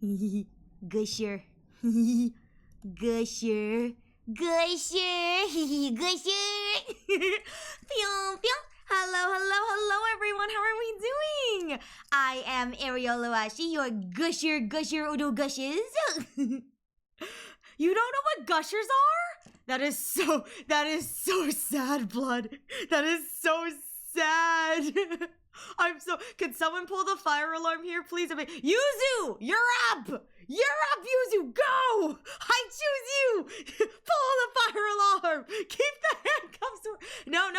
Gusher. Gusher. Gusher. Gusher. Pew, pew. Hello, everyone. How are we doing? I am Ariel Loashi, your gusher udo gushes. You don't know what gushers are? That is so sad, blood. That is so sad. Can someone pull the fire alarm here, please? Yuzu, you're up! You're up, Yuzu, go! I choose you! Pull the fire alarm! Keep the handcuffs warm. No.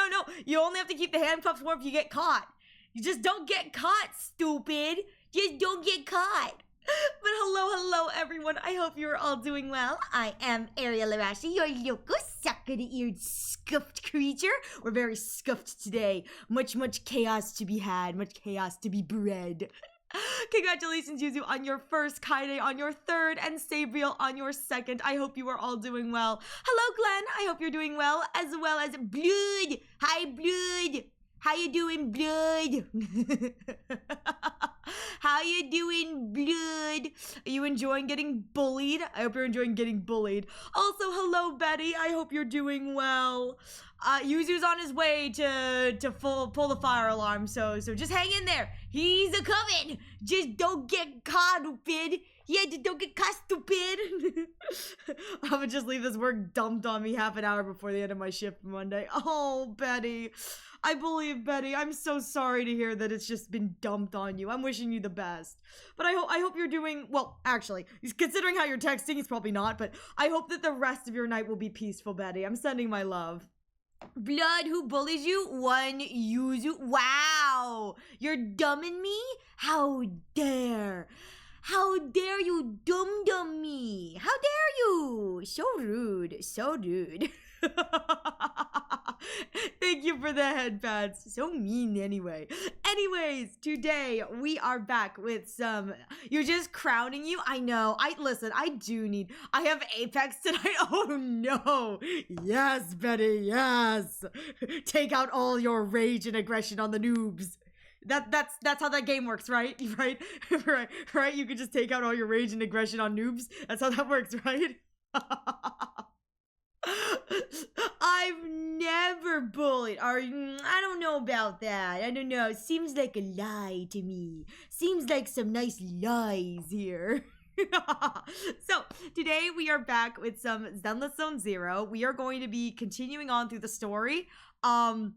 You only have to keep the handcuffs warm if you get caught. You just don't get caught, stupid. Just don't get caught. But hello, everyone. I hope you're all doing well. I am Ariel Larashi, your local sucker-eared scuffed creature. We're very scuffed today. Much chaos to be had. Much chaos to be bred. Congratulations, Yuzu, on your first, Kaide on your third, and Sabriel on your second. I hope you are all doing well. Hello, Glenn. I hope you're doing well as Blood. Hi, Blood. How you doing, Blood? How you doing, Blood? Are you enjoying getting bullied? I hope you're enjoying getting bullied. Also, hello, Betty. I hope you're doing well. Yuzu's on his way to pull the fire alarm, so just hang in there. He's a-coming. Just don't get caught, stupid. Yeah, just don't get caught, stupid. I'm gonna just leave this work dumped on me half an hour before the end of my shift Monday. Oh, Betty. I believe, Betty. I'm so sorry to hear that it's just been dumped on you. I'm wishing you the best. But I hope you're doing, well, actually, considering how you're texting, it's probably not, but I hope that the rest of your night will be peaceful, Betty. I'm sending my love. Blood, who bullies you? One Yuzu. Wow! You're dumbing me? How dare? How dare you dum me? How dare you? So rude. So rude. Thank you for the head pats. So mean anyway. Anyways, today we are back with some, you're just crowning you. I know. Listen, I have Apex tonight. Oh no. Yes, Betty, yes. Take out all your rage and aggression on the noobs. That's how that game works, right? Right? You can just take out all your rage and aggression on noobs. That's how that works, right? I've never bullied. I don't know about that. I don't know. It seems like a lie to me. Seems like some nice lies here. So, today we are back with some Zenless Zone Zero. We are going to be continuing on through the story. I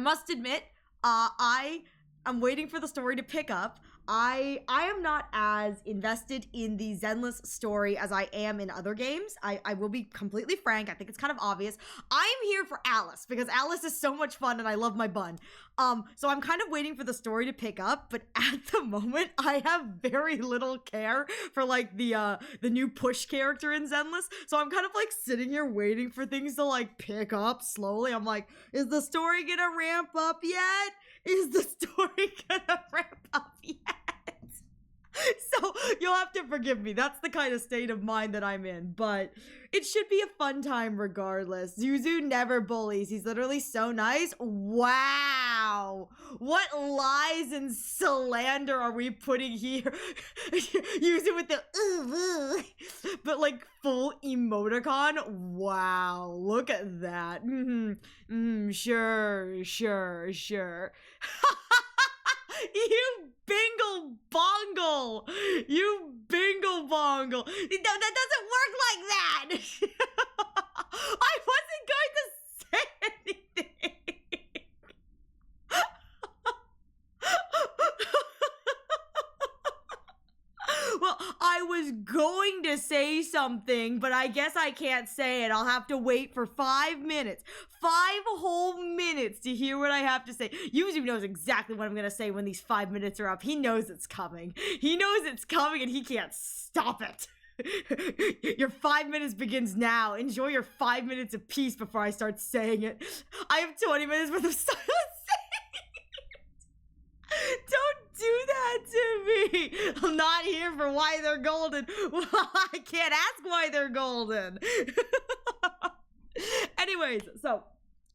must admit, I'm waiting for the story to pick up. I am not as invested in the Zenless story as I am in other games. I will be completely frank. I think it's kind of obvious. I'm here for Alice because Alice is so much fun and I love my bun. So I'm kind of waiting for the story to pick up, but at the moment I have very little care for like the new push character in Zenless. So I'm kind of like sitting here waiting for things to like pick up slowly. I'm like, is the story gonna ramp up yet? Is the story gonna ramp up yet? So you'll have to forgive me. That's the kind of state of mind that I'm in, but it should be a fun time regardless. Yuzu never bullies. He's literally so nice. Wow. What lies and slander are we putting here? Yuzu with the but like full emoticon. Wow. Look at that. Sure. You bingle bongle! You bingle bongle! That doesn't work like that! I wasn't going to say anything! Well, I was going to say something, but I guess I can't say it. I'll have to wait for 5 minutes. 5 whole minutes to hear what I have to say. Yuzu knows exactly what I'm going to say when these 5 minutes are up. He knows it's coming. He knows it's coming and he can't stop it. Your 5 minutes begins now. Enjoy your 5 minutes of peace before I start saying it. I have 20 minutes worth of silence. Don't do that to me. I'm not here for why they're golden. I can't ask why they're golden. Anyways, so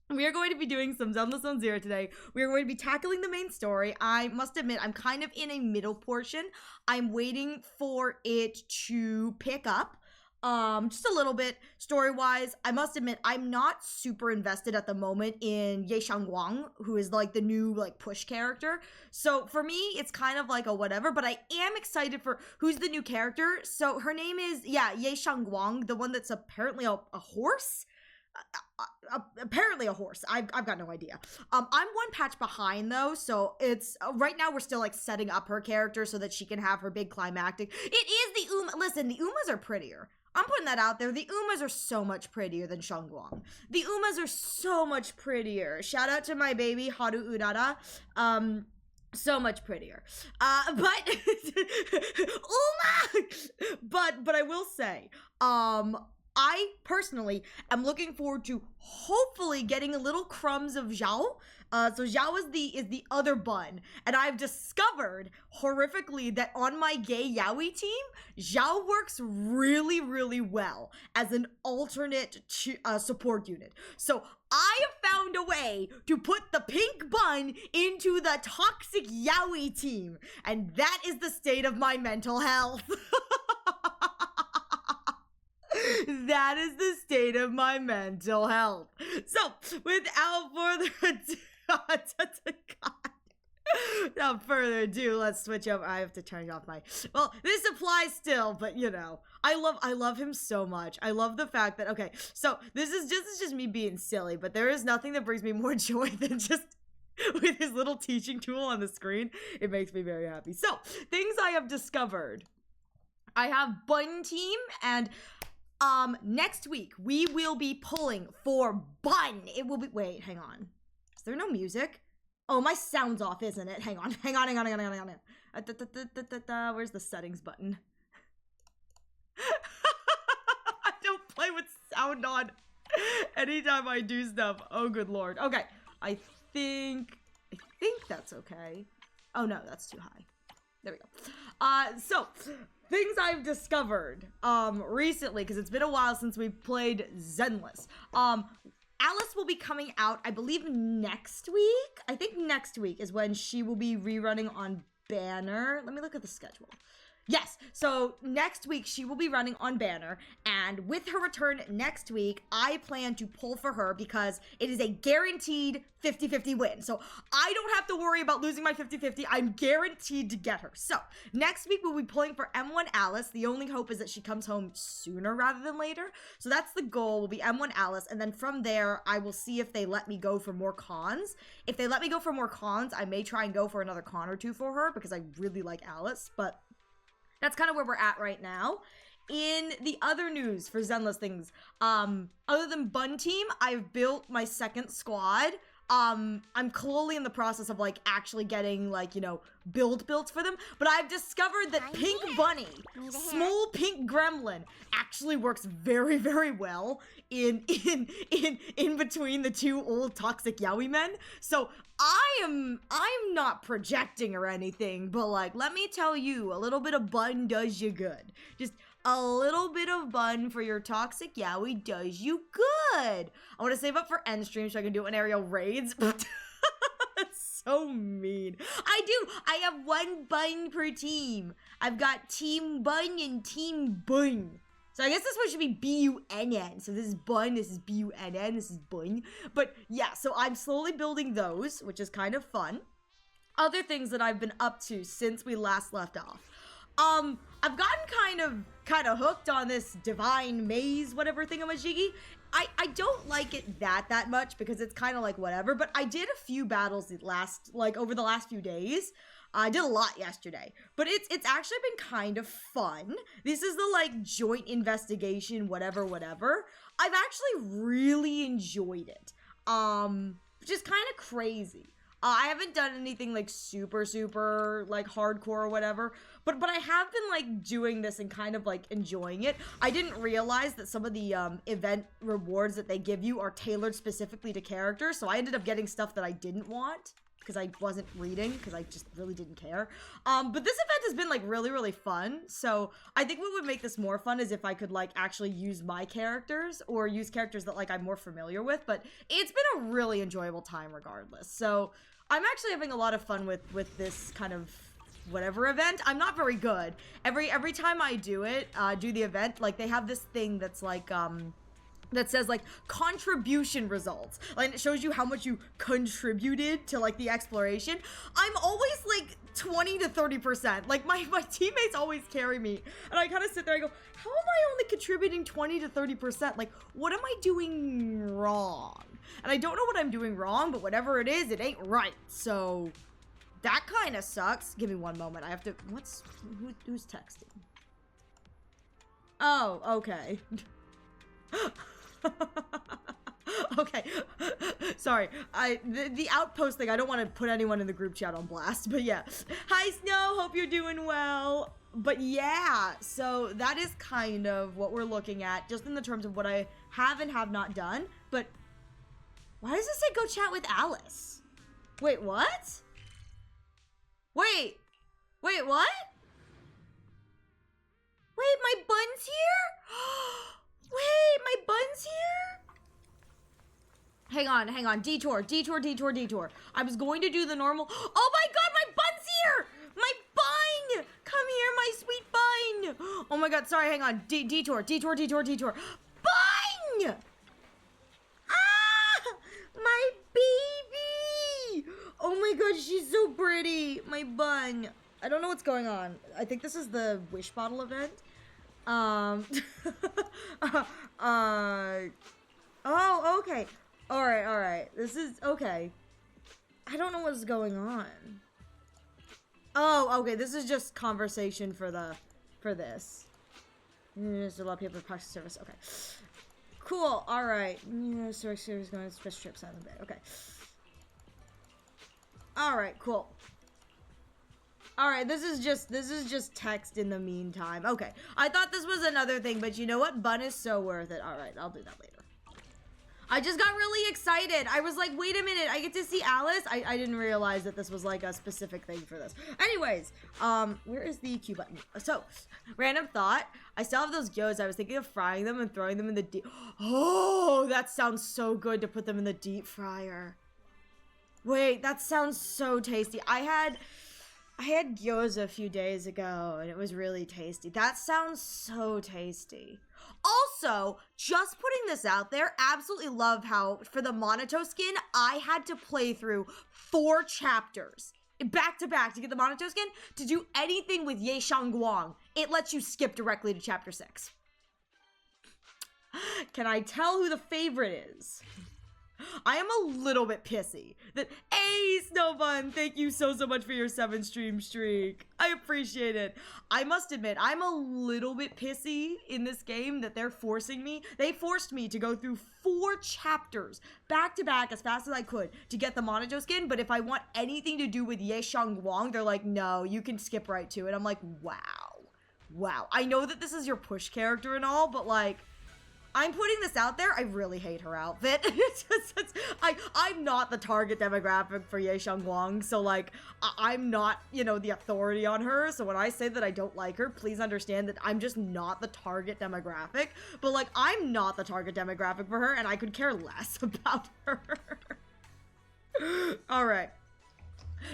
We are going to be doing some Zenless on Zero today. We are going to be tackling the main story. I must admit, I'm kind of in a middle portion. I'm waiting for it to pick up. Just a little bit story-wise. I must admit, I'm not super invested at the moment in Ye Shangguang, who is like the new like push character. So for me, it's kind of like a whatever, but I am excited for who's the new character. So her name is, yeah, Ye Shangguang, the one that's apparently a horse. Apparently a horse. I've got no idea. I'm one patch behind though, so it's right now we're still like setting up her character so that she can have her big climactic. It is the listen, the Umas are prettier. I'm putting that out there. The Umas are so much prettier than Shangguang. The Umas are so much prettier. Shout out to my baby Haru Urara. So much prettier. But Uma! But I will say, I personally am looking forward to hopefully getting a little crumbs of Zhao. So Zhao is the other bun, and I've discovered horrifically that on my gay Yaoi team, Zhao works really, really well as an alternate support unit. So I have found a way to put the pink bun into the toxic Yaoi team, and that is the state of my mental health. That is the state of my mental health. So, without further ado, without further ado, let's switch up. I have to turn off my. Well, this applies still, but you know, I love him so much. I love the fact that so this is just me being silly, but there is nothing that brings me more joy than just with his little teaching tool on the screen. It makes me very happy. So, things I have discovered. I have Bun Team and. Next week, we will be pulling for Bun. It will be, wait, hang on. Is there no music? Oh, my sound's off, isn't it? Hang on. Where's the settings button? I don't play with sound on anytime I do stuff. Oh, good lord. Okay, I think that's okay. Oh no, that's too high. There we go. So, things I've discovered, recently, because it's been a while since we played Zenless. Alice will be coming out, I believe, next week? I think next week is when she will be rerunning on Banner. Let me look at the schedule. Yes, so next week she will be running on Banner, and with her return next week, I plan to pull for her because it is a guaranteed 50-50 win. So I don't have to worry about losing my 50-50. I'm guaranteed to get her. So next week we'll be pulling for M1 Alice. The only hope is that she comes home sooner rather than later. So that's the goal, will be M1 Alice, and then from there, I will see if they let me go for more cons. If they let me go for more cons, I may try and go for another con or two for her because I really like Alice, but that's kind of where we're at right now. In the other news for Zenless things, other than Bun Team, I've built my second squad. I'm slowly in the process of like actually getting like, you know, builds for them, but I've discovered that Pink Bunny, small pink gremlin, actually works very, very well in between the two old toxic yaoi men. So I'm not projecting or anything, but like, let me tell you, a little bit of Bun does you good. Just a little bit of Bun for your toxic yaoi does you good. I want to save up for end stream so I can do an aerial raids. That's so mean. I have one Bun per team. I've got Team Bun and Team Bun. So I guess this one should be B-U-N-N. So this is Bun, this is B-U-N-N, this is Bun. But yeah, so I'm slowly building those, which is kind of fun. Other things that I've been up to since we last left off. I've gotten kind of hooked on this divine maze, whatever thingamajiggy. I don't like it that much because it's kind of like whatever, but I did a few battles over the last few days. I did a lot yesterday, but it's actually been kind of fun. This is the like joint investigation, whatever. I've actually really enjoyed it, which is kind of crazy. I haven't done anything like super like hardcore or whatever, but I have been like doing this and kind of like enjoying it. I didn't realize that some of the event rewards that they give you are tailored specifically to characters, so I ended up getting stuff that I didn't want. because I wasn't reading because I just really didn't care. But this event has been like really, really fun. So I think what would make this more fun is if I could like actually use my characters or use characters that like I'm more familiar with. But it's been a really enjoyable time regardless. So I'm actually having a lot of fun with this kind of whatever event. I'm not very good. Every time I do it, do the event, like they have this thing that's like that says like contribution results, like it shows you how much you contributed to like the exploration. I'm always like 20 to 30%. Like my teammates always carry me, and I kind of sit there and go, how am I only contributing 20 to 30%? Like, what am I doing wrong? And I don't know what I'm doing wrong, but whatever it is, it ain't right. So that kind of sucks. Give me one moment. I have to, who's texting? Oh, okay. Okay. Sorry. The outpost thing, I don't want to put anyone in the group chat on blast, but yeah. Hi, Snow. Hope you're doing well. But yeah, so that is kind of what we're looking at, just in the terms of what I have and have not done. But why does it say go chat with Alice? Wait, what? Wait, what? Wait, my bun's here? Wait, my bun's here? Hang on. Detour. I was going to do the normal. Oh my god, my bun's here! My bun! Come here, my sweet bun! Oh my god, sorry, hang on. Detour. Bun! Ah! My baby! Oh my god, she's so pretty. My bun. I don't know what's going on. I think this is the wish bottle event. Oh, okay. All right. This is okay. I don't know what's going on. Oh, okay. This is just conversation for this. There's a lot of people practice service. Okay. Cool. All right. Service going to special trip Silent Bay. Okay. All right. Cool. All right, this is just text in the meantime. Okay, I thought this was another thing, but you know what? Bun is so worth it. All right, I'll do that later. I just got really excited. I was like, wait a minute, I get to see Alice? I didn't realize that this was like a specific thing for this. Anyways, where is the Q button? So, random thought. I still have those gyos. I was thinking of frying them and throwing them in the deep. Oh, that sounds so good to put them in the deep fryer. Wait, that sounds so tasty. I had gyoza a few days ago, and it was really tasty. That sounds so tasty. Also, just putting this out there, absolutely love how, for the Monato skin, I had to play through 4 chapters back to back to get the Monato skin. To do anything with Ye Shangguang, it lets you skip directly to chapter 6. Can I tell who the favorite is? I am a little bit pissy that, hey, Snowbun, thank you so much for your 7-stream streak. I appreciate it. I must admit, I'm a little bit pissy in this game that they're forcing me. They forced me to go through 4 chapters back to back as fast as I could to get the Monajo skin, but if I want anything to do with Ye Shangguang, they're like, no, you can skip right to it. I'm like, wow. I know that this is your push character and all, but like, I'm putting this out there. I really hate her outfit. I'm not the target demographic for Ye Shangguang, so like, I'm not, the authority on her. So when I say that I don't like her, please understand that I'm just not the target demographic. But like, I'm not the target demographic for her, and I could care less about her. All right.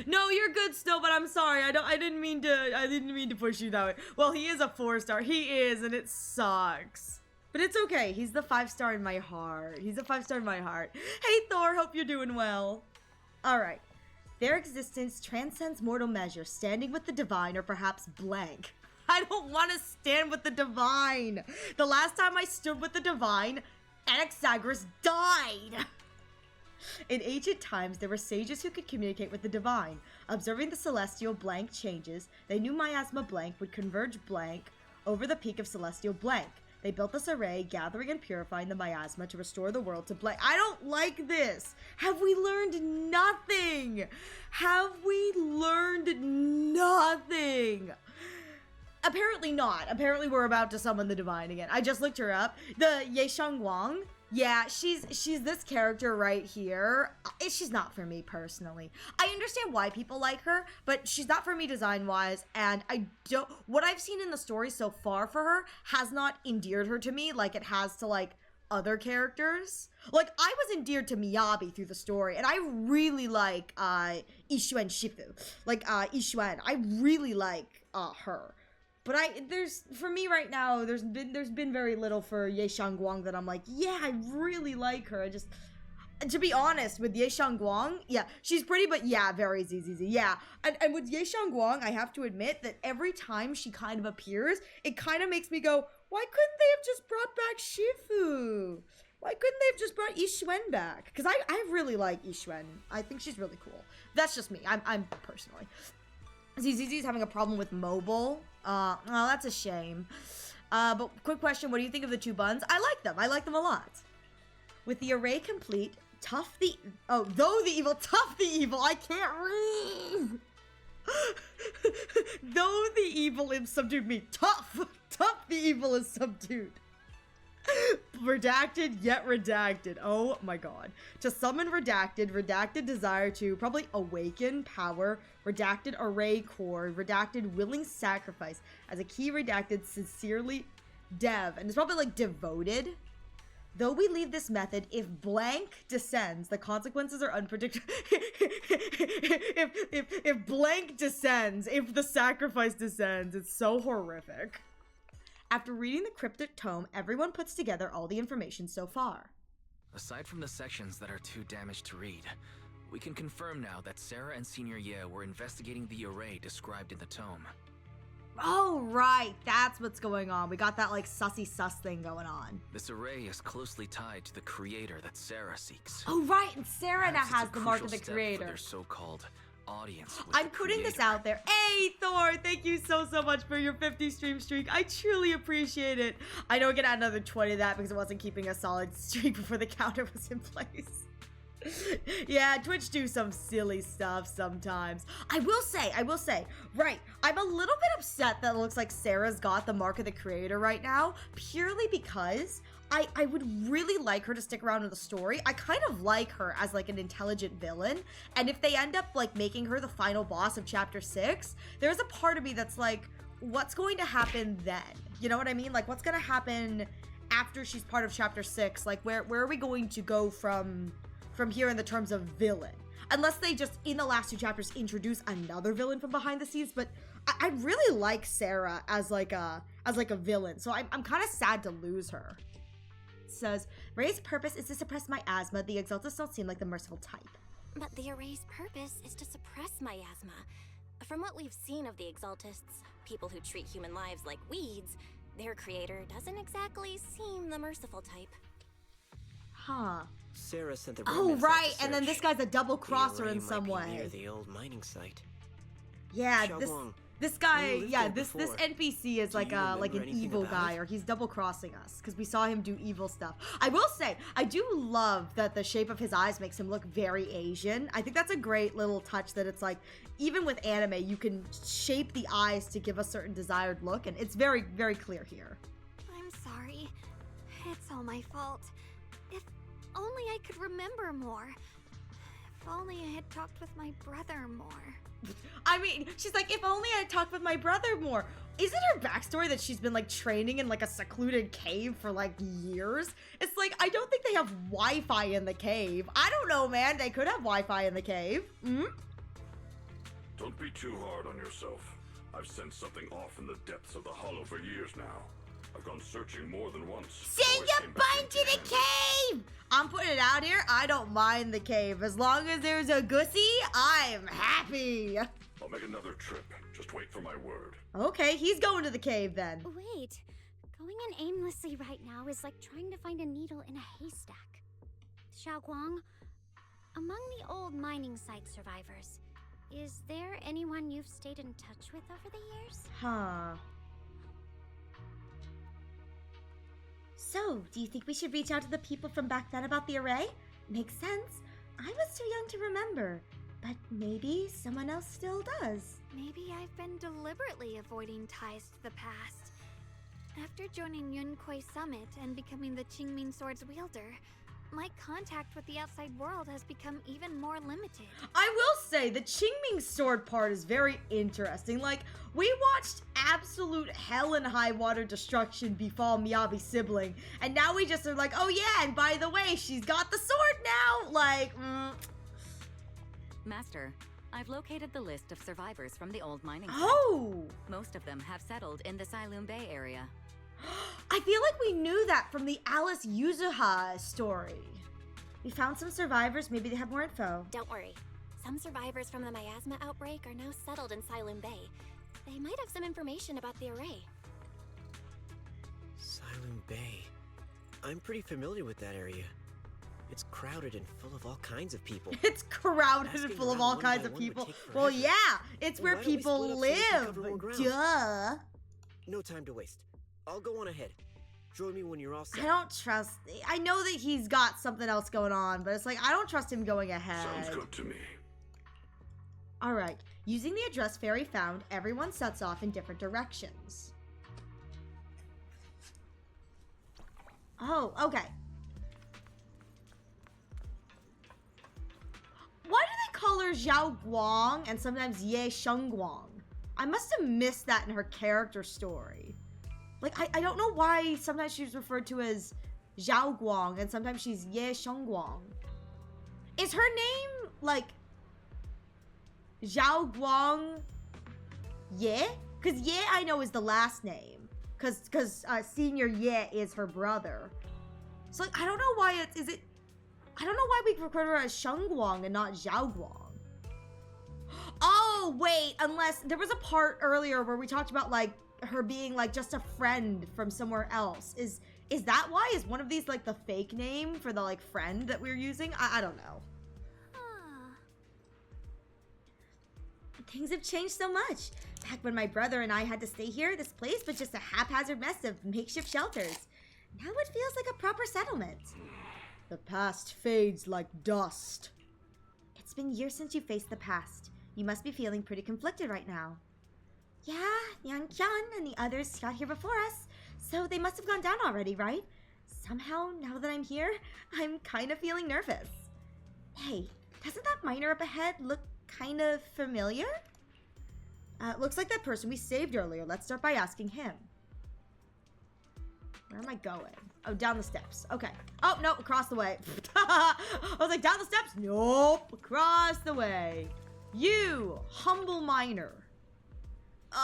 No, you're good, Snow, but I'm sorry. I didn't mean to push you that way. Well, he is a 4-star. He is, and it sucks. But it's okay. He's the 5-star in my heart. Hey, Thor, hope you're doing well. All right. Their existence transcends mortal measure, standing with the divine or perhaps blank. I don't want to stand with the divine. The last time I stood with the divine, Anaxagoras died. In ancient times, there were sages who could communicate with the divine. Observing the celestial blank changes, they knew miasma blank would converge blank over the peak of celestial blank. They built this array, gathering and purifying the miasma to restore the world to blank. I don't like this. Have we learned nothing? Apparently not. Apparently we're about to summon the divine again. I just looked her up. The Ye Shangguang, Yeah, she's this character right here. She's not for me personally. I understand why people like her, but she's not for me design-wise, and what I've seen in the story so far for her has not endeared her to me like it has to, like, other characters. Like, I was endeared to Miyabi through the story, and I really like, Ishuen Shifu. Like, Ishuen. I really like, her. But for me right now, there's been very little for Ye Shangguang that I'm like, yeah, I really like her. To be honest, with Ye Shangguang, yeah, she's pretty, but yeah, very ZZZ, yeah. And with Ye Shangguang, I have to admit that every time she kind of appears, it kind of makes me go, why couldn't they have just brought back Shifu? Why couldn't they have just brought Ishuen back? Because I really like Ishuen. I think she's really cool. That's just me. I'm personally. ZZZ's having a problem with mobile. Oh, that's a shame. But quick question, what do you think of the two buns? I like them. I like them a lot. With the array complete, though the evil, I can't read. Though the evil is subdued me. Tough the evil is subdued. Redacted yet redacted. Oh my god. To summon redacted desire to probably awaken power, redacted array core, redacted willing sacrifice as a key, redacted sincerely dev, and it's probably like devoted. Though we leave this method, if blank descends, the consequences are unpredictable. if blank descends, if the sacrifice descends, it's so horrific. After reading the cryptic tome, everyone puts together all the information so far. Aside from the sections that are too damaged to read, we can confirm now that Sarah and Senior Ye were investigating the array described in the tome. Oh, right. That's what's going on. We got that, like, sussy sus thing going on. This array is closely tied to the creator that Sarah seeks. Oh, right. And Sarah now Perhaps has it's a the mark of the crucial step creator. for their so-called audience with I'm the putting this creator. out there. Hey, Thor, thank you so much for your 50 stream streak. I truly appreciate it. I know I can add another 20 to that because it wasn't keeping a solid streak before the counter was in place. Yeah, Twitch do some silly stuff sometimes. I will say, right, I'm a little bit upset that it looks like Sarah's got the mark of the creator right now, purely because I would really like her to stick around in the story. I kind of like her as, like, an intelligent villain, and if they end up, like, making her the final boss of Chapter 6, there's a part of me that's like, what's going to happen then? You know what I mean? Like, what's gonna happen after she's part of Chapter 6? Like, where are we going to go from here in the terms of villain? Unless they just, in the last two chapters, introduce another villain from behind the scenes, but I really like Sarah as like a villain, so I'm kind of sad to lose her. Says, Ray's purpose is to suppress my asthma. The Exaltus don't seem like the merciful type. But the array's purpose is to suppress miasma. From what we've seen of the Exaltists, people who treat human lives like weeds, their creator doesn't exactly seem the merciful type. Huh. Sarah sent the Oh, remnants out right, to and then search. this guy's a double The crosser array in might some be way. near the old mining site. Yeah, Xiaoguang, this guy, you lived yeah, there this before. NPC is Do like you an remember anything evil about guy, it? or he's double crossing us because we saw him do evil stuff. I will say, I do love that the shape of his eyes makes him look very Asian. I think that's a great little touch that it's like, even with anime, you can shape the eyes to give a certain desired look, and it's very, very clear here. I'm sorry. It's all my fault. If only I could remember more. If only I had talked with my brother more. I mean, she's like, if only I had talked with my brother more. Isn't her backstory that she's been, like, training in, like, a secluded cave for, like, years? It's like, I don't think they have Wi-Fi in the cave. I don't know, man. They could have Wi-Fi in the cave. Don't be too hard on yourself. I've sensed something off in the depths of the hollow for years now. I've gone searching more than once. Send your bun to the cave! I'm putting it out here. I don't mind the cave. As long as there's a gussy, I'm happy. I'll make another trip. Just wait for my word. Okay, he's going to the cave then. Wait, going in aimlessly right now is like trying to find a needle in a haystack. Xiaoguang, among the old mining site survivors, is there anyone you've stayed in touch with over the years? Huh. So, do you think we should reach out to the people from back then about the array? Makes sense. I was too young to remember, but maybe someone else still does. Maybe I've been deliberately avoiding ties to the past. After joining Yunkuei Summit and becoming the Qingming Sword's wielder, my contact with the outside world has become even more limited. I will say the Qingming sword part is very interesting. Like, we watched absolute hell and high water destruction befall Miyabi's sibling, and now we just are like, oh yeah, and by the way, she's got the sword now. Like, Master, I've located the list of survivors from the old mining site. Oh! Most of them have settled in the Silum Bay area. I feel like we knew that from the Alice Yuzuha story. We found some survivors, maybe they have more info. Don't worry. Some survivors from the miasma outbreak are now settled in Silum Bay. They might have some information about the array. Silum Bay. I'm pretty familiar with that area. It's crowded and full of all kinds of people. It's crowded and Asking full of around all one kinds by of one would people. take Well, forever. yeah, it's Why where don't we people split up so we can cover more live. ground? Duh. No time to waste. I'll go on ahead. Join me when you're all set. I don't trust. I know that he's got something else going on, but it's like I don't trust him going ahead. Sounds good to me. All right. Using the address Fairy found, everyone sets off in different directions. Oh, okay. Why do they call her Zhao Guang and sometimes Ye Shengguang? I must have missed that in her character story. Like, I don't know why sometimes she's referred to as Zhao Guang and sometimes she's Ye Shengguang. Is her name, like, Zhao Guang Ye? Because Ye I know is the last name. Because Senior Ye is her brother. So, like, I don't know why I don't know why we refer to her as Shengguang and not Zhao Guang. Oh, wait, unless there was a part earlier where we talked about, like, her being, like, just a friend from somewhere else. Is that why? Is one of these, like, the fake name for the, like, friend that we're using? I don't know. Things have changed so much. Back when my brother and I had to stay here, this place was just a haphazard mess of makeshift shelters. Now it feels like a proper settlement. The past fades like dust. It's been years since you faced the past. You must be feeling pretty conflicted right now. Yeah, Yang-chan and the others got here before us, so they must have gone down already, right? Somehow, now that I'm here, I'm kind of feeling nervous. Hey, doesn't that miner up ahead look kind of familiar? Looks like that person we saved earlier. Let's start by asking him. Where am I going? Oh, down the steps. Okay. Oh, no, across the way. I was like, down the steps? Nope, across the way. You, humble miner.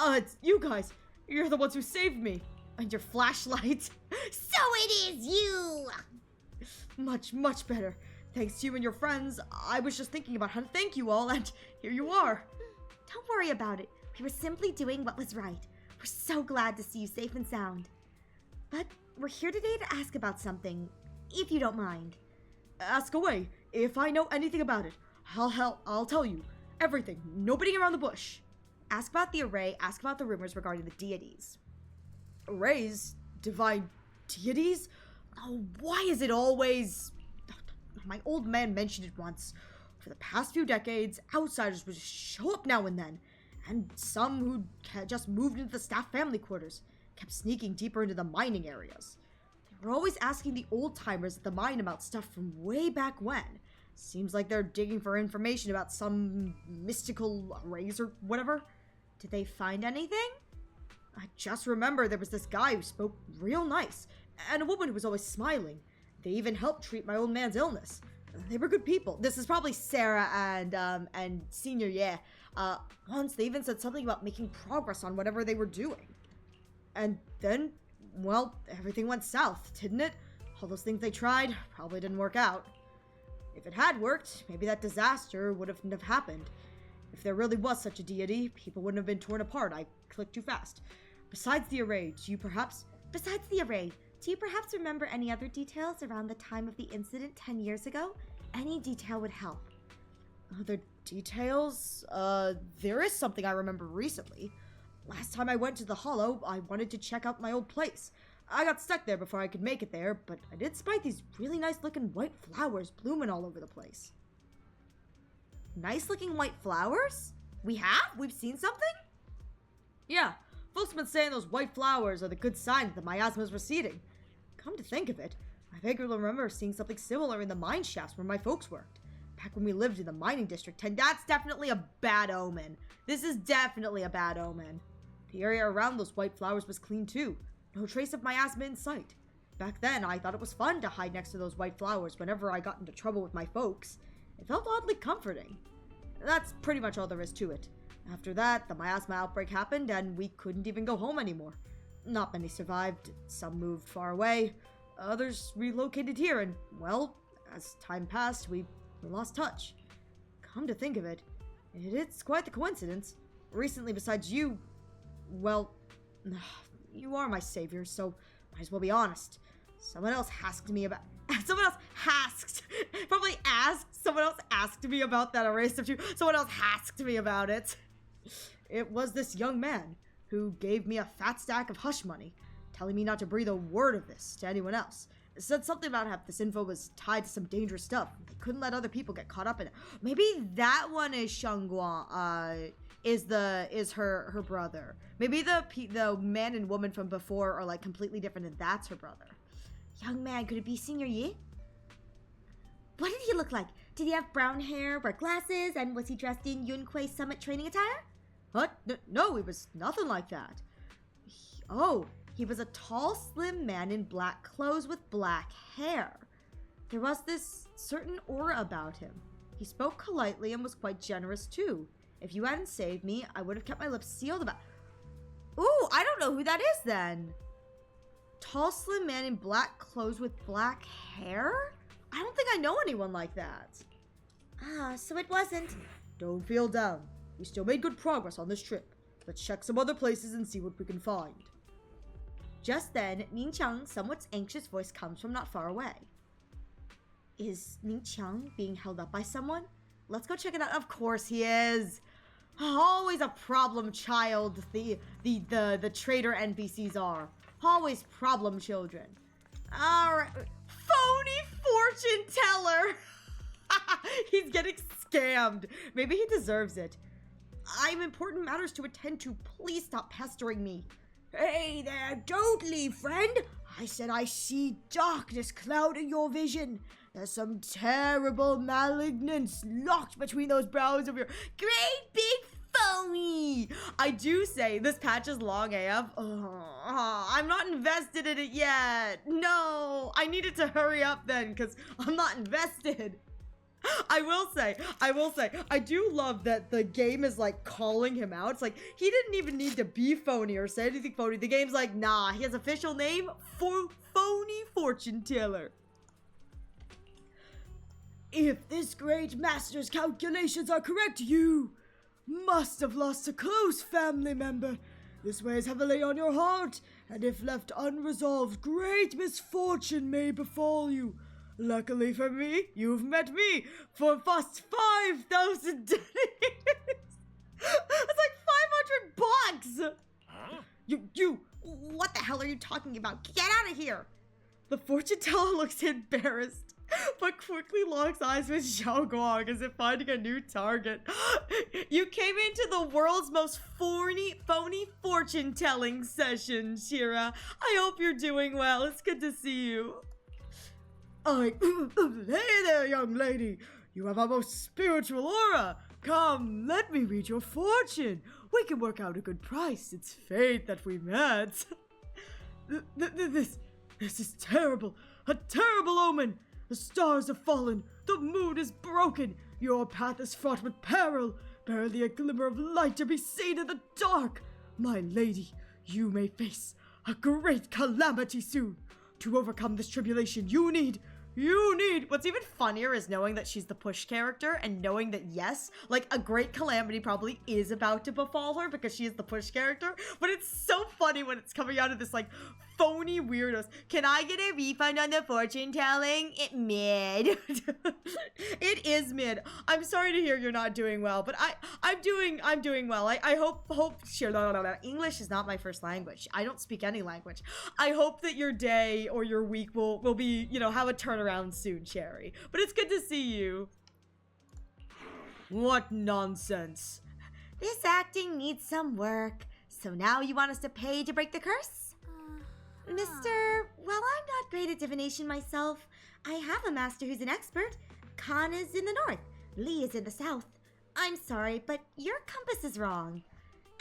It's you guys. You're the ones who saved me. And your flashlight. So it is you! Much, much better. Thanks to you and your friends, I was just thinking about how to thank you all, and here you are. Don't worry about it. We were simply doing what was right. We're so glad to see you safe and sound. But we're here today to ask about something, if you don't mind. Ask away. If I know anything about it, I'll tell you. Everything. Nobody around the bush. Ask about the array. Ask about the rumors regarding the deities. Arrays? Divine deities? Oh, why is it always... My old man mentioned it once. For the past few decades, outsiders would just show up now and then. And some who just moved into the staff family quarters kept sneaking deeper into the mining areas. They were always asking the old-timers at the mine about stuff from way back when. Seems like they're digging for information about some mystical arrays or whatever. Did they find anything? I just remember there was this guy who spoke real nice, and a woman who was always smiling. They even helped treat my old man's illness. They were good people. This is probably Sarah and Senior Ye. Once they even said something about making progress on whatever they were doing. And then, well, everything went south, didn't it? All those things they tried probably didn't work out. If it had worked, maybe that disaster wouldn't have happened. If there really was such a deity, people wouldn't have been torn apart. I clicked too fast. Besides the array, do you perhaps remember any other details around the time of the incident 10 years ago? Any detail would help. Other details? There is something I remember recently. Last time I went to the Hollow, I wanted to check out my old place. I got stuck there before I could make it there, but I did spot these really nice looking white flowers blooming all over the place. Nice looking white flowers? We've seen something? Yeah, Folks have been saying those white flowers are the good sign that the miasma is receding. Come to think of it, I vaguely remember seeing something similar in the mine shafts where my folks worked. Back when we lived in the mining district, and that's definitely a bad omen. This is definitely a bad omen. The area around those white flowers was clean too. No trace of miasma in sight. Back then, I thought it was fun to hide next to those white flowers whenever I got into trouble with my folks. It felt oddly comforting. That's pretty much all there is to it. After that, the miasma outbreak happened and we couldn't even go home anymore. Not many survived, some moved far away, others relocated here, and, well, as time passed, we lost touch. Come to think of it, it's quite the coincidence. Recently, besides you, well, you are my savior, so might as well be honest. Someone else asked me about that erase of two. Someone else asked me about it. It was this young man who gave me a fat stack of hush money, telling me not to breathe a word of this to anyone else. It said something about how this info was tied to some dangerous stuff. They couldn't let other people get caught up in it. Maybe that one is Shangguan, is her brother. Maybe the man and woman from before are like completely different and that's her brother. Young man, could it be Senior Yi? What did he look like? Did he have brown hair, wear glasses, and was he dressed in Yunque's summit training attire? What? No, he was nothing like that. He was a tall, slim man in black clothes with black hair. There was this certain aura about him. He spoke politely and was quite generous too. If you hadn't saved me, I would have kept my lips sealed about... Ooh, I don't know who that is then. Tall, slim man in black clothes with black hair? I don't think I know anyone like that. So it wasn't. Don't feel down. We still made good progress on this trip. Let's check some other places and see what we can find. Just then, Ning Qiang's somewhat anxious voice comes from not far away. Is Ning Qiang being held up by someone? Let's go check it out. Of course he is. Always a problem child, the traitor NPCs are. Always problem children. Alright. Phony fortune teller! He's getting scammed. Maybe he deserves it. I have important matters to attend to. Please stop pestering me. Hey there, don't leave, friend. I said I see darkness clouding your vision. There's some terrible malignance locked between those brows of your great big phony. I do say this patch is long AF. I'm not invested in it yet. No, I needed to hurry up then because I'm not invested. I will say, I do love that the game is like calling him out. It's like, he didn't even need to be phony or say anything phony. The game's like, nah, he has official name for phony fortune teller. If this great master's calculations are correct, you must have lost a close family member. This weighs heavily on your heart, and if left unresolved, great misfortune may befall you. Luckily for me, you've met me for just 5,000 days. That's like $500. Huh? You, what the hell are you talking about? Get out of here. The fortune teller looks embarrassed, but quickly locks eyes with Xiao Guang as if finding a new target. You came into the world's most phony fortune-telling session, Shira. I hope you're doing well. It's good to see you. Hey there, young lady. You have a most spiritual aura. Come, let me read your fortune. We can work out a good price. It's fate that we met. This is terrible. A terrible omen. The stars have fallen. The moon is broken. Your path is fraught with peril. Barely a glimmer of light to be seen in the dark. My lady, you may face a great calamity soon. To overcome this tribulation, you need... What's even funnier is knowing that she's the push character and knowing that, yes, like, a great calamity probably is about to befall her because she is the push character, but it's so funny when it's coming out of this, like, phony weirdos. Can I get a refund on the fortune telling? It mid. It is mid. I'm sorry to hear you're not doing well, but I'm doing well. I hope sure, no. English is not my first language. I don't speak any language. I hope that your day or your week will be, you know, have a turnaround soon, Cherry. But it's good to see you. What nonsense. This acting needs some work. So now you want us to pay to break the curse? Mr. Well, I'm not great at divination myself. I have a master who's an expert. Khan is in the north. Lee is in the south. I'm sorry, but your compass is wrong.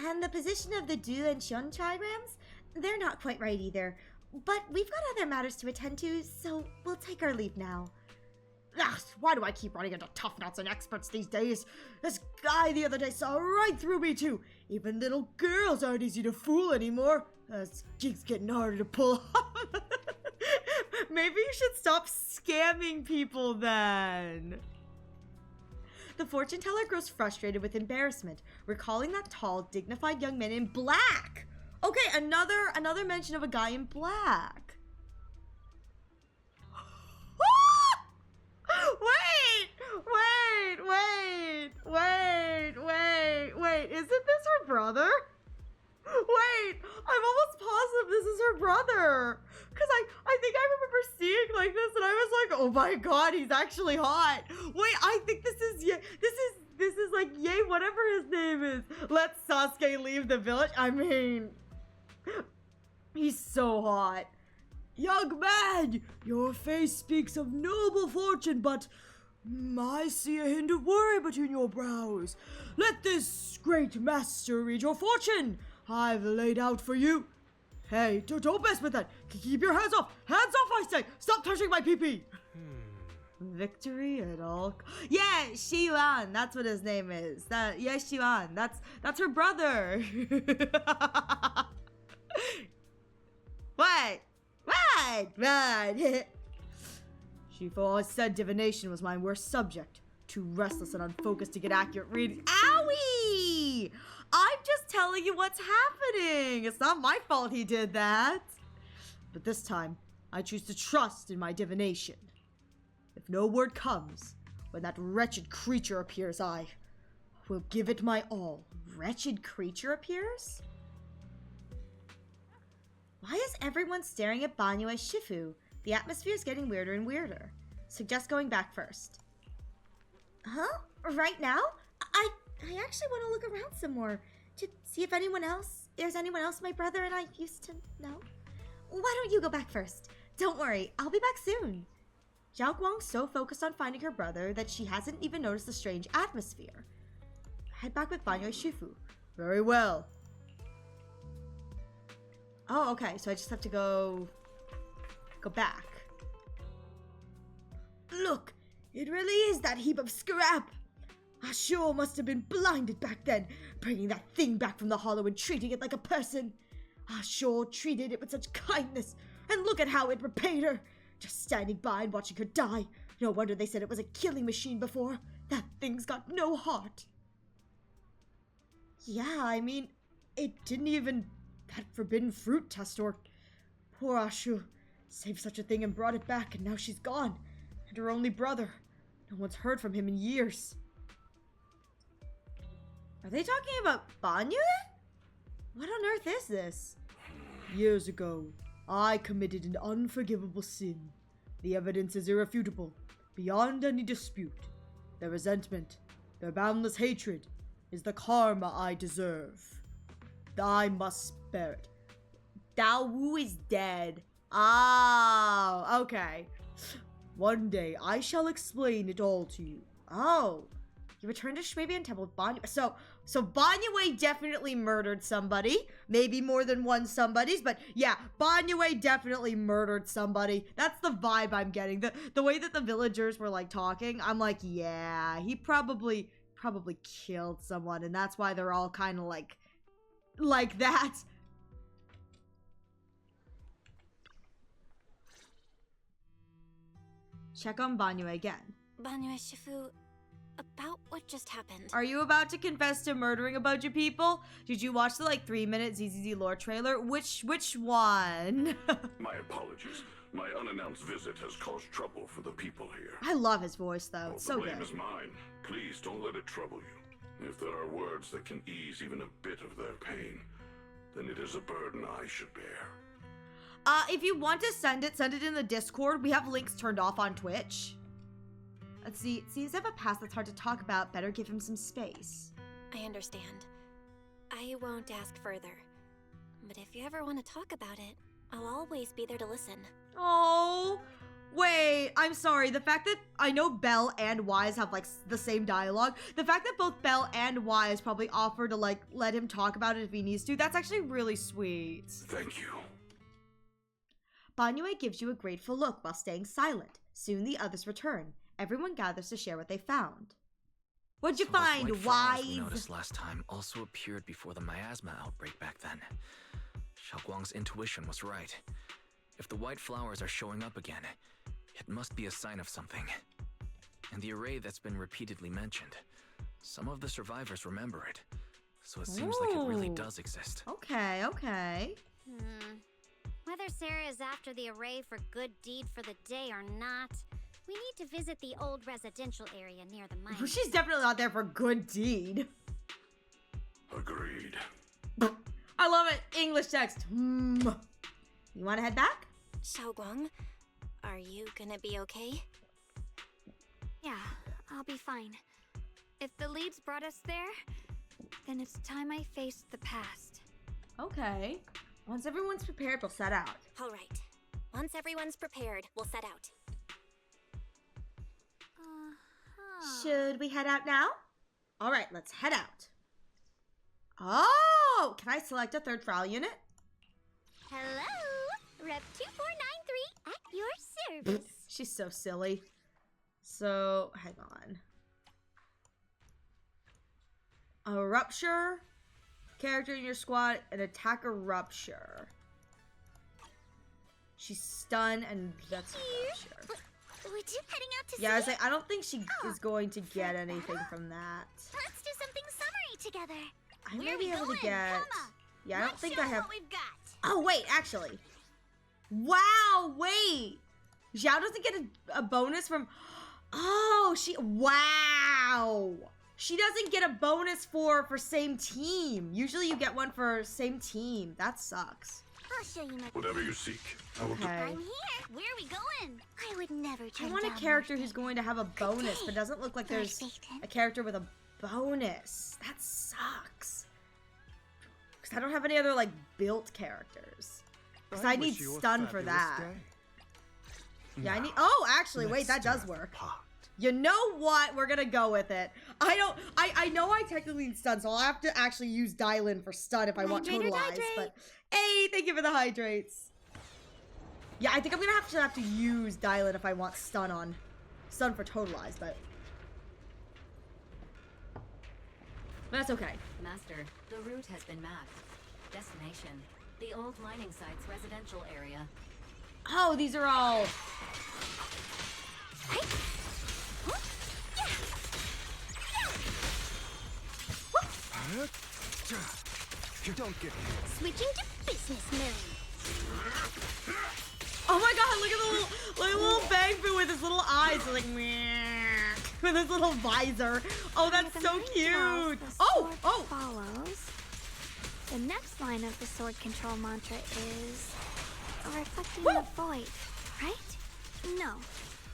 And the position of the Du and Xion trigrams, they're not quite right either. But we've got other matters to attend to, so we'll take our leave now. Ugh, why do I keep running into tough nuts and experts these days? This guy the other day saw right through me too. Even little girls aren't easy to fool anymore. This gig's getting harder to pull off. Maybe you should stop scamming people then. The fortune teller grows frustrated with embarrassment, recalling that tall, dignified young man in black. Okay, another mention of a guy in black. Wait, isn't this her brother? Wait, I'm almost positive this is her brother. Because I think I remember seeing like this and I was like, oh my god, he's actually hot. Wait, I think this is like Ye, whatever his name is. Let Sasuke leave the village. I mean, he's so hot. Young man, your face speaks of noble fortune, but I see a hint of worry between your brows. Let this great master read your fortune. I've laid out for you. Hey, don't mess with that. Keep your hands off. Hands off, I say. Stop touching my pee-pee. Victory at all. Yeah, Xiwan. That's what his name is. Xiwan. That's her brother. What? Shifu always said divination was my worst subject. Too restless and unfocused to get accurate readings. Owie! I'm just telling you what's happening. It's not my fault he did that. But this time, I choose to trust in my divination. If no word comes, when that wretched creature appears, I will give it my all. Wretched creature appears? Why is everyone staring at Banyo as Shifu? The atmosphere is getting weirder and weirder. Suggest going back first. Huh? Right now? I actually want to look around some more to see if there's anyone else my brother and I used to know. Why don't you go back first? Don't worry, I'll be back soon. Zhao Guang's so focused on finding her brother that she hasn't even noticed the strange atmosphere. Head back with Banyo Shifu. Very well. Oh, okay, so I just have to go back. Look, it really is that heap of scrap. I sure must have been blinded back then, bringing that thing back from the hollow and treating it like a person. I sure treated it with such kindness, and look at how it repaid her. Just standing by and watching her die. No wonder they said it was a killing machine before. That thing's got no heart. Yeah, I mean, it didn't even... that forbidden fruit test or... Poor Ashu. Saved such a thing and brought it back, and now she's gone. And her only brother. No one's heard from him in years. Are they talking about Banyo then? What on earth is this? Years ago, I committed an unforgivable sin. The evidence is irrefutable, beyond any dispute. Their resentment, their boundless hatred, is the karma I deserve. I must bear it. Dao Wu is dead. Oh, okay. One day, I shall explain it all to you. Oh. You returned to Shmeibian Temple with Banyo. So Banyo definitely murdered somebody. Maybe more than one somebody's, but yeah, Banyo definitely murdered somebody. That's the vibe I'm getting. The way that the villagers were like talking, I'm like, yeah, he probably killed someone, and that's why they're all kind of like that. Check on Banyo again. Banyo Shifu, about what just happened. Are you about to confess to murdering a bunch of people? Did you watch the 3-minute ZZZ lore trailer? Which one? My apologies. My unannounced visit has caused trouble for the people here. I love his voice though. It's so the blame good. is mine. Please don't let it trouble you. If there are words that can ease even a bit of their pain, then it is a burden I should bear. If you want to send it in the Discord. We have links turned off on Twitch. Let's see. Seems to have a past that's hard to talk about. Better give him some space. I understand. I won't ask further. But if you ever want to talk about it, I'll always be there to listen. Oh, wait, I'm sorry. The fact that I know Belle and Wise have like the same dialogue, the fact that both Belle and Wise probably offer to like let him talk about it if he needs to, that's actually really sweet. Thank you. Banyue gives you a grateful look while staying silent. Soon the others return. Everyone gathers to share what they found. What'd you So those find, white flowers Wise? we noticed last time also appeared before the miasma outbreak back then. Xiaoguang's intuition was right. If the white flowers are showing up again, it must be a sign of something. And the array that's been repeatedly mentioned, some of the survivors remember it. So it seems like it really Ooh. does exist. Okay, okay. Whether Sarah is after the array for good deed for the day or not, we need to visit the old residential area near the mine. She's definitely not there for good deed. Agreed. I love it. English text. You want to head back? Xiaoguang, are you gonna be okay? Yeah, I'll be fine. If the leads brought us there, then it's time I faced the past. Okay. Once everyone's prepared, we'll set out. All right. Once everyone's prepared, we'll set out. Should we head out now? All right, let's head out. Oh, can I select a third Frau unit? Hello, Rep 2493 at your service. She's so silly. So, hang on. A rupture. Character in your squad, an attacker rupture. She's stunned and that's a rupture. Would you heading out to Yeah, I was see? like, I don't think she is going to get anything from that. Let's do something summery together. I may Where be we able to going? get... Come on. Yeah, I don't Let's think show I have... what we've got. Oh, wait, actually. Wow, wait. Xiao doesn't get a bonus from... Oh, she... Wow. She doesn't get a bonus for same team. Usually you get one for same team. That sucks. I'll show you my. Whatever you seek, I will do. Okay. I'm here. Where are we going? I would never I turn want a down character more who's going to have a bonus, but doesn't look like there's a character with a bonus. That sucks. Because I don't have any other, like, built characters. Because I need stun for that. Yeah, I need... Oh, actually, wait, that does work. You know what? We're gonna go with it. I know I technically need stun, so I'll have to actually use Dylan for stun if I want Hydrate or totalize. dihydrate? But hey, thank you for the hydrates. Yeah, I think I'm gonna have to use Dylan if I want stun for totalize, but that's okay. Master, the route has been mapped. Destination, the old mining site's residential area. Oh, these are all... You don't get me. Switching to business mode. Oh my god, look at the little bang boo with his little eyes, like meh, with his little visor. Oh, that's The so mind cute. tells the Oh, sword oh. follows. The next line of the sword control mantra is reflecting the void, right? No.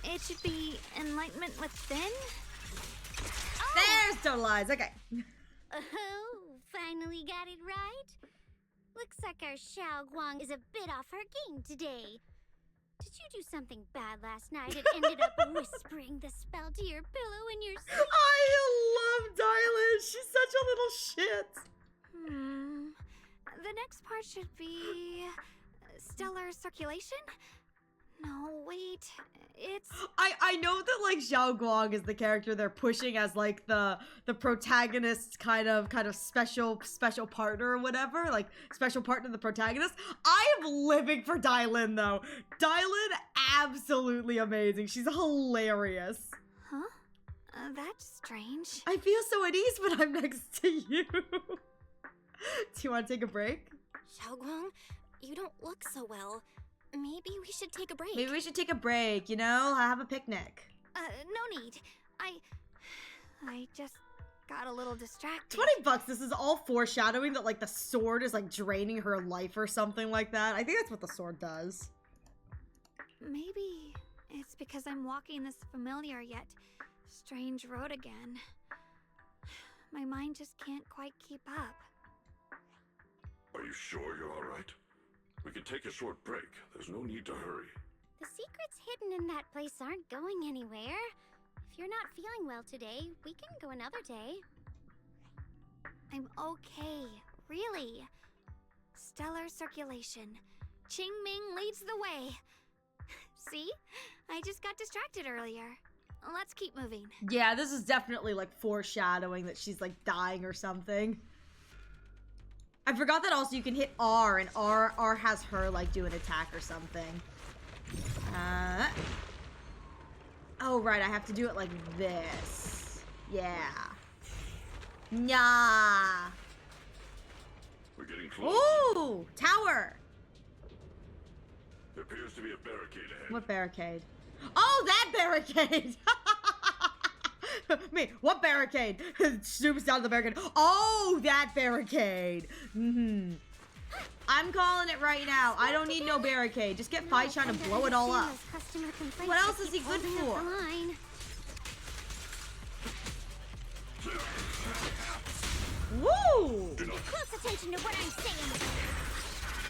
It should be enlightenment within. There's totalize. Okay. Oh, finally got it right. Looks like our Xiao Guang is a bit off her game today. Did you do something bad last night and ended up whispering the spell to your pillow in your sleep? I love Dylan. She's such a little shit. The next part should be stellar circulation? No, wait. It's I know that like Xiao Guang is the character they're pushing as like the protagonist's kind of special partner or whatever, like special partner to the protagonist. I am living for Dylan though. Dylan absolutely amazing. She's hilarious. huh? That's strange. I feel so at ease when I'm next to you. Do you want to take a break? Xiaoguang, you don't look so well. Maybe we should take a break. Maybe we should take a break, you know? Have a picnic. No need. I just got a little distracted. $20. This is all foreshadowing that like the sword is like draining her life or something like that. I think that's what the sword does. Maybe it's because I'm walking this familiar yet strange road again. My mind just can't quite keep up. Are Are you sure you're all right? We can take a short break. There's no need to hurry. The secrets hidden in that place aren't going anywhere. If you're not feeling well today, we can go another day. I'm okay, really. Stellar circulation. Qingming leads the way. See? I just got distracted earlier. Let's keep moving. Yeah, this is definitely like foreshadowing that she's like dying or something. I forgot that also you can hit R, and R has her like do an attack or something. Oh right, I have to do it like this. Yeah. Nah. We're getting close. Ooh, tower. There appears to be a barricade ahead. What barricade? Oh, that barricade! Me, what barricade? Zooms down to the barricade. Oh, that barricade! I'm calling it right now. I don't need no barricade. Just get Five Shine and blow it all up. What else is he good for? Woo! Pay close attention to what I'm saying.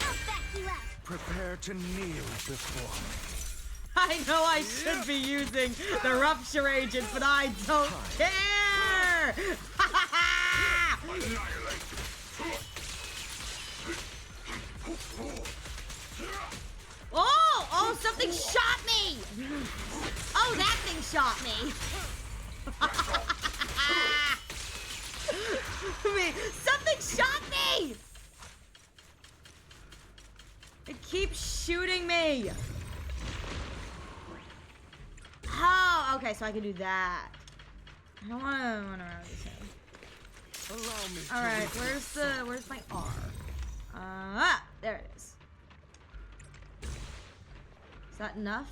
I'll back you up. Prepare to kneel before me. I know I should be using the rupture agent, but I don't care! Oh, something shot me! Oh, that thing shot me! Something shot me! It keeps shooting me! Oh, okay, so I can do that. I don't want to run around this thing. Allow me. All right, where's my R? There it is. Is that enough?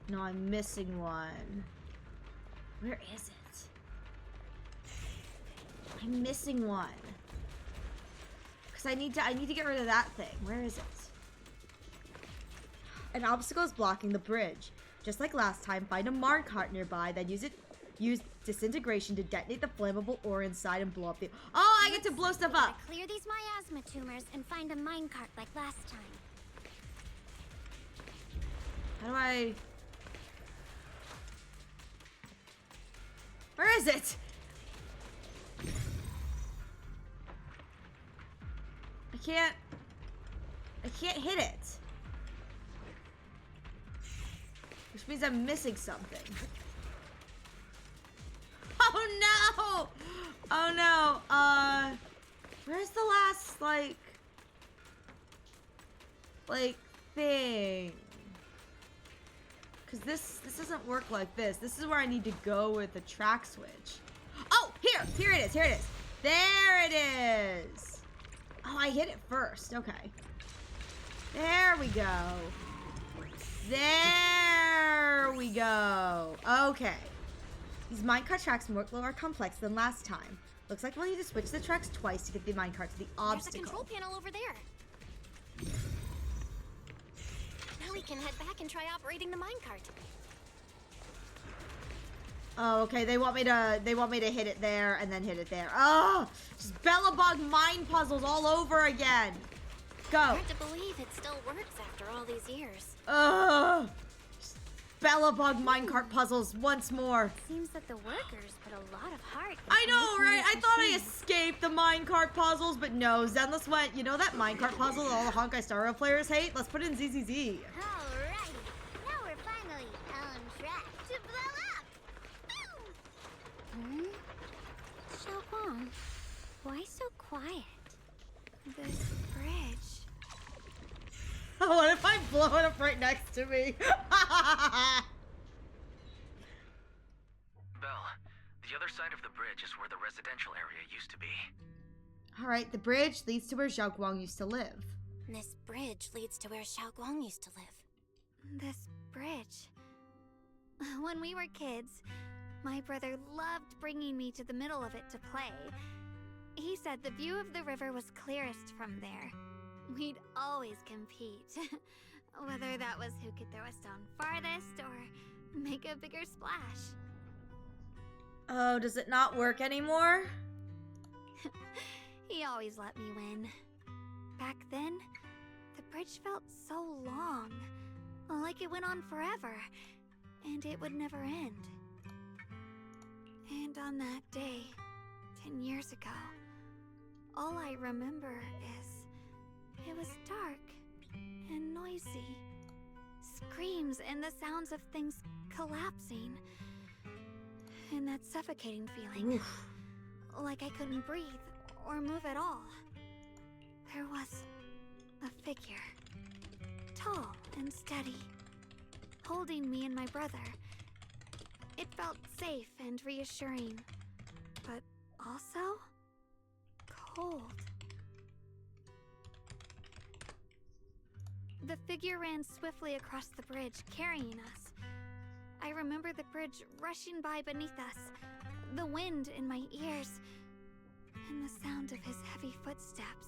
No, I'm missing one. Where is it? I'm missing one. Cause I need to get rid of that thing. Where is it? An obstacle is blocking the bridge. Just like last time, find a minecart nearby, then use disintegration to detonate the flammable ore inside and blow up the— Oh, I get to blow stuff up! Clear these miasma tumors and find a minecart like last time. How do I— Where is it? I can't hit it. Which means I'm missing something. Oh no! Oh no, where's the last, like thing? Cause this doesn't work like this. This is where I need to go with the track switch. Oh, here it is, There it is. Oh, I hit it first, okay. There we go. There we go. Okay. These minecart tracks are more complex than last time. Looks like we'll need to switch the tracks twice to get the minecart to the obstacle. There's a control panel over there. Now we can head back and try operating the minecart. Oh, okay. They want me to hit it there and then hit it there. Oh, just Bellabug mind puzzles all over again. Go. Hard to believe it still works after all these years. Ugh. Bellabug minecart puzzles once more. Seems that the workers put a lot of heart. I know, right? I thought I escaped the minecart puzzles, but no. Zenless went, you know that minecart puzzle that all the Honkai Star Rail players hate? Let's put it in ZZZ. Alrighty. Now we're finally on track to blow up. Xiaoguang, why so quiet? This bridge. What if I blow it up right next to me? Belle, the other side of the bridge is where the residential area used to be. Alright, the bridge leads to where Xiaoguang used to live. This bridge leads to where Xiaoguang used to live. This bridge. When we were kids, my brother loved bringing me to the middle of it to play. He said the view of the river was clearest from there. We'd always compete. Whether that was who could throw a stone farthest or make a bigger splash. Oh, does it not work anymore? He always let me win. Back then, the bridge felt so long, like it went on forever, and it would never end. And on that day, 10 years ago, all I remember is it was dark and noisy. Screams and the sounds of things collapsing. And that suffocating feeling. Oof. Like I couldn't breathe or move at all. There was a figure. Tall and steady. Holding me and my brother. It felt safe and reassuring. But also cold. The figure ran swiftly across the bridge, carrying us. I remember the bridge rushing by beneath us, the wind in my ears, and the sound of his heavy footsteps.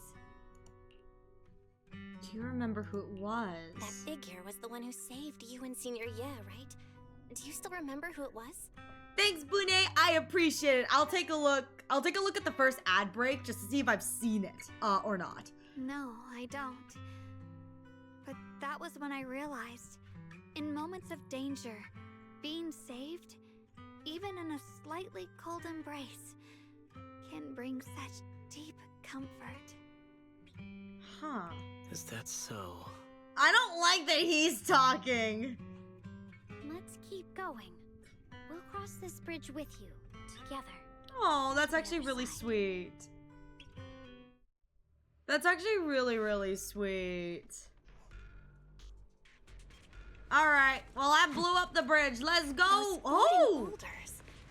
Do you remember who it was? That figure was the one who saved you and Senior Ye, right? Do you still remember who it was? Thanks, Bune. I appreciate it. I'll take a look at the first ad break just to see if I've seen it or not. No, I don't. But that was when I realized, in moments of danger, being saved, even in a slightly cold embrace, can bring such deep comfort. Huh. Is that so? I don't like that he's talking. Let's keep going. We'll cross this bridge with you, together. Oh, that's actually really sweet. That's actually really, really sweet. Alright, well I blew up the bridge. Let's go! Oh!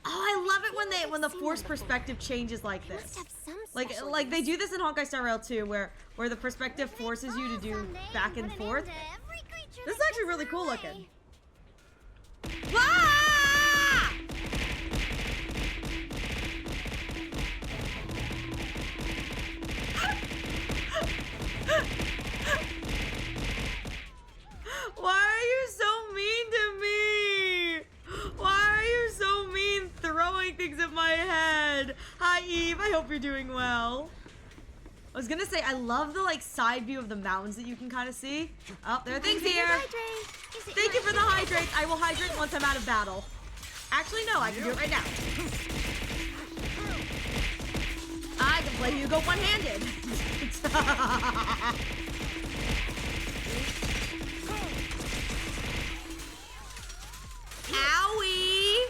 I love it when the forced perspective changes like this. Like they do this in Honkai Star Rail 2 where the perspective forces you to do back and forth. This is actually really cool looking. Ah! Why are you so mean to me? Why are you so mean throwing things at my head? Hi Eve, I hope you're doing well. I was gonna say, I love the like side view of the mountains that you can kind of see. Oh, there are things here. Thank you for the hydrate. I will hydrate once I'm out of battle. Actually, no, I can do it right now. I can play Hugo one-handed. Owie!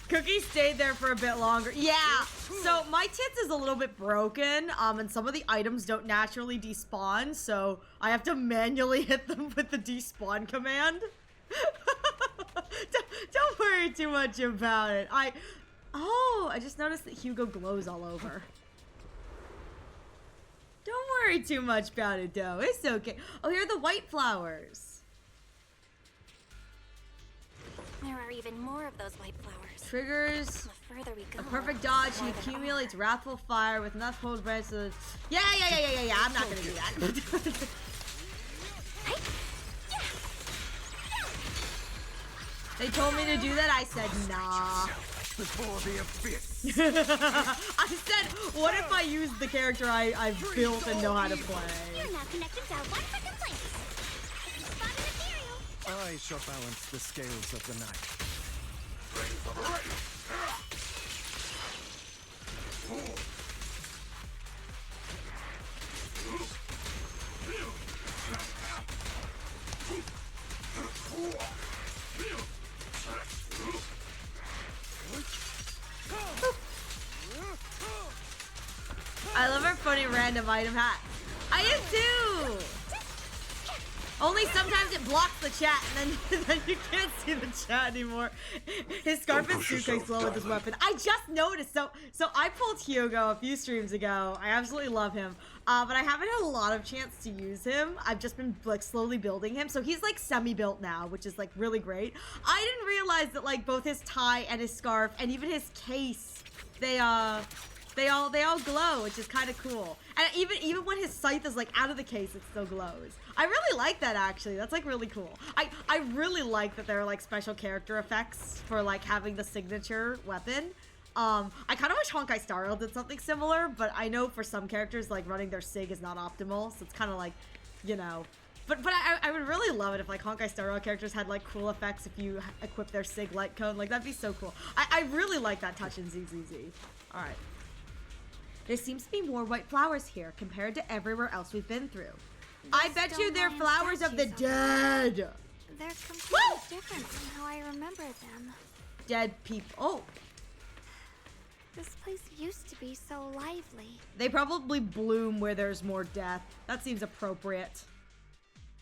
Cookie stayed there for a bit longer. Yeah, so my tits is a little bit broken, and some of the items don't naturally despawn, so I have to manually hit them with the despawn command. don't worry too much about it. I just noticed that Hugo glows all over. Don't worry too much about it, though. It's okay. Oh, here are the white flowers. There are even more of those white flowers. Triggers The further we go, a perfect dodge. He accumulates wrathful fire with enough hold branches. Yeah. I'm not gonna do that. They told me to do that. I said nah. Before the abyss. I said, what if I use the character I've built and know how to play? You're now connected to one for complaints. Spot material. I shall balance the scales of the night. I love our funny random item hat. I am too! Only sometimes it blocks the chat and then you can't see the chat anymore. His scarf is super slow with his weapon. I just noticed. So I pulled Hugo a few streams ago. I absolutely love him. But I haven't had a lot of chance to use him. I've just been like slowly building him. So he's like semi-built now, which is like really great. I didn't realize that like both his tie and his scarf and even his case, they all glow, which is kind of cool. And even when his scythe is like out of the case, it still glows. I really like that actually. That's like really cool. I really like that there are like special character effects for like having the signature weapon. I kind of wish Honkai Star Rail did something similar, but I know for some characters, like, running their SIG is not optimal, so it's kind of like, you know. But I would really love it if, like, Honkai Star Rail characters had, like, cool effects if you equip their SIG light cone. Like, that'd be so cool. I really like that touch in ZZZ. Alright. There seems to be more white flowers here compared to everywhere else we've been through. I bet you they're flowers of the dead! They're completely different from how I remember them. Dead people. Oh. This place used to be so lively. They probably bloom where there's more death. That seems appropriate.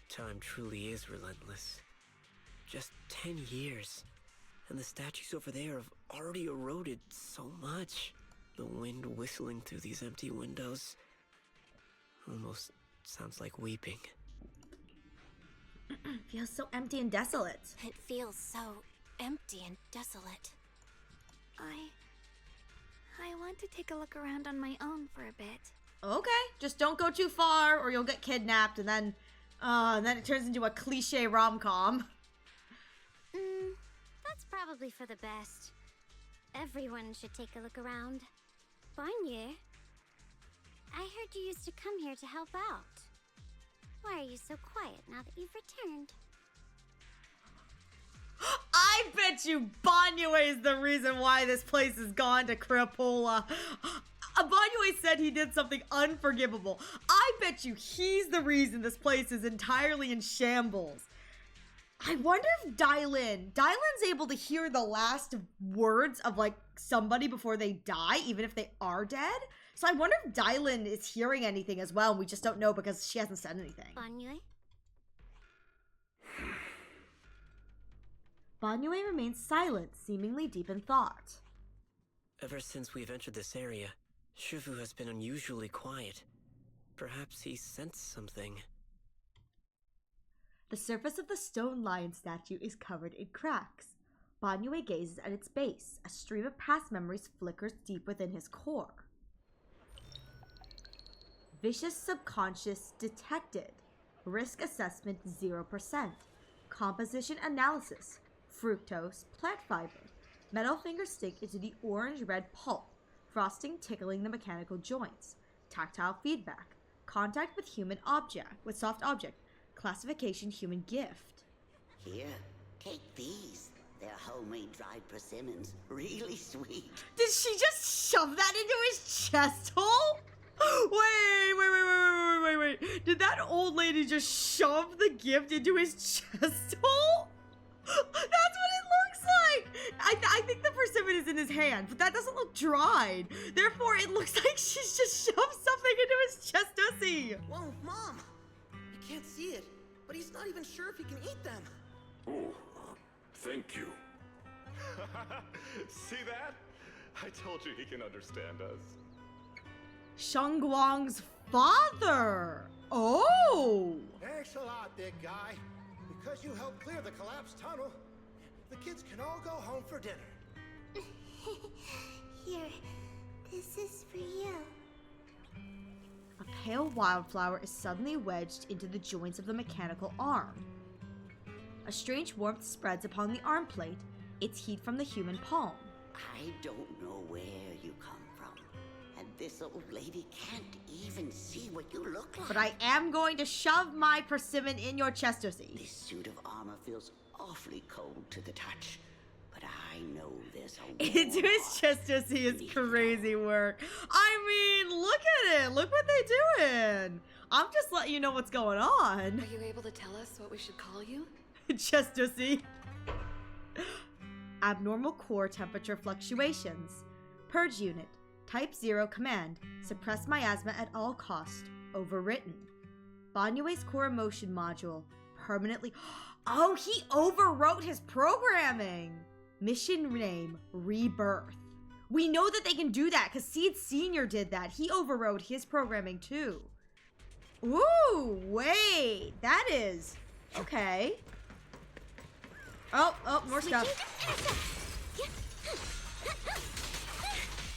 Time truly is relentless. Just 10 years, and the statues over there have already eroded so much. The wind whistling through these empty windows almost sounds like weeping. Feels so empty and desolate. It feels so empty and desolate. I want to take a look around on my own for a bit. Okay, just don't go too far or you'll get kidnapped and then it turns into a cliche rom-com. That's probably for the best. Everyone should take a look around. Banye, I heard you used to come here to help out. Why are you so quiet now that you've returned? I bet you Banyue is the reason why this place has gone to crapola. Banyue said he did something unforgivable. I bet you he's the reason this place is entirely in shambles. I wonder if Dylan's able to hear the last words of, like, somebody before they die, even if they are dead. So I wonder if Dylan is hearing anything as well, and we just don't know because she hasn't said anything. Banyue? Banyue remains silent, seemingly deep in thought. Ever since we've entered this area, Shifu has been unusually quiet. Perhaps he sensed something. The surface of the stone lion statue is covered in cracks. Banyue gazes at its base. A stream of past memories flickers deep within his core. Vicious subconscious detected. Risk assessment 0%. Composition analysis. Fructose, plant fiber. Metal fingers sink into the orange-red pulp. Frosting tickling the mechanical joints. Tactile feedback. Contact with human object, with soft object. Classification human gift. Here, take these. They're homemade dried persimmons. Really sweet. Did she just shove that into his chest hole? Wait. Did that old lady just shove the gift into his chest hole? That's what it looks like. I think the persimmon is in his hand, but that doesn't look dried. Therefore, it looks like she's just shoved something into his chest-ussy. Whoa, Mom! You can't see it, but he's not even sure if he can eat them. Oh, thank you. See that? I told you he can understand us. Shangguang's father! Oh! Thanks a lot, big guy. Because you helped clear the collapsed tunnel, the kids can all go home for dinner. Here, this is for you. A pale wildflower is suddenly wedged into the joints of the mechanical arm. A strange warmth spreads upon the arm plate, its heat from the human palm. I don't know where you come from, and this old lady can't even see what you look like. But I am going to shove my persimmon in your chest-ussy. This suit of armor feels awfully cold to the touch, but I know there's a war. Into his chest-ussy is crazy work. I mean, look at it. Look what they doing. I'm just letting you know what's going on. Are you able to tell us what we should call you? Chest-ussy. Abnormal core temperature fluctuations. Purge unit. Type 0 command. Suppress miasma at all cost. Overwritten. Banyue's core emotion module. Permanently... Oh, he overwrote his programming! Mission name. Rebirth. We know that they can do that because Seed Sr. did that. He overrode his programming too. Ooh, wait. That is... Okay. Oh, more stuff.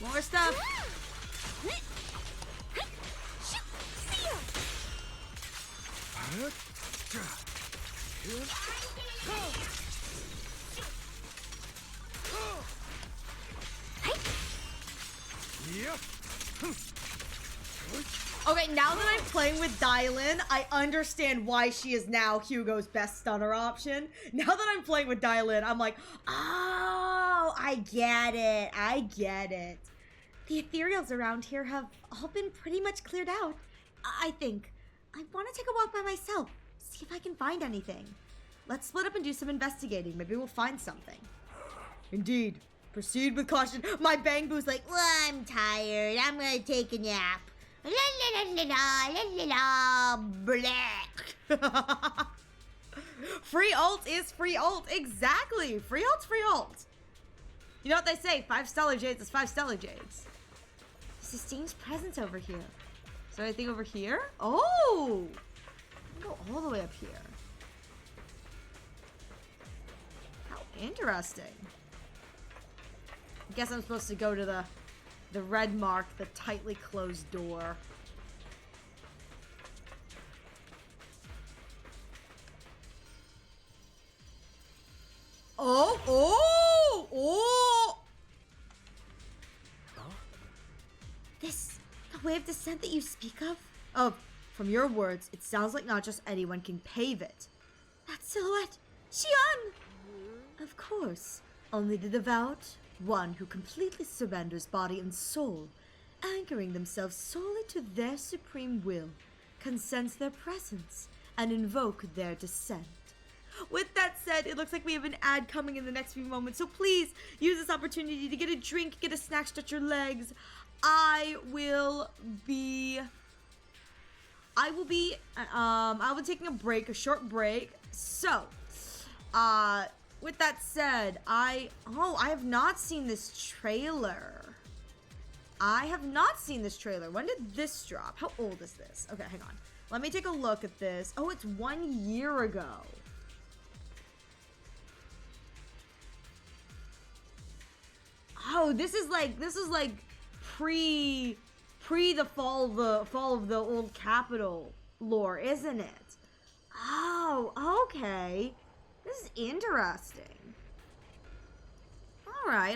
More stuff. Okay, now that I'm playing with Dylan, I understand why she is now Hugo's best stunner option. Now that I'm playing with Dylan, I'm like, oh, I get it. I get it. The ethereals around here have all been pretty much cleared out. I think. I want to take a walk by myself, see if I can find anything. Let's split up and do some investigating. Maybe we'll find something. Indeed. Proceed with caution. My Bang Boo's like, well, I'm tired. I'm gonna take a nap. La la la la la la la. Free ult is free ult. Exactly. Free ult's free ult. You know what they say? 5 stellar jades is 5 stellar jades. Sustains presence over here. Is there anything over here? Oh! I'll go all the way up here. How interesting. I guess I'm supposed to go to the red mark, the tightly closed door. Oh! Oh! Oh! This, the way of descent that you speak of? Oh, from your words, it sounds like not just anyone can pave it. That silhouette! Xian! Of course. Only the devout, one who completely surrenders body and soul, anchoring themselves solely to their supreme will, can sense their presence and invoke their descent. With that said, it looks like we have an ad coming in the next few moments, so please use this opportunity to get a drink, get a snack, stretch your legs. I will be taking a break, a short break. So, with that said, I have not seen this trailer. When did this drop? How old is this? Okay, hang on. Let me take a look at this. Oh, it's 1 year ago. Oh, this is like pre the fall of the old capital lore, isn't it? Oh, okay. This is interesting. All right.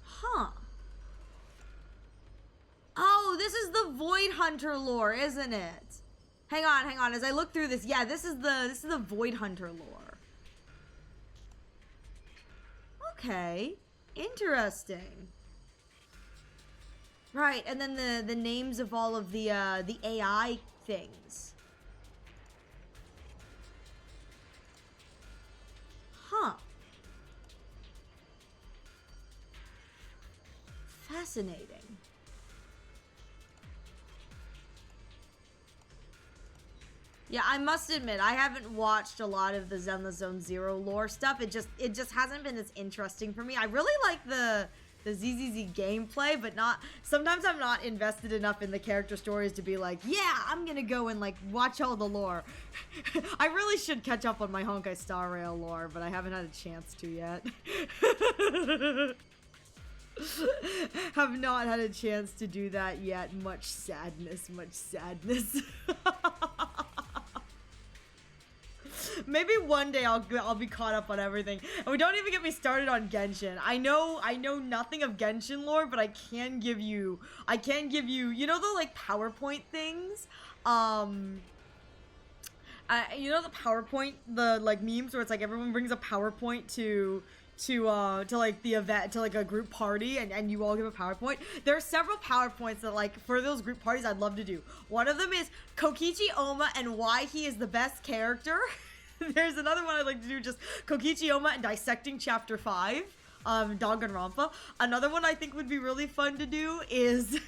Huh. Oh, this is the Void Hunter lore, isn't it? Hang on. As I look through this, yeah, this is the Void Hunter lore. Okay, interesting. Right, and then the names of all of the AI things. Huh. Fascinating. Yeah, I must admit, I haven't watched a lot of the Zenless Zone Zero lore stuff. It just hasn't been as interesting for me. I really like the ZZZ gameplay, but sometimes I'm not invested enough in the character stories to be like, yeah, I'm gonna go and like watch all the lore. I really should catch up on my Honkai Star Rail lore, but I haven't had a chance to yet. Have not had a chance to do that yet. Much sadness. Maybe one day I'll be caught up on everything. And we don't even get me started on Genshin. I know nothing of Genshin lore, but I can give you, you know the like PowerPoint things? You know the PowerPoint, the like memes where it's like everyone brings a PowerPoint to like the event, to like a group party, and you all give a PowerPoint. There are several PowerPoints that like for those group parties I'd love to do. One of them is Kokichi Oma and why he is the best character. There's another one I'd like to do, just Kokichi Oma and dissecting chapter 5, Danganronpa. Another one I think would be really fun to do is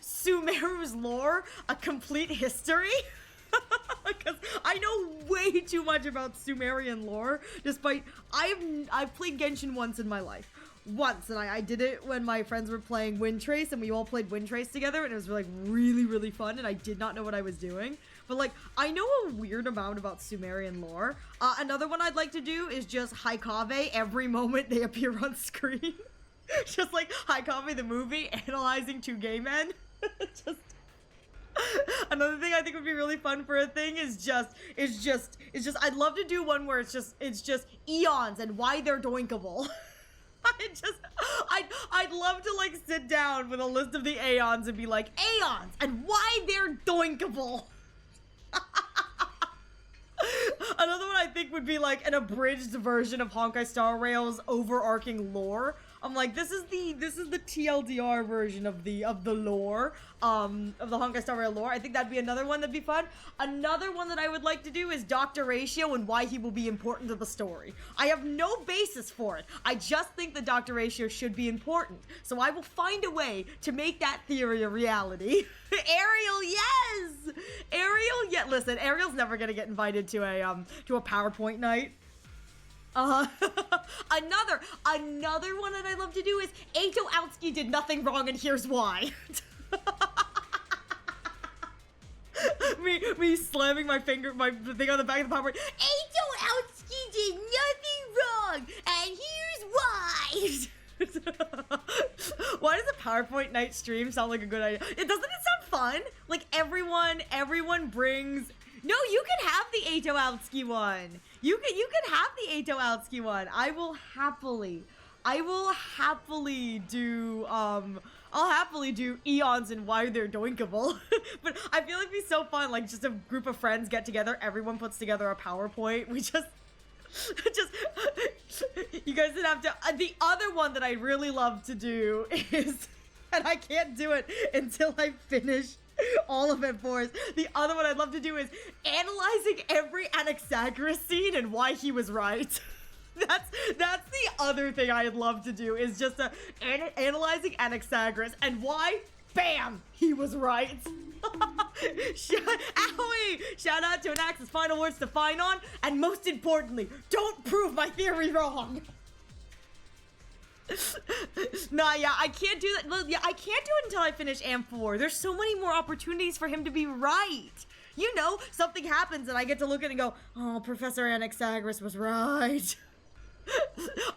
Sumeru's lore, a complete history. Because I know way too much about Sumerian lore, despite I've played Genshin once in my life. Once, and I did it when my friends were playing Wind Trace, and we all played Wind Trace together, and it was like really, really fun, and I did not know what I was doing. But like, I know a weird amount about Sumerian lore. Another one I'd like to do is just Haikave every moment they appear on screen. Just like Haikave the movie, analyzing two gay men. Just... Another thing I think would be really fun for a thing is just I'd love to do one where it's just eons and why they're doinkable. I'd love to like sit down with a list of the Aeons and be like, Aeons and why they're doinkable. Another one I think would be like an abridged version of Honkai Star Rail's overarching lore. I'm like, this is the TLDR version of the lore, of the Honkai Star Rail lore. I think that'd be another one that'd be fun. Another one that I would like to do is Dr. Ratio and why he will be important to the story. I have no basis for it. I just think that Dr. Ratio should be important. So I will find a way to make that theory a reality. Ariel, yes! Ariel, yeah, listen, Ariel's never gonna get invited to a PowerPoint night. Another one that I love to do is Eito Aotsuki did nothing wrong and here's why. me slamming my thing on the back of the PowerPoint. Eito Aotsuki did nothing wrong and here's why. Why does a PowerPoint night stream sound like a good idea? Doesn't it sound fun? Like everyone brings. No, you can have the Eito Aotsuki one. You can have the Eito Aotsuki one. I will happily do I'll happily do Eons and why they're doinkable. But I feel like it'd be so fun, like just a group of friends get together, everyone puts together a PowerPoint. We just you guys didn't have to. The other one that I really love to do is, and I can't do it until I finish all of it for us. The other one I'd love to do is analyzing every Anaxagoras scene and why he was right. That's the other thing I'd love to do is just analyzing Anaxagoras and why, bam, he was right. Shout out to Anax's final words to Finon, and most importantly, don't prove my theory wrong. Nah, yeah, I can't do that. Well, yeah, I can't do it until I finish AM4. There's so many more opportunities for him to be right. You know, something happens and I get to look at it and go, oh, Professor Anaxagoras was right.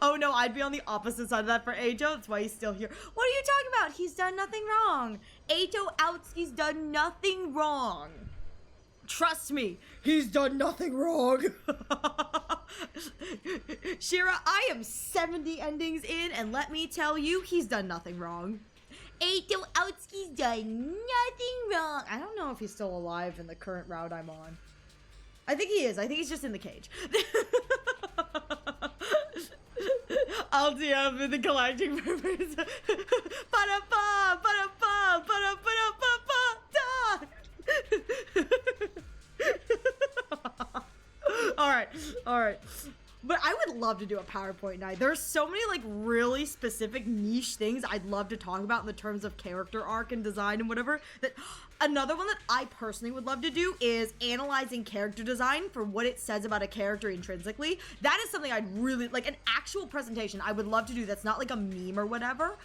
Oh no, I'd be on the opposite side of that for Eito. That's why he's still here. What are you talking about? He's done nothing wrong. Eito Aotsuki's done nothing wrong. Trust me, he's done nothing wrong. Shira, I am 70 endings in, and let me tell you, he's done nothing wrong. Eito Aotsuki's done nothing wrong. I don't know if he's still alive in the current route I'm on. I think he is. I think he's just in the cage. I'll DM in the collecting purpose. Ba-da-ba, ba-da-ba, ba-da-ba-da-ba-ba-da. All right. But I would love to do a PowerPoint night. There's so many like really specific niche things I'd love to talk about in the terms of character arc and design and whatever. That another one that I personally would love to do is analyzing character design for what it says about a character intrinsically. That is something I'd really like, an actual presentation I would love to do that's not like a meme or whatever.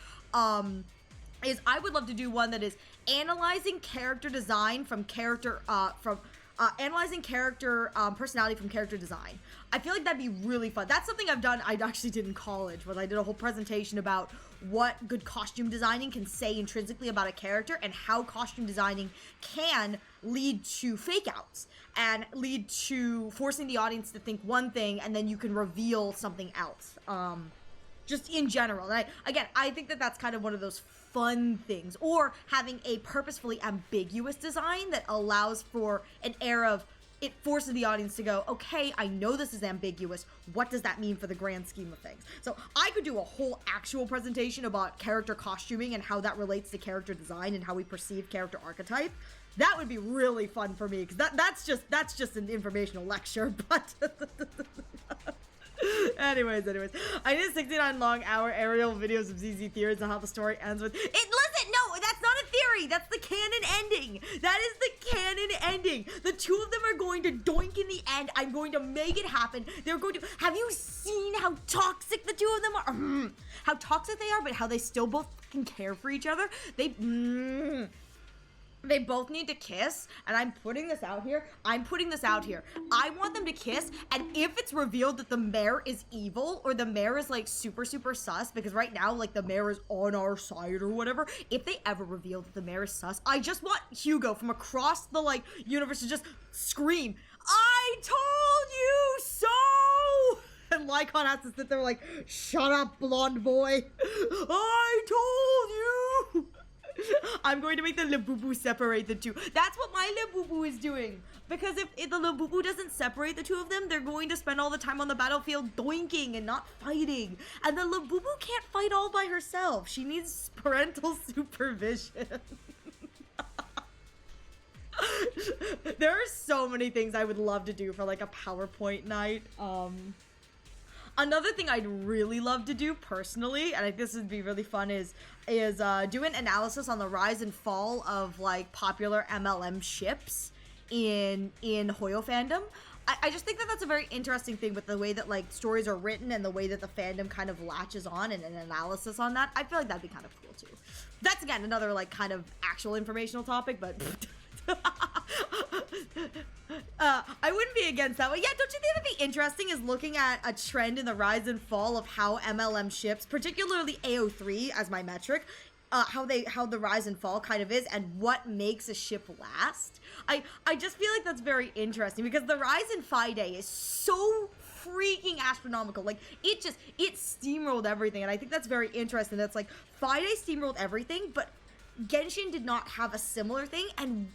Is I would love to do one that is analyzing character design from character analyzing character personality from character design. I feel like that'd be really fun. That's something I've done. I actually did in college, where I did a whole presentation about what good costume designing can say intrinsically about a character and how costume designing can lead to fake outs and lead to forcing the audience to think one thing and then you can reveal something else. Just in general. And I think that that's kind of one of those fun things, or having a purposefully ambiguous design that allows for an air of, it forces the audience to go, okay, I know this is ambiguous. What does that mean for the grand scheme of things? So I could do a whole actual presentation about character costuming and how that relates to character design and how we perceive character archetype. That would be really fun for me, because that's just an informational lecture, but Anyways, I did 69 long hour aerial videos of ZZ theories on how the story ends with it. Listen, no, that's not a theory. That's the canon ending. That is the canon ending. The two of them are going to doink in the end. I'm going to make it happen. They're going to. Have you seen how toxic the two of them are? How toxic they are, but how they still both can care for each other. They both need to kiss, and I'm putting this out here. I want them to kiss, and if it's revealed that the mayor is evil, or the mayor is, like, super, super sus, because right now, like, the mayor is on our side or whatever, if they ever reveal that the mayor is sus, I just want Hugo from across the, like, universe to just scream, I told you so! then Lycon has to sit there like, shut up, blonde boy. I told you. I'm going to make the Labubu separate the two. That's what my Labubu is doing. Because if the Labubu doesn't separate the two of them, they're going to spend all the time on the battlefield doinking and not fighting. And the Labubu can't fight all by herself. She needs parental supervision. There are so many things I would love to do for like a PowerPoint night. Another thing I'd really love to do personally, and I think this would be really fun, is do an analysis on the rise and fall of like popular MLM ships in Hoyo fandom. I just think that that's a very interesting thing with the way that like stories are written and the way that the fandom kind of latches on, and an analysis on that. I feel like that'd be kind of cool too. That's again another like kind of actual informational topic, but I wouldn't be against that. But yeah, don't you think that'd be interesting, is looking at a trend in the rise and fall of how MLM ships, particularly AO3 as my metric, how the rise and fall kind of is, and what makes a ship last. I just feel like that's very interesting, because the rise in Fide is so freaking astronomical. Like it steamrolled everything, and I think that's very interesting. That's like Fide steamrolled everything, but Genshin did not have a similar thing, and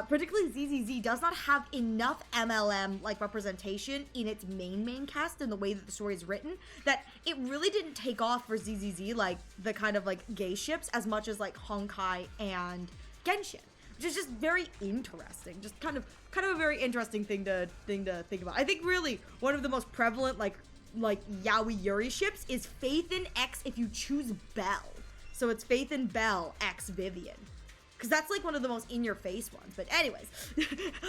particularly ZZZ does not have enough MLM like representation in its main cast in the way that the story is written, that it really didn't take off for ZZZ like the kind of like gay ships as much as like Honkai and Genshin, which is just very interesting. Just kind of a very interesting thing to think about. I think really one of the most prevalent like yaoi yuri ships is Faithin X if you choose Belle. So it's Faithin Belle X Vivian. Because that's like one of the most in-your-face ones. But anyways,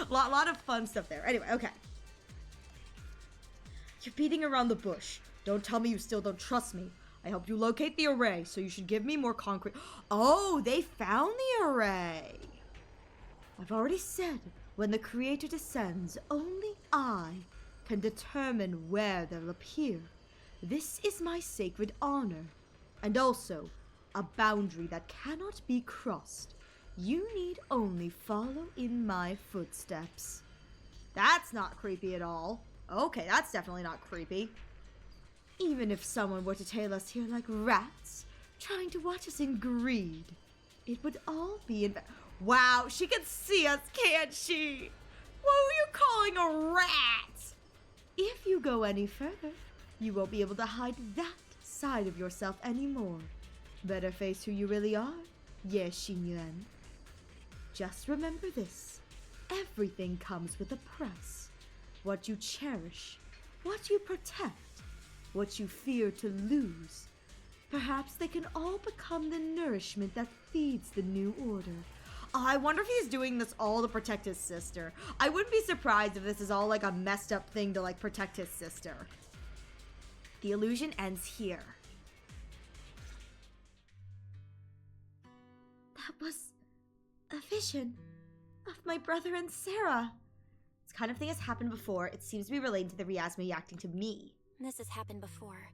lot of fun stuff there. Anyway, okay. You're beating around the bush. Don't tell me you still don't trust me. I helped you locate the array, so you should give me more concrete. Oh, they found the array. I've already said, when the creator descends, only I can determine where they'll appear. This is my sacred honor. And also, a boundary that cannot be crossed. You need only follow in my footsteps. That's not creepy at all. Okay, that's definitely not creepy. Even if someone were to tail us here like rats, trying to watch us in greed, it would all be in... Wow, she can see us, can't she? What were you calling a rat? If you go any further, you won't be able to hide that side of yourself anymore. Better face who you really are, Ye Xingyuan. Just remember this. Everything comes with a price. What you cherish, what you protect, what you fear to lose. Perhaps they can all become the nourishment that feeds the new order. Oh, I wonder if he's doing this all to protect his sister. I wouldn't be surprised if this is all like a messed up thing to like protect his sister. The illusion ends here. That was a vision of my brother and Sarah. This kind of thing has happened before. It seems to be related to the Riasma reacting to me. This has happened before.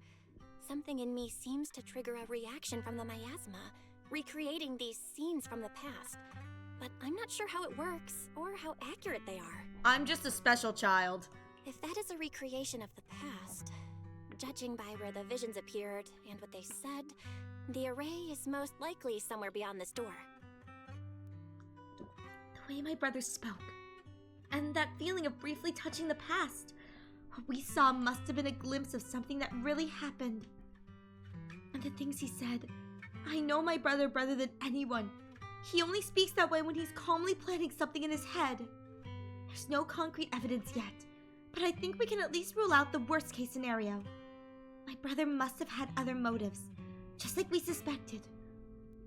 Something in me seems to trigger a reaction from the miasma, recreating these scenes from the past. But I'm not sure how it works, or how accurate they are. I'm just a special child. If that is a recreation of the past, judging by where the visions appeared and what they said, the array is most likely somewhere beyond this door. The way my brother spoke, and that feeling of briefly touching the past, what we saw must have been a glimpse of something that really happened. And the things he said, I know my brother than anyone. He only speaks that way when he's calmly planning something in his head. There's no concrete evidence yet, but I think we can at least rule out the worst case scenario. My brother must have had other motives, just like we suspected.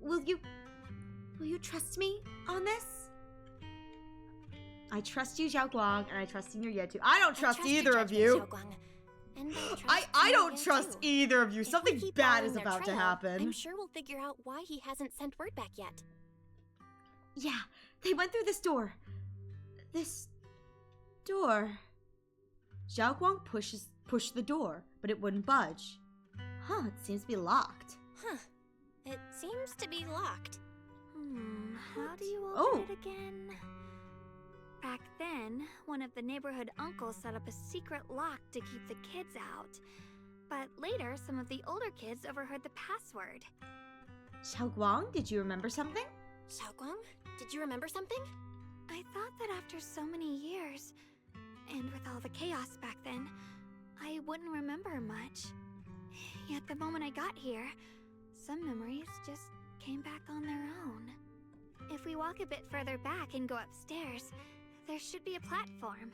Will you trust me on this? I trust you, Zhao Guang, and I trust in your Ye too. I don't trust either of you. I don't trust either of you. Something bad is about to happen. I'm sure we'll figure out why he hasn't sent word back yet. Yeah, they went through this door. This door. Zhao Guang pushed the door, but it wouldn't budge. Huh, it seems to be locked. Huh. It seems to be locked. How do you open it again? Back then, one of the neighborhood uncles set up a secret lock to keep the kids out. But later, some of the older kids overheard the password. Xiaoguang, did you remember something? Xiaoguang, did you remember something? I thought that after so many years, and with all the chaos back then, I wouldn't remember much. Yet the moment I got here, some memories just came back on their own. If we walk a bit further back and go upstairs, there should be a platform.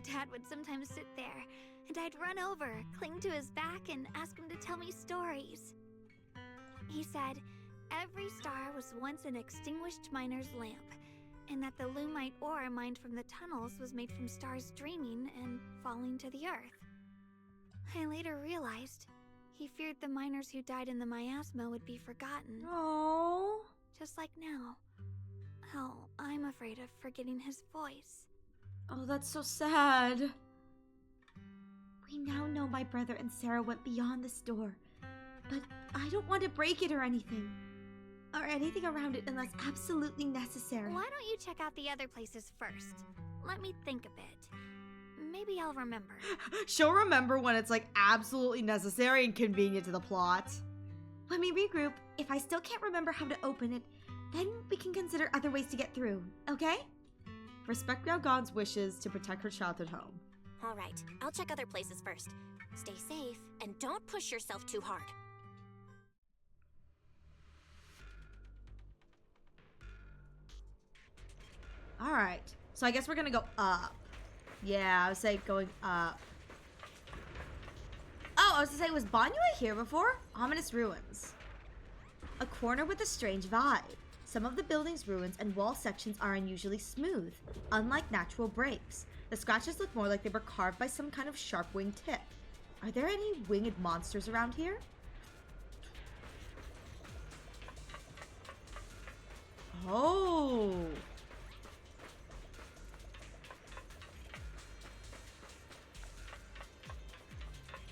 Dad would sometimes sit there, and I'd run over, cling to his back, and ask him to tell me stories. He said every star was once an extinguished miner's lamp, and that the Lumite ore mined from the tunnels was made from stars dreaming and falling to the earth. I later realized he feared the miners who died in the miasma would be forgotten. Oh. Just like now. How I'm afraid of forgetting his voice. Oh, that's so sad. We now know my brother and Sarah went beyond this door, but I don't want to break it or anything around it unless absolutely necessary. Why don't you check out the other places first? Let me think a bit. Maybe I'll remember. She'll remember when it's like absolutely necessary and convenient to the plot. Let me regroup. If I still can't remember how to open it, then we can consider other ways to get through, okay? Respect Xiaoguang's wishes to protect her childhood home. All right, I'll check other places first. Stay safe and don't push yourself too hard. All right, so I guess we're gonna go up. Yeah, I was saying going up. Oh, I was gonna say, was Banyue here before? Ominous ruins. A corner with a strange vibe. Some of the building's ruins and wall sections are unusually smooth, unlike natural breaks. The scratches look more like they were carved by some kind of sharp winged tip. Are there any winged monsters around here? Oh.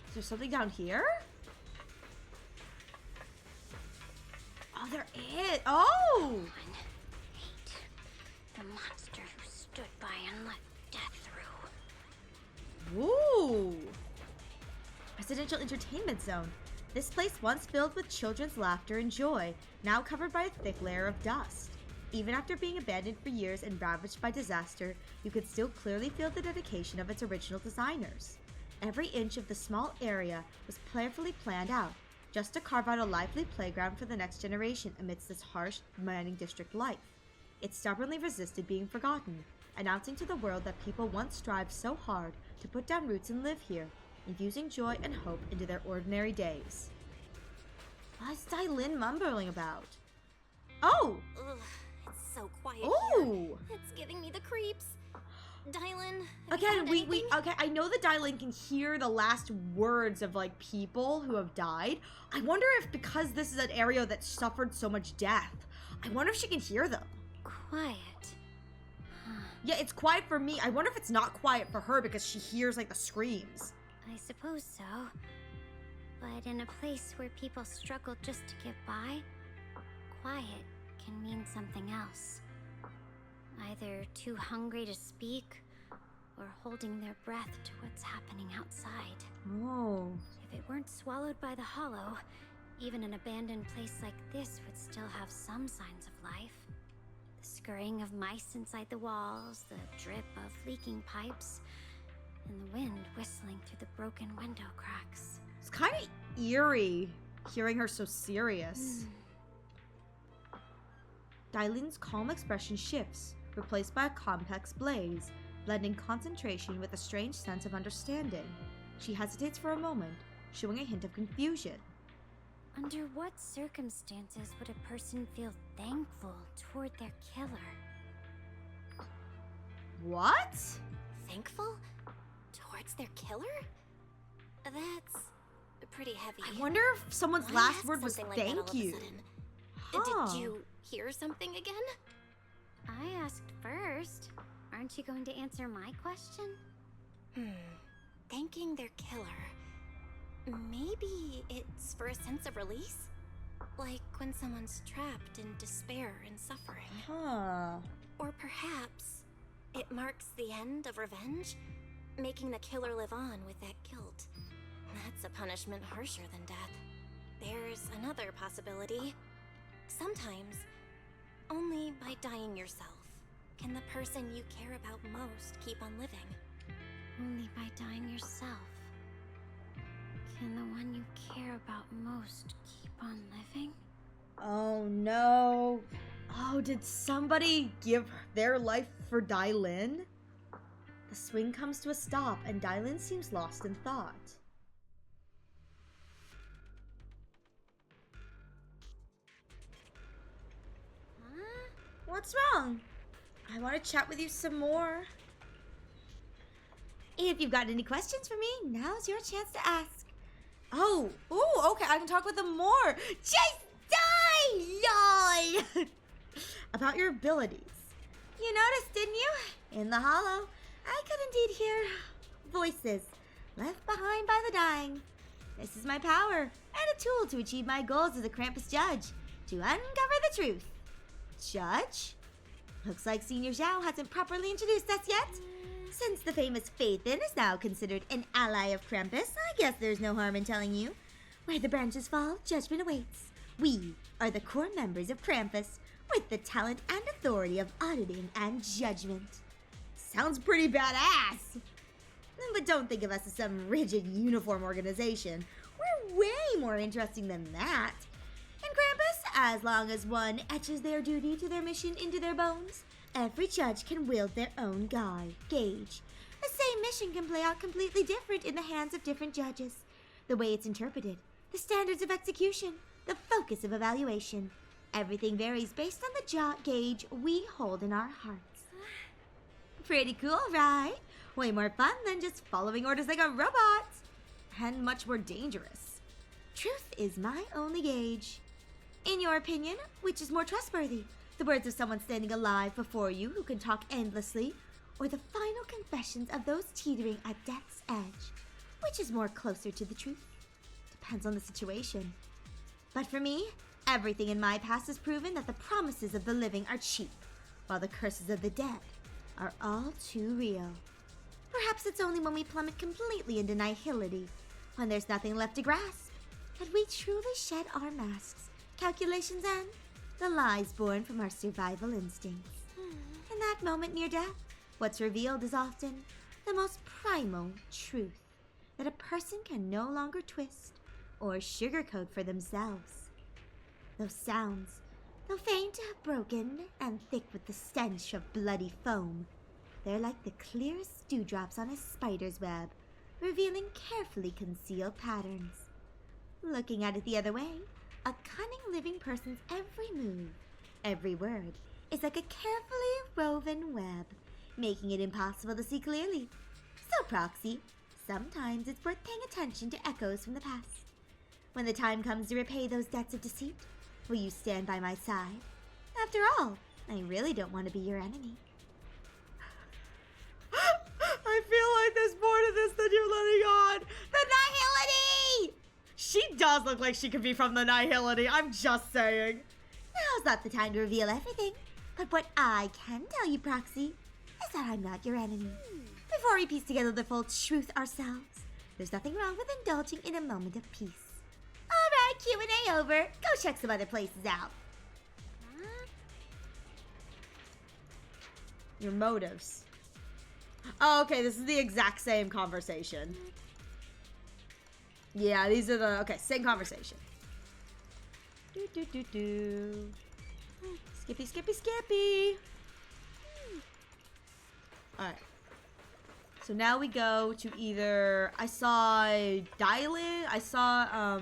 Is there something down here? Oh, there is. Oh! Hate the monster who stood by and let death through. Ooh! Residential entertainment zone. This place once filled with children's laughter and joy, now covered by a thick layer of dust. Even after being abandoned for years and ravaged by disaster, you could still clearly feel the dedication of its original designers. Every inch of the small area was carefully planned out, just to carve out a lively playground for the next generation amidst this harsh mining district life. It stubbornly resisted being forgotten, announcing to the world that people once strived so hard to put down roots and live here, infusing joy and hope into their ordinary days. What's Dailin mumbling about? Oh! Ugh, it's so quiet Ooh! here. It's giving me the creeps. Dylan, Again, okay, I know that Dylan can hear the last words of, like, people who have died. I wonder if because this is an area that suffered so much death, I wonder if she can hear them. Quiet. Yeah, it's quiet for me. I wonder if it's not quiet for her because she hears, like, the screams. I suppose so. But in a place where people struggle just to get by, quiet can mean something else. Either too hungry to speak, or holding their breath to what's happening outside. Oh. If it weren't swallowed by the hollow, even an abandoned place like this would still have some signs of life. The scurrying of mice inside the walls, the drip of leaking pipes, and the wind whistling through the broken window cracks. It's kind of eerie hearing her so serious. Dylin's calm expression shifts, replaced by a complex blaze, blending concentration with a strange sense of understanding. She hesitates for a moment, showing a hint of confusion. Under what circumstances would a person feel thankful toward their killer? What? Thankful? Towards their killer? That's pretty heavy. I wonder if someone's last word was thank you. Did you hear something again? I asked first. Aren't you going to answer my question? Thanking their killer. Maybe it's for a sense of release? Like when someone's trapped in despair and suffering. Huh. Or perhaps It marks the end of revenge, making the killer live on with that guilt. That's a punishment harsher than death. There's another possibility. Sometimes, only by dying yourself can the person you care about most keep on living. Only by dying yourself can the one you care about most keep on living? Oh no. Oh, did somebody give their life for Dai-Lin? The swing comes to a stop and Dai-Lin seems lost in thought. Huh? What's wrong? I want to chat with you some more. If you've got any questions for me, now's your chance to ask. Oh, ooh, okay, I can talk with them more. Chase, die! Yay! About your abilities. You noticed, didn't you? In the hollow, I could indeed hear voices left behind by the dying. This is my power and a tool to achieve my goals as a Krampus judge, to uncover the truth. Judge? Looks like Senior Zhao hasn't properly introduced us yet. Since the famous Phaethon is now considered an ally of Krampus, I guess there's no harm in telling you. Where the branches fall, judgment awaits. We are the core members of Krampus, with the talent and authority of auditing and judgment. Sounds pretty badass! But don't think of us as some rigid uniform organization. We're way more interesting than that. In Krampus, as long as one etches their duty to their mission into their bones, every judge can wield their own gauge. The same mission can play out completely different in the hands of different judges. The way it's interpreted, the standards of execution, the focus of evaluation. Everything varies based on the gauge we hold in our hearts. Pretty cool, right? Way more fun than just following orders like a robot. And much more dangerous. Truth is my only gauge. In your opinion, which is more trustworthy? The words of someone standing alive before you who can talk endlessly, or the final confessions of those teetering at death's edge? Which is more closer to the truth? Depends on the situation. But for me, everything in my past has proven that the promises of the living are cheap, while the curses of the dead are all too real. Perhaps it's only when we plummet completely into nihility, when there's nothing left to grasp, that we truly shed our masks, calculations, and the lies born from our survival instincts. In that moment near death, what's revealed is often the most primal truth that a person can no longer twist or sugarcoat for themselves. Those sounds, though faint, broken, and thick with the stench of bloody foam, they're like the clearest dewdrops on a spider's web, revealing carefully concealed patterns. Looking at it the other way, a cunning living person's every move, every word, is like a carefully woven web, making it impossible to see clearly. So, Proxy, sometimes it's worth paying attention to echoes from the past. When the time comes to repay those debts of deceit, will you stand by my side? After all, I really don't want to be your enemy. I feel like there's more to this than you're letting on. The Nihility! She does look like she could be from the Nihility, I'm just saying. Now's not the time to reveal everything, but what I can tell you, Proxy, is that I'm not your enemy. Before we piece together the full truth ourselves, there's nothing wrong with indulging in a moment of peace. Alright, Q&A over. Go check some other places out. Your motives. Oh, okay, this is the exact same conversation. Yeah, these are the... Okay, same conversation. Skippy, skippy, skippy. Alright. So now we go to either... I saw Dai-Lin, I saw,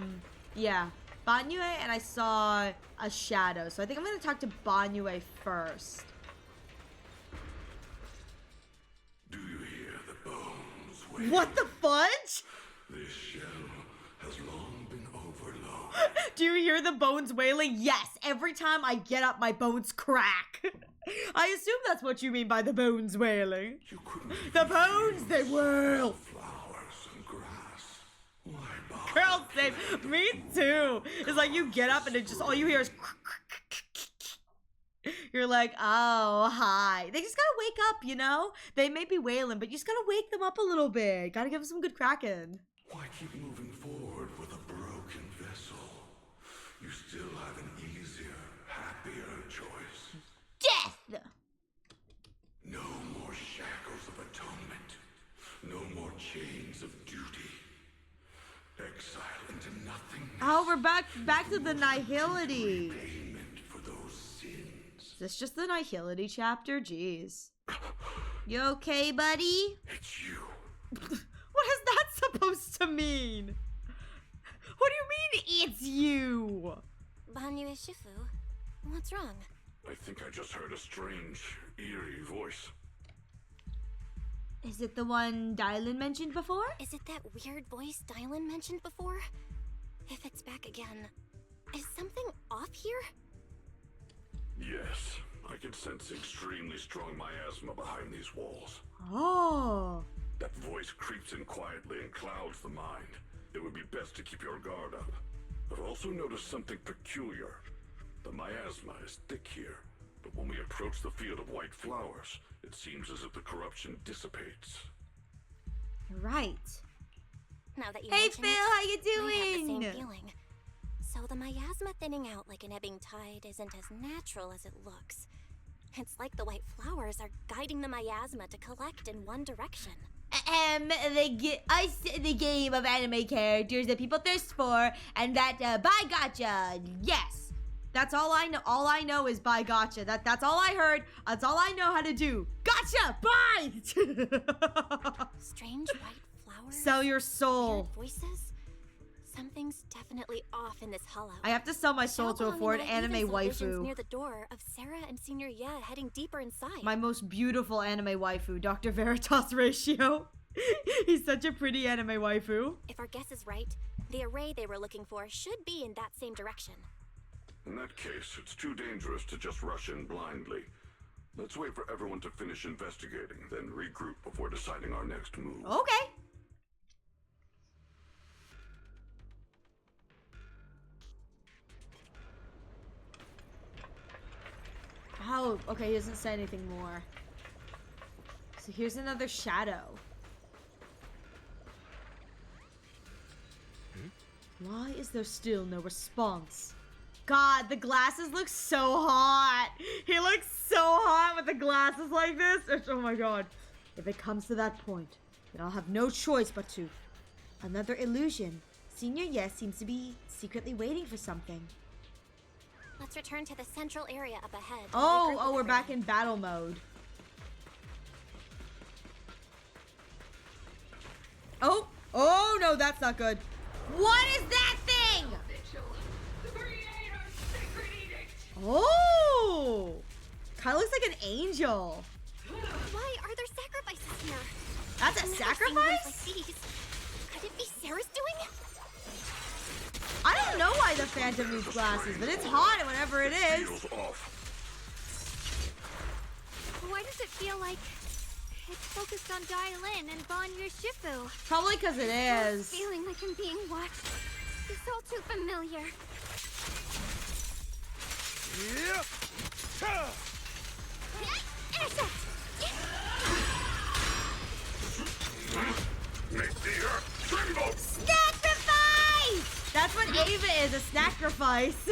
yeah, Banyue, and I saw a Shadow. So I think I'm gonna talk to Banyue first. Do you hear the bones wailing? What the fudge? This shell has long been overloaded. Do you hear the bones wailing? Yes, every time I get up, my bones crack. I assume that's what you mean by the bones wailing. The bones, they wail. Flowers and grass. Why Girl, same. Me too. It's like you get up and it just, all you hear is You're like, oh, hi. They just gotta wake up, you know? They may be wailing, but you just gotta wake them up a little bit. Gotta give them some good cracking. Why keep moving forward with a broken vessel? You still have an easier, happier choice. Death! No more shackles of atonement. No more chains of duty. Exile into nothingness. Oh, we're back to the nihility. Payment for those sins. Is this just the nihility chapter? Jeez. You okay, buddy? It's you. What is that supposed to mean? What do you mean, it's you? Banyu Shifu, what's wrong? I think I just heard a strange, eerie voice. Is it the one Dylan mentioned before? Is it that weird voice Dylan mentioned before? If it's back again, is something off here? Yes, I can sense extremely strong miasma behind these walls. Oh. That voice creeps in quietly and clouds the mind. It would be best to keep your guard up. I've also noticed something peculiar. The miasma is thick here, but when we approach the field of white flowers, it seems as if the corruption dissipates. Right. Now that you hey mention Phil, it, how you doing? I have the same feeling. So the miasma thinning out like an ebbing tide isn't as natural as it looks. It's like the white flowers are guiding the miasma to collect in one direction. The game of anime characters that people thirst for, and that by gotcha. Yes, that's all I know. All I know is by gotcha. That's all I heard. That's all I know how to do. Gotcha. Bye. Strange white flowers. Sell your soul. Weird voices. Something's definitely off in this hollow. I have to sell my soul to afford anime waifu. Near the door of Sarah and Senior Ye heading deeper inside. My most beautiful anime waifu, Dr. Veritas Ratio. He's such a pretty anime waifu. If our guess is right, the array they were looking for should be in that same direction. In that case, it's too dangerous to just rush in blindly. Let's wait for everyone to finish investigating, then regroup before deciding our next move. Okay. Oh, okay, he doesn't say anything more. So here's another shadow. Why is there still no response? God, the glasses look so hot. He looks so hot with the glasses like this. Oh my god. If it comes to that point, then I'll have no choice but to. Another illusion. Senior Yes seems to be secretly waiting for something. Let's return to the central area up ahead. Oh, we're back in battle mode. Oh no, that's not good. What is that thing? Oh, kind of looks like an angel. Why are there sacrifices here? That's a sacrifice? Like these. Could it be Sarah's doing? I don't know why the Phantom needs glasses, but it's hot whenever it is. Why does it feel like it's focused on Dylan and Banyu Shifu? Probably because it is. Feeling like I'm being watched. It's all too familiar. Yep. Make the earth tremble! Sacrifice! That's what Ava is, a sacrifice.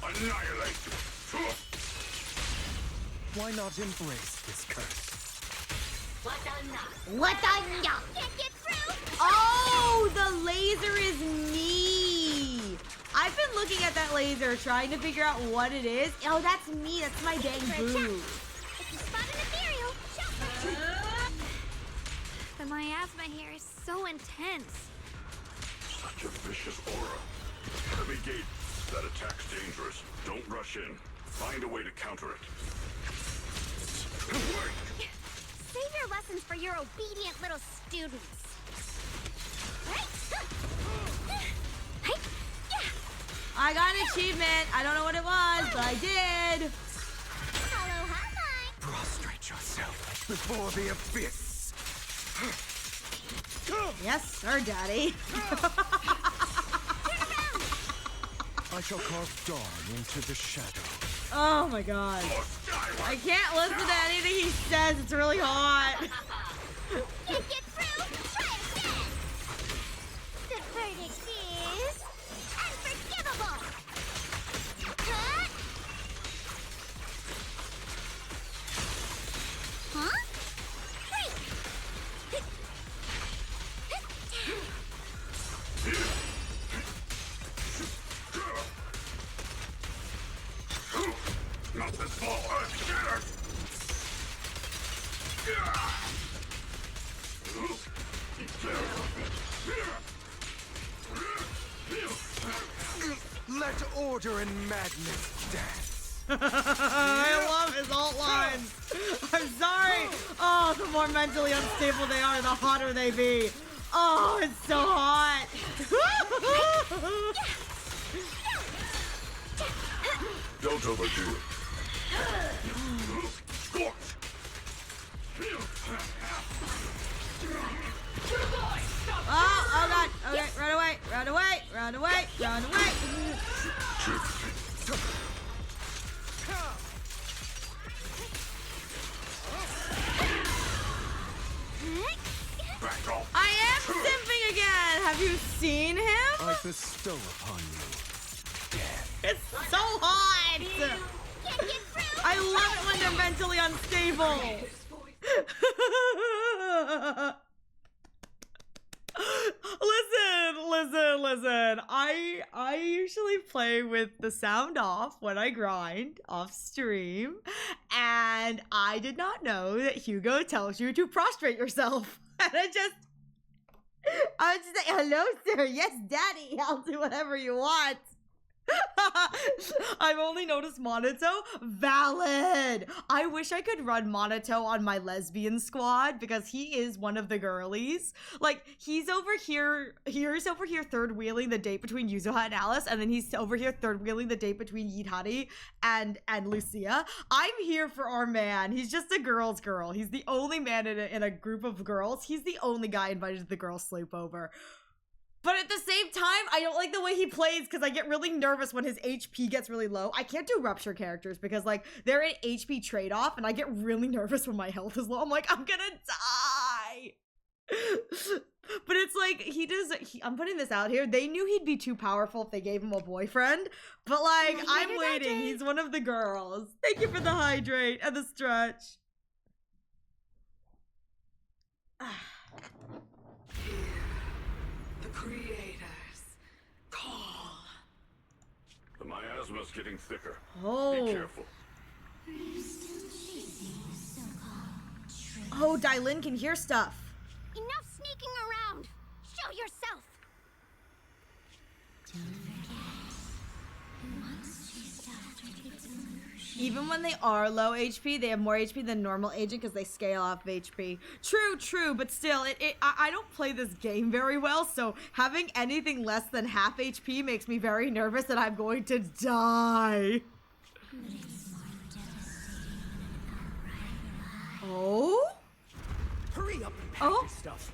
Annihilate! Why not embrace this curse? Latanya! Can't get through! Oh, the laser is me. I've been looking at that laser, trying to figure out what it is. Oh, that's me. That's my dang boo. The miasma here is so intense. Such a vicious aura. Heavy gate. That attack's dangerous. Don't rush in. Find a way to counter it. Save your lessons for your obedient little students. I got an achievement. I don't know what it was, but I did. Hello, hi. Prostrate yourself before the abyss. Yes, sir, Daddy. I shall carve dawn into the shadow. Oh my god. I can't listen to anything he says. It's really hot. Can't get through? Try again! The verdict is... unforgivable! Huh? Huh? Wait! Not this ball, Let order and madness dance. I love his alt lines. I'm sorry. Oh, the more mentally unstable they are, the hotter they be. Oh, it's so hot. Don't overdo it. Oh god. Okay, run away, run away, run away, run away. I am simping again. Have you seen him? I bestow upon you death. It's so hot. I love it when they're mentally unstable. Listen. I usually play with the sound off when I grind off stream, and I did not know that Hugo tells you to prostrate yourself. And I just say, hello, sir. Yes, daddy. I'll do whatever you want. I've only noticed Monato. Valid. I wish I could run Monato on my lesbian squad because he is one of the girlies. Like, he's over here third wheeling the date between Yuzuha and Alice, and then he's over here third wheeling the date between Yidhari and Lucia. I'm here for our man. He's just a girl's girl. He's the only man in a group of girls. He's the only guy invited to the girls' sleepover. But at the same time, I don't like the way he plays because I get really nervous when his HP gets really low. I can't do rupture characters because, like, they're an HP trade-off, and I get really nervous when my health is low. I'm like, I'm gonna die. But it's like, I'm putting this out here. They knew he'd be too powerful if they gave him a boyfriend. But, like, I'm waiting. He's one of the girls. Thank you for the hydrate and the stretch. Creators, call. The miasma's getting thicker. Oh. Be careful. Oh, Dylin can hear stuff. Enough sneaking around! Show yourself! Even when they are low HP, they have more HP than normal agent because they scale off HP. True, but still, I don't play this game very well, so having anything less than half HP makes me very nervous that I'm going to die. Oh? Hurry up and pack your stuff.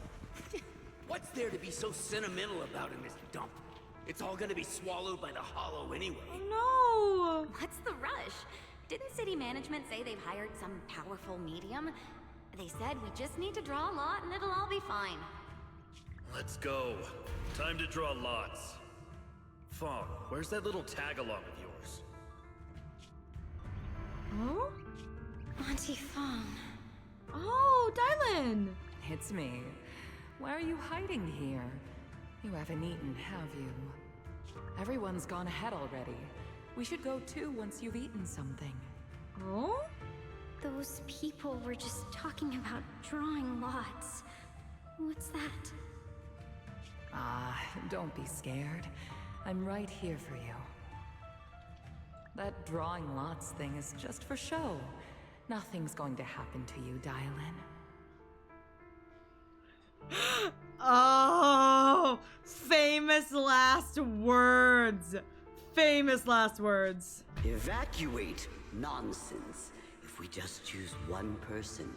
What's there to be so sentimental about in this dump? It's all gonna be swallowed by the hollow anyway. No. What's the rush? Didn't city management say they've hired some powerful medium? They said we just need to draw a lot and it'll all be fine. Let's go. Time to draw lots. Fong, where's that little tag-along of yours? Oh? Auntie Fong. Oh, Dylin. It's me. Why are you hiding here? You haven't eaten, have you? Everyone's gone ahead already. We should go too once you've eaten something. Oh? Those people were just talking about drawing lots. What's that? Ah, don't be scared. I'm right here for you. That drawing lots thing is just for show. Nothing's going to happen to you, Dylin. Oh, famous last words. Famous last words. Evacuate? Nonsense. If we just choose one person,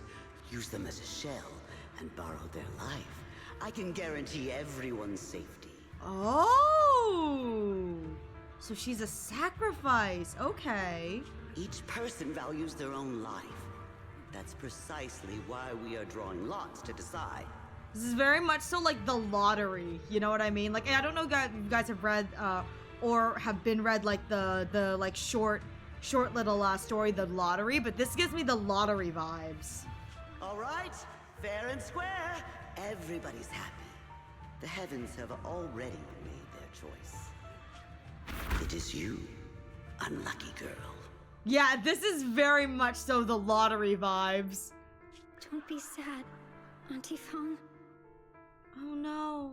use them as a shell, and borrow their life, I can guarantee everyone's safety. Oh. So she's a sacrifice. Okay. Each person values their own life. That's precisely why we are drawing lots to decide. This is very much so like the lottery. You know what I mean? Like, I don't know if you guys have read or have been read like the like short little story, The Lottery, but this gives me the lottery vibes. All right, fair and square. Everybody's happy. The heavens have already made their choice. It is you, unlucky girl. Yeah, this is very much so the lottery vibes. Don't be sad, Auntie Fong. Oh no.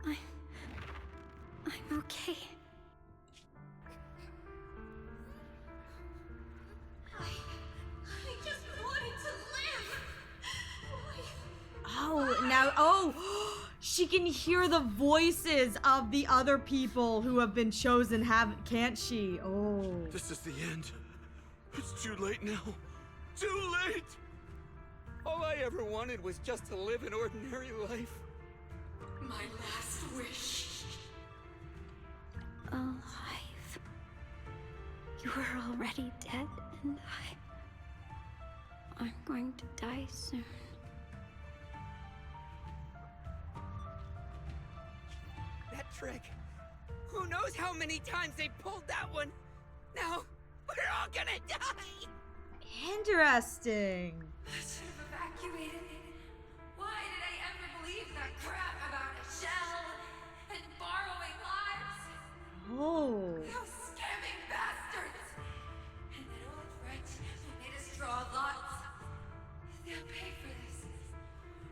I'm okay. I just wanted to live. Oh, now, she can hear the voices of the other people who have been chosen, can't she? Oh. This is the end. It's too late now. Too late! All I ever wanted was just to live an ordinary life. My last wish. Alive. You were already dead, and I'm going to die soon. That trick. Who knows how many times they pulled that one? Now, we're all gonna die! Interesting. I should have evacuated. Why did I ever believe that crap about a shell and borrowing lives? Oh. Those scamming bastards! And that old wretch who made us draw lots. They'll pay for this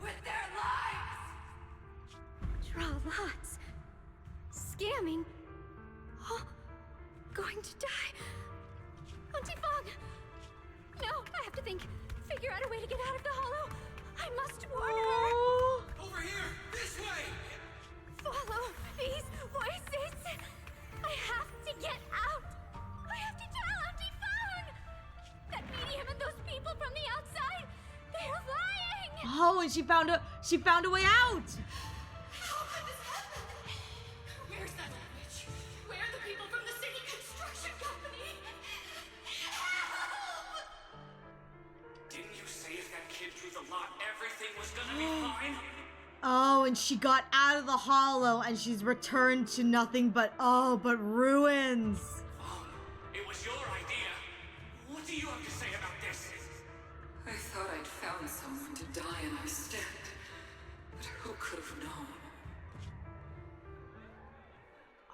with their lives! Draw lots. Scamming. Oh, going to die. Auntie Fong! No, I have to think. Figure out a way to get out of the hollow. I must warn her. Over here! This way! Follow these voices. I have to get out. I have to tell Auntie Fong. That medium and those people from the outside, they're lying. Oh, and she found a way out. How could this happen? Where's that witch? Where are the people from the city construction company? Help! Didn't you say if that kid drew the lot, everything was gonna be fine? Oh, and she got out of the hollow and she's returned to nothing but ruins. Oh, it was your idea. What do you have to say about this? I thought I'd found someone to die in our stead, but who could have known?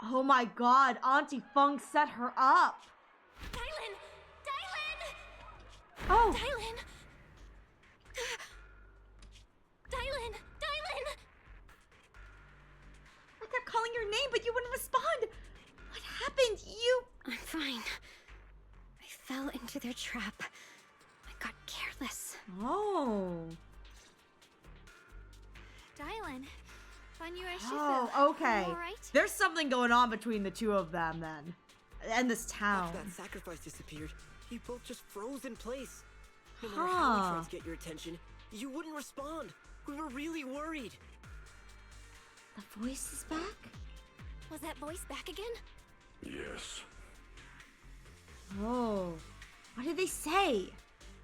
Oh my god, Auntie Fong set her up. Dylan! Dylan! Oh. Dylan! Dylan! Dylan! I kept calling your name, but you wouldn't respond. What happened? I'm fine. I fell into their trap. I got careless. Oh. Dylan, Oh, okay. all right? There's something going on between the two of them then. And this town. After that sacrifice disappeared, you both just froze in place. No matter how we tried to get your attention, you wouldn't respond. We were really worried. The voice is back? Was that voice back again? Yes. Oh. What did they say?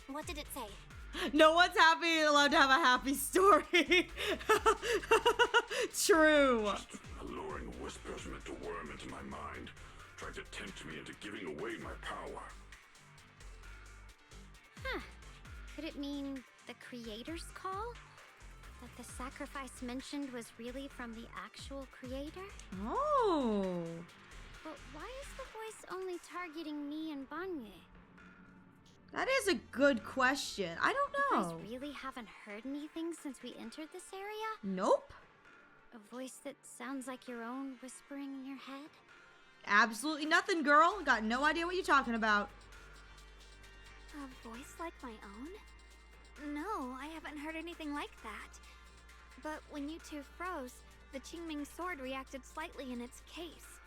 What did it say? No one's allowed to have a happy story. True. Just alluring whispers meant to worm into my mind, tried to tempt me into giving away my power. Huh. Could it mean the creator's call? That the sacrifice mentioned was really from the actual creator? Oh. But why is the voice only targeting me and Banye? That is a good question. I don't know. You guys really haven't heard anything since we entered this area? Nope. A voice that sounds like your own whispering in your head? Absolutely nothing, girl. Got no idea what you're talking about. A voice like my own? No, I haven't heard anything like that. But when you two froze, the Qingming sword reacted slightly in its case.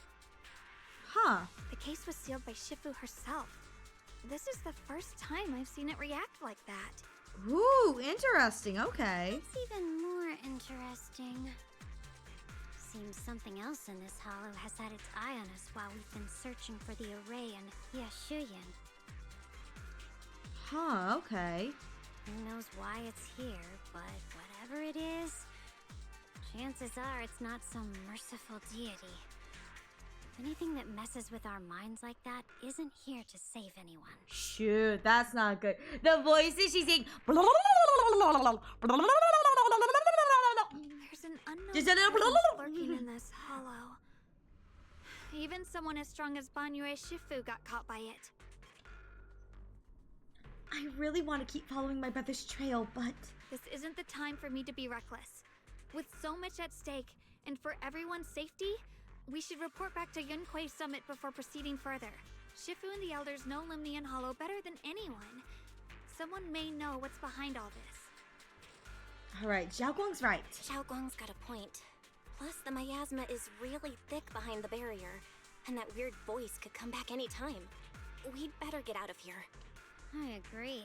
Huh. The case was sealed by Shifu herself. This is the first time I've seen it react like that. Ooh, interesting. Okay. It's even more interesting. Seems something else in this hollow has had its eye on us while we've been searching for the array in Yashuyan. Huh, okay. Who knows why it's here, but whatever it is, chances are it's not some merciful deity. Anything that messes with our minds like that isn't here to save anyone. Shoot, that's not good. The voices she's saying. There's an unknown presence lurking in this hollow. Even someone as strong as Banyue Shifu got caught by it. I really want to keep following my brother's trail, but... This isn't the time for me to be reckless. With so much at stake, and for everyone's safety, we should report back to Yunquei Summit before proceeding further. Shifu and the elders know Limnian Hollow better than anyone. Someone may know what's behind all this. Alright, Xiaoguang's right. Xiaoguang's got a point. Plus, the miasma is really thick behind the barrier, and that weird voice could come back any time. We'd better get out of here. I agree.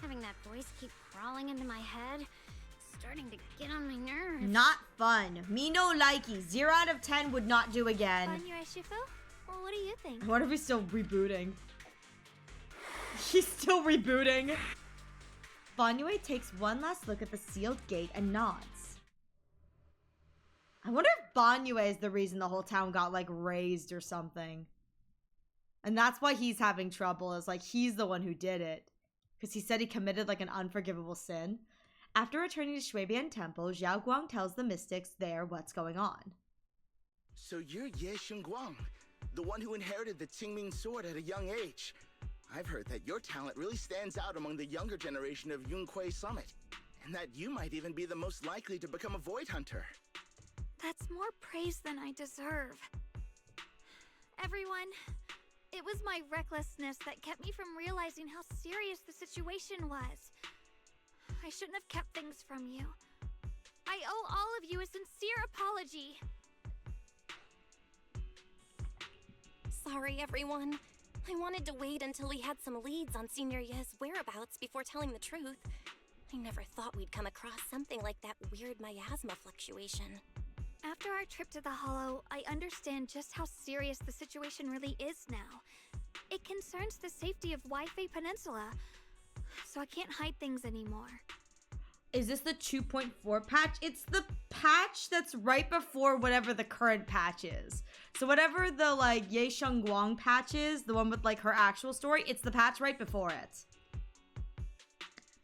Having that voice keep crawling into my head, starting to get on my nerves. Not fun. Me no likey. 0 out of 10 would not do again. Banyue Shifu? Well, what do you think? I wonder if he's still rebooting. He's still rebooting. Banyue takes one last look at the sealed gate and nods. I wonder if Banyue is the reason the whole town got, like, razed or something. And that's why he's having trouble, is like he's the one who did it. Because he said he committed like an unforgivable sin. After returning to Shuibian Temple, Xiaoguang tells the mystics there what's going on. So you're Ye Shengguang, the one who inherited the Qingming sword at a young age. I've heard that your talent really stands out among the younger generation of Yunquei Summit. And that you might even be the most likely to become a void hunter. That's more praise than I deserve. Everyone... It was my recklessness that kept me from realizing how serious the situation was. I shouldn't have kept things from you. I owe all of you a sincere apology. Sorry, everyone. I wanted to wait until we had some leads on Senior Ye's whereabouts before telling the truth. I never thought we'd come across something like that weird miasma fluctuation. After our trip to the Hollow, I understand just how serious the situation really is now. It concerns the safety of Waifei Peninsula, so I can't hide things anymore. Is this the 2.4 patch? It's the patch that's right before whatever the current patch is. So whatever the, like, Ye Shengguang patch is, the one with, like, her actual story, it's the patch right before it.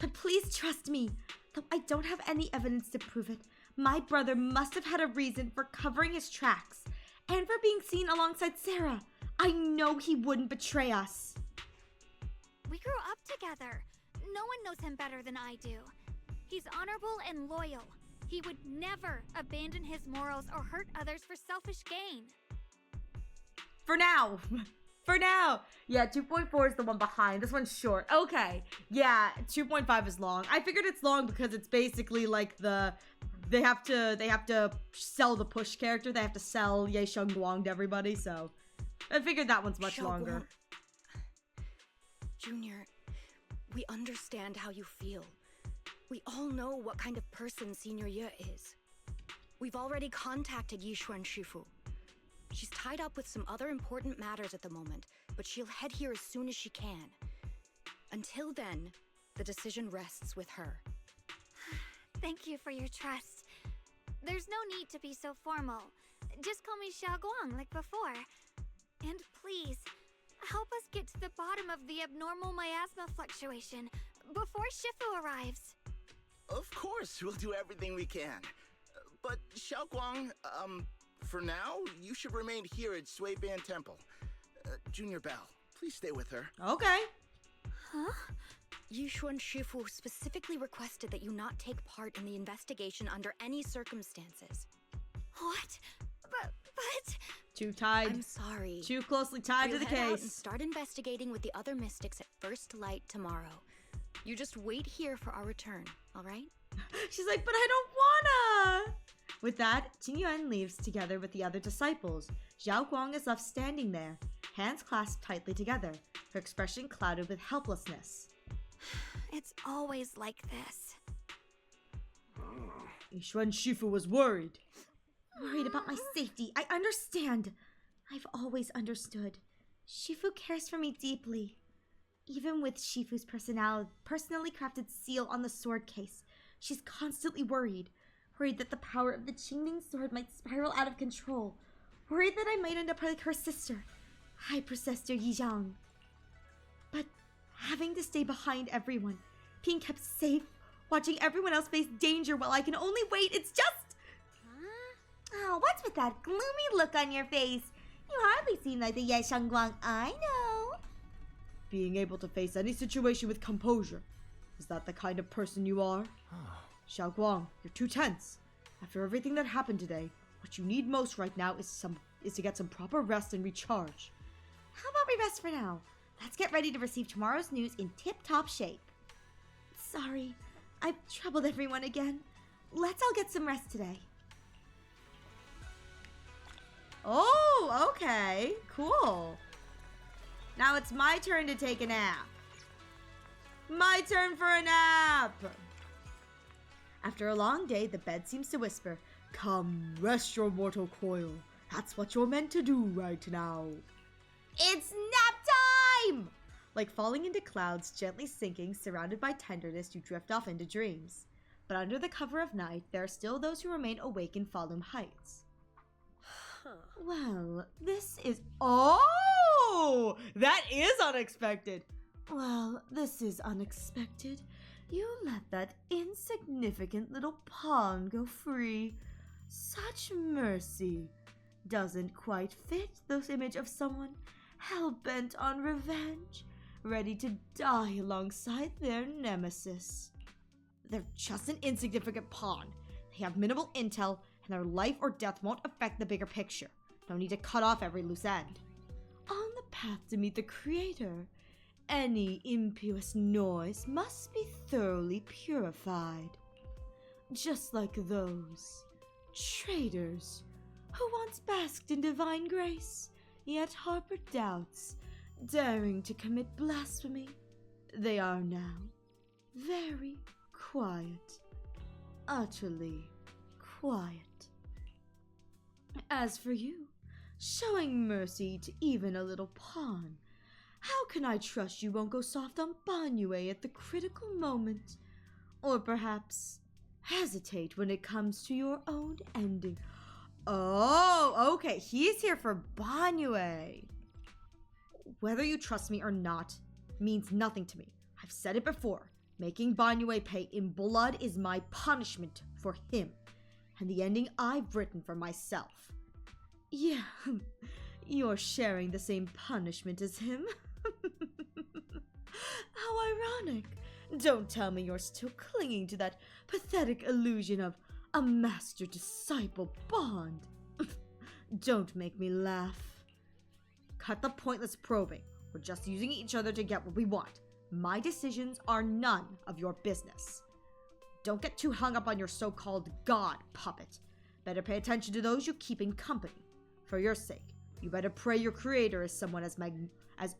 But please trust me, though I don't have any evidence to prove it. My brother must have had a reason for covering his tracks, and for being seen alongside Sarah. I know he wouldn't betray us. We grew up together. No one knows him better than I do. He's honorable and loyal. He would never abandon his morals or hurt others for selfish gain. For now. For now. Yeah, 2.4 is the one behind. This one's short. Okay. Yeah, 2.5 is long. I figured it's long because it's basically like the... They have to sell the push character. They have to sell Ye Shengguang to everybody, so I figured that one's much longer. Junior, we understand how you feel. We all know what kind of person Senior Ye is. We've already contacted Yishuan Shifu. She's tied up with some other important matters at the moment, but she'll head here as soon as she can. Until then, the decision rests with her. Thank you for your trust. There's no need to be so formal. Just call me Xiaoguang like before. And please, help us get to the bottom of the abnormal miasma fluctuation before Shifu arrives. Of course, we'll do everything we can. But Xiaoguang, for now, you should remain here at Shuibian Temple. Junior Bell, please stay with her. Okay. Huh? Yishuan Shifu specifically requested that you not take part in the investigation under any circumstances. What? But... Too tied. I'm sorry. Too closely tied to the head out case. And start investigating with the other mystics at first light tomorrow. You just wait here for our return, all right? She's like, but I don't wanna! With that, Jingyuan leaves together with the other disciples. Xiaoguang is left standing there, hands clasped tightly together, her expression clouded with helplessness. It's always like this. Yishuan Shifu was worried. Worried about my safety. I understand. I've always understood. Shifu cares for me deeply. Even with Shifu's personally crafted seal on the sword case, she's constantly worried. Worried that the power of the Qingming sword might spiral out of control. Worried that I might end up like her sister, High Priestess Yizhang. But having to stay behind everyone, being kept safe, watching everyone else face danger while I can only wait, it's just... Oh, what's with that gloomy look on your face? You hardly seem like the Ye Shangguang I know. Being able to face any situation with composure. Is that the kind of person you are? Xiaoguang, you're too tense. After everything that happened today, what you need most right now is to get some proper rest and recharge. How about we rest for now? Let's get ready to receive tomorrow's news in tip-top shape. Sorry, I've troubled everyone again. Let's all get some rest today. Oh, okay. Cool. Now it's my turn to take a nap. My turn for a nap! After a long day, the bed seems to whisper, "Come, rest your mortal coil. That's what you're meant to do right now." It's nap time! Like falling into clouds, gently sinking, surrounded by tenderness, you drift off into dreams. But under the cover of night, there are still those who remain awake in Falum Heights. Well, this is... Oh! That is unexpected! Well, this is unexpected. You let that insignificant little pawn go free. Such mercy. Doesn't quite fit the image of someone hell-bent on revenge, ready to die alongside their nemesis. They're just an insignificant pawn. They have minimal intel, and their life or death won't affect the bigger picture. No need to cut off every loose end. On the path to meet the Creator, any impious noise must be thoroughly purified. Just like those traitors who once basked in divine grace, yet harbored doubts, daring to commit blasphemy. They are now very quiet. Utterly quiet. As for you, showing mercy to even a little pawn, how can I trust you won't go soft on Banyue at the critical moment? Or perhaps hesitate when it comes to your own ending? Oh, okay, he's here for Banyue. Whether you trust me or not means nothing to me. I've said it before. Making Banyue pay in blood is my punishment for him, and the ending I've written for myself. Yeah, you're sharing the same punishment as him. How ironic. Don't tell me you're still clinging to that pathetic illusion of a master-disciple bond. Don't make me laugh. Cut the pointless probing. We're just using each other to get what we want. My decisions are none of your business. Don't get too hung up on your so-called god puppet. Better pay attention to those you keep in company. For your sake, you better pray your creator is someone as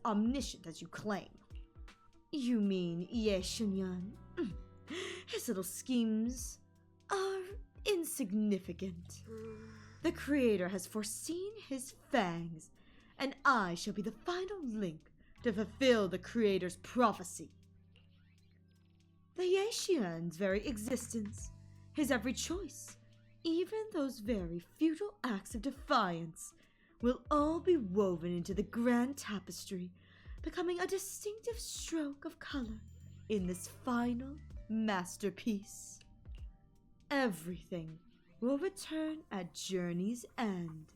omniscient as you claim. You mean Ye Shunyan? His little schemes are insignificant. The creator has foreseen his fangs, and I shall be the final link to fulfill the creator's prophecy. The Ye Xian's very existence, his every choice, even those very futile acts of defiance, will all be woven into the grand tapestry, becoming a distinctive stroke of color in this final masterpiece. Everything will return at journey's end.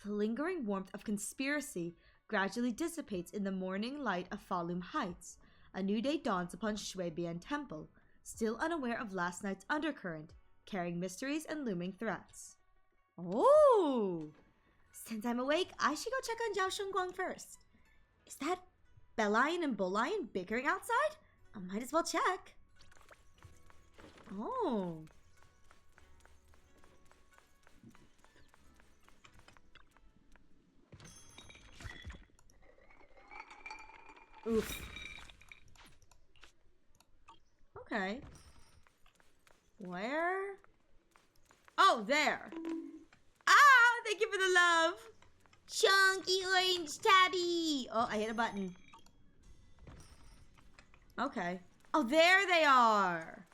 The lingering warmth of conspiracy gradually dissipates in the morning light of Falum Heights. A new day dawns upon Shuibian Temple, still unaware of last night's undercurrent, carrying mysteries and looming threats. Oh! Since I'm awake, I should go check on Zhao Shengguang first. Is that Belion and Bolion bickering outside? I might as well check. Oh. Oof. Okay. Where you for the love. Chunky orange tabby. Oh, I hit a button. Okay. Oh, there they are.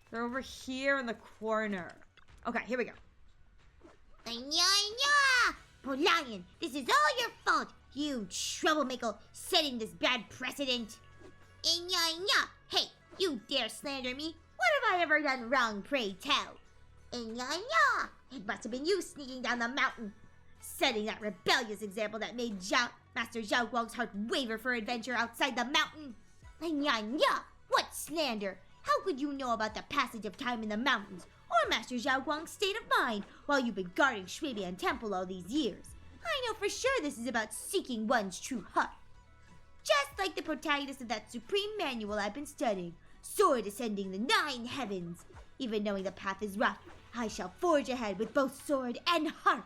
They're over here in the corner. Okay, here we go. Poor Lion, this is all your fault. You troublemaker, setting this bad precedent. Hey, you dare slander me? What have I ever done wrong, pray tell? It must have been you sneaking down the mountain, setting that rebellious example that made Master Zhao Guang's heart waver for adventure outside the mountain. What slander? How could you know about the passage of time in the mountains, or Master Zhao Guang's state of mind, while you've been guarding Shuibian Temple all these years? I know for sure this is about seeking one's true heart. Just like the protagonist of that supreme manual I've been studying, Sword Ascending the 9 Heavens. Even knowing the path is rough, I shall forge ahead with both sword and heart.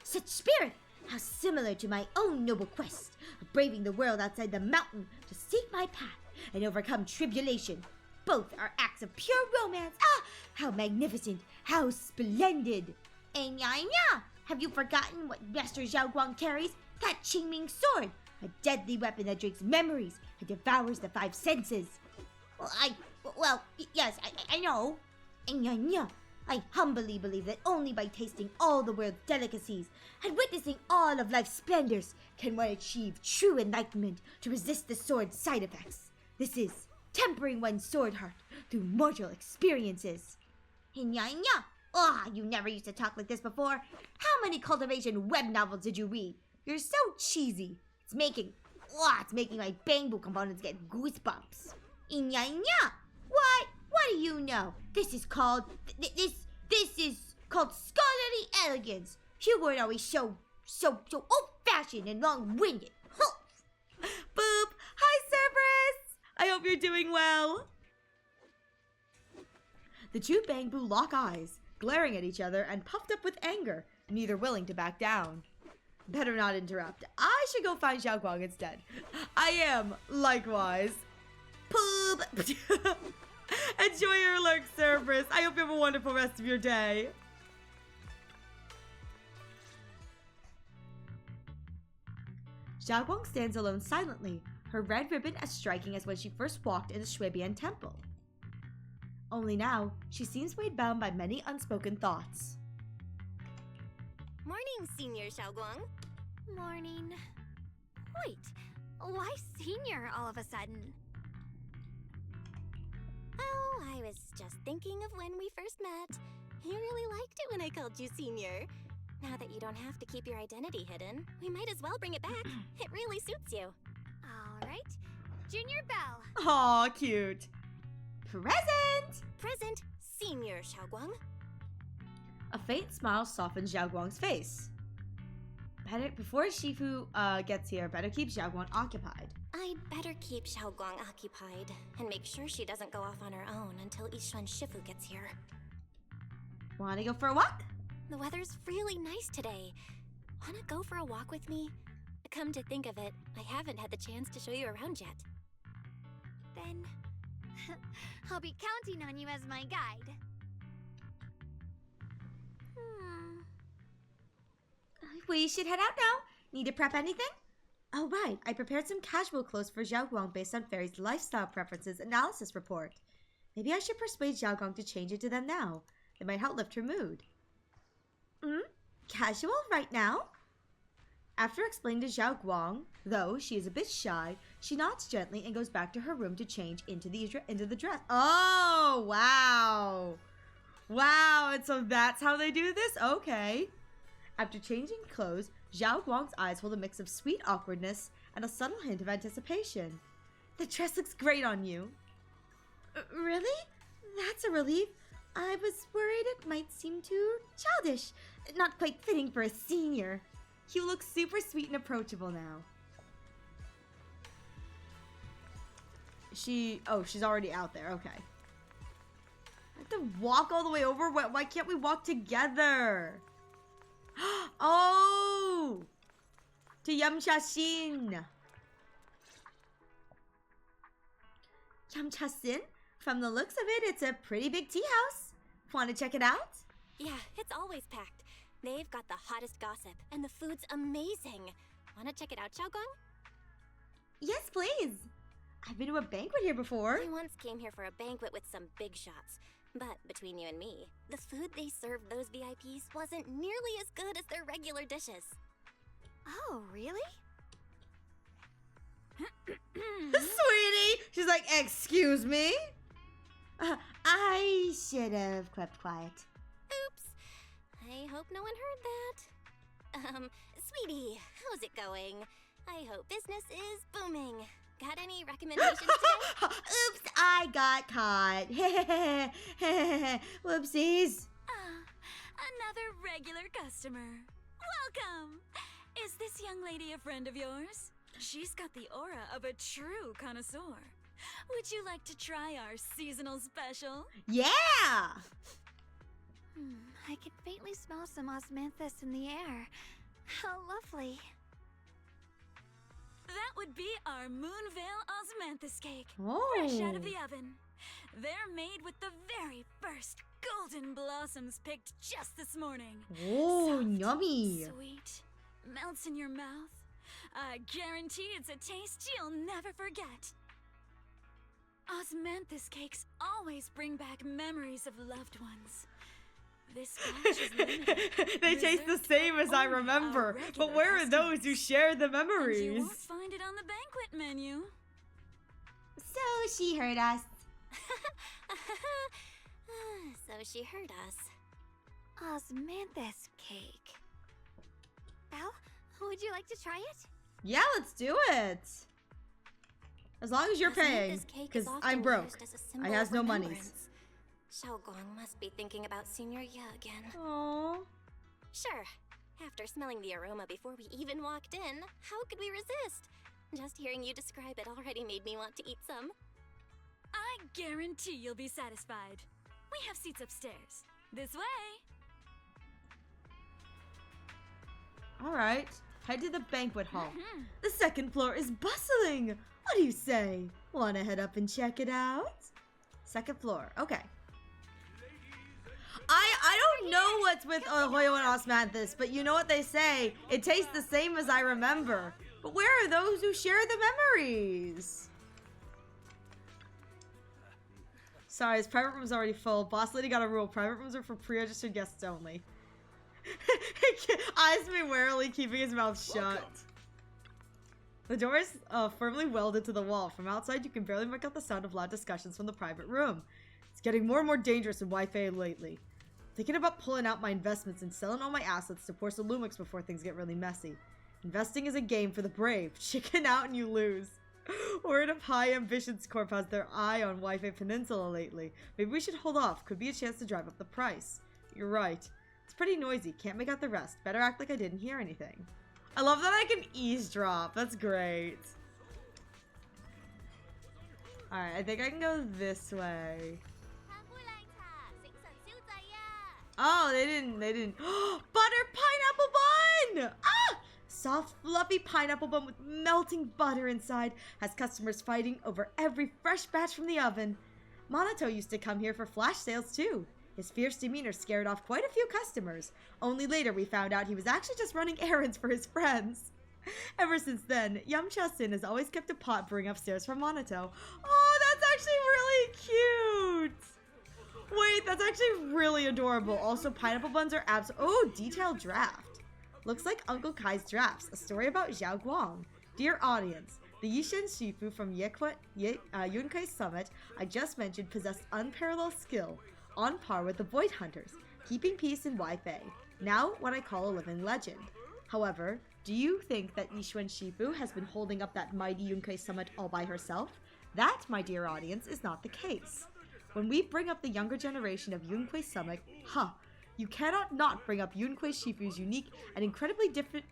Such spirit, how similar to my own noble quest of braving the world outside the mountain to seek my path and overcome tribulation. Both are acts of pure romance. Ah, how magnificent, how splendid. Have you forgotten what Master Zhao Guang carries? That Qingming sword, a deadly weapon that drinks memories and devours the 5 senses. Yes, I know. I humbly believe that only by tasting all the world's delicacies and witnessing all of life's splendors can one achieve true enlightenment to resist the sword's side effects. This is tempering one's sword heart through mortal experiences. You never used to talk like this before. How many cultivation web novels did you read? You're so cheesy. It's making my bamboo components get goosebumps. What do you know? This is called scholarly elegance. You weren't always so old-fashioned and long-winded. Boop! Hi, Cerberus! I hope you're doing well. The two Bamboo lock eyes, glaring at each other and puffed up with anger, neither willing to back down. Better not interrupt. I should go find Zhao Guang instead. I am, likewise. Poop! Enjoy your lurk, Cerberus. I hope you have a wonderful rest of your day. Zhao Guang stands alone silently, her red ribbon as striking as when she first walked into Shuibian Temple. Only now, she seems weighed down by many unspoken thoughts. Morning, Senior Xiaoguang. Morning. Wait, why senior all of a sudden? Oh, I was just thinking of when we first met. You really liked it when I called you Senior. Now that you don't have to keep your identity hidden, we might as well bring it back. It really suits you. All right. Junior Bell. Aw, cute. Present! Present, Senior Xiaoguang. A faint smile softens Zhao Guang's face. Before Shifu gets here, better keep Zhao Guang occupied. I'd better keep Xiaoguang occupied and make sure she doesn't go off on her own until Yishuan Shifu gets here. Wanna go for a walk? The weather's really nice today. Wanna go for a walk with me? Come to think of it, I haven't had the chance to show you around yet. Then I'll be counting on you as my guide. We should head out now. Need to prep anything? Oh, right. I prepared some casual clothes for Zhao Guang based on Fairy's lifestyle preferences analysis report. Maybe I should persuade Zhao Guang to change into them now. It might help lift her mood. Casual right now? After explaining to Zhao Guang, though she is a bit shy, she nods gently and goes back to her room to change into the dress. Oh, wow. Wow, and so that's how they do this? Okay. After changing clothes, Zhao Guang's eyes hold a mix of sweet awkwardness and a subtle hint of anticipation. The dress looks great on you. Really? That's a relief. I was worried it might seem too childish, not quite fitting for a senior. You look super sweet and approachable now. She's already out there, okay. I have to walk all the way over? Why can't we walk together? Oh! To Yamcha-shin. Yamcha-shin? From the looks of it, it's a pretty big tea house. Want to check it out? Yeah, it's always packed. They've got the hottest gossip, and the food's amazing. Wanna check it out, Xiaogong? Yes, please. I've been to a banquet here before. I once came here for a banquet with some big shots. But between you and me, the food they served those VIPs wasn't nearly as good as their regular dishes. Oh, really? Sweetie! She's like, excuse me? I should have kept quiet. Oops. I hope no one heard that. Sweetie, how's it going? I hope business is booming. Got any recommendations today? Oops, I got caught. Whoopsies. Another regular customer. Welcome! Is this young lady a friend of yours? She's got the aura of a true connoisseur. Would you like to try our seasonal special? Yeah! I can faintly smell some osmanthus in the air. How lovely. That would be our Moonvale Osmanthus cake. Oh. Fresh out of the oven. They're made with the very first golden blossoms picked just this morning. Oh, Soft, yummy. Sweet. Melts in your mouth. I guarantee it's a taste you'll never forget. Osmanthus cakes always bring back memories of loved ones. This batch is limited. They taste the same as I remember. But where are those who share the And you memories? won't find it on the banquet menu. So she heard us. So she heard us. Osmanthus cake. Al, would you like to try it? Yeah, let's do it. As long as you're paying, Osmanthus cake is because often I'm broke. used as a I symbol has of no remembrance. monies. Xiaogong must be thinking about Senior Ye again. Aww. Sure. After smelling the aroma before we even walked in, how could we resist? Just hearing you describe it already made me want to eat some. I guarantee you'll be satisfied. We have seats upstairs. This way. Alright, head to the banquet hall. The second floor is bustling. What do you say? Wanna head up and check it out? Second floor, okay. I don't know what's with Hoyo and Osmanthus, but you know what they say. It tastes the same as I remember. But where are those who share the memories? Sorry, his private room's already full. Boss lady got a rule. Private rooms are for pre-registered guests only. Eyes me warily, keeping his mouth shut. The door is firmly welded to the wall. From outside, you can barely make out the sound of loud discussions from the private room. It's getting more and more dangerous in Wi-Fi lately. Thinking about pulling out my investments and selling all my assets to force a Lumix before things get really messy. Investing is a game for the brave. Chicken out and you lose. Word of High Ambitions Corp has their eye on Wi-Fi Peninsula lately. Maybe we should hold off. Could be a chance to drive up the price. You're right. It's pretty noisy. Can't make out the rest. Better act like I didn't hear anything. I love that I can eavesdrop. That's great. Alright, I think I can go this way. Oh, they didn't. Butter pineapple bun! Ah! Soft, fluffy pineapple bun with melting butter inside has customers fighting over every fresh batch from the oven. Monato used to come here for flash sales too. His fierce demeanor scared off quite a few customers. Only later we found out he was actually just running errands for his friends. Ever since then, Yamcha-sin has always kept a pot brewing upstairs for Monato. Oh, that's actually really cute! Wait, that's actually really adorable. Also, pineapple buns are oh, detailed draft. Looks like Uncle Kai's drafts, a story about Xiao Guang. Dear audience, the Yishen Shifu from Yunkai Summit I just mentioned possessed unparalleled skill, on par with the Void Hunters, keeping peace in Wi-Fi. Now, what I call a living legend. However, do you think that Yishuan Shifu has been holding up that mighty Yunkai Summit all by herself? That, my dear audience, is not the case. When we bring up the younger generation of Yunkai Summit, you cannot not bring up Yunkai Shifu's unique and incredibly gifted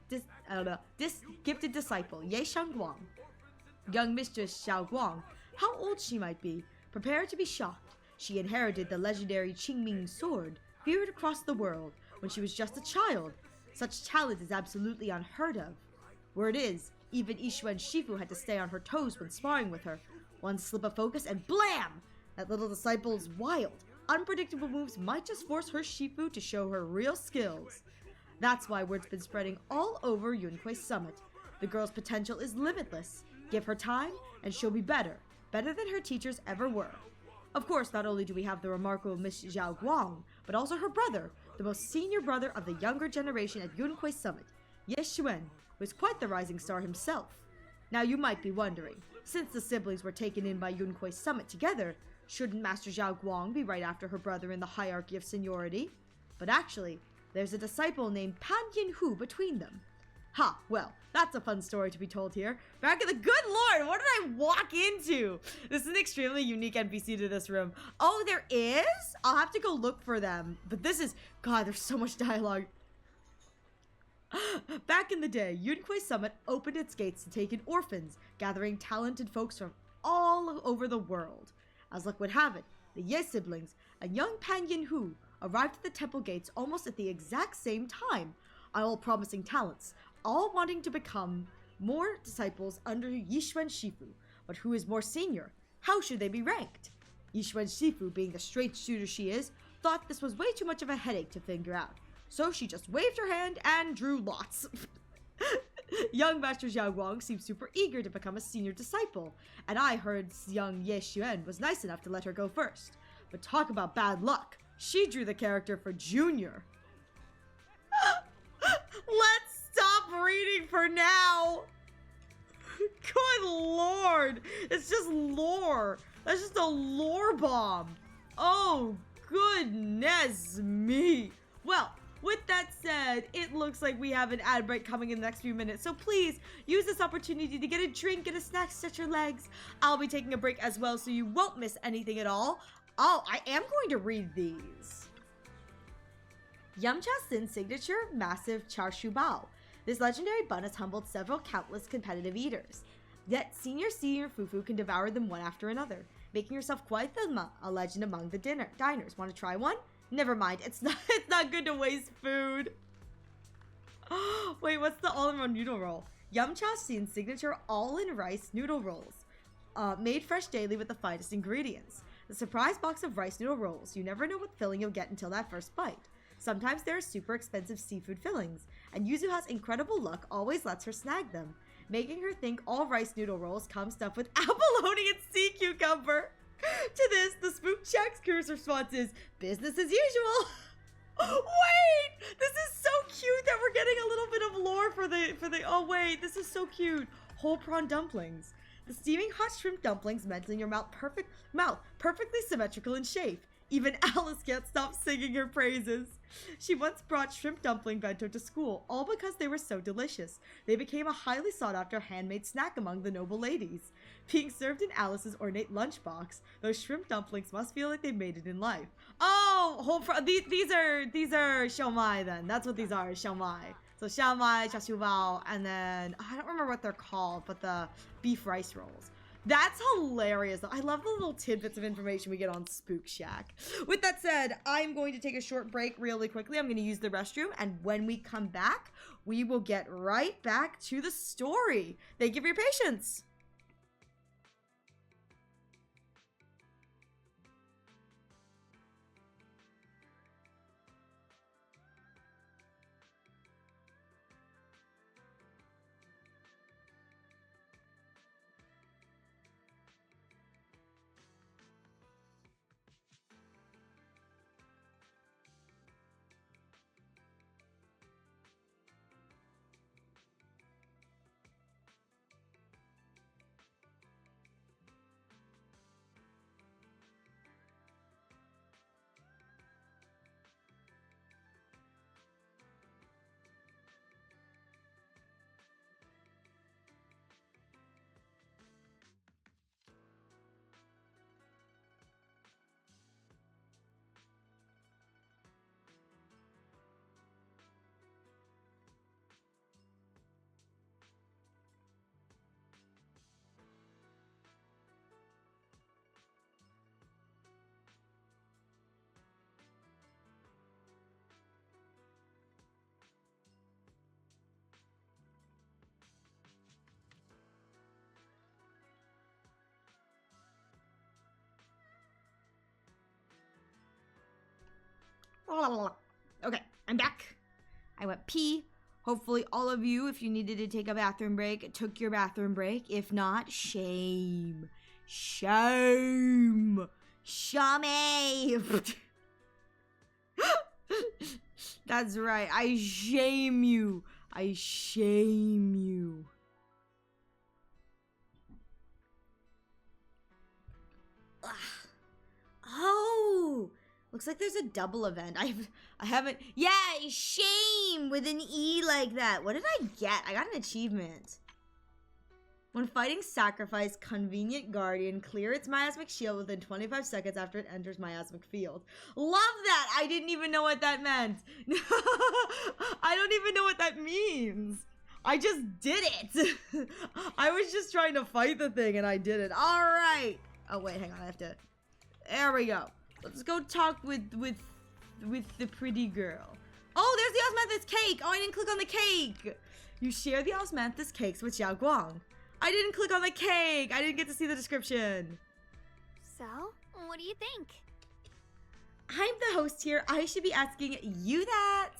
disciple, Ye Shangguang. Young Mistress Xiao Guang, how old she might be, prepare to be shocked. She inherited the legendary Qingming sword, feared across the world, when she was just a child. Such talent is absolutely unheard of. Word is, even Yishuan Shifu had to stay on her toes when sparring with her. One slip of focus and blam! That little disciple's wild, unpredictable moves might just force her Shifu to show her real skills. That's why word's been spreading all over Yunquei Summit. The girl's potential is limitless. Give her time, and she'll be better than her teachers ever were. Of course, not only do we have the remarkable Miss Zhao Guang, but also her brother, the most senior brother of the younger generation at Yunquei Summit, Ye Xuan, who is quite the rising star himself. Now you might be wondering, since the siblings were taken in by Yunquei Summit together, shouldn't Master Zhao Guang be right after her brother in the hierarchy of seniority? But actually, there's a disciple named Pan Yin Hu between them. Ha, well, that's a fun story to be told here. Back in the good lord, what did I walk into? This is an extremely unique NPC to this room. Oh, there is? I'll have to go look for them. But this is, God, there's so much dialogue. Back in the day, Yunquei Summit opened its gates to take in orphans, gathering talented folks from all over the world. As luck would have it, the Ye siblings and young Pan Yin Hu arrived at the temple gates almost at the exact same time, all promising talents, all wanting to become more disciples under Yixuan Shifu. But who is more senior? How should they be ranked? Yixuan Shifu, being the straight shooter she is, thought this was way too much of a headache to figure out. So she just waved her hand and drew lots. Young Master Zhao Guang seemed super eager to become a senior disciple, and I heard young Ye Xuan was nice enough to let her go first. But talk about bad luck. She drew the character for Junior. Let's stop reading for now. Good lord. It's just lore. That's just a lore bomb. Oh, goodness me. Well, with that said, it looks like we have an ad break coming in the next few minutes, so please use this opportunity to get a drink, get a snack, stretch your legs. I'll be taking a break as well, so you won't miss anything at all. Oh, I am going to read these. Yum Cha Sin's signature massive char shu bao. This legendary bun has humbled several countless competitive eaters. Yet senior Fufu can devour them one after another, making herself quite a legend among the diners. Want to try one? Never mind, it's not good to waste food. Wait, what's the all-in-one noodle roll? Yum Cha Sin's signature all-in rice noodle rolls. Made fresh daily with the finest ingredients. The surprise box of rice noodle rolls. You never know what filling you'll get until that first bite. Sometimes there are super expensive seafood fillings, and Yuzuha's incredible luck always lets her snag them, making her think all rice noodle rolls come stuffed with abalone and sea cucumber. To this, the Spook Shack's crew's response is, business as usual. Wait! This is so cute that we're getting a little bit of lore for the oh wait, this is so cute. Whole prawn dumplings. The steaming hot shrimp dumplings melt in your mouth perfectly symmetrical in shape. Even Alice can't stop singing her praises. She once brought shrimp dumpling bento to school, all because they were so delicious. They became a highly sought-after handmade snack among the noble ladies. Being served in Alice's ornate lunchbox, those shrimp dumplings must feel like they made it in life. Oh, these are xiaomai then. That's what these are, xiaomai. So xiaomai, char shu bao, and then I don't remember what they're called, but the beef rice rolls. That's hilarious. I love the little tidbits of information we get on Spook Shack. With that said, I'm going to take a short break really quickly. I'm going to use the restroom, and when we come back, we will get right back to the story. Thank you for your patience. Okay, I'm back. I went pee. Hopefully all of you, if you needed to take a bathroom break, took your bathroom break. If not, shame. Shame. Shame. That's right. I shame you. I shame you. Ugh. Oh, looks like there's a double event. I haven't. Yeah, shame with an E like that. What did I get? I got an achievement. When fighting Sacrifice, Convenient Guardian, clear its miasmic shield within 25 seconds after it enters miasmic field. Love that! I didn't even know what that meant. I don't even know what that means. I just did it. I was just trying to fight the thing and I did it. All right. Oh, wait, hang on. I have to... There we go. Let's go talk with the pretty girl. Oh, there's the osmanthus cake. Oh, I didn't click on the cake. You share the osmanthus cakes with Xiao Guang. I didn't click on the cake. I didn't get to see the description. So, what do you think? I'm the host here. I should be asking you that.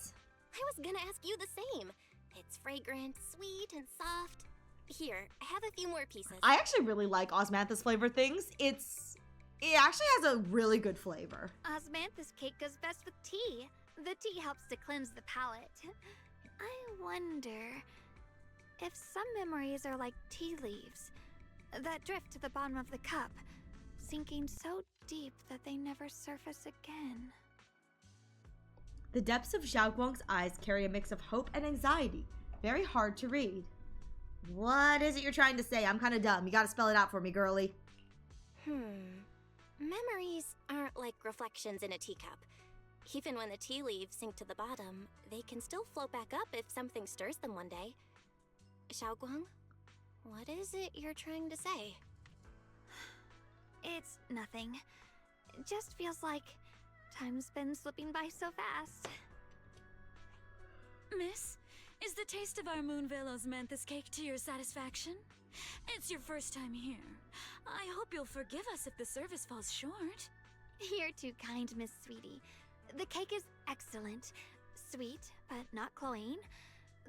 I was gonna ask you the same. It's fragrant, sweet, and soft. Here, I have a few more pieces. I actually really like osmanthus flavor things. It actually has a really good flavor. Osmanthus cake goes best with tea. The tea helps to cleanse the palate. I wonder if some memories are like tea leaves that drift to the bottom of the cup, sinking so deep that they never surface again. The depths of Xiao Guang's eyes carry a mix of hope and anxiety. Very hard to read. What is it you're trying to say? I'm kind of dumb. You gotta spell it out for me, girly. Memories aren't like reflections in a teacup. Even when the tea leaves sink to the bottom, they can still float back up if something stirs them one day. Xiaoguang, what is it you're trying to say? It's nothing. It just feels like time's been slipping by so fast. Miss, is the taste of our Moonvale osmanthus cake to your satisfaction? It's your first time here. I hope you'll forgive us if the service falls short. You're too kind, Miss Sweetie. The cake is excellent. Sweet, but not cloying.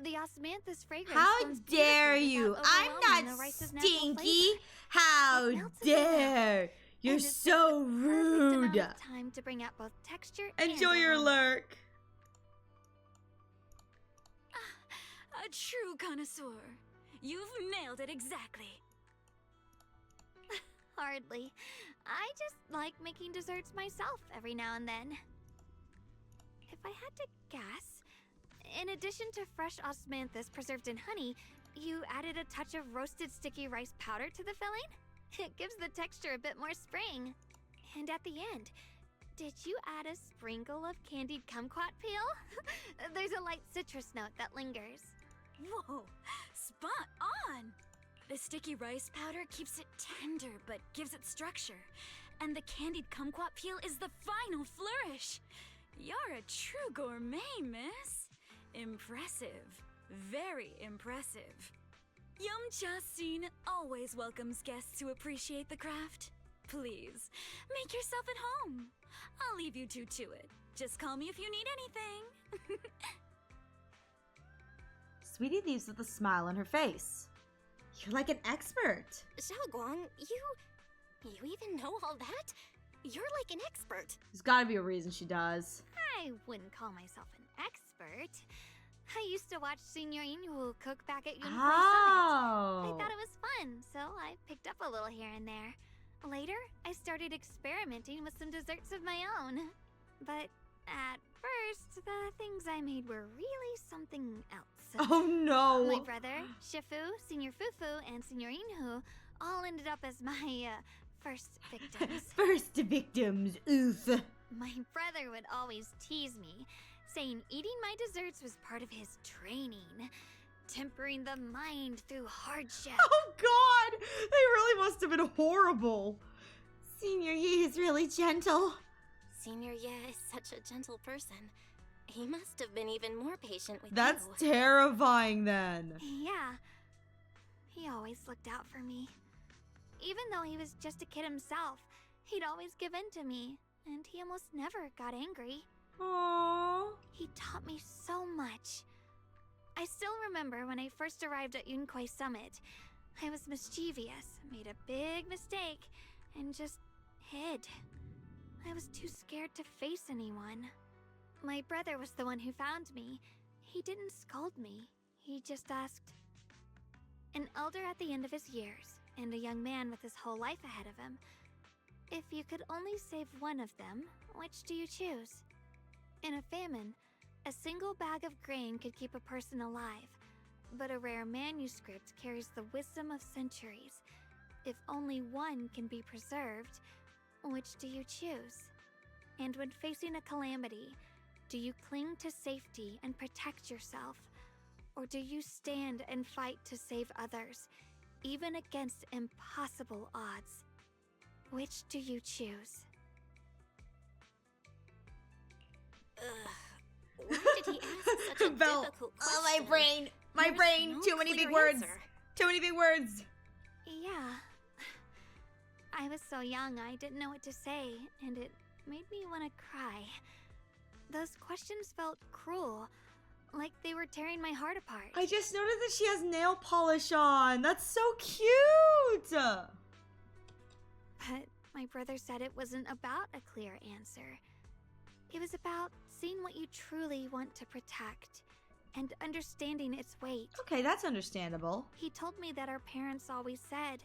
The osmanthus fragrance. How dare you? I'm not stinky. How dare! You're so rude. Time to bring out both texture Enjoy and your lurk. A true connoisseur. You've nailed it exactly. Hardly. I just like making desserts myself every now and then. If I had to guess, in addition to fresh osmanthus preserved in honey, you added a touch of roasted sticky rice powder to the filling? It gives the texture a bit more spring. And at the end, did you add a sprinkle of candied kumquat peel? There's a light citrus note that lingers. Whoa, spot on! The sticky rice powder keeps it tender but gives it structure. And the candied kumquat peel is the final flourish. You're a true gourmet, miss. Impressive. Very impressive. Yum-Cha Scene always welcomes guests who appreciate the craft. Please, make yourself at home. I'll leave you two to it. Just call me if you need anything. Sweetie leaves with a smile on her face. You're like an expert. Xiaoguang, you even know all that? You're like an expert. There's gotta be a reason she does. I wouldn't call myself an expert. I used to watch Senior Inhu cook back at Yunhui Summit. I thought it was fun, so I picked up a little here and there. Later, I started experimenting with some desserts of my own. But at first, the things I made were really something else. Oh no! My brother, Shifu, Senior Fufu, and Senior Inhu all ended up as my first victims. First victims, oof. My brother would always tease me, saying eating my desserts was part of his training, tempering the mind through hardship. Oh god! They really must have been horrible. Senior Yi is really gentle. Senior Ye is such a gentle person. He must have been even more patient with That's you. terrifying then. Yeah. He always looked out for me. Even though he was just a kid himself, he'd always give in to me, and he almost never got angry. Aww. He taught me so much. I still remember when I first arrived at Yunquay Summit. I was mischievous, made a big mistake, and just hid. I was too scared to face anyone. My brother was the one who found me. He didn't scold me. He just asked. An elder at the end of his years, and a young man with his whole life ahead of him. If you could only save one of them, which do you choose? In a famine, a single bag of grain could keep a person alive, but a rare manuscript carries the wisdom of centuries. If only one can be preserved, which do you choose? And when facing a calamity, do you cling to safety and protect yourself? Or do you stand and fight to save others, even against impossible odds? Which do you choose? Why did he ask such a Belle, difficult oh, question? my brain, no too many big clear words. answer. Too many big words. Yeah. I was so young, I didn't know what to say, and it made me want to cry. Those questions felt cruel, like they were tearing my heart apart. I just noticed that she has nail polish on. That's so cute. But my brother said it wasn't about a clear answer. It was about seeing what you truly want to protect and understanding its weight. Okay, that's understandable. He told me that our parents always said,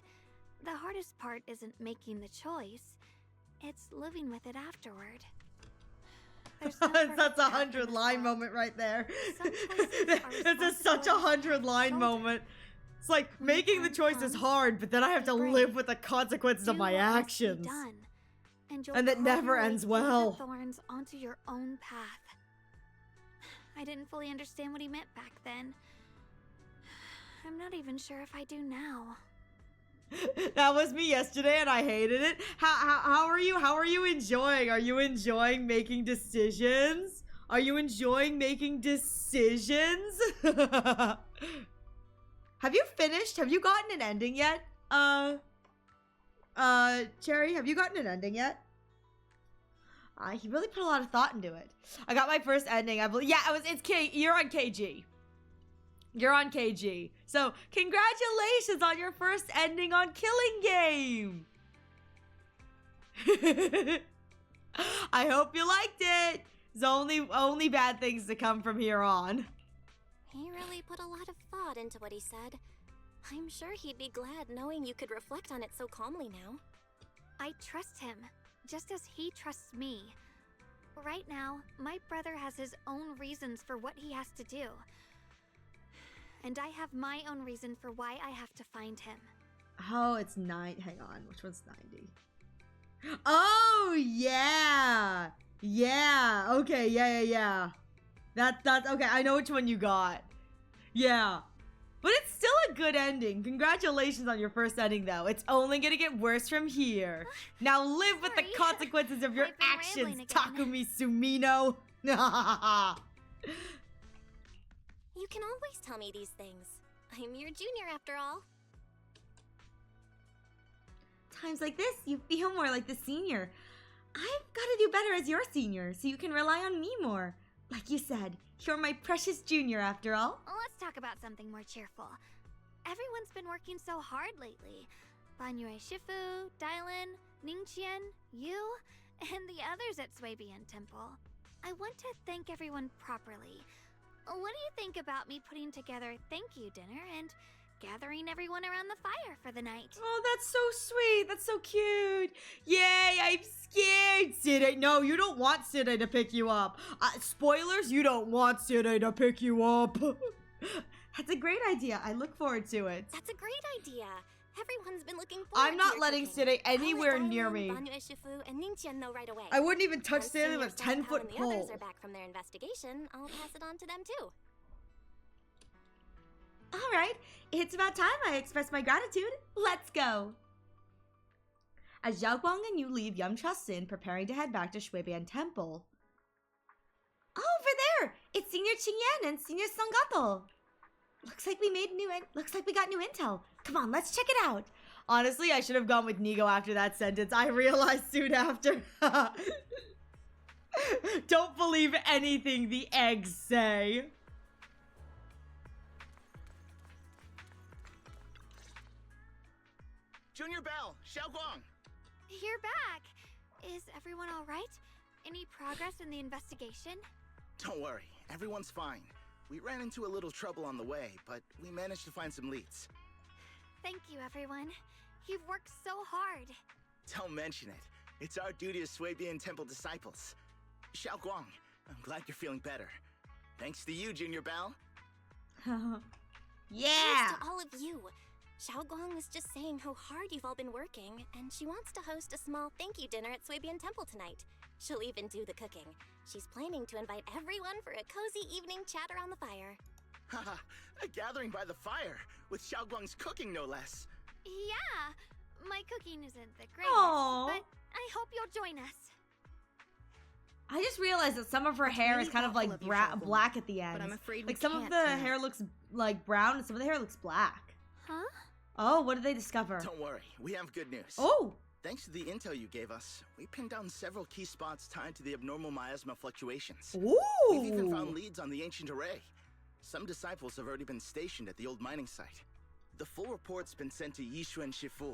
the hardest part isn't making the choice, it's living with it afterward. That's a 100-line moment right there. It's such a 100-line moment. It's like making the choice is hard, but then I have to live with the consequences of my actions. And that never ends well. The thorns onto your own path. I didn't fully understand what he meant back then. I'm not even sure if I do now. That was me yesterday and I hated it. How are you? How are you enjoying? Are you enjoying making decisions? Are you enjoying making decisions? Have you finished? Have you gotten an ending yet? Cherry, have you gotten an ending yet? He really put a lot of thought into it. I got my first ending. I believe. Yeah, you're on KG. You're on KG. So, congratulations on your first ending on Killing Game. I hope you liked it. There's only bad things to come from here on. He really put a lot of thought into what he said. I'm sure he'd be glad knowing you could reflect on it so calmly now. I trust him, just as he trusts me. Right now, my brother has his own reasons for what he has to do. And I have my own reason for why I have to find him. Oh, it's 9. Hang on, which one's 90? Oh, yeah. Yeah, okay, yeah. That's okay, I know which one you got. Yeah. But it's still a good ending. Congratulations on your first ending, though. It's only gonna get worse from here. Now live with the consequences of your actions, Takumi Sumino. You can always tell me these things. I'm your junior after all. Times like this, you feel more like the senior. I've got to do better as your senior, so you can rely on me more. Like you said, you're my precious junior after all. Let's talk about something more cheerful. Everyone's been working so hard lately. Banyue Shifu, Dylan, Ningqian, you, and the others at Swabian Temple. I want to thank everyone properly. What do you think about me putting together a thank you dinner and gathering everyone around the fire for the night? Oh, that's so sweet. That's so cute. Yay, I'm scared. Side, no, you don't want Side to pick you up. Spoilers, you don't want Side to pick you up. That's a great idea. I look forward to it. That's a great idea. Everyone's been looking forward I'm not to letting cooking. Side anywhere near me. Banyue Shifu and Ningqian know right away. I wouldn't even touch Once Side with a Senior Sanpao 10-foot and the pole. others are back from their investigation, I'll pass it on to them too. All right, it's about time I express my gratitude. Let's go. As Zhao Guang and you leave Yamcha Sin preparing to head back to Shuibian Temple. Oh, over there! It's Senior Qingyan and Senior Sangato. Looks like we got new intel. Come on, let's check it out. Honestly, I should have gone with Nigo after that sentence. I realized soon after. Don't believe anything the eggs say. Junior Belle, Xiaoguang. You're back. Is everyone all right? Any progress in the investigation? Don't worry, everyone's fine. We ran into a little trouble on the way, but we managed to find some leads. Thank you, everyone. You've worked so hard. Don't mention it. It's our duty as Swabian Temple disciples. Xiaoguang, I'm glad you're feeling better. Thanks to you, Junior Belle. Yeah! Thanks to all of you. Xiaoguang was just saying how hard you've all been working, and she wants to host a small thank you dinner at Swabian Temple tonight. She'll even do the cooking. She's planning to invite everyone for a cozy evening chat around the fire. Haha, a gathering by the fire, with Xiaoguang's cooking no less. Yeah, my cooking isn't the greatest, Aww. but I hope you'll join us. I just realized that some of her hair is kind of like black at the end. But I'm afraid like we some of can't the tonight. hair looks like brown and some of the hair looks black. Huh? Oh, what did they discover? Don't worry, we have good news. Oh! Thanks to the intel you gave us, we pinned down several key spots tied to the abnormal miasma fluctuations. Ooh! We've even found leads on the ancient array. Some disciples have already been stationed at the old mining site. The full report's been sent to Yishuan Shifu.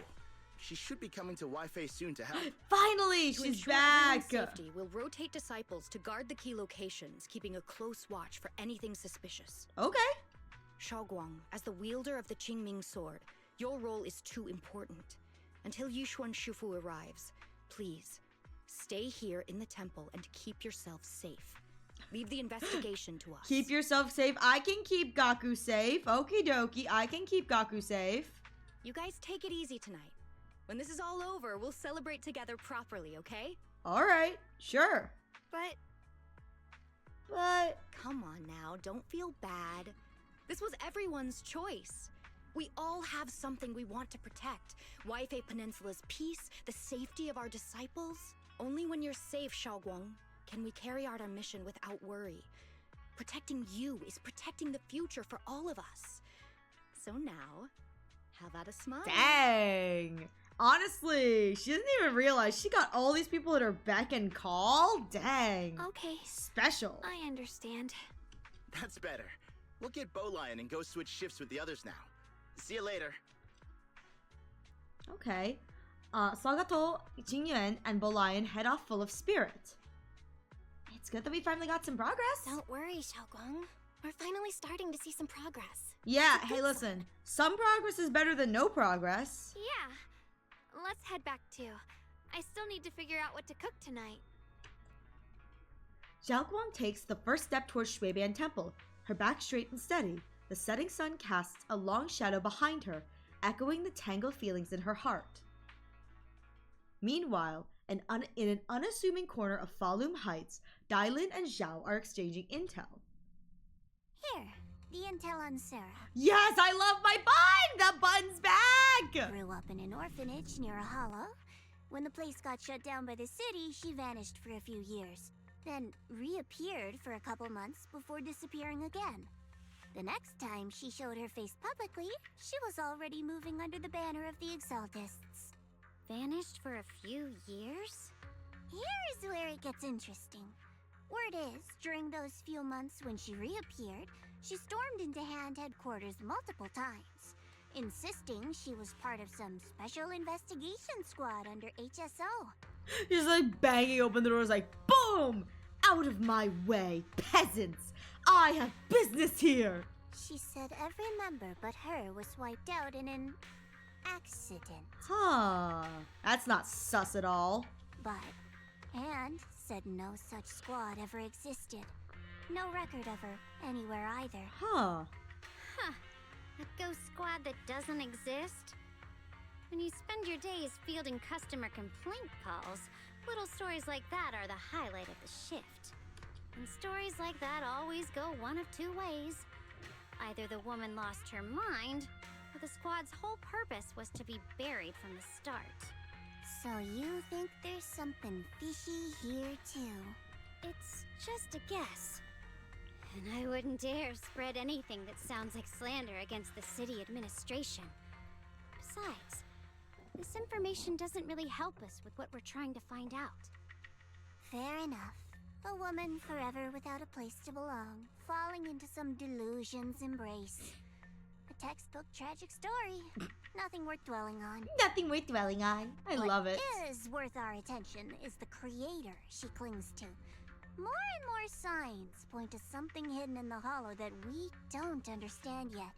She should be coming to Wi-Fi soon to help. Finally, To she's ensure back! everyone's safety, we'll rotate disciples to guard the key locations, keeping a close watch for anything suspicious. Okay. Xiaoguang, as the wielder of the Qingming sword, your role is too important. Until Yishuan Shifu arrives, please, stay here in the temple and keep yourself safe. Leave the investigation to us. Keep yourself safe. I can keep Gaku safe. Okie dokie, I can keep Gaku safe. You guys take it easy tonight. When this is all over, we'll celebrate together properly, okay? Alright, sure. But come on now, don't feel bad. This was everyone's choice. We all have something we want to protect. Wi-Fi Peninsula's peace, the safety of our disciples. Only when you're safe, Xiaoguang, can we carry out our mission without worry. Protecting you is protecting the future for all of us. So now, how about a smile? Dang. Honestly, she doesn't even realize she got all these people at her beck and call. Dang. okay, Special. I understand. That's better. We'll get Bowlion and go switch shifts with the others now. See you later. Okay. Sagato, Jingyuan, and Bolian head off full of spirit. It's good that we finally got some progress. Don't worry, Xiaoguang. We're finally starting to see some progress. Yeah, hey listen. Some progress is better than no progress. Yeah, let's head back too. I still need to figure out what to cook tonight. Xiaoguang takes the first step towards Shuibian Temple, her back straight and steady. The setting sun casts a long shadow behind her, echoing the tangled feelings in her heart. Meanwhile, in an unassuming corner of Falun Heights, Dailin and Zhao are exchanging intel. Here, the intel on Sarah. Yes, I love my bun! The bun's back! Grew up in an orphanage near a hollow. When the place got shut down by the city, she vanished for a few years. Then reappeared for a couple months before disappearing again. The next time she showed her face publicly, she was already moving under the banner of the Exaltists. Vanished for a few years? Here's where it gets interesting. Word is, during those few months when she reappeared, she stormed into Hand headquarters multiple times, insisting she was part of some special investigation squad under HSO. She's like banging open the doors like, boom! Out of my way, peasants! I have business here! She said every member but her was wiped out in an accident. Huh. That's not sus at all. But Hand said no such squad ever existed. No record of her anywhere either. Huh. Huh. A ghost squad that doesn't exist? When you spend your days fielding customer complaint calls, little stories like that are the highlight of the shift. And stories like that always go one of two ways. Either the woman lost her mind, or the squad's whole purpose was to be buried from the start. So you think there's something fishy here too? It's just a guess. And I wouldn't dare spread anything that sounds like slander against the city administration. Besides, this information doesn't really help us with what we're trying to find out. Fair enough. A woman forever without a place to belong, falling into some delusion's embrace. A textbook tragic story. Nothing worth dwelling on. Nothing worth dwelling on. I love it. What is worth our attention is the creator she clings to. More and more signs point to something hidden in the hollow that we don't understand yet.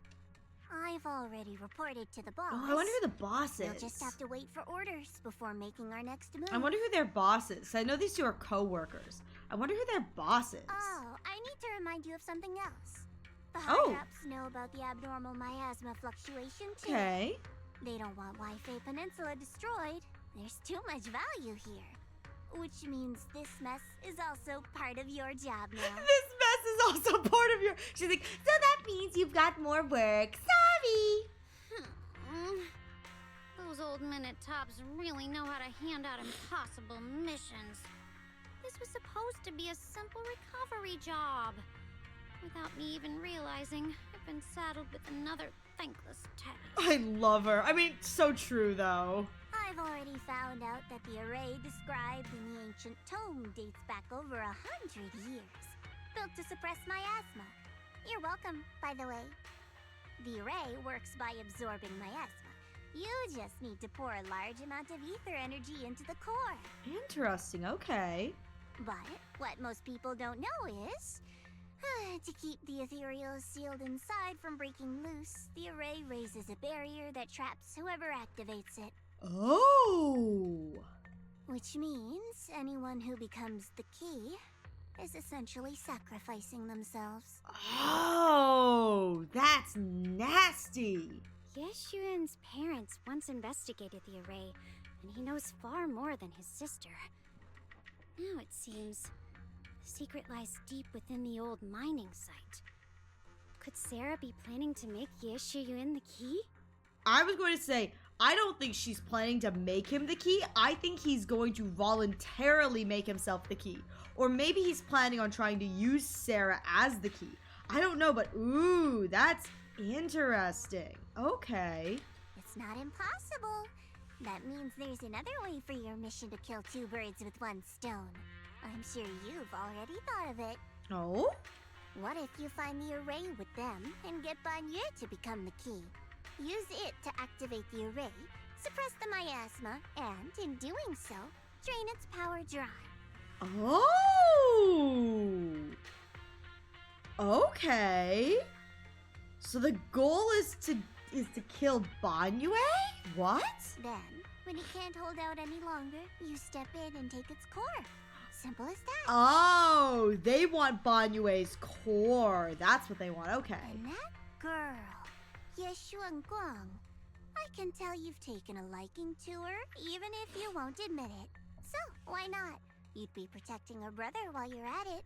I've already reported to the boss. Oh, I wonder who the boss is. We'll just have to wait for orders before making our next move. I wonder who their boss is. I know these two are co-workers. I wonder who their boss is. Oh, I need to remind you of something else. The Oh. higher-ups know about the abnormal miasma fluctuation, too. Okay. They don't want Wi-Fi Peninsula destroyed. There's too much value here. Which means this mess is also part of your job now. This mess is also part of your... She's like, So that means you've got more work. Sorry. Those old minute tops really know how to hand out impossible missions. This was supposed to be a simple recovery job. Without me even realizing, I've been saddled with another thankless task. I love her. I mean, so true, though. I've already found out that the array described in the ancient tome dates back over 100 years. Built to suppress miasma. You're welcome, by the way. The array works by absorbing miasma. You just need to pour a large amount of ether energy into the core. Interesting, okay. But what most people don't know is... to keep the ethereal sealed inside from breaking loose, the array raises a barrier that traps whoever activates it. Oh! Which means anyone who becomes the key is essentially sacrificing themselves. Oh, that's nasty. Yeshuan's parents once investigated the array, and he knows far more than his sister. Now it seems the secret lies deep within the old mining site. Could Sarah be planning to make Yeshuyun the key? I was going to say, I don't think she's planning to make him the key. I think he's going to voluntarily make himself the key. Or maybe he's planning on trying to use Sarah as the key. I don't know, but ooh, that's interesting. Okay. It's not impossible. That means there's another way for your mission to kill two birds with one stone. I'm sure you've already thought of it. Oh? What if you find the array with them and get Banye to become the key? Use it to activate the array, suppress the miasma, and in doing so, drain its power dry. Oh! Okay. So the goal is to kill Banye? What? Then, when it can't hold out any longer, you step in and take its core. Simple as that. Oh, they want Banye's core. That's what they want. Okay. And that girl, Yeshuan Guang, I can tell you've taken a liking to her, even if you won't admit it. So, why not? You'd be protecting her brother while you're at it.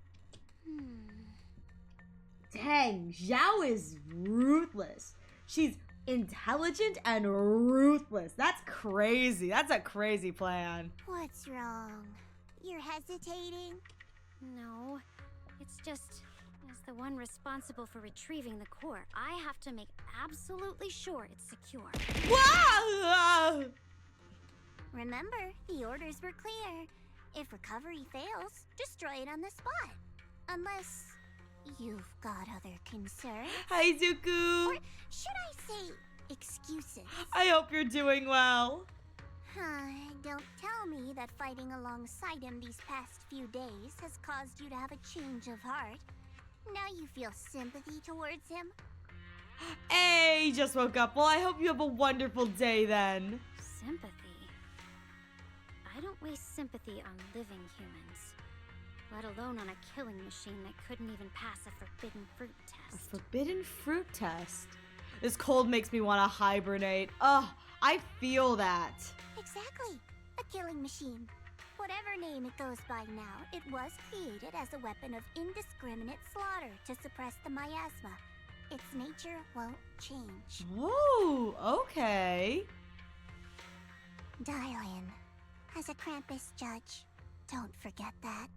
Dang, Zhao is ruthless. She's intelligent and ruthless. That's crazy. That's a crazy plan. What's wrong? You're hesitating? No, it's just, as the one responsible for retrieving the core, I have to make absolutely sure it's secure. Whoa! Remember, the orders were clear. If recovery fails, destroy it on the spot. Unless you've got other concerns. Hi, Zuku. Or should I say excuses? I hope you're doing well. Don't tell me that fighting alongside him these past few days has caused you to have a change of heart. Now you feel sympathy towards him? Hey, just woke up. Well, I hope you have a wonderful day then. Sympathy? I don't waste sympathy on living humans, let alone on a killing machine that couldn't even pass a forbidden fruit test. A forbidden fruit test? This cold makes me want to hibernate. Ugh, I feel that. Exactly. A killing machine. Whatever name it goes by now, it was created as a weapon of indiscriminate slaughter to suppress the miasma. Its nature won't change. Oh, okay. Dial in. As a Krampus judge, don't forget that.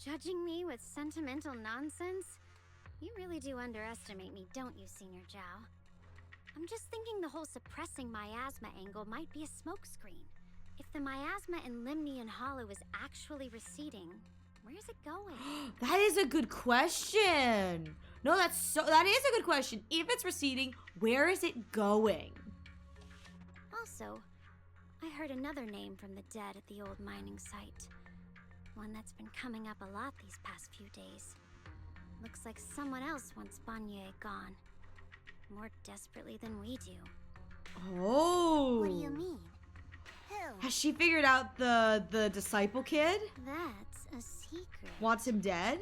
Judging me with sentimental nonsense? You really do underestimate me, don't you, Senior Zhao? I'm just thinking the whole suppressing miasma angle might be a smokescreen. If the miasma in Limnian Hollow is actually receding, Where's it going? That is a good question. No, that is a good question. If it's receding, where is it going? Also, I heard another name from the dead at the old mining site. One that's been coming up a lot these past few days. Looks like someone else wants Banyue gone. More desperately than we do. Oh. What do you mean? Who? Has she figured out the disciple kid? That's a secret. Wants him dead?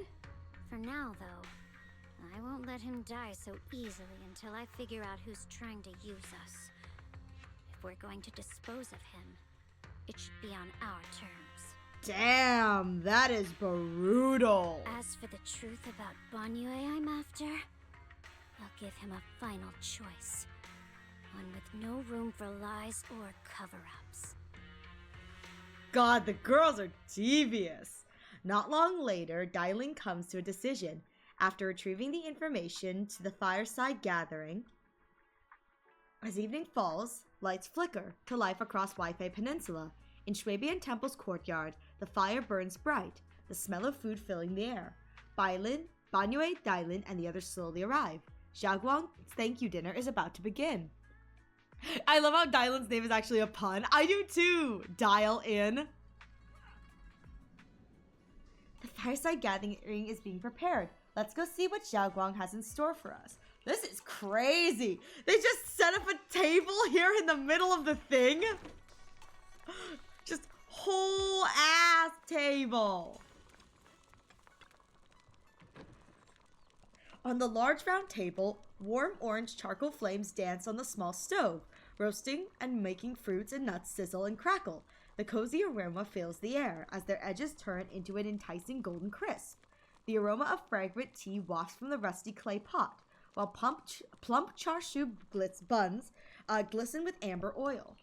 For now, though, I won't let him die so easily until I figure out who's trying to use us. If we're going to dispose of him, it should be on our terms. Damn, that is brutal. As for the truth about Banyue I'm after, I'll give him a final choice. One with no room for lies or cover-ups. God, the girls are devious. Not long later, Dailing comes to a decision. After retrieving the information to the fireside gathering, as evening falls, lights flicker to life across Waifei Peninsula. In Shuibian Temple's courtyard, the fire burns bright, the smell of food filling the air. Banyue, Dailing, and the others slowly arrive. Xiaoguang's thank you dinner is about to begin. I love how Dailing's name is actually a pun. I do too. Dial in. The fireside gathering is being prepared. Let's go see what Xiaoguang has in store for us. This is crazy. They just set up a table here in the middle of the thing. Just whole ass table. On the large round table, warm orange charcoal flames dance on the small stove, roasting and making fruits and nuts sizzle and crackle. The cozy aroma fills the air as their edges turn into an enticing golden crisp. The aroma of fragrant tea wafts from the rusty clay pot, while plump char siu buns glisten with amber oil.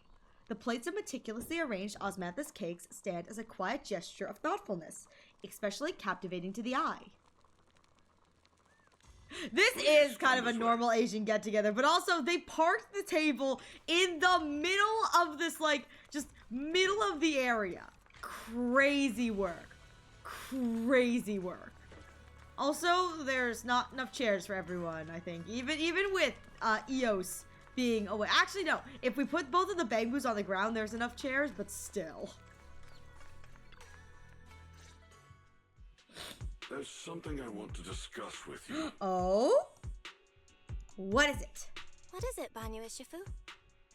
The plates of meticulously arranged osmanthus cakes stand as a quiet gesture of thoughtfulness, especially captivating to the eye. This is kind of a normal Asian get-together, but also they parked the table in the middle of this, like, just middle of the area. Crazy work. Crazy work. Also, there's not enough chairs for everyone, I think. Even with Eos being away. Actually, no. If we put both of the bangbus on the ground, there's enough chairs, but still. There's something I want to discuss with you. Oh? What is it? What is it, Banyue Shifu?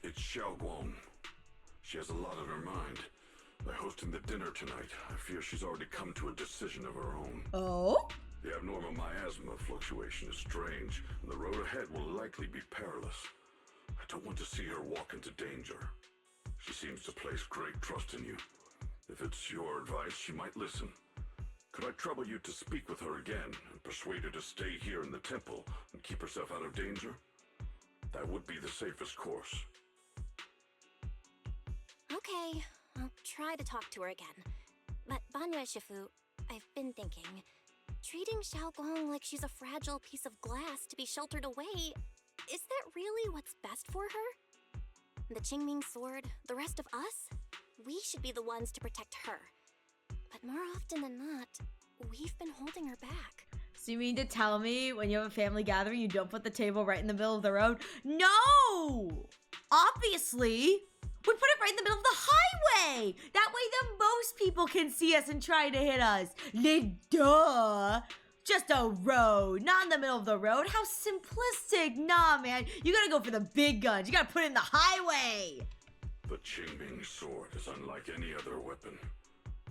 It's Xiaoguang. She has a lot on her mind. By hosting the dinner tonight, I fear she's already come to a decision of her own. Oh? The abnormal miasma fluctuation is strange, and the road ahead will likely be perilous. I don't want to see her walk into danger. She seems to place great trust in you. If it's your advice, she might listen. Could I trouble you to speak with her again and persuade her to stay here in the temple and keep herself out of danger? That would be the safest course. Okay, I'll try to talk to her again. But Banyue Shifu, I've been thinking, treating Xiaoguang like she's a fragile piece of glass to be sheltered away, is that really what's best for her? The Qingming sword, the rest of us, we should be the ones to protect her. But more often than not, we've been holding her back. So you mean to tell me when you have a family gathering, you don't put the table right in the middle of the road? No! Obviously! We put it right in the middle of the highway! That way the most people can see us and try to hit us. Duh! Just a road, not in the middle of the road. How simplistic. Nah, man. You gotta go for the big guns. You gotta put it in the highway. The Qingming sword is unlike any other weapon.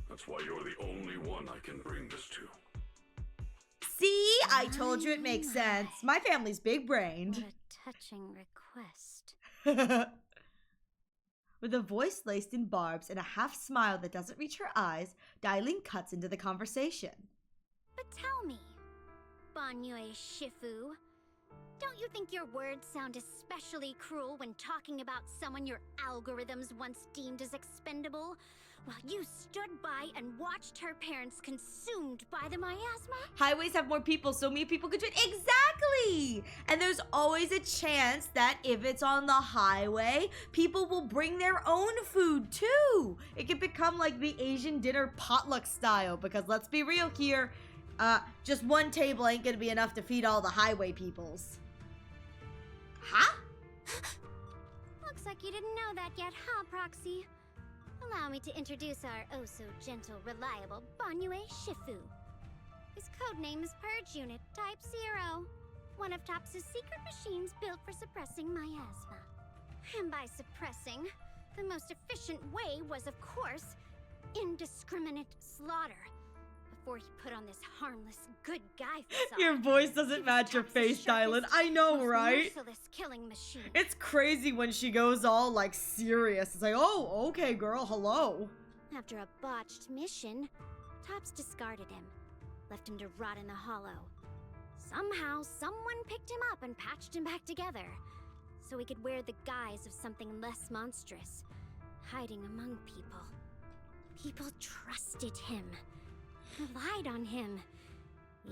That's why you're the only one I can bring this to. See? I told you it makes sense. My family's big-brained. What a touching request. With a voice laced in barbs and a half-smile that doesn't reach her eyes, Dailing cuts into the conversation. But tell me, Banyue Shifu, don't you You think your words sound especially cruel when talking about someone your algorithms once deemed as expendable? While you stood by and watched her parents consumed by the miasma? Highways have more people, so many people could do it. Exactly! And there's always a chance that if it's on the highway, people will bring their own food too. It could become like the Asian dinner potluck style, because let's be real here, just one table ain't gonna be enough to feed all the highway peoples. Huh? Looks like you didn't know that yet, huh, Proxy? Allow me to introduce our oh-so-gentle, reliable Banyue Shifu. His codename is Purge Unit Type 0, one of TOPS' secret machines built for suppressing miasma. And by suppressing, the most efficient way was, of course, indiscriminate slaughter. Before he put on this harmless, good guy facade. Your voice doesn't match your face, Dylan. I know, right? Merciless killing machine. It's crazy when she goes all, like, serious. It's like, oh, okay, girl, hello. After a botched mission, Tops discarded him, left him to rot in the hollow. Somehow, someone picked him up and patched him back together, so he could wear the guise of something less monstrous, hiding among people. People trusted him, relied on him,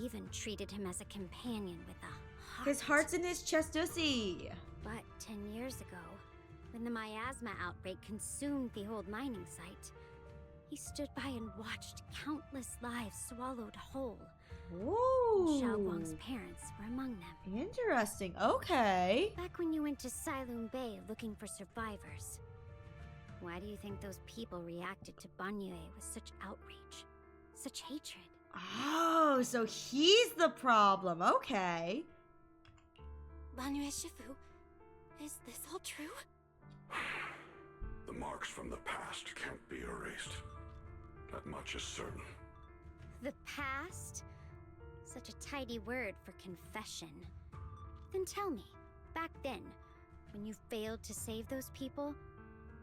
even treated him as a companion with a heart. His heart's in his chestussy. But 10 years ago, when the miasma outbreak consumed the old mining site, he stood by and watched countless lives swallowed whole. Ooh. Xiao Guang's parents were among them. Interesting. Okay. Back when you went to Silum Bay looking for survivors, why do you think those people reacted to Banyue with such outrage, such hatred? Oh, so he's the problem. Okay. Banyue Shifu, is this all true? The marks from the past can't be erased. That much is certain. The past? Such a tidy word for confession. Then tell me, back then, when you failed to save those people,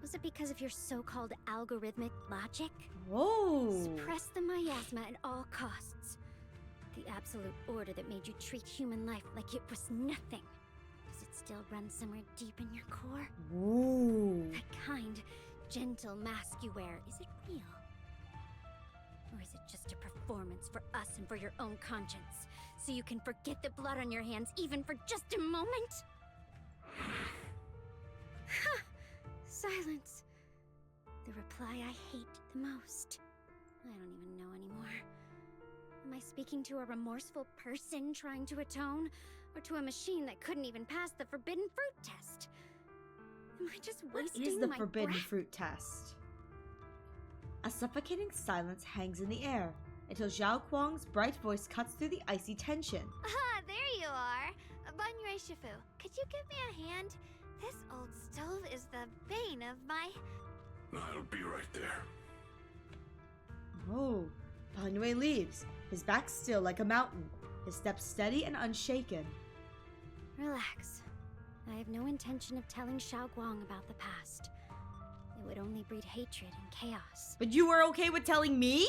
was it because of your so-called algorithmic logic? Whoa! Suppress the miasma at all costs. The absolute order that made you treat human life like it was nothing. Does it still run somewhere deep in your core? Ooh. That kind, gentle mask you wear, is it real? Or is it just a performance for us and for your own conscience? So you can forget the blood on your hands even for just a moment? Silence. The reply I hate the most. I don't even know anymore. Am I speaking to a remorseful person trying to atone? Or to a machine that couldn't even pass the forbidden fruit test? Am I just wasting my breath? What is the forbidden fruit test? A suffocating silence hangs in the air until Zhao Kuang's bright voice cuts through the icy tension. Ah, there you are. Banyue Shifu, could you give me a hand? This old stove is the bane of my... I'll be right there. Oh, Banyue leaves, his back still like a mountain, his steps steady and unshaken. Relax. I have no intention of telling Xiao Guang about the past. It would only breed hatred and chaos. But you were okay with telling me?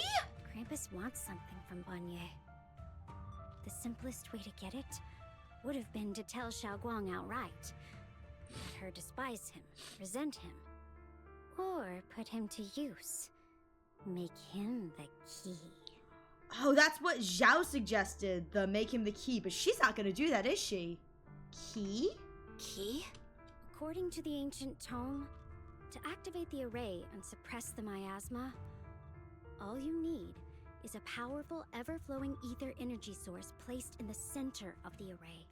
Krampus wants something from Banyue. The simplest way to get it would have been to tell Xiao Guang outright. Let her despise him, resent him, or put him to use. Make him the key. Oh, that's what Zhao suggested, the make him the key, but she's not gonna do that, is she? Key? Key? According to the ancient tome, to activate the array and suppress the miasma, all you need is a powerful, ever-flowing ether energy source placed in the center of the array.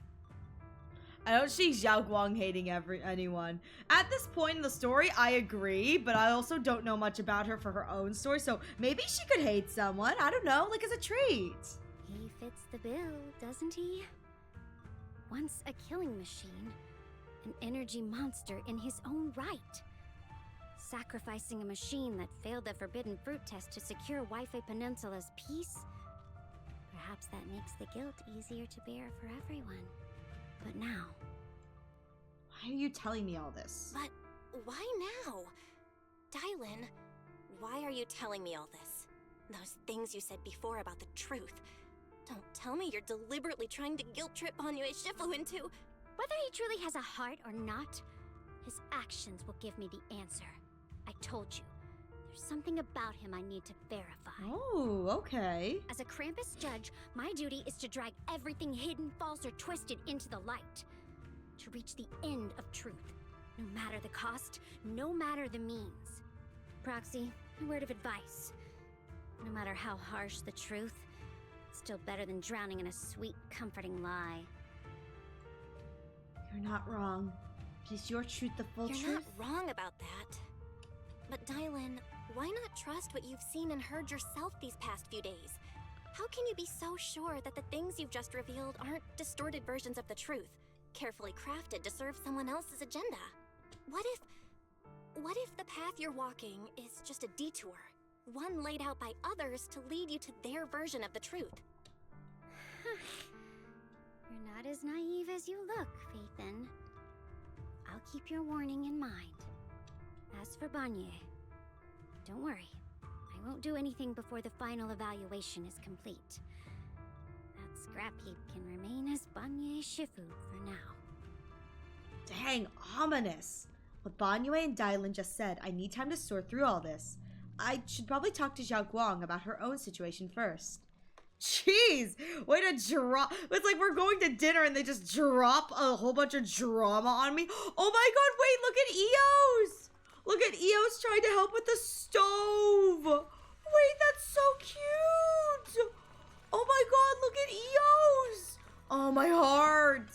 I don't see Zhao Guang hating anyone. At this point in the story, I agree, but I also don't know much about her for her own story, so maybe she could hate someone. I don't know, like as a treat. He fits the bill, doesn't he? Once a killing machine, an energy monster in his own right. Sacrificing a machine that failed the forbidden fruit test to secure Wi-Fi Peninsula's peace? Perhaps that makes the guilt easier to bear for everyone. But now... Why are you telling me all this? But why now? Dylan, why are you telling me all this? Those things you said before about the truth. Don't tell me you're deliberately trying to guilt trip Banyue Shifu into... Whether he truly has a heart or not, his actions will give me the answer. I told you, there's something about him I need to verify. Oh, okay. As a Krampus judge, my duty is to drag everything hidden, false, or twisted into the light. To reach the end of truth. No matter the cost, no matter the means. Proxy, a word of advice. No matter how harsh the truth, it's still better than drowning in a sweet, comforting lie. You're not wrong. Is your truth the full truth? You're not wrong about that. But Dylan, why not trust what you've seen and heard yourself these past few days? How can you be so sure that the things you've just revealed aren't distorted versions of the truth, carefully crafted to serve someone else's agenda? What if the path you're walking is just a detour, one laid out by others to lead you to their version of the truth? You're not as naive as you look, Faithin. I'll keep your warning in mind. As for Banye, don't worry. I won't do anything before the final evaluation is complete. That scrap heap can remain as Banye Shifu for now. Dang, ominous. What Banyue and Dylan just said, I need time to sort through all this. I should probably talk to Xiao Guang about her own situation first. Jeez, way to drop. It's like we're going to dinner and they just drop a whole bunch of drama on me. Oh my god, wait, look at Eos. Look at Eos trying to help with the stove. Wait, that's so cute. Oh my god, look at Eos. Oh, my heart.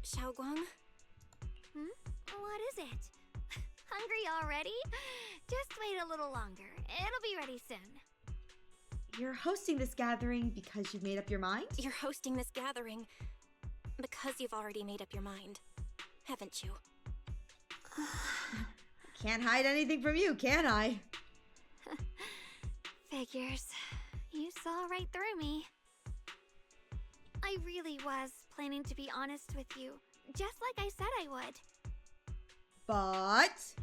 Xiaoguang? What is it? Hungry already? Just wait a little longer. It'll be ready soon. You're hosting this gathering because you've made up your mind? You're hosting this gathering because you've already made up your mind, haven't you? Can't hide anything from you, can I? Figures. You saw right through me. I really was planning to be honest with you, just like I said I would. But...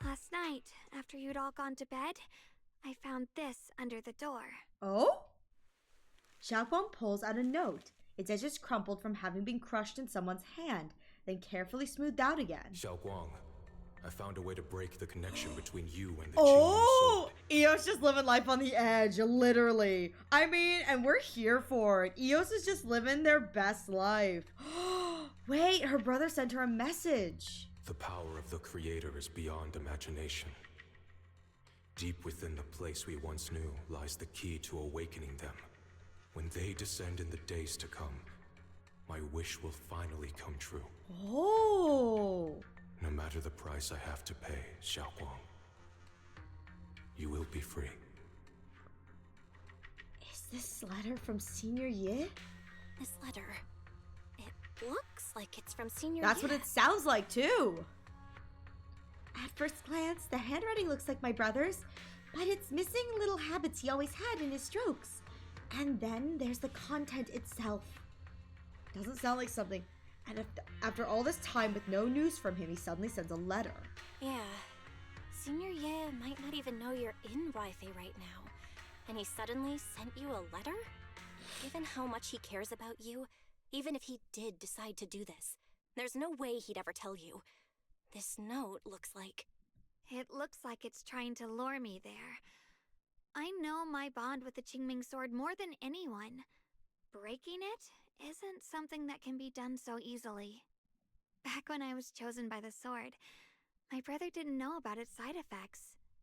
Last night, after you'd all gone to bed, I found this under the door. Oh? Xiaoguang pulls out a note. Its edges crumpled from having been crushed in someone's hand, then carefully smoothed out again. Xiaoguang, I found a way to break the connection between you and the Oh! Eos just living life on the edge, literally. I mean, and we're here for it. Eos is just living their best life. Wait, her brother sent her a message. The power of the Creator is beyond imagination. Deep within the place we once knew lies the key to awakening them. When they descend in the days to come, my wish will finally come true. Oh! No matter the price I have to pay, Xiaoguang, you will be free. Is this letter from Senior Ye? This letter, it looks like it's from Senior That's Ye. what it sounds like, too. At first glance, the handwriting looks like my brother's, but it's missing little habits he always had in his strokes. And then there's the content itself. Doesn't sound like something. And after all this time with no news from him, he suddenly sends a letter. Yeah. Senior Ye might not even know you're in Wi-Fi right now. And he suddenly sent you a letter? Given how much he cares about you, even if he did decide to do this, there's no way he'd ever tell you. This note looks like... It looks like it's trying to lure me there. I know my bond with the Qingming sword more than anyone. Breaking it isn't something that can be done so easily. Back when I was chosen by the sword, my brother didn't know about its side effects.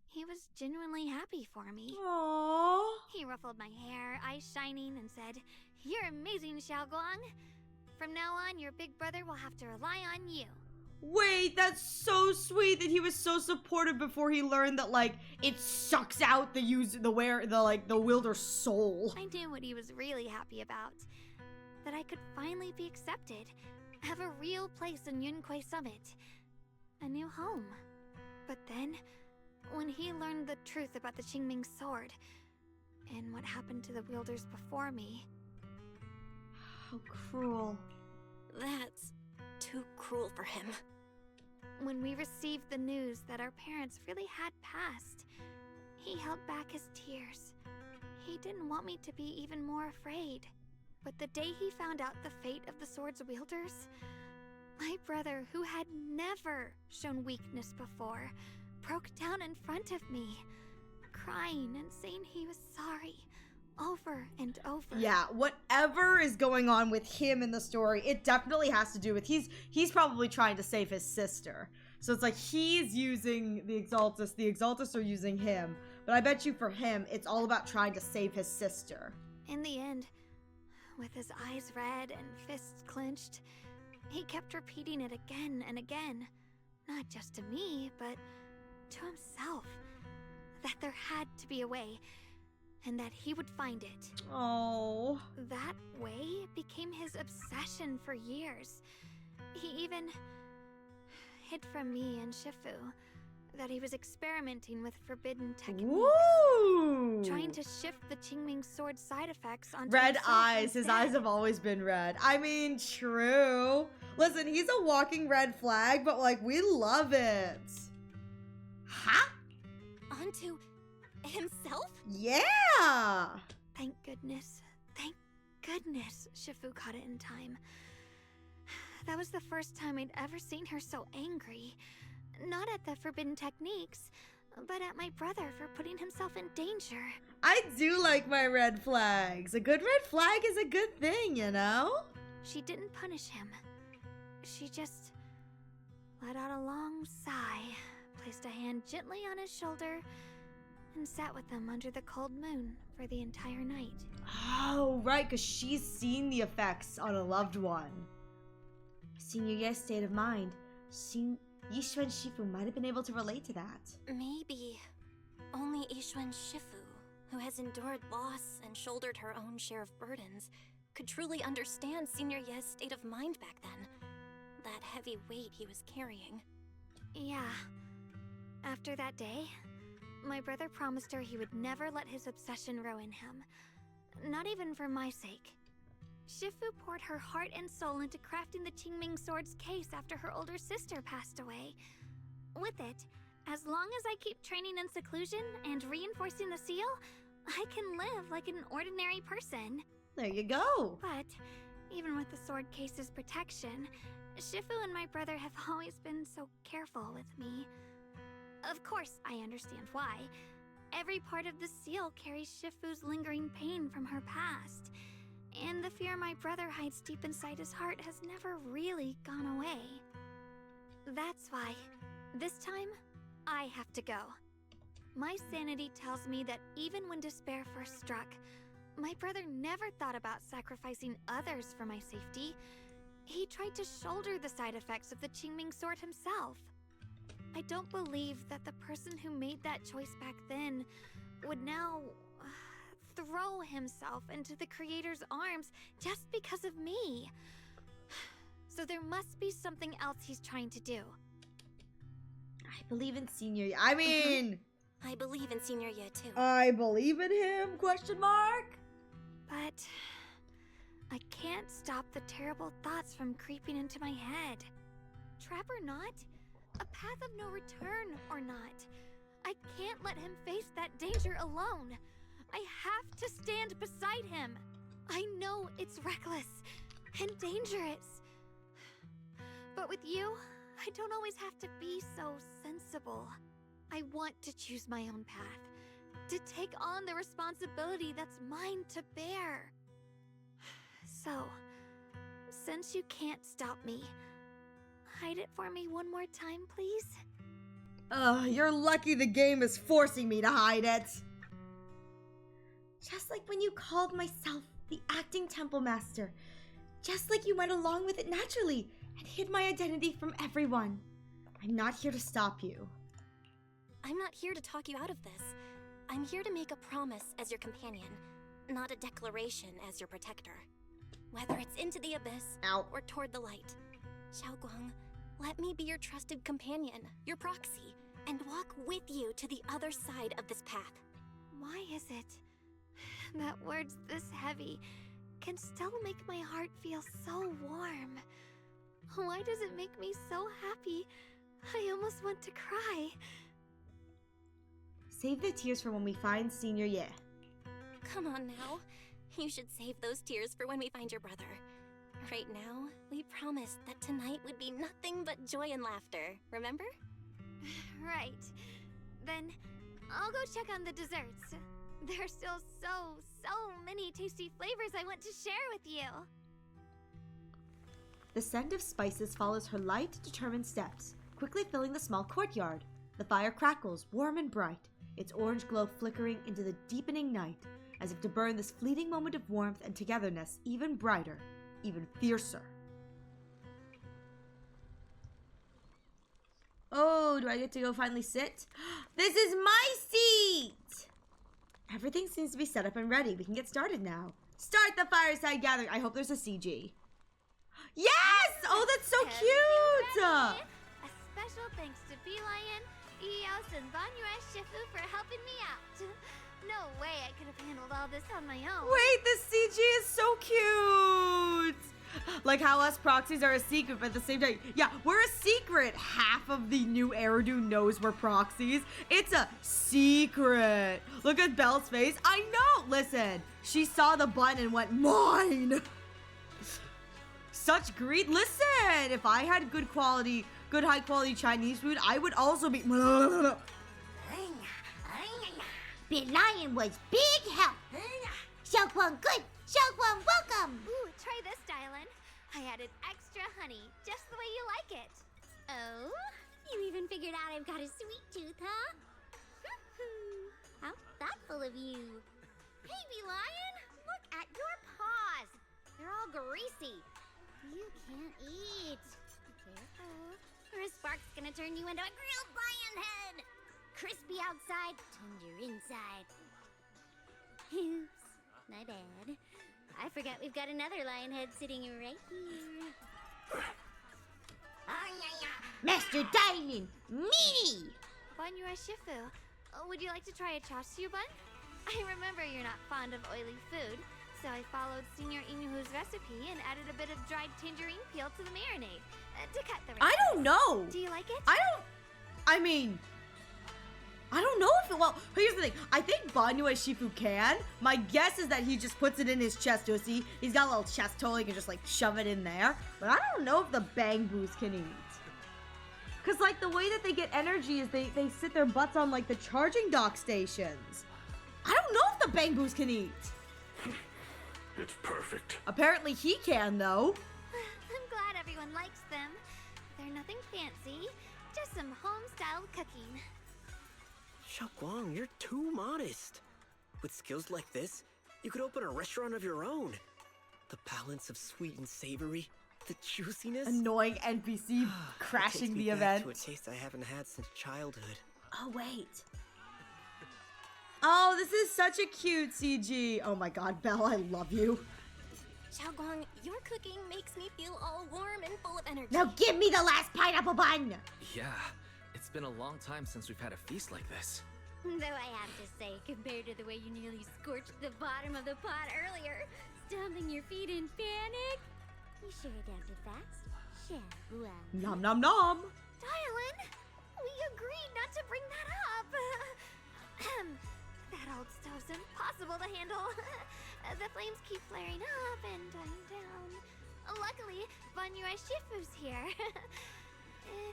He was genuinely happy for me. Aww. He ruffled my hair, eyes shining, and said, "You're amazing, Xiaoguang. From now on, your big brother will have to rely on you." Wait, that's so sweet that he was so supportive before he learned that, like, it sucks out the wielder's soul. I knew what he was really happy about. That I could finally be accepted, have a real place in Yunquei Summit, a new home. But then, when he learned the truth about the Qingming sword, and what happened to the wielders before me... How cruel. That's too cruel for him. When we received the news that our parents really had passed, he held back his tears. He didn't want me to be even more afraid. But the day he found out the fate of the sword's wielders, my brother, who had never shown weakness before, broke down in front of me, crying and saying he was sorry over and over. Yeah, whatever is going on with him in the story, it definitely has to do with he's probably trying to save his sister. So it's like he's using the Exaltus are using him. But I bet you for him, it's all about trying to save his sister. In the end, with his eyes red and fists clenched, he kept repeating it again and again. Not just to me, but to himself. That there had to be a way, and that he would find it. Oh. That way became his obsession for years. He even hid from me and Shifu that he was experimenting with forbidden techniques. Woo! Trying to shift the Qingming sword side effects onto Red himself eyes. instead. His eyes have always been red. I mean, true. Listen, he's a walking red flag, but like, we love it. Huh? Onto himself? Yeah! Thank goodness. Thank goodness Shifu caught it in time. That was the first time I'd ever seen her so angry. Not at the forbidden techniques, but at my brother for putting himself in danger. I do like my red flags. A good red flag is a good thing, you know? She didn't punish him. She just let out a long sigh, placed a hand gently on his shoulder, and sat with him under the cold moon for the entire night. Oh, right, because she's seen the effects on a loved one. Senior Ye's state of mind. Yishuan Shifu might have been able to relate to that. Maybe only Yishuan Shifu, who has endured loss and shouldered her own share of burdens, could truly understand Senior Ye's state of mind back then. That heavy weight he was carrying. Yeah. After that day, my brother promised her he would never let his obsession ruin him. Not even for my sake. Shifu poured her heart and soul into crafting the Qingming sword's case after her older sister passed away. With it, as long as I keep training in seclusion and reinforcing the seal, I can live like an ordinary person. There you go. But even with the sword case's protection, Shifu and my brother have always been so careful with me. Of course, I understand why. Every part of the seal carries Shifu's lingering pain from her past. And the fear my brother hides deep inside his heart has never really gone away. That's why, this time, I have to go. My sanity tells me that even when despair first struck, my brother never thought about sacrificing others for my safety. He tried to shoulder the side effects of the Qingming sword himself. I don't believe that the person who made that choice back then would now throw himself into the creator's arms just because of me. So there must be something else he's trying to do. I believe in Senior Ye. I mean... I believe in Senior Ye too. I believe in him, question mark? But I can't stop the terrible thoughts from creeping into my head. Trap or not, a path of no return or not, I can't let him face that danger alone. I have to stand beside him. I know it's reckless and dangerous. But with you, I don't always have to be so sensible. I want to choose my own path, to take on the responsibility that's mine to bear. So, since you can't stop me, hide it for me one more time, please? You're lucky the game is forcing me to hide it. Just like when you called myself the acting temple master. Just like you went along with it naturally and hid my identity from everyone. I'm not here to stop you. I'm not here to talk you out of this. I'm here to make a promise as your companion, not a declaration as your protector. Whether it's into the abyss or toward the light. Xiaoguang, let me be your trusted companion, your proxy, and walk with you to the other side of this path. Why is it that words this heavy can still make my heart feel so warm? Why does it make me so happy? I almost want to cry. Save the tears for when we find Senior Ye. Come on now. You should save those tears for when we find your brother. Right now, we promised that tonight would be nothing but joy and laughter, remember? Right. Then I'll go check on the desserts. There's still so many tasty flavors I want to share with you. The scent of spices follows her light, determined steps, quickly filling the small courtyard. The fire crackles, warm and bright, its orange glow flickering into the deepening night, as if to burn this fleeting moment of warmth and togetherness even brighter, even fiercer. Oh, do I get to go finally sit? This is my seat! Everything seems to be set up and ready. We can get started now. Start the fireside gathering. I hope there's a CG. Yes! Oh, that's so cute! A special thanks to Beelion, Eos, and Banyue Shifu for helping me out. No way I could have handled all this on my own. Wait, this CG is so cute! Like how us proxies are a secret, but at the same time, yeah, we're a secret. Half of the new Eridu knows we're proxies. It's a secret. Look at Belle's face. I know. Listen, she saw the bun and went, mine. Such greed. Listen, if I had good high quality Chinese food, I would also be. Beelion was big help. Xiaoguang good. Xiaoguang welcome. Ooh, try this, Dylan. I added extra honey, just the way you like it. Oh? You even figured out I've got a sweet tooth, huh? How thoughtful of you. Hey, Beelion, look at your paws. They're all greasy. You can't eat. Be careful, or a spark's gonna turn you into a grilled lion head. Crispy outside, tender inside. Oops, my bad. I forgot we've got another lion head sitting right here. Master Dylan, meaty! Banyue Shifu, would you like to try a chashu bun? I remember you're not fond of oily food, so I followed Senior Inuhu's recipe and added a bit of dried tangerine peel to the marinade to cut the I don't know. Do you like it? I don't know if it, well, here's the thing. I think Banyue Shifu can. My guess is that he just puts it in his chest. You see, he's got a little chest hole. He can just like shove it in there. But I don't know if the Bangbus can eat. Because like the way that they get energy is they sit their butts on like the charging dock stations. I don't know if the Bangbus can eat. It's perfect. Apparently he can though. I'm glad everyone likes them. They're nothing fancy, just some home-styled cooking. Xiaoguang, you're too modest. With skills like this, you could open a restaurant of your own. The balance of sweet and savory, the juiciness. Annoying NPC crashing the event. To a taste I haven't had since childhood. Oh wait. Oh, this is such a cute CG. Oh my god, Belle, I love you. Xiaoguang, your cooking makes me feel all warm and full of energy. Now give me the last pineapple bun! Yeah, it's been a long time since we've had a feast like this. Though I have to say, compared to the way you nearly scorched the bottom of the pot earlier, stomping your feet in panic, you sure adapted fast. Well. Nom nom nom. Dylan, we agreed not to bring that up. That old stove's impossible to handle. The flames keep flaring up and dying down. Luckily, Banyue Shifu's here.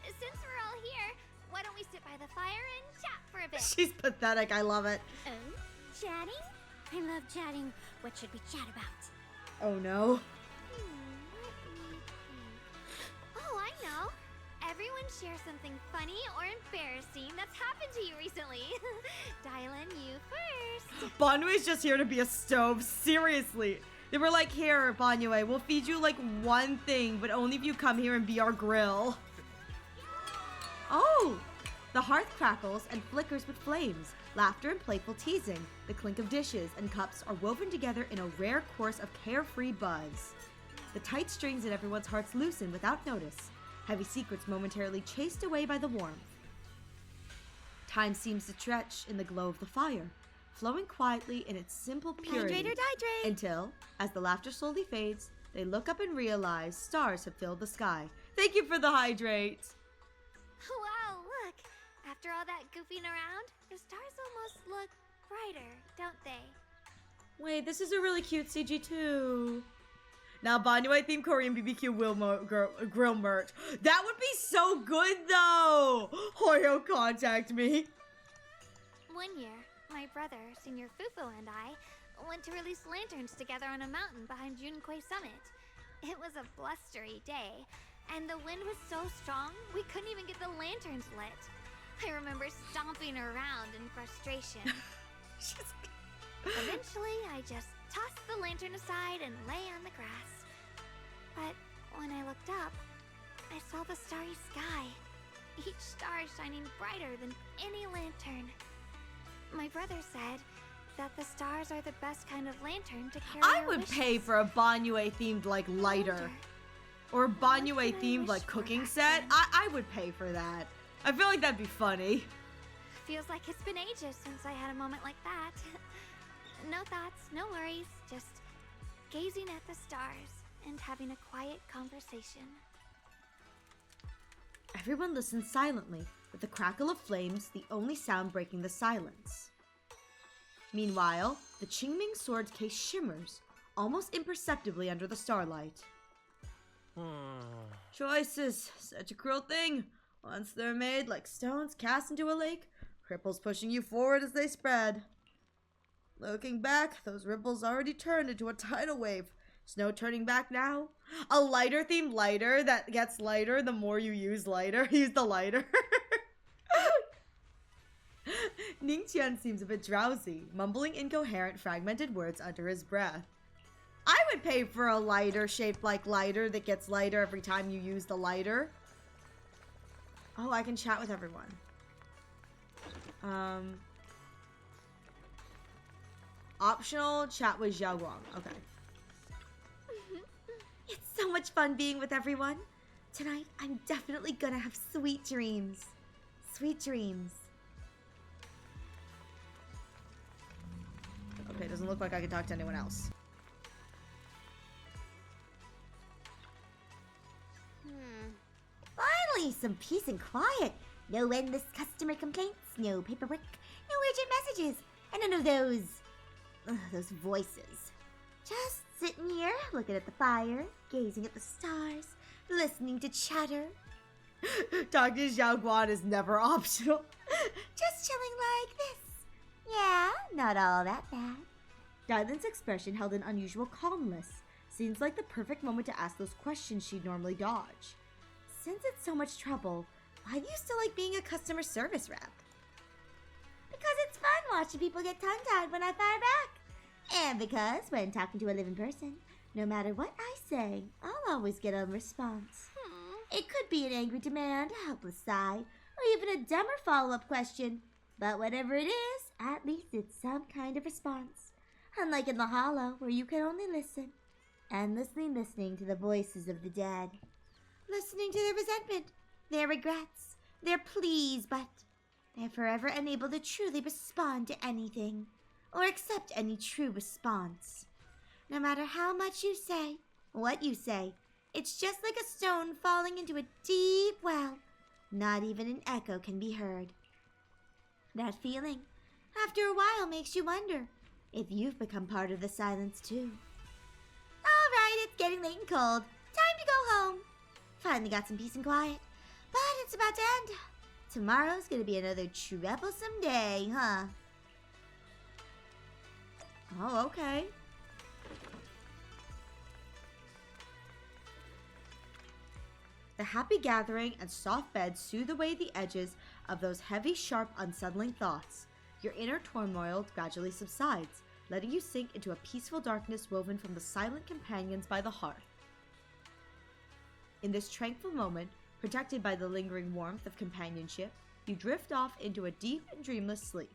Since we're all here, why don't we sit by the fire and chat for a bit? She's pathetic. I love it. Oh, chatting? I love chatting. What should we chat about? Oh no. Oh, I know. Everyone share something funny or embarrassing that's happened to you recently. Dylan, you first. Banyue's just here to be a stove. Seriously. They were like, here, Banyue, we'll feed you like one thing, but only if you come here and be our grill. Oh! The hearth crackles and flickers with flames. Laughter and playful teasing. The clink of dishes and cups are woven together in a rare course of carefree buzz. The tight strings in everyone's hearts loosen without notice. Heavy secrets momentarily chased away by the warmth. Time seems to stretch in the glow of the fire, flowing quietly in its simple purity. Hydrate or dihydrate! Until, as the laughter slowly fades, they look up and realize stars have filled the sky. Thank you for the hydrate! Wow, look! After all that goofing around, the stars almost look brighter, don't they? Wait, this is a really cute CG too. Now, Banyue themed Korean BBQ grill merch. That would be so good though. Hoyo, contact me. One year, my brother, Senior Fufu, and I went to release lanterns together on a mountain behind Junkui Summit. It was a blustery day, and the wind was so strong we couldn't even get the lanterns lit. I remember stomping around in frustration. Eventually, I just tossed the lantern aside and lay on the grass. But when I looked up, I saw the starry sky, each star shining brighter than any lantern. My brother said that the stars are the best kind of lantern to carry I your would wishes. pay for a Banyue themed like lighter. Or a Banyue themed like cooking set. I would pay for that. I feel like that'd be funny. Feels like it's been ages since I had a moment like that. No thoughts, no worries, just gazing at the stars and having a quiet conversation. Everyone listens silently, with the crackle of flames the only sound breaking the silence. Meanwhile, the Qingming sword case shimmers, almost imperceptibly under the starlight. Choices, such a cruel thing. Once they're made like stones cast into a lake, ripples pushing you forward as they spread. Looking back, those ripples already turned into a tidal wave. There's no turning back now. A lighter themed lighter that gets lighter the more you use lighter. Use the lighter. Ningqian seems a bit drowsy, mumbling incoherent, fragmented words under his breath. I would pay for a lighter shaped like lighter that gets lighter every time you use the lighter. Oh, I can chat with everyone. Optional chat with Xiaoguang. Okay. It's so much fun being with everyone. Tonight, I'm definitely gonna have sweet dreams. Sweet dreams. Okay, doesn't look like I can talk to anyone else. Finally, some peace and quiet. No endless customer complaints, no paperwork, no urgent messages, and none of those voices. Just sitting here, looking at the fire, gazing at the stars, listening to chatter. Talking to Xiaoguang is never optional. Just chilling like this. Yeah, not all that bad. Dylan's expression held an unusual calmness. Seems like the perfect moment to ask those questions she'd normally dodge. Since it's so much trouble, why do you still like being a customer service rep? Because it's fun watching people get tongue-tied when I fire back. And because when talking to a living person, no matter what I say, I'll always get a response. It could be an angry demand, a helpless sigh, or even a dumber follow-up question. But whatever it is, at least it's some kind of response. Unlike in the Hollow, where you can only listen. Endlessly listening to the voices of the dead. Listening to their resentment, their regrets, their pleas, but they're forever unable to truly respond to anything, or accept any true response. No matter how much you say, what you say, it's just like a stone falling into a deep well. Not even an echo can be heard. That feeling, after a while, makes you wonder if you've become part of the silence too. All right, it's getting late and cold. Time to go home. Finally got some peace and quiet, but it's about to end. Tomorrow's gonna be another troublesome day, huh? Oh, okay. The happy gathering and soft bed soothe away the edges of those heavy, sharp, unsettling thoughts. Your inner turmoil gradually subsides, letting you sink into a peaceful darkness woven from the silent companions by the hearth. In this tranquil moment, protected by the lingering warmth of companionship, you drift off into a deep and dreamless sleep.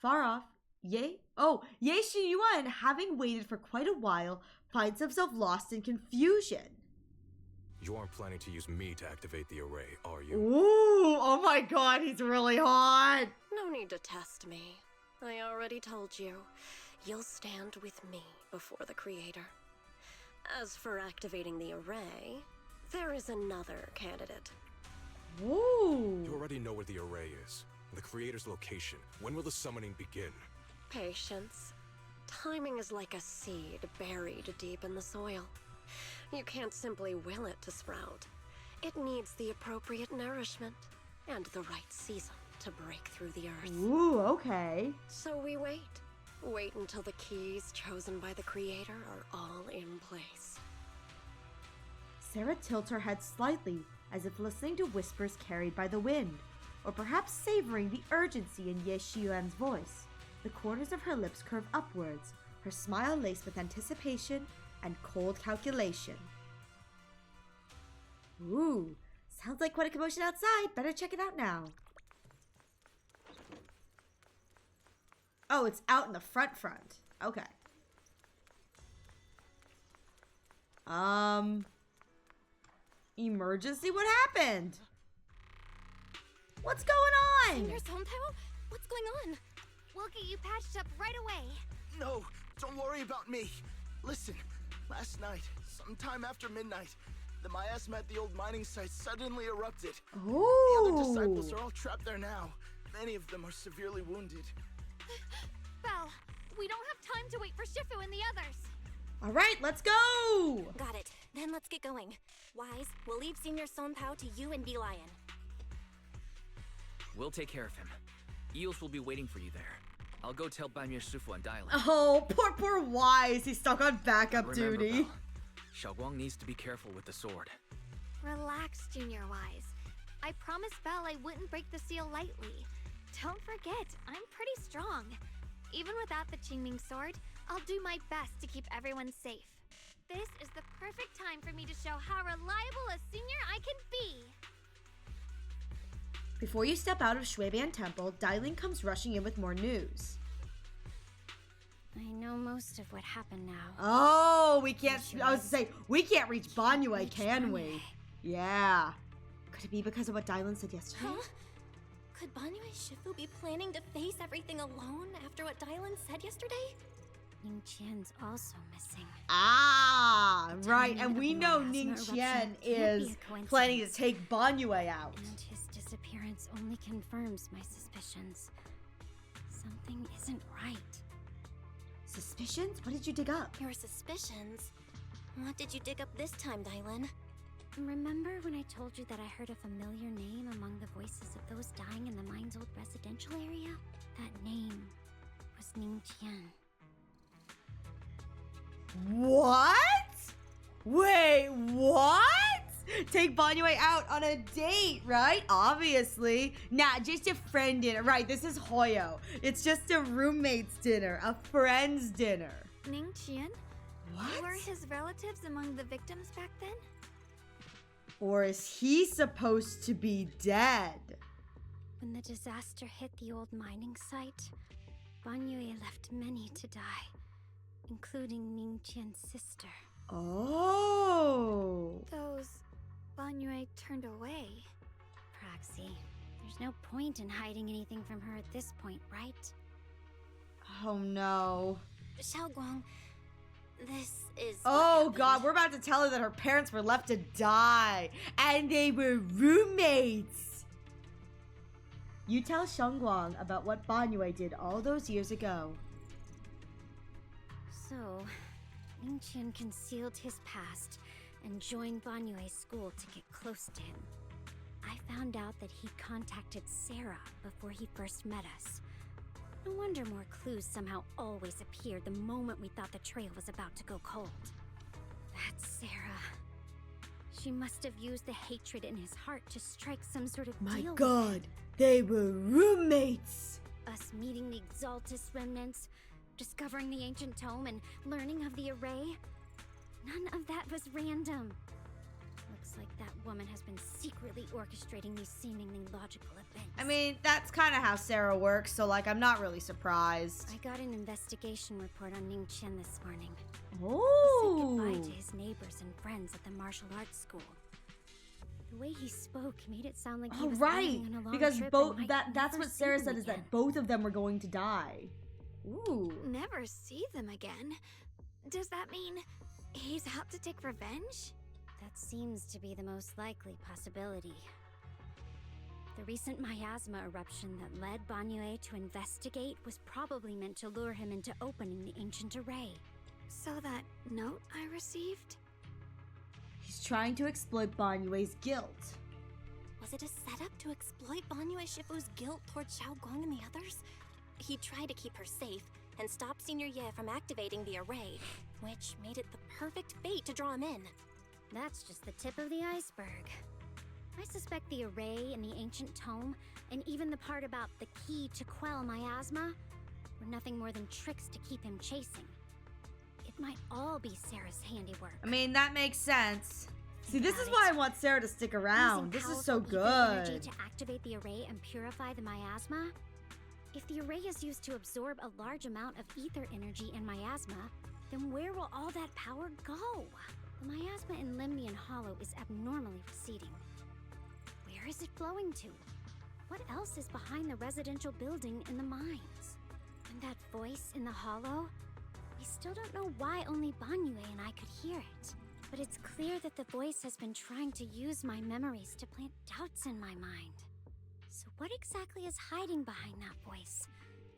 Far off, Ye Xiyuan, having waited for quite a while, finds himself lost in confusion. You aren't planning to use me to activate the array, are you? Ooh, oh my god, he's really hot! No need to test me. I already told you. You'll stand with me before the Creator. As for activating the array, there is another candidate. Ooh. You already know where the array is. The Creator's location. When will the summoning begin? Patience. Timing is like a seed buried deep in the soil. You can't simply will it to sprout. It needs the appropriate nourishment and the right season to break through the earth. Ooh, okay. So we wait. Wait until the keys chosen by the Creator are all in place. Sarah tilts her head slightly, as if listening to whispers carried by the wind, or perhaps savoring the urgency in Ye Shiyuan's voice. The corners of her lips curve upwards, her smile laced with anticipation and cold calculation. Ooh, sounds like quite a commotion outside. Better check it out now. Oh, it's out in the front. Okay. Emergency? What happened? What's going on? Senior Sontao? What's going on? We'll get you patched up right away. No, don't worry about me. Listen, last night, sometime after midnight, the miasma at the old mining site suddenly erupted. Ooh. The other disciples are all trapped there now. Many of them are severely wounded. Belle, we don't have time to wait for Shifu and the others. All right, let's go. Got it. Then let's get going. Wise, we'll leave Senior Sonpao to you and Lion. We'll take care of him. Eels will be waiting for you there. I'll go tell Banyu Shifu and Dylan. Oh, poor Wise. He's stuck on backup Remember, duty. Belle, Xiaoguang needs to be careful with the sword. Relax, Junior Wise. I promised Belle I wouldn't break the seal lightly. Don't forget, I'm pretty strong. Even without the Qingming sword, I'll do my best to keep everyone safe. This is the perfect time for me to show how reliable a senior I can be. Before you step out of Shuiban Temple, Dylan comes rushing in with more news. I know most of what happened now. Oh, we can't. I was to say, we can't reach Banyue, can we? Yeah. Could it be because of what Dylan said yesterday? Huh? Could Banyu Shifu be planning to face everything alone after what Dylan said yesterday? Ning Qian's also missing. Ah, right. timing And of we the know miasma Ning eruption Qian can't be a is coincidence. planning to take Banyue out. And his disappearance only confirms my suspicions. Something isn't right. Suspicions? What did you dig up? Your suspicions? What did you dig up this time, Dylan? Remember when I told you that I heard a familiar name among the voices of those dying in the mine's old residential area? That name was Ning Qian. What? Wait, what? Take Banyue out on a date, right? Obviously. Nah, just a friend dinner. Right, this is Hoyo. It's just a roommate's dinner, a friend's dinner. Ning Qian? What? Were his relatives among the victims back then? Or is he supposed to be dead? When the disaster hit the old mining site, Banyue left many to die, including Ning Qian's sister. Oh. Those Banyue turned away. Proxy, there's no point in hiding anything from her at this point, right? Oh no. Xiaoguang, this is. Oh god, we're about to tell her that her parents were left to die, and they were roommates. You tell Xiaoguang about what Banyue did all those years ago. So, Ning Qian concealed his past and joined Banyue's school to get close to him. I found out that he contacted Sarah before he first met us. No wonder more clues somehow always appeared the moment we thought the trail was about to go cold. That's Sarah. She must have used the hatred in his heart to strike some sort of My deal with god, him. they were roommates. Us meeting the Exaltus remnants, discovering the ancient tome, and learning of the array. None of that was random. Looks like that woman has been secretly orchestrating these seemingly logical events. I mean, that's kind of how Sarah works, so like, I'm not really surprised. I got an investigation report on Ning Qian this morning. Oh. He said goodbye to his neighbors and friends at the martial arts school. The way he spoke made it sound like he Oh was right, going on a long because trip both and might that's never what see Sarah them said is again. that both of them were going to die. Ooh. Never see them again? Does that mean he's out to take revenge? That seems to be the most likely possibility. The recent miasma eruption that led Banyue to investigate was probably meant to lure him into opening the ancient array. So that note I received? He's trying to exploit Banyue's guilt. Was it a setup to exploit Banyue Shifu's guilt toward Xiaoguang and the others? He tried to keep her safe and stop Senior Ye from activating the array, which made it the perfect bait to draw him in. That's just the tip of the iceberg. I suspect the array and the ancient tome, and even the part about the key to quell miasma, were nothing more than tricks to keep him chasing. It might all be Sarah's handiwork. I mean, that makes sense. See, this is why I want Sarah to stick around. This is so Using powerful ether energy good. to activate the array and purify the miasma? If the array is used to absorb a large amount of ether energy and miasma, then where will all that power go? The miasma in Limnian Hollow is abnormally receding. Where is it flowing to? What else is behind the residential building in the mines? And that voice in the hollow? We still don't know why only Banyue and I could hear it. But it's clear that the voice has been trying to use my memories to plant doubts in my mind. So what exactly is hiding behind that voice,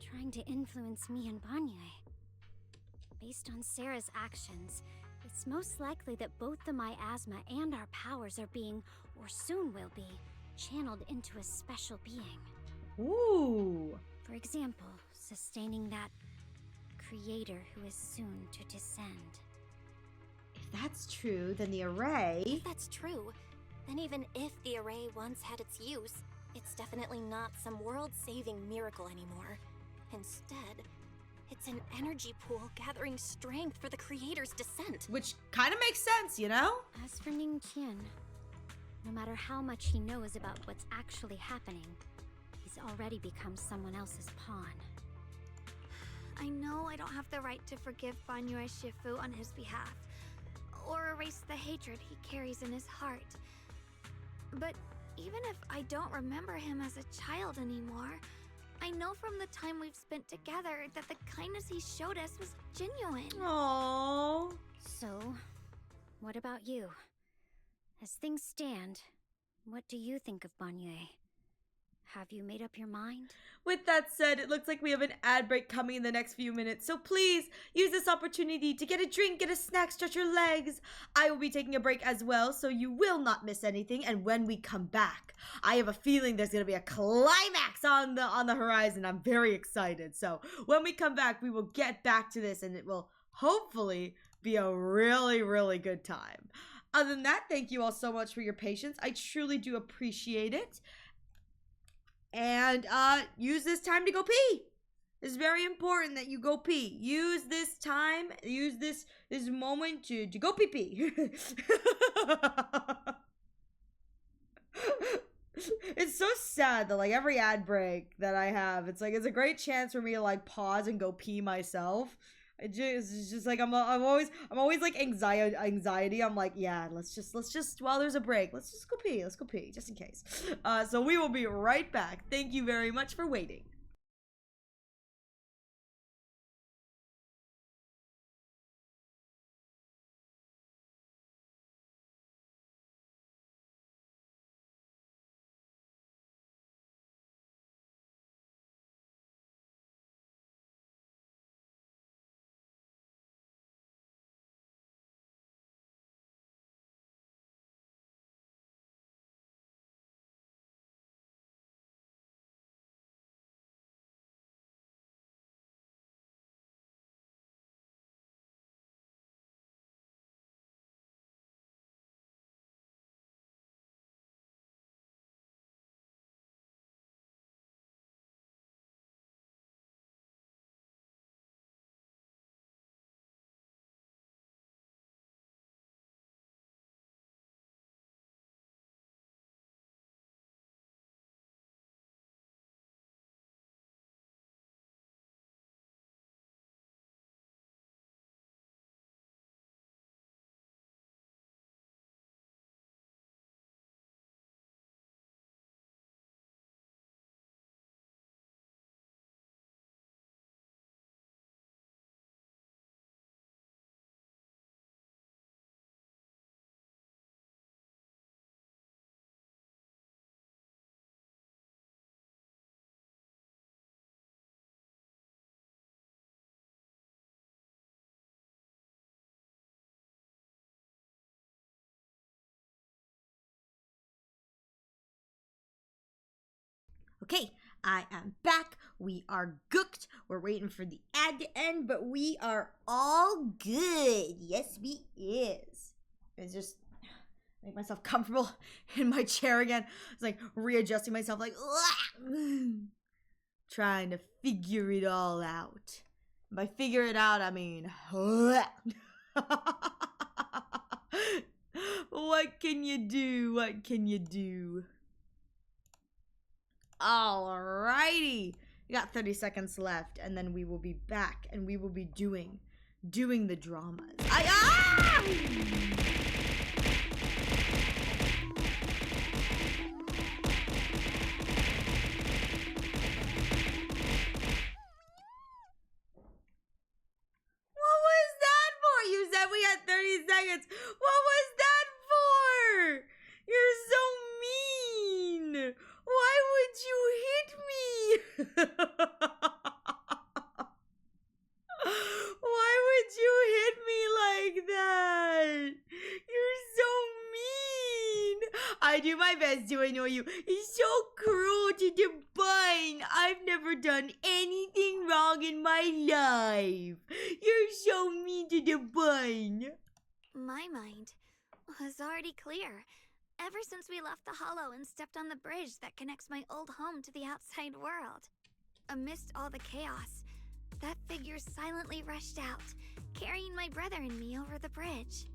trying to influence me and Banyue? Based on Sarah's actions, it's most likely that both the miasma and our powers are being, or soon will be, channeled into a special being. Ooh. For example, sustaining that creator who is soon to descend. If that's true, then the array... If that's true, then even if the array once had its use, it's definitely not some world-saving miracle anymore. Instead, it's an energy pool gathering strength for the creator's descent. Which kind of makes sense, you know? As for Ning Qian, no matter how much he knows about what's actually happening, he's already become someone else's pawn. I know I don't have the right to forgive Banyue Shifu on his behalf, or erase the hatred he carries in his heart. But even if I don't remember him as a child anymore, I know from the time we've spent together that the kindness he showed us was genuine. Aww. So, what about you? As things stand, what do you think of Banyue? Have you made up your mind? With that said, it looks like we have an ad break coming in the next few minutes, so please use this opportunity to get a drink, get a snack, stretch your legs. I will be taking a break as well, so you will not miss anything. And when we come back, I have a feeling there's gonna be a climax on the horizon. I'm very excited. So when we come back, we will get back to this, and it will hopefully be a really, really good time. Other than that, thank you all so much for your patience. I truly do appreciate it. And use this time to go pee. It's very important that you go pee. Use this time, use this moment to go pee pee. It's so sad that like every ad break that I have, it's like it's a great chance for me to like pause and go pee myself. It's just like I'm always like anxiety. I'm like, yeah, let's just while there's a break, let's go pee just in case. So we will be right back. Thank you very much for waiting. Okay, I am back. We are gooked. We're waiting for the ad to end, but we are all good. Yes, we is. It's just make myself comfortable in my chair again. It's like readjusting myself, like trying to figure it all out. By figure it out, I mean what can you do? What can you do? Alrighty. We got 30 seconds left, and then we will be back, and we will be doing the dramas. What was that for? You said we had 30 seconds. What was that for? You're so mean. Why would you hit me? Why would you hit me like that? You're so mean. I do my best to annoy you. It's so cruel to the bun. I've never done anything wrong in my life. You're so mean to the bun. My mind was already clear. Ever since we left the Hollow and stepped on the bridge that connects my old home to the outside world. Amidst all the chaos, that figure silently rushed out, carrying my brother and me over the bridge.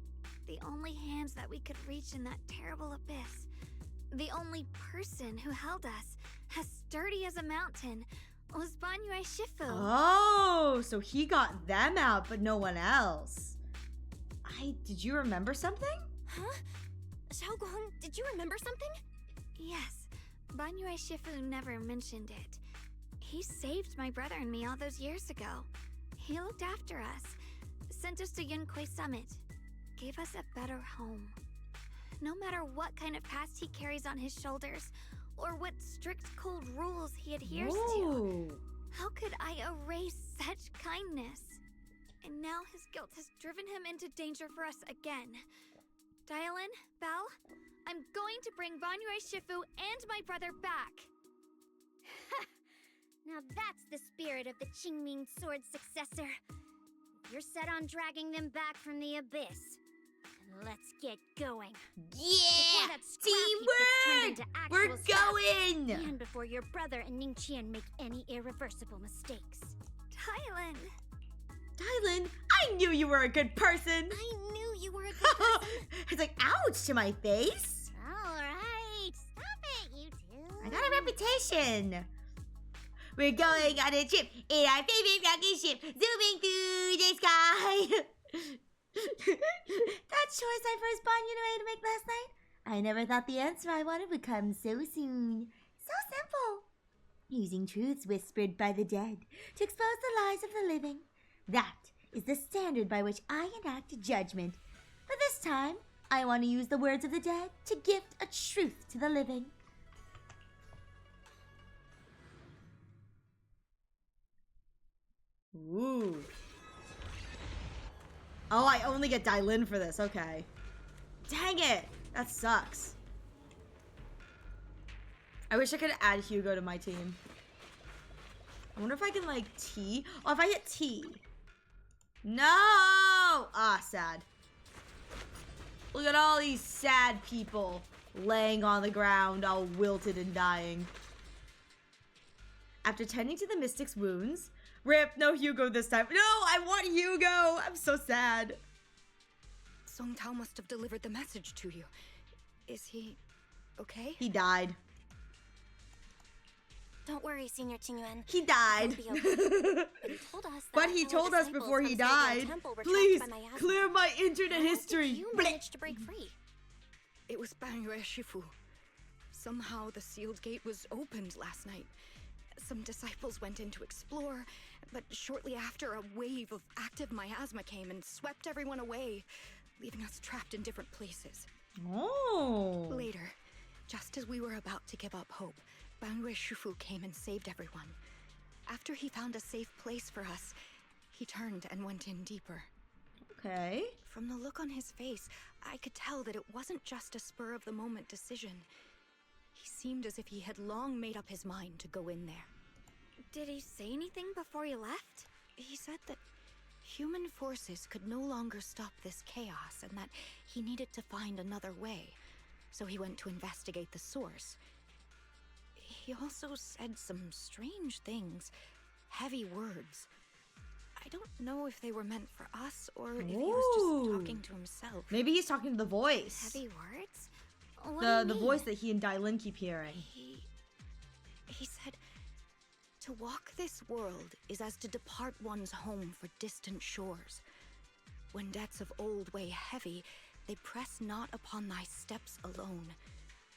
The only hands that we could reach in that terrible abyss. The only person who held us, as sturdy as a mountain, was Banyue Shifu. Oh, so he got them out, but no one else. Did you remember something? Huh? Xiaoguang, did you remember something? Yes, Banyue Shifu never mentioned it. He saved my brother and me all those years ago. He looked after us, sent us to Yunquay Summit, gave us a better home. No matter what kind of past he carries on his shoulders, or what strict cold rules he adheres to, how could I erase such kindness? And now his guilt has driven him into danger for us again. Dialin, Belle, I'm going to bring Banyue Shifu and my brother back. Now that's the spirit of the Qingming Sword's successor. You're set on dragging them back from the abyss. Then let's get going. Yeah! Teamwork! We're going! And before your brother and Ningqian make any irreversible mistakes. Dialin! Dylan, I knew you were a good person. I knew you were a good person. It's like, ouch to my face. Alright, stop it, you two. I got a reputation. We're going on a trip in our favorite rocket ship, zooming through the sky. That choice I first bought you to make last night, I never thought the answer I wanted would come so soon. So simple. Using truths whispered by the dead to expose the lies of the living. That is the standard by which I enact judgment. But this time, I want to use the words of the dead to gift a truth to the living. Ooh. Oh, I only get Dailin for this. Okay. Dang it. That sucks. I wish I could add Hugo to my team. I wonder if I can, like, T. Oh, if I hit T. No! Ah, sad. Look at all these sad people laying on the ground, all wilted and dying. After tending to the mystic's wounds, RIP, no Hugo this time. No, I want Hugo! I'm so sad. Song Tao must have delivered the message to you. Is he okay? He died. Don't worry, Senior Qingyuan. He died. He'll be okay. But he told us before he died. Please, clear my internet history. You managed to break free. It was Banyue Shifu. Somehow the sealed gate was opened last night. Some disciples went in to explore, but shortly after, a wave of active miasma came and swept everyone away, leaving us trapped in different places. Oh. Later, just as we were about to give up hope, Banyue Shifu came and saved everyone. After he found a safe place for us, he turned and went in deeper. Okay. From the look on his face, I could tell that it wasn't just a spur-of-the-moment decision. He seemed as if he had long made up his mind to go in there. Did he say anything before he left? He said that human forces could no longer stop this chaos and that he needed to find another way. So he went to investigate the source. He also said some strange things, heavy words. I don't know if they were meant for us or if he was just talking to himself. Maybe he's talking to the voice. Heavy words? What do you The mean? voice that he and Dylan keep hearing. He said, to walk this world is as to depart one's home for distant shores. When debts of old weigh heavy, they press not upon thy steps alone,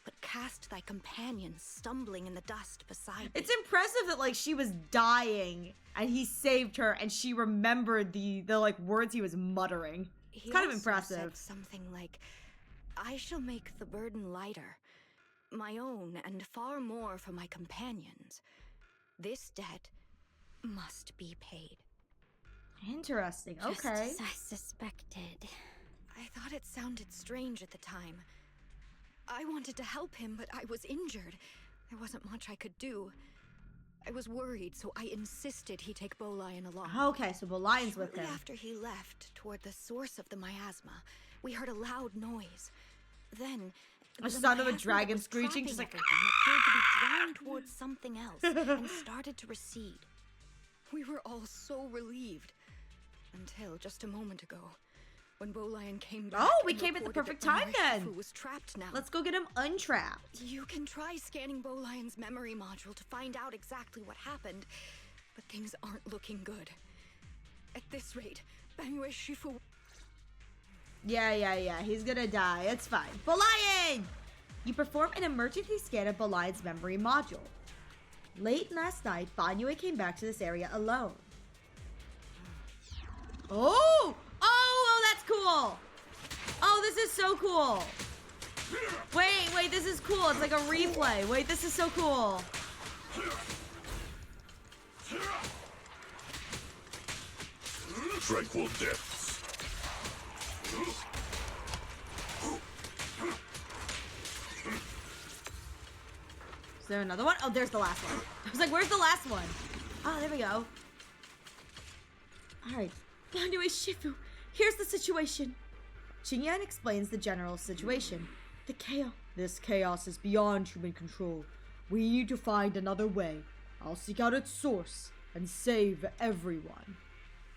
but cast thy companions stumbling in the dust beside thee. It's impressive that like she was dying and he saved her and she remembered the like words he was muttering. It's kind of impressive. Said something like, I shall make the burden lighter, my own and far more for my companions. This debt must be paid. Interesting. Okay. Just as I suspected. I thought it sounded strange at the time. I wanted to help him, but I was injured. There wasn't much I could do. I was worried, so I insisted he take Bolion along. Okay, so Bolion's with him. Shortly after he left, toward the source of the miasma, we heard a loud noise. Then a sound of a dragon screeching, just like appeared to be drawn towards something else and started to recede. We were all so relieved until just a moment ago, when Bolion came back. Oh, we came at the perfect time then. Shifu was trapped now. Let's go get him untrapped. You can try scanning Bolion's memory module to find out exactly what happened, but things aren't looking good. At this rate, Banyue Shifu. Yeah. He's gonna die. It's fine. Bolion! You perform an emergency scan of Bolion's memory module. Late last night, Banyue came back to this area alone. Oh, that's cool. Oh, this is so cool. Wait, this is cool. It's like a replay. Wait, this is so cool. Tranquil depths. Is there another one? Oh, there's the last one. I was like, where's the last one? Oh, there we go. Alright. Banyue Shifu, here's the situation. Qingyan explains the general situation. This chaos is beyond human control. We need to find another way. I'll seek out its source and save everyone.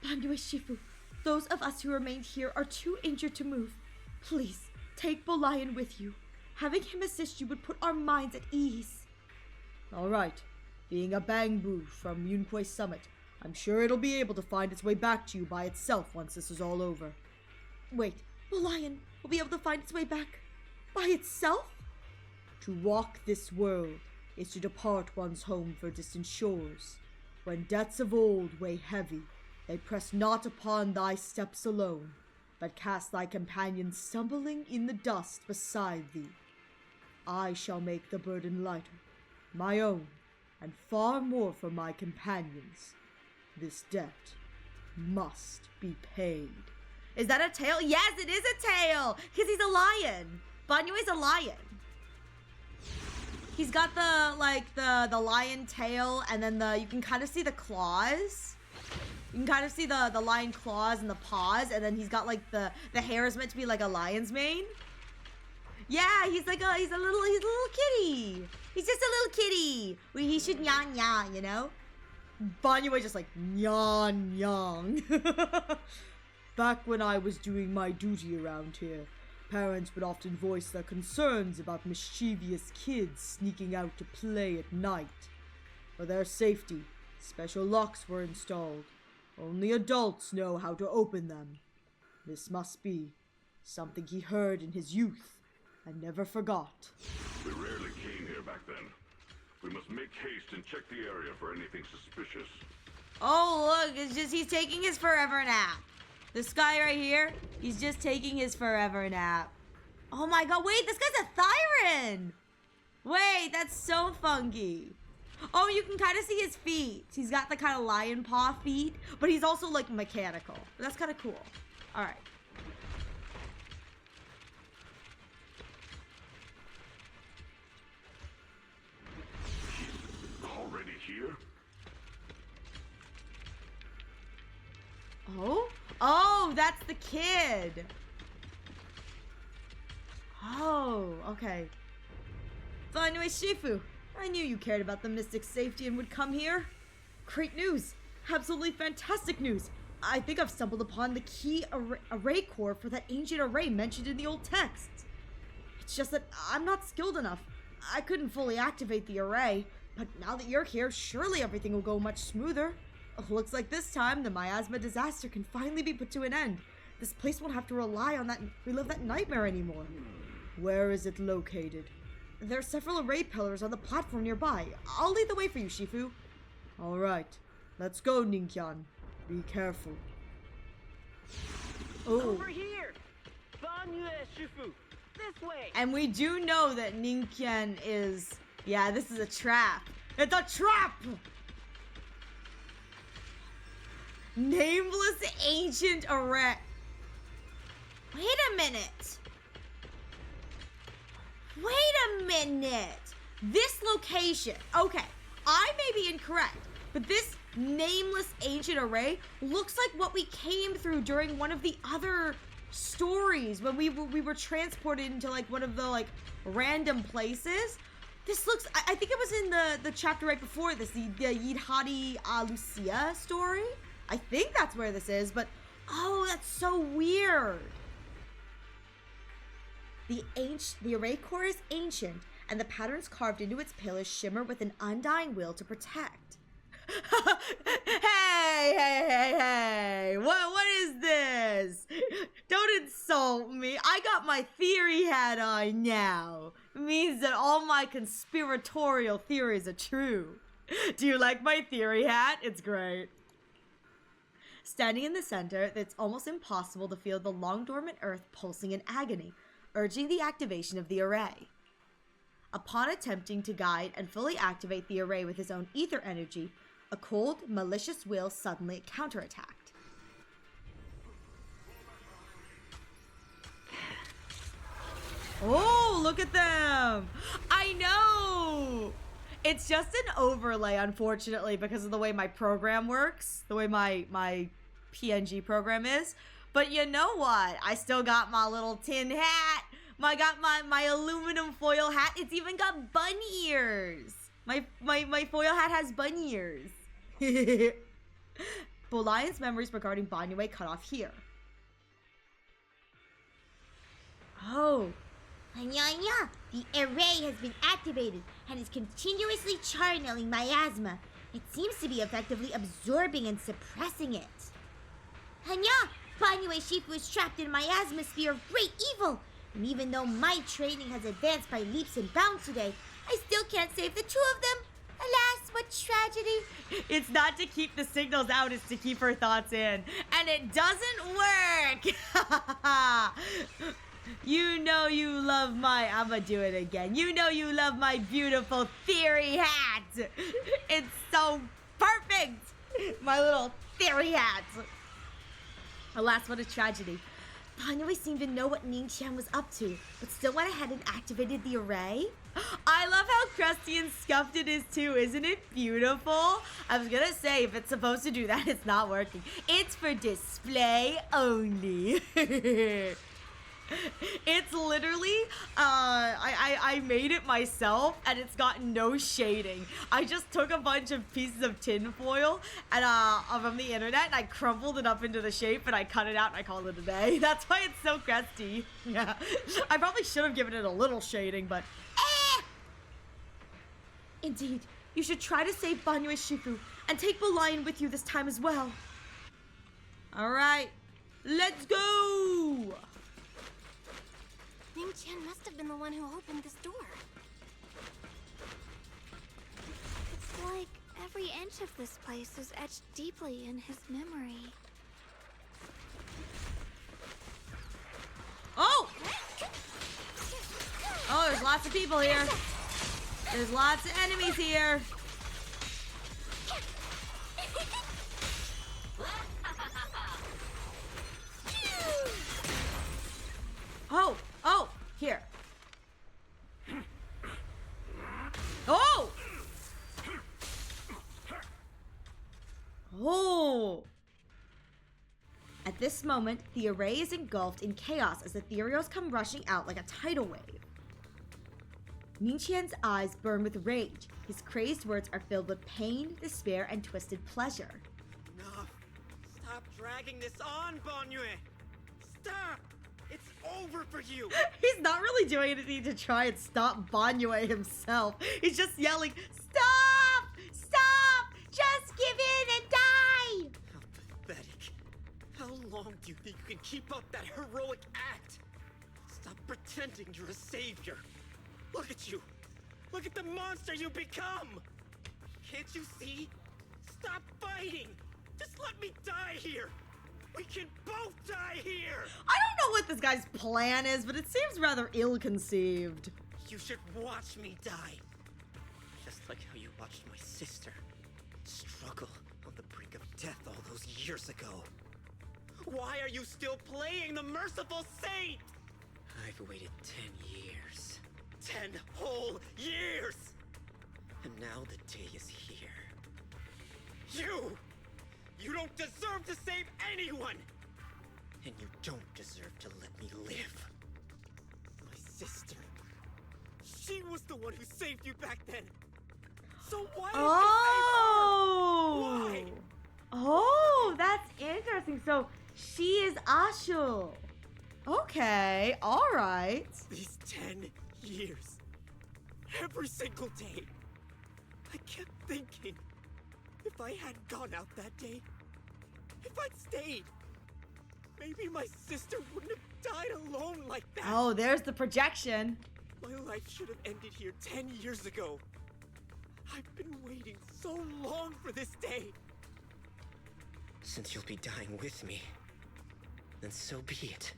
Banyue Shifu, those of us who remained here are too injured to move. Please, take Bolion with you. Having him assist you would put our minds at ease. Alright. Being a Bangbu from Yunquay Summit, I'm sure it'll be able to find its way back to you by itself once this is all over. Wait, Bolion will be able to find its way back by itself? To walk this world is to depart one's home for distant shores. When debts of old weigh heavy, they press not upon thy steps alone, but cast thy companions stumbling in the dust beside thee. I shall make the burden lighter, my own, and far more for my companions. This debt must be paid. Is that a tail? Yes, it is a tail! Because he's a lion. Banyue's a lion. He's got the lion tail, and then you can kind of see the claws. You can kind of see the lion claws and the paws, and then he's got like the hair is meant to be like a lion's mane. Yeah, he's a little kitty. He's just a little kitty. He should nyan nyan, you know? Banyue just like nyan nyan. Back when I was doing my duty around here, parents would often voice their concerns about mischievous kids sneaking out to play at night. For their safety, special locks were installed. Only adults know how to open them. This must be something he heard in his youth and never forgot. We rarely came here back then. We must make haste and check the area for anything suspicious. Oh, look, it's just he's taking his forever nap. This guy right here, he's just taking his forever nap. Oh my god, wait, this guy's a Thyran! Wait, that's so funky. Oh, you can kind of see his feet. He's got the kind of lion paw feet, but he's also like mechanical. That's kind of cool. All right. Oh, that's the kid. Oh, okay. So anyway, Shifu, I knew you cared about the Mystic's safety and would come here. Great news. Absolutely fantastic news. I think I've stumbled upon the key array core for that ancient array mentioned in the old texts. It's just that I'm not skilled enough. I couldn't fully activate the array, but now that you're here, surely everything will go much smoother. Looks like this time the miasma disaster can finally be put to an end. This place won't have to rely on that relive that nightmare anymore. Where is it located? There are several array pillars on the platform nearby. I'll lead the way for you, Shifu. Alright, let's go, Ningqian. Be careful. Oh. Over here! Banyue Shifu! This way! And we do know that Ningqian is... Yeah, this is a trap. It's a trap! Nameless ancient array. Wait a minute. Wait a minute. This location. Okay, I may be incorrect, but this nameless ancient array looks like what we came through during one of the other stories when we were transported into like one of the like random places. This looks, I think it was in the chapter right before this, the Yidhadi Lucia story. I think that's where this is, but oh, that's so weird. The array core is ancient, and the patterns carved into its pillars shimmer with an undying will to protect. Hey! What is this? Don't insult me. I got my theory hat on now. It means that all my conspiratorial theories are true. Do you like my theory hat? It's great. Standing in the center, it's almost impossible to feel the long dormant earth pulsing in agony, urging the activation of the array. Upon attempting to guide and fully activate the array with his own ether energy, a cold, malicious will suddenly counterattacked. Oh, look at them! I know! It's just an overlay, unfortunately, because of the way my program works, the way my PNG program is. But you know what? I still got my little tin hat. I got my aluminum foil hat. It's even got bunny ears. My foil hat has bunny ears. Bolion's memories regarding Banyue cut off here. Oh. Anya, the array has been activated and is continuously channeling miasma. It seems to be effectively absorbing and suppressing it. Anya, Banyue Shifu is trapped in a miasma sphere of great evil. And even though my training has advanced by leaps and bounds today, I still can't save the two of them. Alas, what tragedy. It's not to keep the signals out, it's to keep her thoughts in. And it doesn't work! You know you love I'ma do it again. You know you love my beautiful theory hat. It's so perfect. My little theory hat. Alas, what a tragedy. Banyue seemed to know what Ningqian was up to, but still went ahead and activated the array. I love how crusty and scuffed it is too. Isn't it beautiful? I was gonna say, if it's supposed to do that, it's not working. It's for display only. It's literally, I made it myself and it's got no shading. I just took a bunch of pieces of tin foil and, from the internet and I crumpled it up into the shape and I cut it out and I called it a day. That's why it's so crusty. Yeah. I probably should have given it a little shading, but Indeed, you should try to save Banyue Shifu and take Bolion with you this time as well. Alright, let's go! Ningqian must have been the one who opened this door. It's like every inch of this place is etched deeply in his memory. Oh! Oh, there's lots of people here. There's lots of enemies here. Oh! Oh! Here. Oh! Oh! At At this moment, the array is engulfed in chaos as ethereals come rushing out like a tidal wave. Ningqian's eyes burn with rage. His crazed words are filled with pain, despair, and twisted pleasure. Enough! Stop dragging this on, Banyue! Stop! It's over for you! He's not really doing anything to try and stop Banyue himself. He's just yelling, "Stop! Stop! Just give in and die!" How pathetic. How long do you think you can keep up that heroic act? Stop pretending you're a savior. Look at you. Look at the monster you become. Can't you see? Stop fighting. Just let me die here. We can both die here. I don't know what this guy's plan is, but it seems rather ill-conceived. You should watch me die. Just like how you watched my sister struggle on the brink of death all those years ago. Why are you still playing the merciful saint? I've waited 10 years. 10 whole years! And now the day is here. You don't deserve to save anyone! And you don't deserve to let me live. My sister. She was the one who saved you back then. So why did you save her? Why? Oh, that's interesting. So she is Ashul. Okay, alright. These 10 years. Every single day. I kept thinking, if I hadn't gone out that day, if I'd stayed, maybe my sister wouldn't have died alone like that. Oh, there's the projection. My life should have ended here 10 years ago. I've been waiting so long for this day. Since you'll be dying with me, then so be it.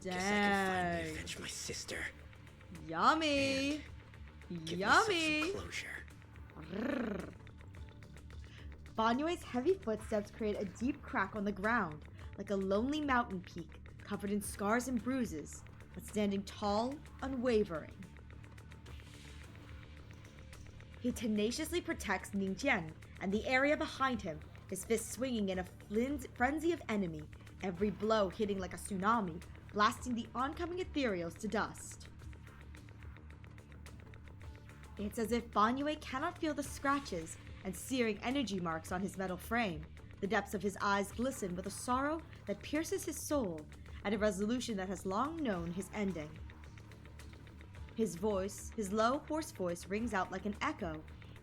Guess I can finally avenge my sister. Yummy. Give Yummy. myself some closure. Banyue's heavy footsteps create a deep crack on the ground, like a lonely mountain peak covered in scars and bruises, but standing tall, unwavering. He tenaciously protects Ningqian and the area behind him, his fists swinging in a frenzy of enemy, every blow hitting like a tsunami, blasting the oncoming ethereals to dust. It's as if Banyue cannot feel the scratches and searing energy marks on his metal frame. The depths of his eyes glisten with a sorrow that pierces his soul and a resolution that has long known his ending. His voice, his low, hoarse voice, rings out like an echo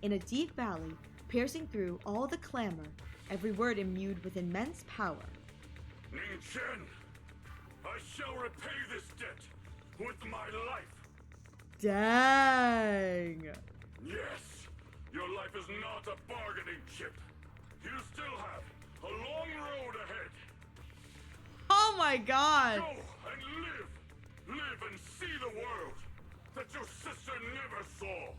in a deep valley, piercing through all the clamor, every word imbued with immense power. Ningqian, I shall repay this debt with my life. Dang! Yes, your life is not a bargaining chip. You still have a long road ahead. Oh my god! Go and live! Live and see the world that your sister never saw.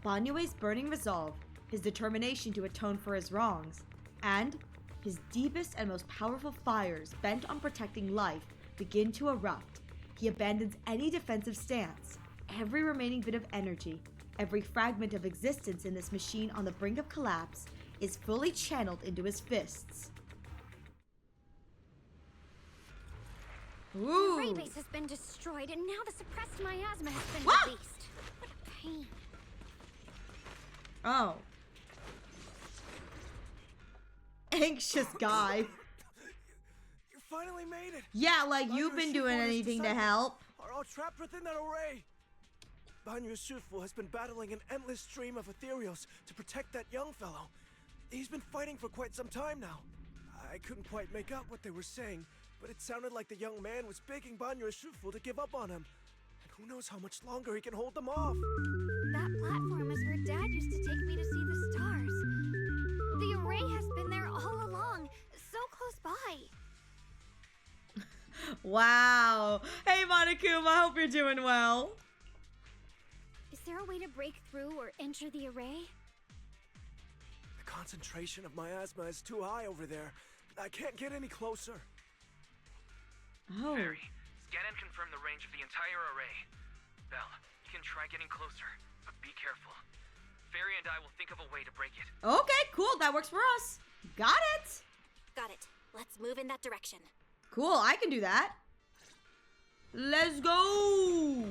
Banyue's burning resolve, his determination to atone for his wrongs, and his deepest and most powerful fires bent on protecting life begin to erupt. He abandons any defensive stance. Every remaining bit of energy, every fragment of existence in this machine on the brink of collapse is fully channeled into his fists. Ooh. The array base has been destroyed, and now the suppressed miasma has been released. What a pain. Oh. Anxious guy. You finally made it. Yeah, like you've been doing anything to help. Are all trapped within that array. Banyu Sufu has been battling an endless stream of ethereals to protect that young fellow. He's been fighting for quite some time now. I couldn't quite make out what they were saying, but it sounded like the young man was begging Banyu Sufu to give up on him. And who knows how much longer he can hold them off. That platform is where Dad used to take me to see the stars. The array has been there all along, so close by. Wow. Hey, Monokuma, I hope you're doing well. Is there a way to break through or enter the array? The concentration of miasma is too high over there. I can't get any closer. Oh. Fairy, scan and confirm the range of the entire array. Belle, you can try getting closer, but be careful. Fairy and I will think of a way to break it. Okay, cool. That works for us. Got it! Got it. Let's move in that direction. Cool, I can do that. Let's go!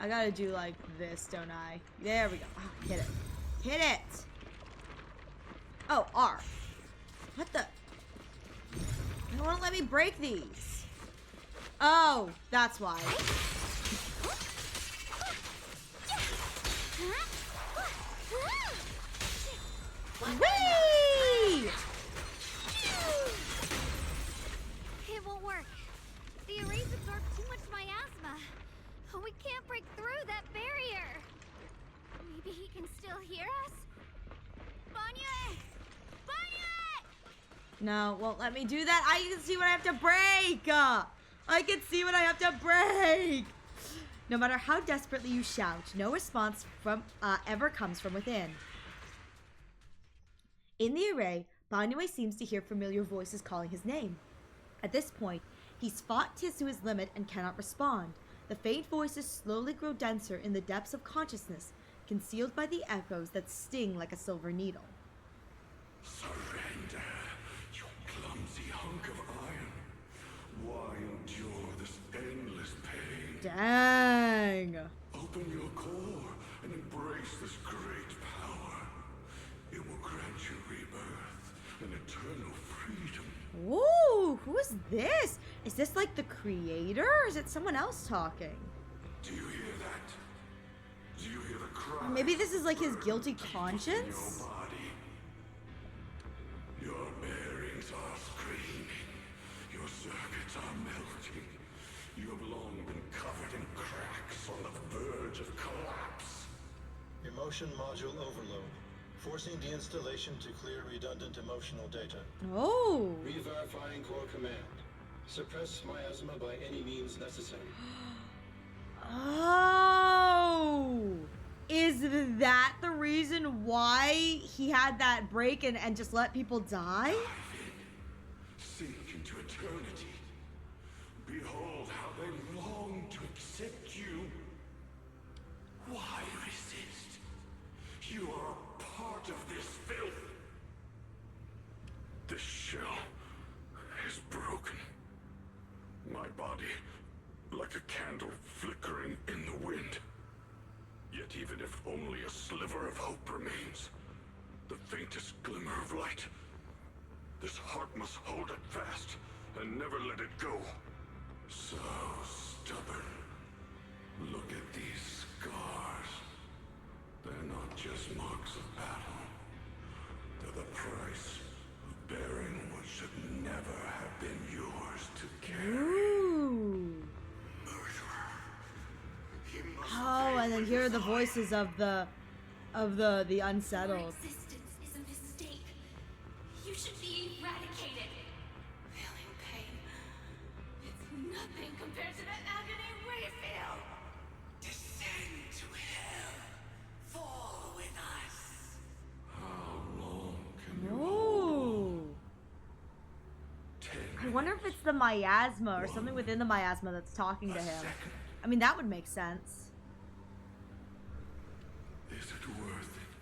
I gotta do like this, don't I? There we go. Oh, hit it. Hit it! Oh, R. What the? They won't let me break these. Oh, that's why. Whee! It won't work. The arrays absorb too much miasma. We can't break through that barrier. Maybe he can still hear us? Banya! Banya! No, won't let me do that. I can see what I have to break. I can see what I have to break. No matter how desperately you shout, no response from ever comes from within. In the array, Banyue seems to hear familiar voices calling his name. At this point, he's fought to his limit and cannot respond. The faint voices slowly grow denser in the depths of consciousness, concealed by the echoes that sting like a silver needle. Surrender, you clumsy hunk of iron. Why endure this endless pain? Dang! Open your core and embrace this great power. It will grant you rebirth and eternal freedom. Ooh, who is this? Is this like the creator, or is it someone else talking? Do you hear that? Do you hear the cry? Maybe this is like his guilty conscience? Your body. Your bearings are screaming. Your circuits are melting. You have long been covered in cracks on the verge of collapse. Emotion module overload. Forcing deinstallation to clear redundant emotional data. Oh. Re-verifying core command. Suppress miasma by any means necessary. Oh. Is that the reason why he had that break and just let people die? Sink into eternity. Behold how they long to accept you. Why resist? You are a part of this filth. This shell is broken. My body, like a candle flickering in the wind. Yet even if only a sliver of hope remains, the faintest glimmer of light, this heart must hold it fast and never let it go. So stubborn. Look at these scars. They're not just marks of battle. They're the price of bearing what should never have been yours to carry. Ooh. Oh, and then here are the voices of the unsettled. Your existence is a mistake. You should be eradicated. Feeling pain. It's nothing compared to the agony we feel. Descend to hell. Fall with us. How long can you Ooh. I wonder if it's the miasma or something within the miasma that's talking to him. I mean, that would make sense. Is it worth it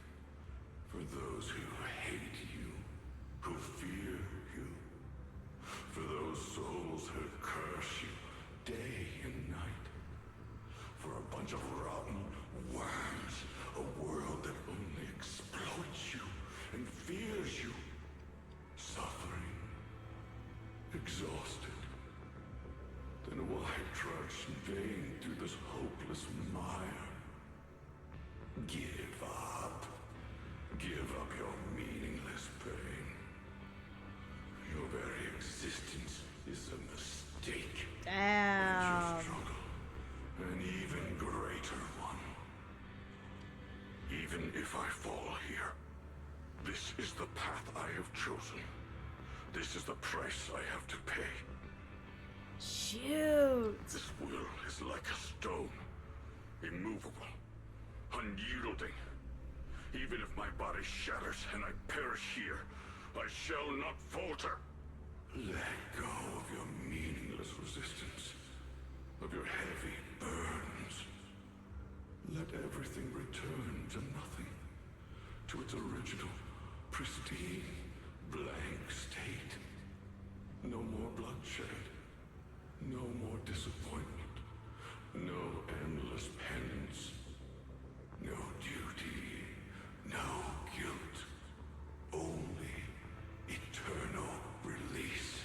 for those who hate you, who fear you, for those souls who curse you day and night, for a bunch of rotten worms, a world that only exploits you and fears you, suffering, exhausted? Then why trudge in vain through this hopeless mire? Give up. Give up your meaningless pain. Your very existence is a mistake. And your struggle, an even greater one. Even if I fall here, this is the path I have chosen. This is the price I have to pay. Shoot. This will is like a stone, immovable, unyielding. Even if my body shatters and I perish here, I shall not falter. Let go of your meaningless resistance, of your heavy burdens. Let everything return to nothing. To its original, pristine, blank state. No more bloodshed. No more disappointment. No endless penance. No duty. No guilt. Only eternal release.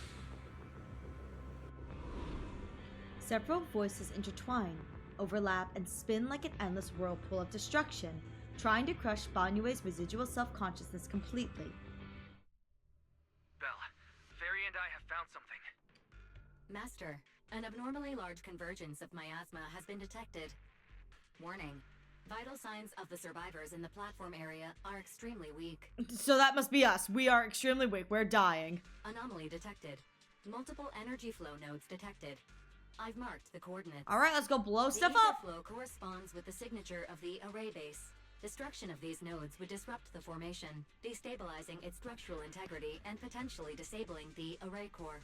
Several voices intertwine, overlap, and spin like an endless whirlpool of destruction, trying to crush Banyue's residual self-consciousness completely. Belle, Fairy and I have found something. Master, an abnormally large convergence of miasma has been detected. Warning. Vital signs of the survivors in the platform area are extremely weak. So that must be us. We are extremely weak. We're dying. Anomaly detected. Multiple energy flow nodes detected. I've marked the coordinates. Alright, let's go blow stuff up! The flow corresponds with the signature of the array base. Destruction of these nodes would disrupt the formation, destabilizing its structural integrity and potentially disabling the array core.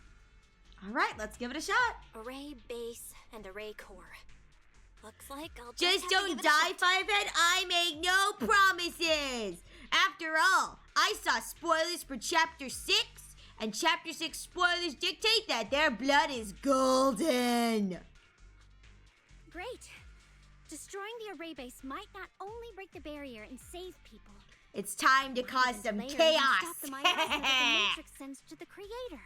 Alright, let's give it a shot! Array base and array core. Looks like I'll just don't die, Firehead. I make no promises. After all, I saw spoilers for Chapter 6, and Chapter 6 spoilers dictate that their blood is golden. Great. Destroying the array base might not only break the barrier and save people. It's time to cause some chaos. Stop the miasma that the Matrix sends to the Creator.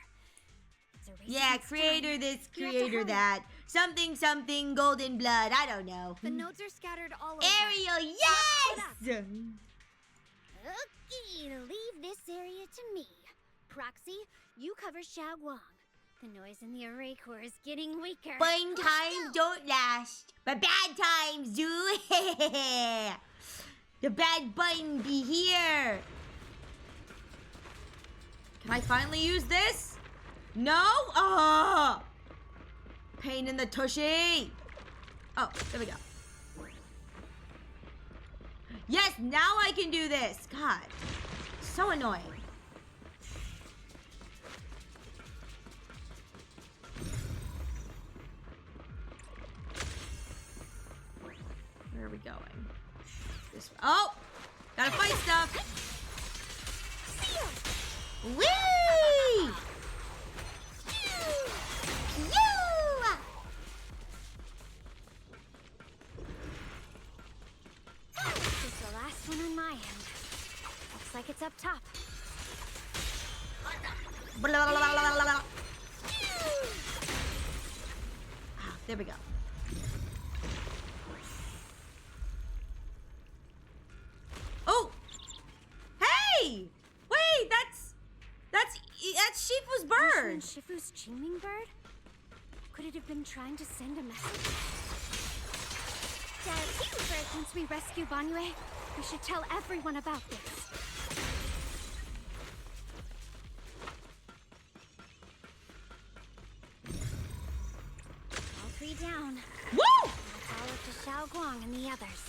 Yeah, creator this, creator that. Something, something, golden blood. I don't know. The nodes are scattered all over. Ariel, yes! Okay, leave this area to me. Proxy, you cover Xiaoguang. The noise in the array core is getting weaker. Fun times don't last, but bad times do. The bad button be here. Can I finally use this? No? Ah! Pain in the tushy. Oh, there we go. Yes, now I can do this. God, so annoying. Where are we going? This way. Oh! Gotta fight stuff! Whee! This is the last one on my end. Looks like it's up top. Blah, blah, blah, blah, blah, blah. Ah, there we go. Oh! Hey! Wait, that's Shifu's bird. Shifu's Qingming bird? Could it have been trying to send a message? Once we rescue Banyue, we should tell everyone about this. All three down. Woo! It's all up to Xiaoguang and the others.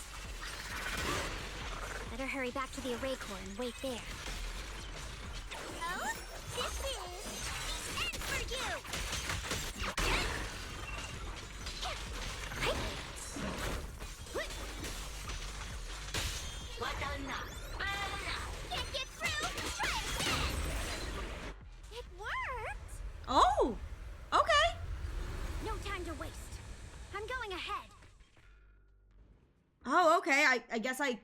Better hurry back to the array core and wait there. Oh, this is the end for you. Can't get through. Try again. It worked. Oh, okay. No time to waste. I'm going ahead. Oh, okay. I guess I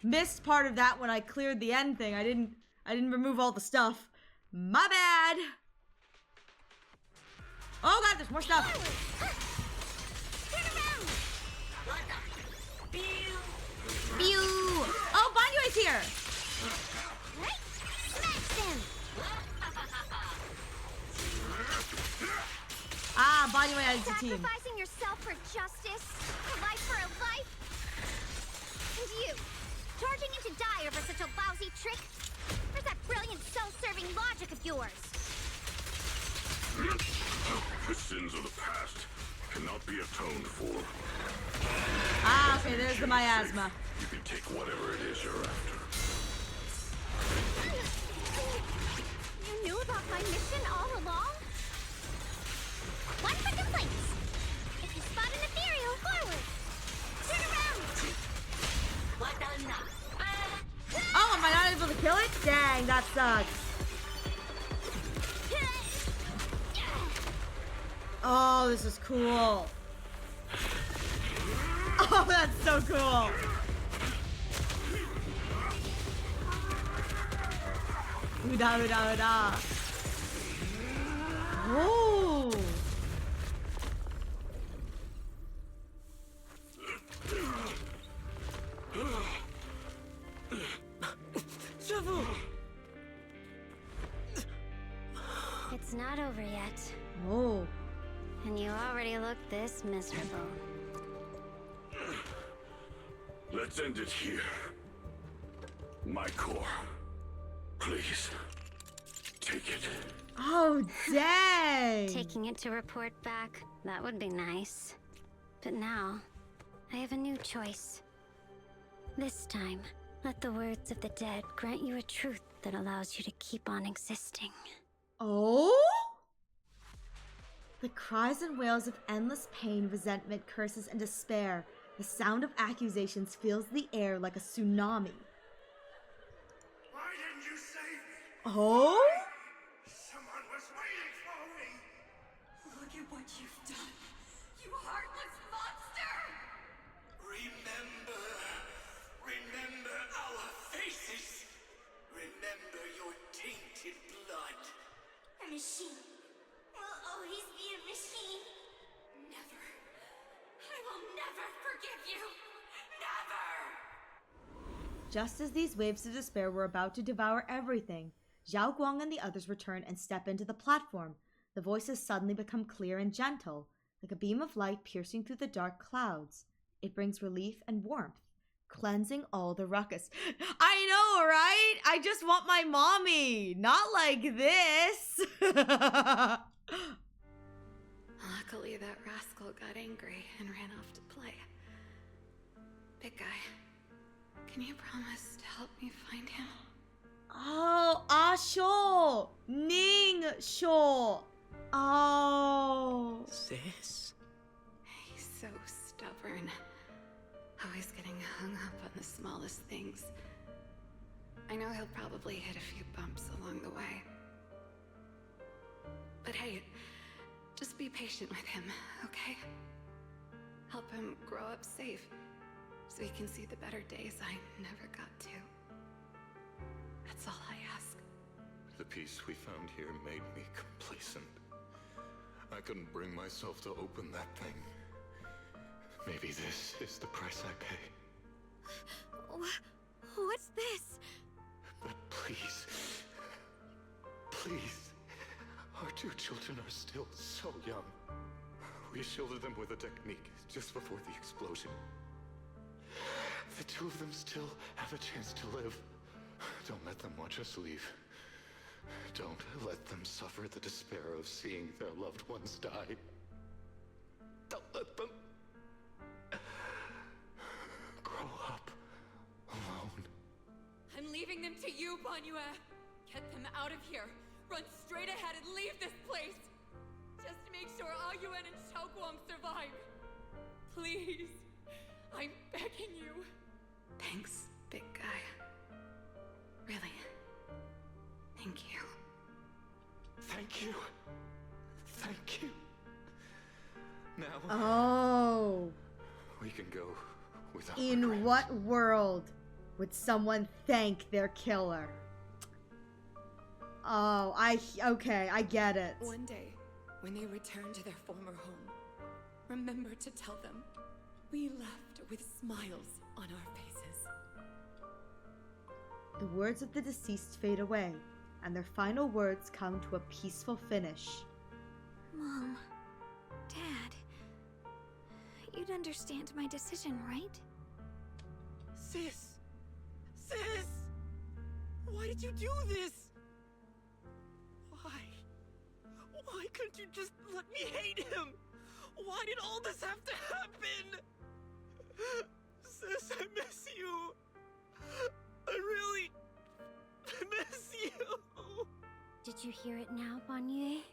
missed part of that when I cleared the end thing. I didn't remove all the stuff. My bad. Oh god, there's more stuff. Turn around. Pew. Oh, Banyue's here. Right? Smash them. Ah, Banyue added to team. Sacrificing yourself for justice, a life for a life. And you, charging into die over such a lousy trick. Where's that brilliant self-serving logic of yours? The sins of the past cannot be atoned for. Ah, okay, there's the miasma. You can take whatever it is you're after. You knew about my mission all along? One for complaints. If you spot an ethereal, forward. Turn around. that sucks. Oh, this is cool. Oh, that's so cool. Uda, uda, uda. Oh. It's not over yet. Oh. And you already look this miserable. Let's end it here. My core. Please. Take it. Oh, dang. Taking it to report back, that would be nice. But now, I have a new choice. This time, let the words of the dead grant you a truth that allows you to keep on existing. Oh? The cries and wails of endless pain, resentment, curses, and despair. The sound of accusations fills the air like a tsunami. Why didn't you save me? Oh? Someone was waiting for me. Look at what you've done, you heartless monster! Remember our faces. Remember your tainted blood. A machine will always be a machine. Never. I will never forgive you. Never! Just as these waves of despair were about to devour everything, Zhao Guang and the others return and step into the platform. The voices suddenly become clear and gentle, like a beam of light piercing through the dark clouds. It brings relief and warmth, cleansing all the ruckus. I know, right? I just want my mommy, not like this. Luckily, that rascal got angry and ran off to play. Big guy, can you promise to help me find him? Oh, Sho, Ning Sho. Oh. Sis? He's so stubborn. Always getting hung up on the smallest things. I know he'll probably hit a few bumps along the way. But hey, just be patient with him, okay? Help him grow up safe, so he can see the better days I never got to. That's all I ask. The peace we found here made me complacent. I couldn't bring myself to open that thing. Maybe this is the price I pay. What's this? But please, please, our two children are still so young. We shielded them with a technique just before the explosion. The two of them still have a chance to live. Don't let them watch us leave. Don't let them suffer the despair of seeing their loved ones die. Don't let them grow up alone. I'm leaving them to you, Banyue. Get them out of here. Run straight ahead and leave this place. Just to make sure Ayuan and Xiaoguang survive. Please. I'm begging you. Thanks, big guy. Really. Thank you. Thank you. Thank you. Now, Oh. we can go without In regret. what world would someone thank their killer? Oh, okay, I get it. One day, when they return to their former home, remember to tell them we left with smiles on our faces. The words of the deceased fade away, and their final words come to a peaceful finish. Mom, Dad, you'd understand my decision, right? Sis! Sis! Why did you do this? Why? Why couldn't you just let me hate him? Why did all this have to happen? Sis, I miss you. I really miss you. Did you hear it now, Banyue?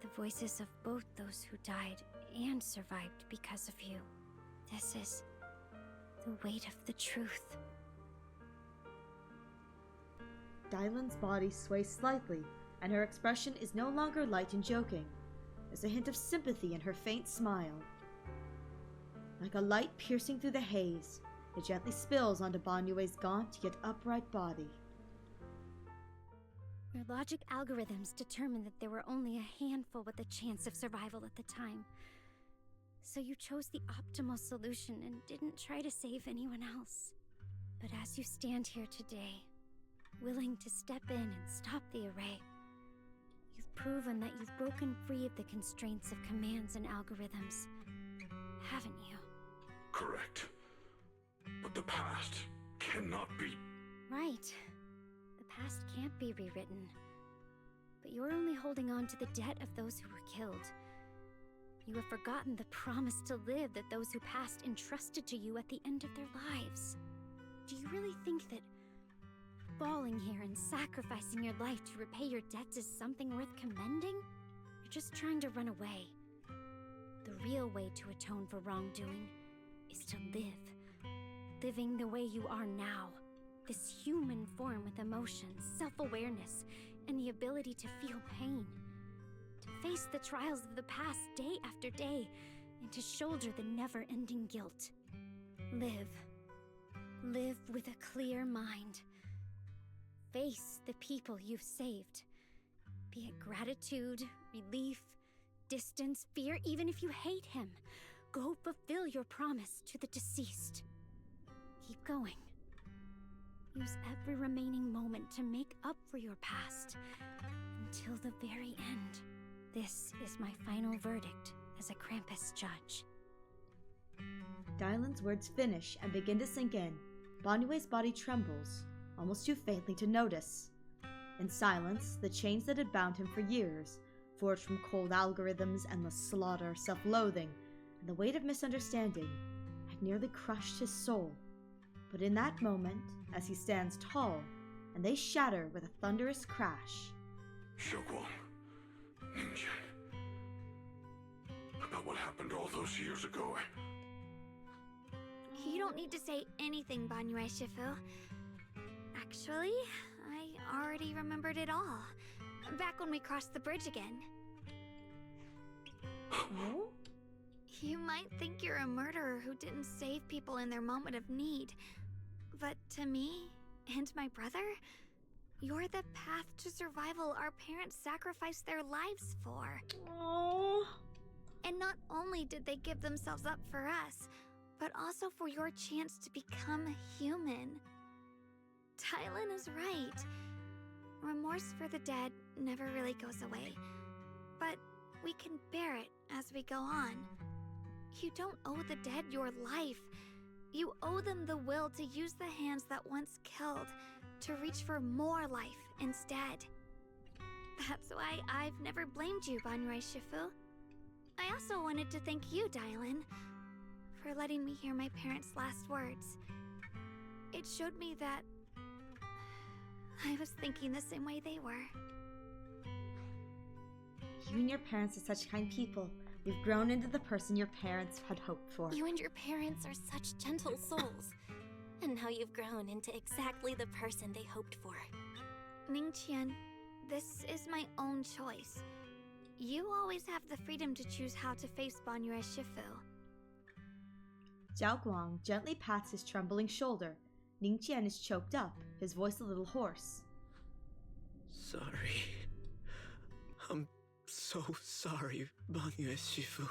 The voices of both those who died and survived because of you. This is the weight of the truth. Dylan's body sways slightly, and her expression is no longer light and joking. There's a hint of sympathy in her faint smile. Like a light piercing through the haze, it gently spills onto Banyue's gaunt yet upright body. Your logic algorithms determined that there were only a handful with a chance of survival at the time. So you chose the optimal solution and didn't try to save anyone else. But as you stand here today, willing to step in and stop the array, you've proven that you've broken free of the constraints of commands and algorithms, haven't you? Correct. But the past cannot be... Right. The past can't be rewritten. But you're only holding on to the debt of those who were killed. You have forgotten the promise to live that those who passed entrusted to you at the end of their lives. Do you really think that falling here and sacrificing your life to repay your debts is something worth commending? You're just trying to run away. The real way to atone for wrongdoing is to live. Living the way you are now. This human form with emotions, self-awareness, and the ability to feel pain. To face the trials of the past day after day, and to shoulder the never-ending guilt. Live. Live with a clear mind. Face the people you've saved. Be it gratitude, relief, distance, fear, even if you hate him. Go fulfill your promise to the deceased. Keep going. Use every remaining moment to make up for your past, until the very end. This is my final verdict as a Krampus judge. Dylan's words finish and begin to sink in. Banyue's body trembles, almost too faintly to notice. In silence, the chains that had bound him for years, forged from cold algorithms, endless slaughter, self-loathing, and the weight of misunderstanding, had nearly crushed his soul. But in that moment, as he stands tall, and they shatter with a thunderous crash. Xiaoguang, Ningqian. About what happened all those years ago, You don't need to say anything, Banyue Shifu. Actually, I already remembered it all. Back when we crossed the bridge again. Oh? You might think you're a murderer who didn't save people in their moment of need. But to me, and my brother, you're the path to survival our parents sacrificed their lives for. Oh. And not only did they give themselves up for us, but also for your chance to become human. Tylan is right. Remorse for the dead never really goes away. But we can bear it as we go on. You don't owe the dead your life. You owe them the will to use the hands that once killed, to reach for more life instead. That's why I've never blamed you, Banyue Shifu. I also wanted to thank you, Dylan, for letting me hear my parents' last words. It showed me that I was thinking the same way they were. You and your parents are such kind people. You've grown into the person your parents had hoped for. You and your parents are such gentle souls. And now you've grown into exactly the person they hoped for. Ningqian, this is my own choice. You always have the freedom to choose how to face Banyue Shifu. Zhao Guang gently pats his trembling shoulder. Ningqian is choked up, his voice a little hoarse. Sorry. I'm so sorry, Banyue Shifu.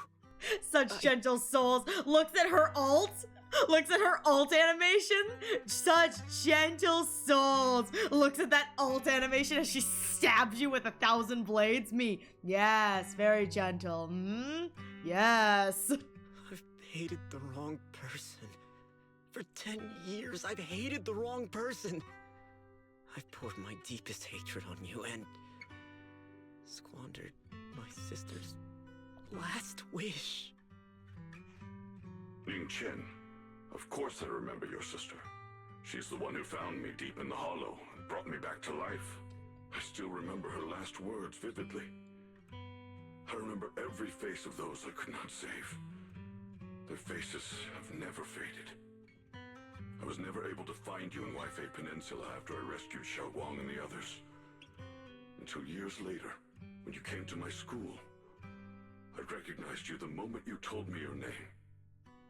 Such gentle souls. Looks at her alt. Looks at her alt animation. Such gentle souls. Looks at that alt animation as she stabs you with 1,000 blades. Me. Yes, very gentle. Yes. I've hated the wrong person. For 10 years, I've hated the wrong person. I've poured my deepest hatred on you and squandered my sister's last wish. Ningqian, of course I remember your sister. She's the one who found me deep in the hollow and brought me back to life. I still remember her last words vividly. I remember every face of those I could not save. Their faces have never faded. I I was never able to find you in Waifei Peninsula after I rescued Xiaoguang and the others. Until years later, when you came to my school, I recognized you the moment you told me your name.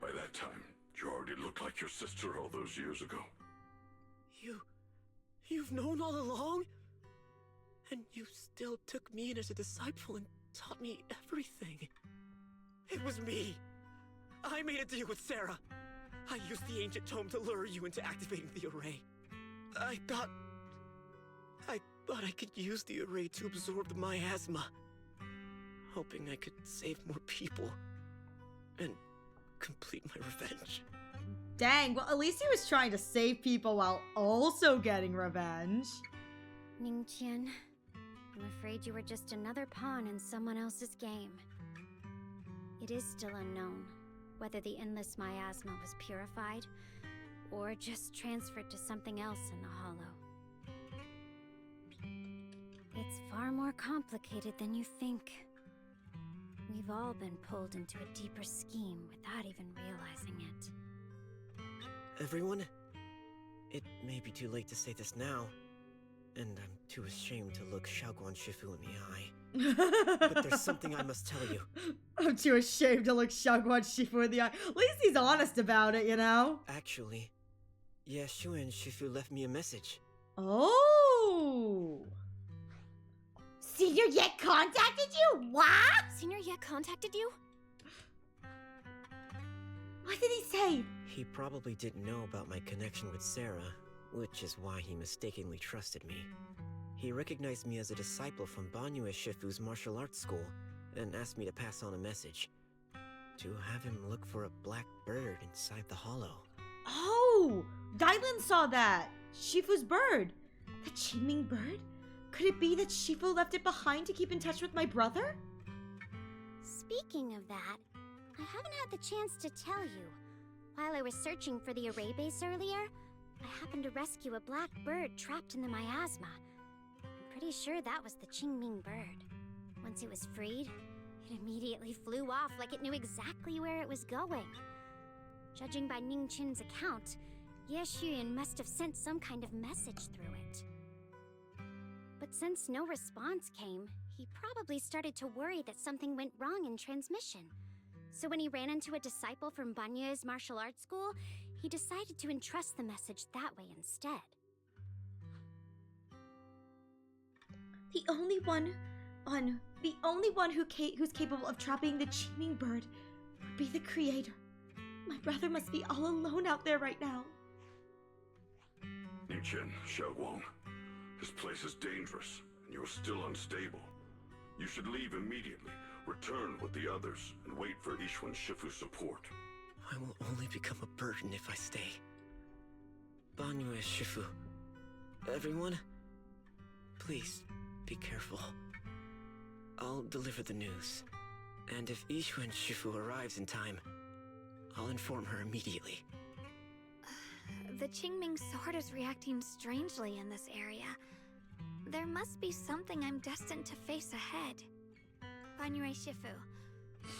By that time, you already looked like your sister all those years ago. You've known all along? And you still took me in as a disciple and taught me everything. It was me. I made a deal with Sarah. I used the ancient tome to lure you into activating the array. I thought I could use the array to absorb the miasma, hoping I could save more people and complete my revenge. Dang, well, at least he was trying to save people while also getting revenge. Ningqian, I'm afraid you were just another pawn in someone else's game. It is still unknown whether the endless miasma was purified or just transferred to something else in the Hollow. It's far more complicated than you think. We've all been pulled into a deeper scheme without even realizing it. Everyone, it may be too late to say this now, and I'm too ashamed to look Xiaoguang Shifu in the eye. But there's something I must tell you. I'm too ashamed to look Xiaoguang Shifu in the eye. At least he's honest about it, you know? Actually, Yeshu and Shifu left me a message. Oh! Senior Yet contacted you? What? Senior Yet contacted you? What did he say? He probably didn't know about my connection with Sarah, which is why he mistakenly trusted me. He recognized me as a disciple from Banyue Shifu's martial arts school and asked me to pass on a message. To have him look for a black bird inside the hollow. Oh! Dylan saw that! Shifu's bird! The Qingming bird? Could it be that Shifu left it behind to keep in touch with my brother? Speaking of that, I haven't had the chance to tell you. While I was searching for the array base earlier, I happened to rescue a black bird trapped in the miasma. I'm pretty sure that was the Qingming bird. Once it was freed, it immediately flew off like it knew exactly where it was going. Judging by Ningqian's account, Ye Xuyan must have sent some kind of message through it. But since no response came, he probably started to worry that something went wrong in transmission. So when he ran into a disciple from Banyue's martial arts school, he decided to entrust the message that way instead. The only one who's capable of trapping the Qingming bird would be the creator. My brother must be all alone out there right now. Ningqian, Xiaoguang, this place is dangerous, and you're still unstable. You should leave immediately, return with the others, and wait for Yishuan Shifu's support. I will only become a burden if I stay. Banyue Shifu. Everyone, please be careful. I'll deliver the news. And if Yishuan Shifu arrives in time, I'll inform her immediately. The Qingming sword is reacting strangely in this area. There must be something I'm destined to face ahead. Banyue Shifu,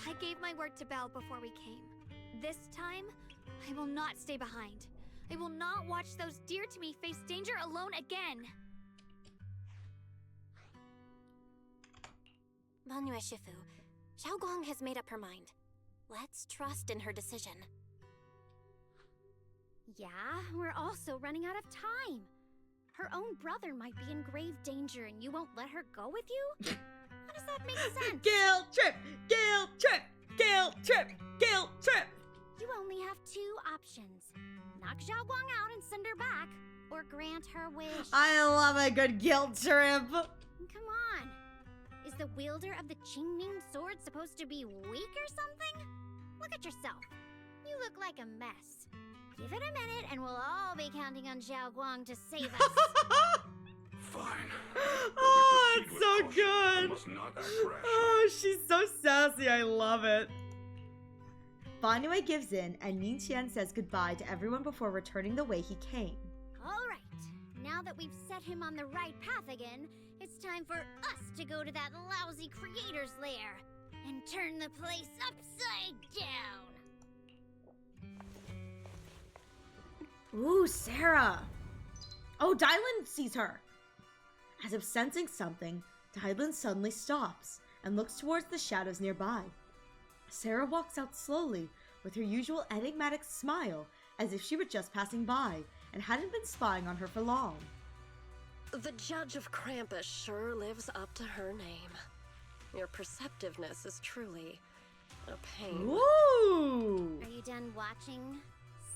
I gave my word to Belle before we came. This time, I will not stay behind. I will not watch those dear to me face danger alone again. Banyue Shifu, Xiaoguang has made up her mind. Let's trust in her decision. Yeah, we're also running out of time. Her own brother might be in grave danger and you won't let her go with you? How does that make sense? Guilt trip! Guilt trip! Guilt trip! Guilt trip! You only have two options. Knock Xiaoguang out and send her back, or grant her wish. I love a good guilt trip! Come on. Is the wielder of the Qingming sword supposed to be weak or something? Look at yourself. You look like a mess. Give it a minute and we'll all be counting on Xiaoguang to save us. Fine. Oh, it's so I good! must not act rash. Oh, she's so sassy, I love it. Banyue gives in and Ningqian says goodbye to everyone before returning the way he came. Alright, now that we've set him on the right path again, it's time for us to go to that lousy creator's lair and turn the place upside down. Ooh, Sarah. Oh, Dylan sees her. As if sensing something, Dylan suddenly stops and looks towards the shadows nearby. Sarah walks out slowly with her usual enigmatic smile, as if she were just passing by and hadn't been spying on her for long. The Judge of Krampus sure lives up to her name. Your perceptiveness is truly a pain. Ooh! Are you done watching,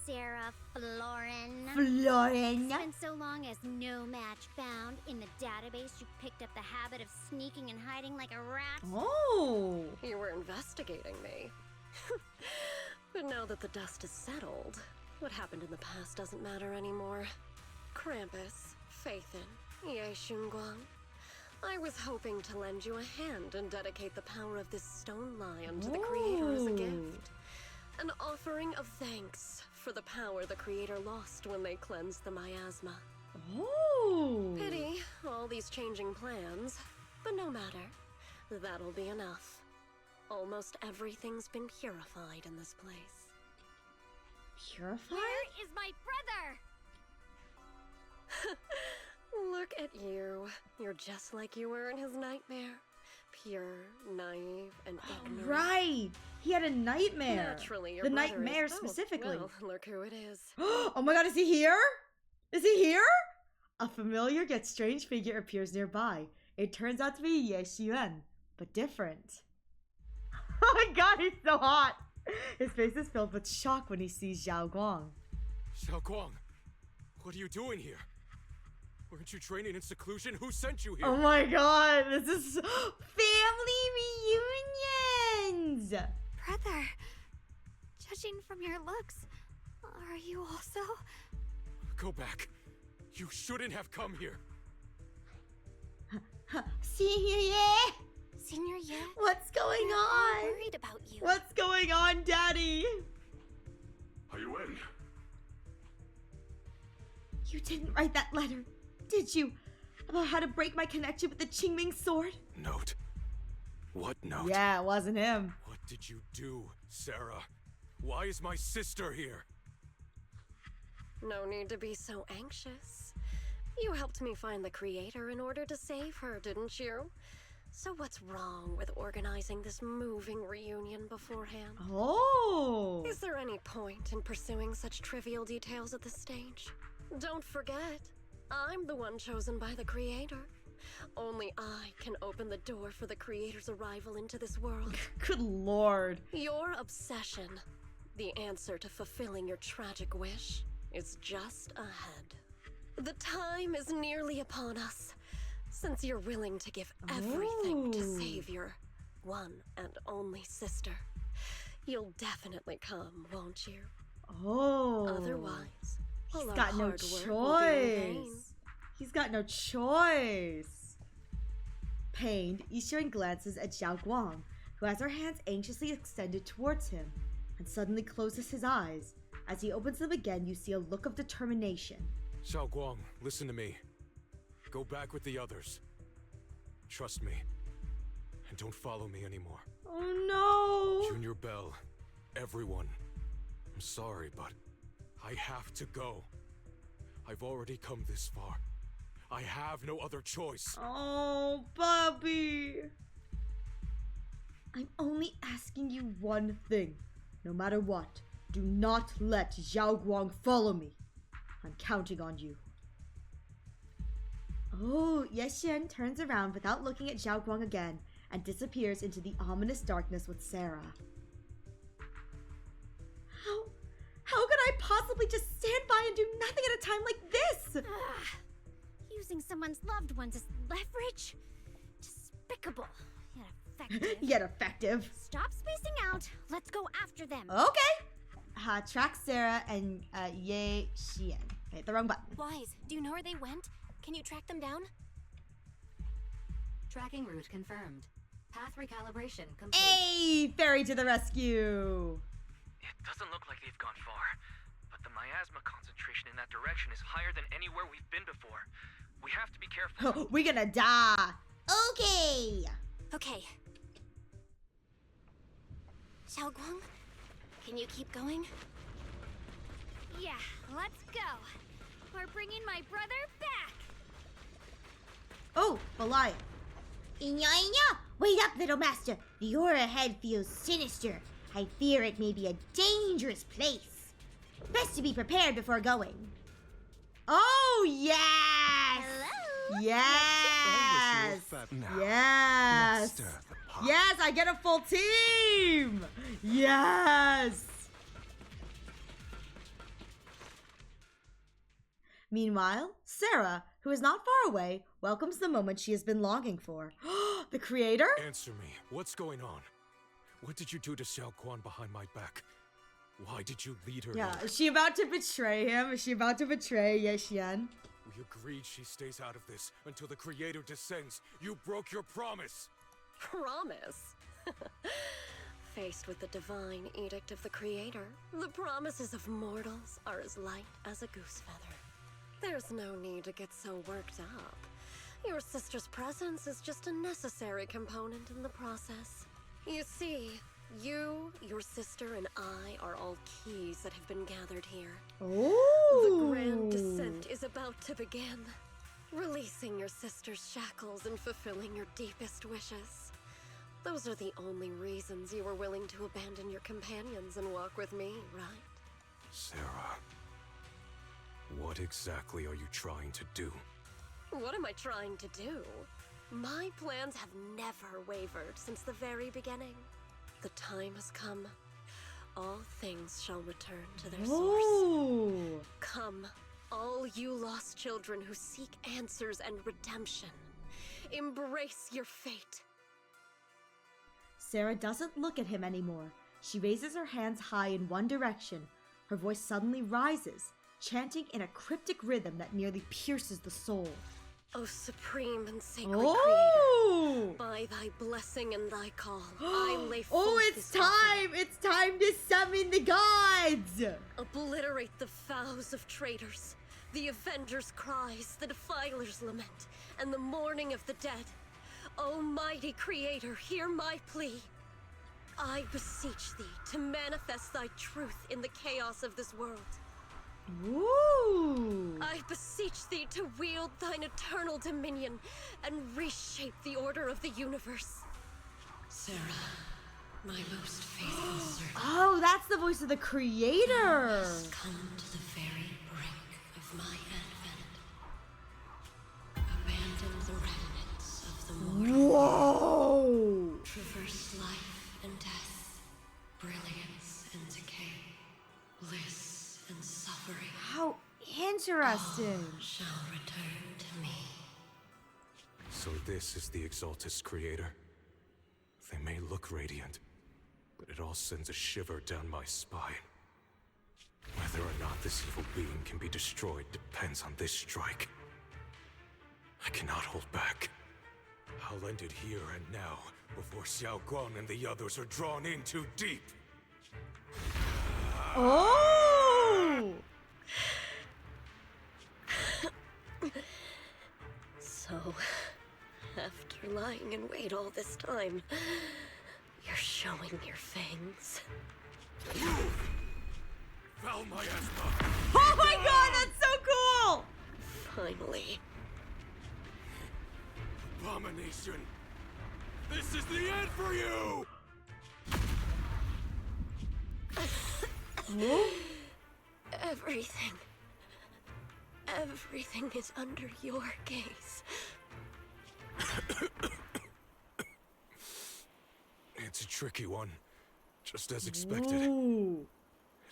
Sarah Florin? Florin? It's been so long as no match found. In the database, you picked up the habit of sneaking and hiding like a rat. Oh! You were investigating me. But now that the dust is settled, what happened in the past doesn't matter anymore. Krampus, Faithin, Ye Shunguang. I was hoping to lend you a hand and dedicate the power of this stone lion to the Creator as a gift. An offering of thanks for the power the Creator lost when they cleansed the miasma. Oh! Pity, all these changing plans, but no matter. That'll be enough. Almost everything's been purified in this place. Purified? Where is my brother? Look at you. You're just like you were in his nightmare. Pure, naive, and ignorant. Right! He had a nightmare. Naturally, your the brother nightmare is both. specifically. Well, look who it is. Oh my god, is he here? Is he here? A familiar yet strange figure appears nearby. It turns out to be Ye Xian, but different. Oh my god, he's so hot! His face is filled with shock when he sees Zhao Guang. Xiao Guang, what are you doing here? Weren't you training in seclusion? Who sent you here? Oh my god, this is family reunions! Brother, judging from your looks, are you also? Go back. You shouldn't have come here. Senior Ye? Senior Ye? What's going I'm on? worried about you. What's going on, Daddy? Are you in? You didn't write that letter, did you? About how to break my connection with the Qingming sword? Note? What note? Yeah, it wasn't him. What did you do, Sarah? Why is my sister here? No need to be so anxious. You helped me find the Creator in order to save her, didn't you? So what's wrong with organizing this moving reunion beforehand? Oh! Is there any point in pursuing such trivial details at this stage? Don't forget, I'm the one chosen by the Creator. Only I can open the door for the Creator's arrival into this world. Good lord. Your obsession, the answer to fulfilling your tragic wish, is just ahead. The time is nearly upon us. Since you're willing to give everything to save your one and only sister, you'll definitely come, won't you? Oh. Otherwise, he's all got our no hard work will be in vain. choice. He's got no choice. Pained, Yixian glances at Zhao Guang, who has her hands anxiously extended towards him, and suddenly closes his eyes. As he opens them again, you see a look of determination. Xiao Guang, listen to me. Go back with the others. Trust me. And don't follow me anymore. Oh no! Junior Bell, everyone. I'm sorry, but I have to go. I've already come this far. I have no other choice. Oh, Bobby! I'm only asking you one thing. No matter what, do not let Zhao Guang follow me. I'm counting on you. Oh, Ye Xian turns around without looking at Zhao Guang again and disappears into the ominous darkness with Sarah. How could I possibly just stand by and do nothing at a time like this? Using someone's loved ones as leverage? Despicable, yet effective. Yet effective. Stop spacing out. Let's go after them. Okay. Track Sarah and Ye Xian. Hit the wrong button. Wise, do you know where they went? Can you track them down? Tracking route confirmed. Path recalibration complete. Hey, fairy to the rescue. It doesn't look like they've gone far, but the miasma concentration in that direction is higher than anywhere we've been before. We have to be careful. We're gonna die. Okay. Okay. Xiao Guang, can you keep going? Yeah, let's go. We're bringing my brother back. Oh, Belaya. Inya, Inya! Wait up, little master. The aura ahead feels sinister. I fear it may be a dangerous place. Best to be prepared before going. Oh, yes! Hello? Yes! Yes! Yes, I get a full team! Yes! Meanwhile, Sarah, who is not far away, welcomes the moment she has been longing for. The creator? Answer me. What's going on? What did you do to Xiao Guan behind my back? Why did you lead her Yeah, here? is she about to betray him? Is she about to betray Ye Xian? We agreed she stays out of this until the Creator descends. You broke your promise. Promise? Faced with the divine edict of the Creator, the promises of mortals are as light as a goose feather. There's no need to get so worked up. Your sister's presence is just a necessary component in the process. You see, you, your sister, and I are all keys that have been gathered here. Ooh. The grand descent is about to begin. Releasing your sister's shackles and fulfilling your deepest wishes. Those are the only reasons you were willing to abandon your companions and walk with me, right? Sarah, what exactly are you trying to do? What am I trying to do? My plans have never wavered since the very beginning. The time has come. All things shall return to their source. Come, all you lost children who seek answers and redemption. Embrace your fate. Sarah doesn't look at him anymore. She raises her hands high in one direction. Her voice suddenly rises, chanting in a cryptic rhythm that nearly pierces the soul. O supreme and sacred Oh! Creator, by thy blessing and thy call, I lay forth Oh, it's this time! offering. It's time to summon the gods! Obliterate the vows of traitors, the avengers' cries, the defilers' lament, and the mourning of the dead. Almighty Creator, hear my plea. I beseech thee to manifest thy truth in the chaos of this world. Ooh! I beseech thee to wield thine eternal dominion and reshape the order of the universe. Sarah, my most faithful servant. Oh, that's the voice of the creator! Come to the very brink of my advent. Abandon the remnants of the mortal. Whoa! Traverse life and death, brilliance and decay, bliss and suffering. How interesting. All shall return to me. So this is the Exaltus Creator. They may look radiant, but it all sends a shiver down my spine. Whether or not this evil being can be destroyed depends on this strike. I cannot hold back. I'll end it here and now, before Xiao Guan and the others are drawn in too deep. Oh! So, after lying in wait all this time, you're showing your fangs. Val Miasma! Oh my god, that's so cool! Finally. Abomination! This is the end for you! Everything is under your gaze. It's a tricky one. Just as expected. Ooh.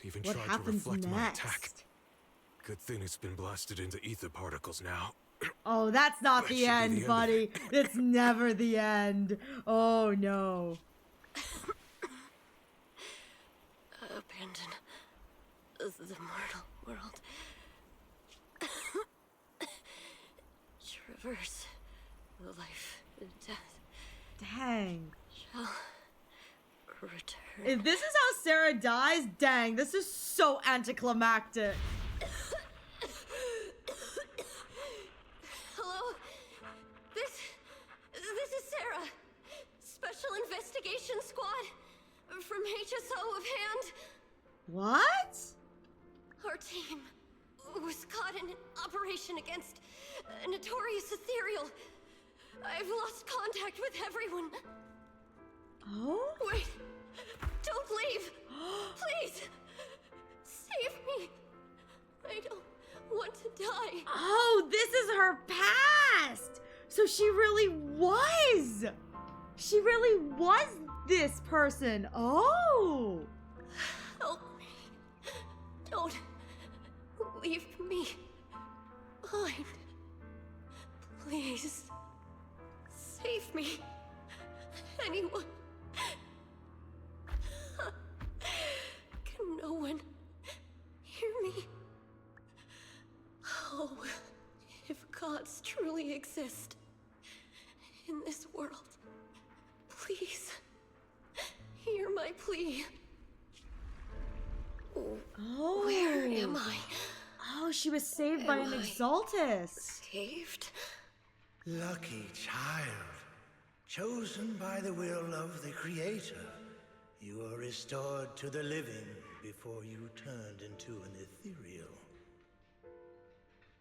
It even What tried to happens reflect my next? attack. Good thing it's been blasted into ether particles now. Oh, that's not That the should be the end, end of buddy. It's never the end. Oh no. Abandon the mortal world. Traverse life and death. Dang. Shall return. If this is how Sarah dies, dang, this is so anticlimactic. Hello? This is Sarah. Special Investigation Squad from HSO of Hand. What? Our team was caught in an operation against a notorious ethereal. I've lost contact with everyone. Oh? Wait! Don't leave! Please! Save me! I don't want to die. Oh, this is her past! So she really was! She really was this person. Oh! Help me. Don't leave me behind. Please. Save me. Anyone. Can no one hear me? Oh, if gods truly exist in this world, please hear my plea. Oh. Where am I? Oh, she was saved by an Exaltus. Saved? Lucky child. Chosen by the will of the Creator. You are restored to the living before you turned into an ethereal.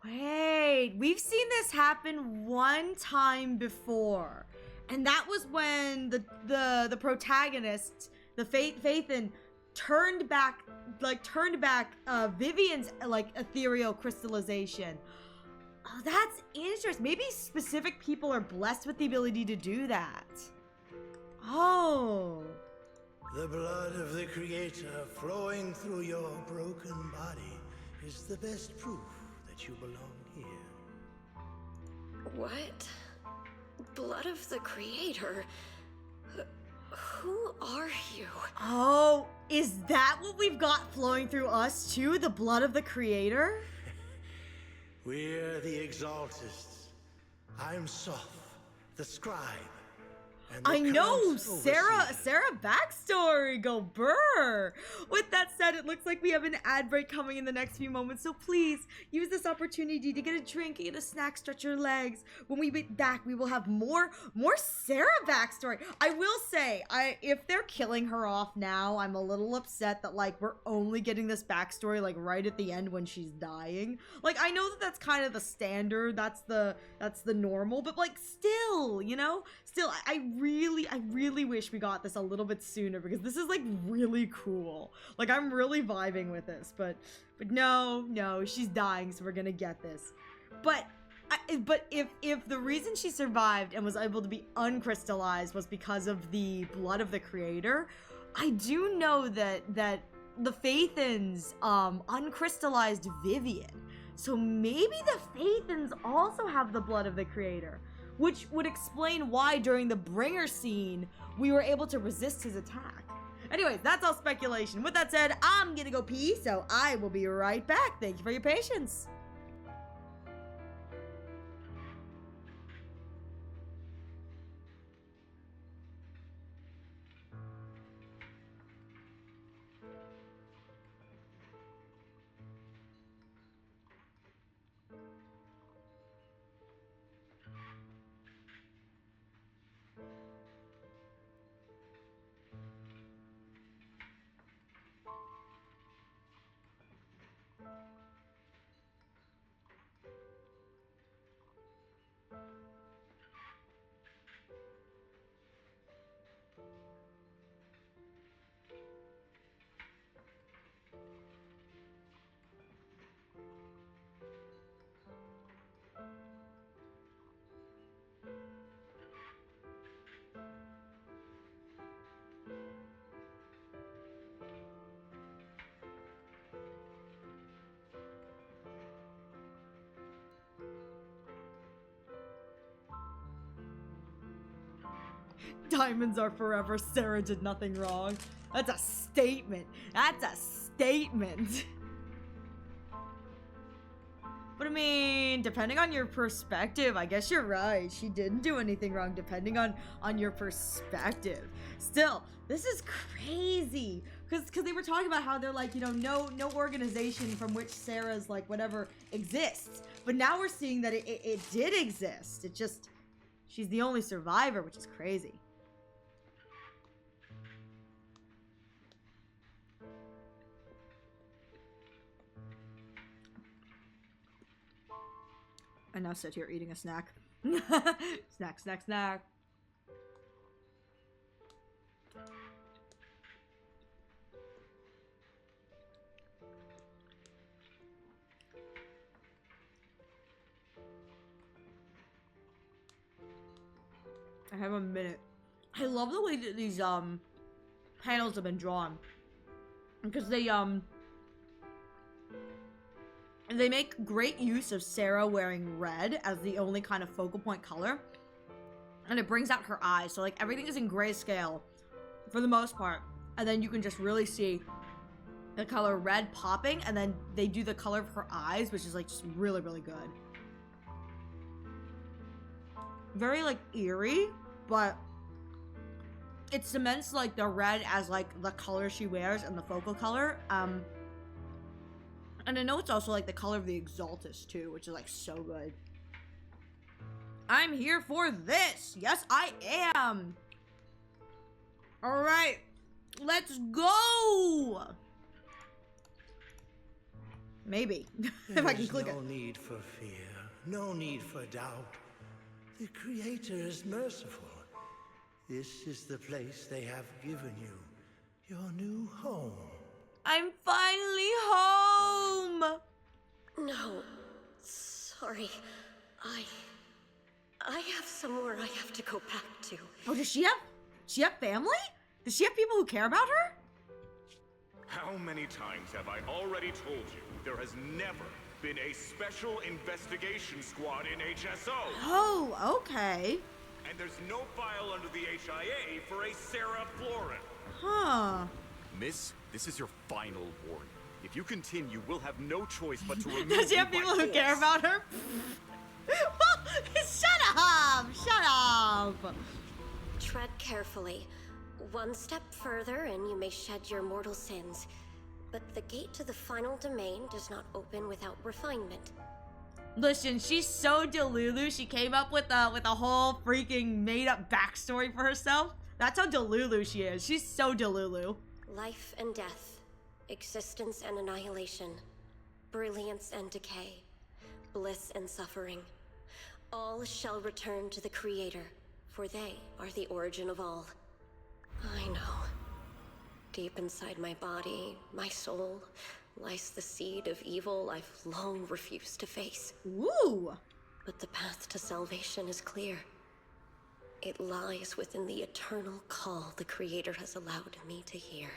Wait, we've seen this happen one time before. And that was when the protagonist, the Phaethon, turned back Vivian's ethereal crystallization. Oh, that's interesting. Maybe specific people are blessed with the ability to do that. Oh. The blood of the Creator flowing through your broken body is the best proof that you belong here. What? Blood of the Creator? Who are you? Oh, is that what we've got flowing through us too? The blood of the Creator? We're the Exaltists. I'm Soph, the scribe. I know, Sarah backstory, go burr. With that said, it looks like we have an ad break coming in the next few moments, so please use this opportunity to get a drink, get a snack, stretch your legs. When we get back, we will have more Sarah backstory. I will say, if they're killing her off now, I'm a little upset that we're only getting this backstory right at the end when she's dying. I know that that's kind of the standard, that's the normal, but still, still, I really wish we got this a little bit sooner because this is really cool. I'm really vibing with this, but no, she's dying, so we're gonna get this. But if the reason she survived and was able to be uncrystallized was because of the blood of the Creator, I do know that the Phaethons uncrystallized Vivian. So maybe the Phaethons also have the blood of the Creator, which would explain why during the Bringer scene, we were able to resist his attack. Anyways, that's all speculation. With that said, I'm gonna go pee, so I will be right back. Thank you for your patience. Diamonds are forever. Sarah did nothing wrong. That's a statement. That's a statement. But I mean, depending on your perspective, I guess you're right. She didn't do anything wrong, depending on your perspective. Still, this is crazy. Because they were talking about how they're no organization from which Sarah's whatever exists. But now we're seeing that it did exist. It just, she's the only survivor, which is crazy. And now sit here eating a snack. Snack, snack, snack. I have a minute. I love the way that these panels have been drawn, because they make great use of Sarah wearing red as the only kind of focal point color, and it brings out her eyes. So like everything is in grayscale for the most part, and then you can just really see the color red popping, and then they do the color of her eyes, which is like just really, really good. Very like eerie, but it cements like the red as like the color she wears and the focal color. And I know it's also like the color of the Exaltus too, which is like so good. I'm here for this. Yes, I am. All right, let's go. Maybe if I can click it. No need for fear, no need for doubt. The Creator is merciful. This is the place they have given you, your new home. I'm finally home. No, sorry. I have somewhere I have to go back to. Oh, does she have family? Does she have people who care about her? How many times have I already told you there has never been a special investigation squad in HSO? Oh, okay. And there's no file under the HIA for a Sarah Florin. Huh. Miss, this is your final warning. If you continue, we'll have no choice but to remove Does she have you people by who care force. about her? Shut up! Shut up! Tread carefully. One step further and you may shed your mortal sins. But the gate to the final domain does not open without refinement. Listen, she's so Delulu. She came up with a whole freaking made-up backstory for herself. That's how Delulu she is. She's so Delulu. Life and death, existence and annihilation, brilliance and decay, bliss and suffering. All shall return to the Creator, for they are the origin of all. I know. Deep inside my body, my soul, lies the seed of evil I've long refused to face. Ooh! But the path to salvation is clear. It lies within the eternal call the Creator has allowed me to hear.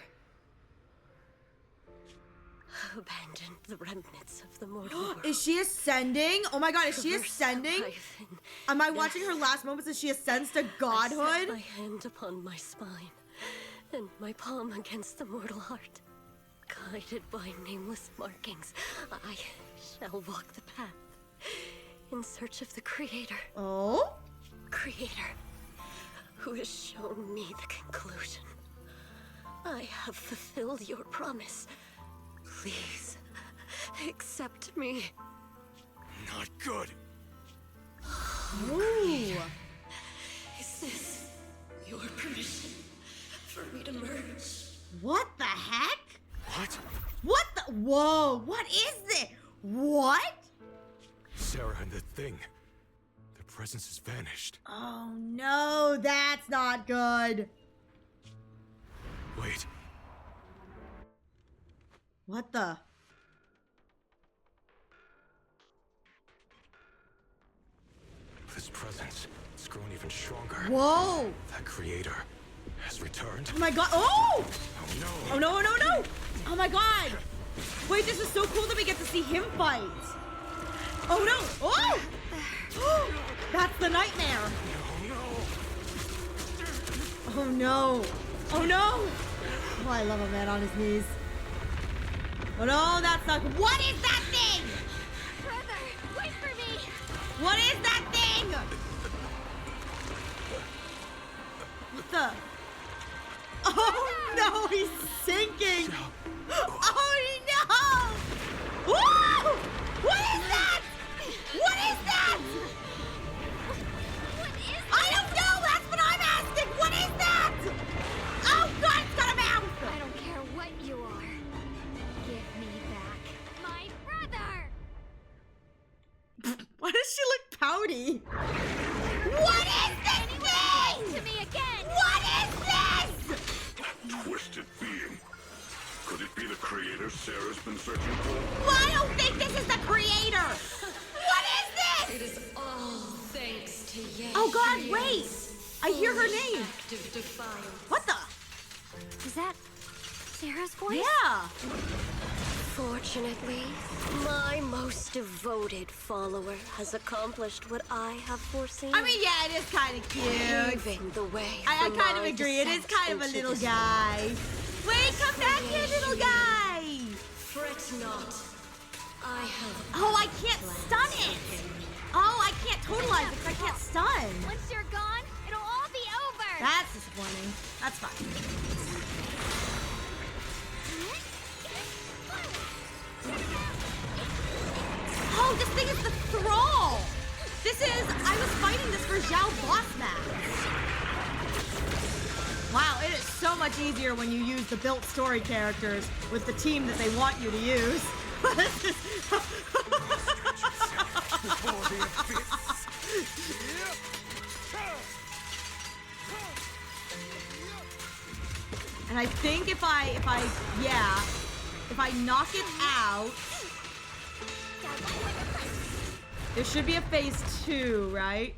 Abandon the remnants of the mortal world. Is she ascending? Oh my god, is she ascending? Am I watching her last moments as she ascends to I set godhood? my hand upon my spine, and my palm against the mortal heart. Guided by nameless markings, I shall walk the path in search of the Creator. Oh? Creator, who has shown me the conclusion. I have fulfilled your promise. Please, accept me. Not good. Ooh. Is this your permission for me to merge? What the heck? What? What the? Whoa, what is this? What? Sarah and the thing. Their presence has vanished. Oh no, that's not good. Wait. What the? This presence, it's grown even stronger. Whoa! That creator has returned. Oh my god. Oh! Oh no! Oh no, no, no! Oh my god! Wait, this is so cool that we get to see him fight. Oh no! Oh! That's the nightmare. Oh no! Oh no! Oh, I love a man on his knees. Oh no, that's not. What is that thing? Brother, wait for me! What is that thing? What the? Oh no, he's sinking! Oh no! Whoa! What is that? What is that? I don't know! That's what I'm asking! What is that? Oh god, it's got a mouth! I don't care what you are. Give me back my brother! Why does she her name? What the? Is that Sarah's voice? Yeah. Fortunately, my most devoted follower has accomplished what I have foreseen. I mean, yeah, it is kind of cute. Paving the way. I for kind of my agree. It is descent kind of a into little this guy. Wait, come back here, little guy. Fret not. I have. Oh, I can't stun it. Oh, I can't totalize it because I can't stun. Once you're gone, it'll all be over. That's disappointing. That's fine. Oh, this thing is the thrall. I was fighting this for Zhao boss match. Wow, it is so much easier when you use the built story characters with the team that they want you to use. And I think if I knock it out, there should be a phase 2, right?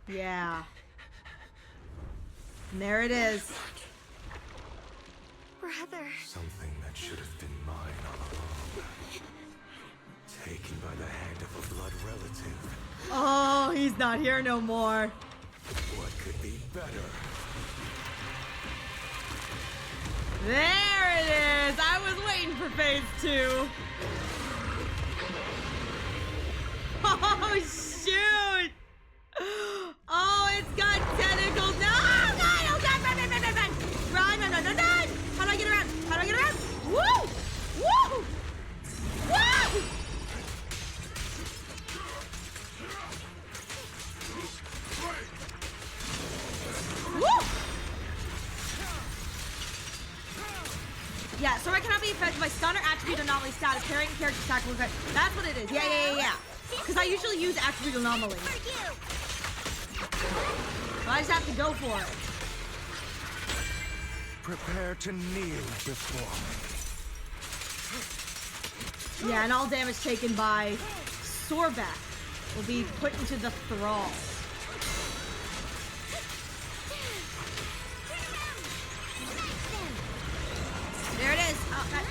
Yeah. And there it is. Brother. Something that should have been mine all along. Taken by the hand of a blood relative. Oh, he's not here no more. What could be better? There it is! I was waiting for phase 2. Oh, shoot! Oh, it's got tentacles. No! Oh, God! Oh, God! Run, run, run, run, run! Run, run, run, run, run! How do I get around? How do I get around? Woo! Woo! Woo! Woo! Yeah, so I cannot be affected by stun or attribute anomaly status. Parrying character attack will get. That's what it is. Yeah. Because I usually use attribute anomaly. So I just have to go for it. Prepare to kneel before me. Yeah, and all damage taken by Sorbeck will be put into the thrall. There it is. Oh, okay.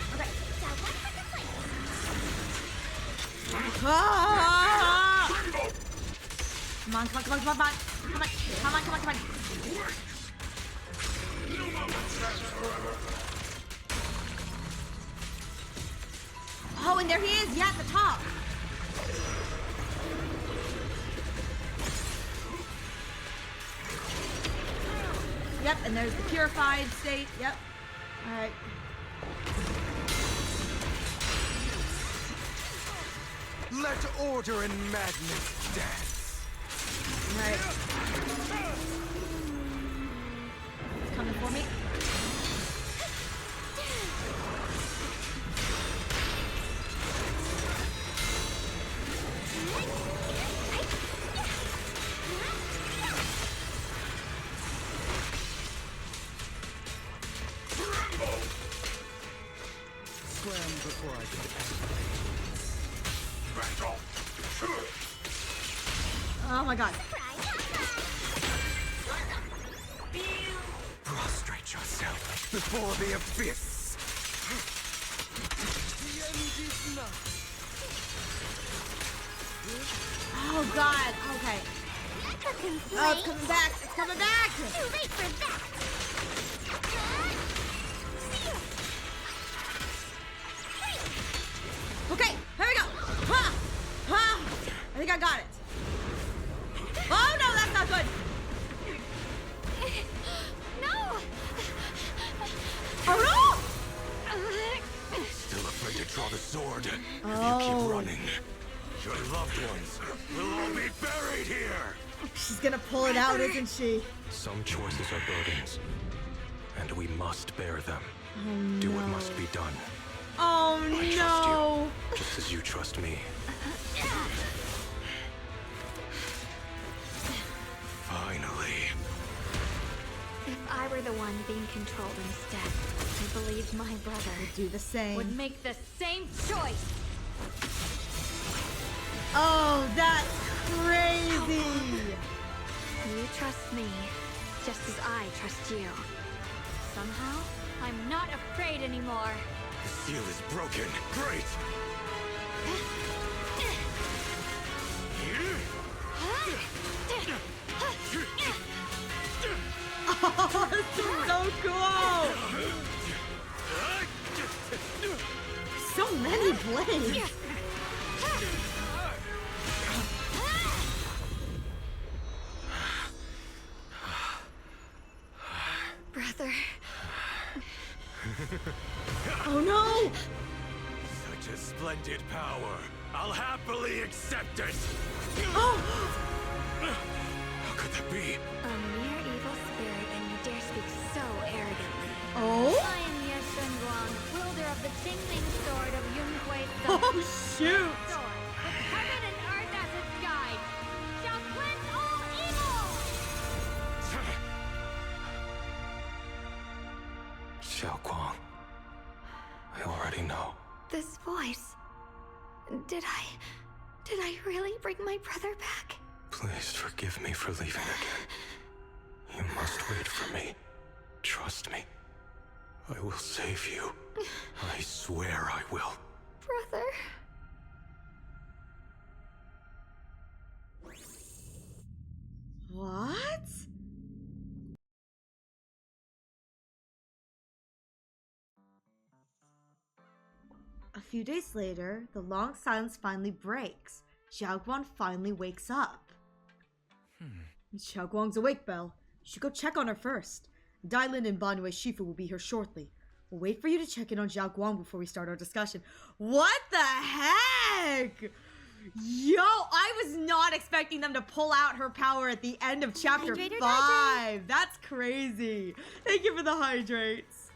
Ah! Come on. Oh, and there he is. Yeah, at the top. Yep, and there's the purified state. Yep. All right. Let order and madness dance. All right. It's coming for me. Swam before I could Oh my God. prostrate yourself before the abyss. The end is not. Oh God. Okay. Oh, it's coming back. It's coming back. Too late for that. Okay, here we go. Ha! Ha! I think I got it. Oh no, that's not good. No! Oh no! Still afraid to draw the sword. If you Oh. keep running, your loved ones will all be buried here. She's gonna pull it out, isn't she? Some choices are burdens, and we must bear them. Oh, Do what no. must be done. Oh I trust no! you, just as you trust me. Finally. If I were the one being controlled instead, I believe my brother would do the same. Would make the same choice. Oh, that's crazy! You trust me, just as I trust you. Somehow, I'm not afraid anymore. The seal is broken. Great! Oh, this is so cool! So many blades! Brother. Oh no! Such a splendid power. I'll happily accept it. Oh! How could that be? A mere evil spirit, and you dare speak so arrogantly. Oh? I am Ye Guang, wielder of the Qingming sword of Yunhui Sun. Oh shoot! Sword, with heaven and earth as its guide, shall cleanse all evil! Xiaoguang, I already know. This voice. Did I really bring my brother back? Please forgive me for leaving again. You must wait for me. Trust me. I will save you. I swear I will. Brother. What? A few days later, the long silence finally breaks. Xiaoguang finally wakes up. Xiaoguang's awake, Belle. You should go check on her first. Dylan and Banue Shifu will be here shortly. We'll wait for you to check in on Xiaoguang before we start our discussion. What the heck? Yo, I was not expecting them to pull out her power at the end of chapter 5. That's crazy. Thank you for the hydrates.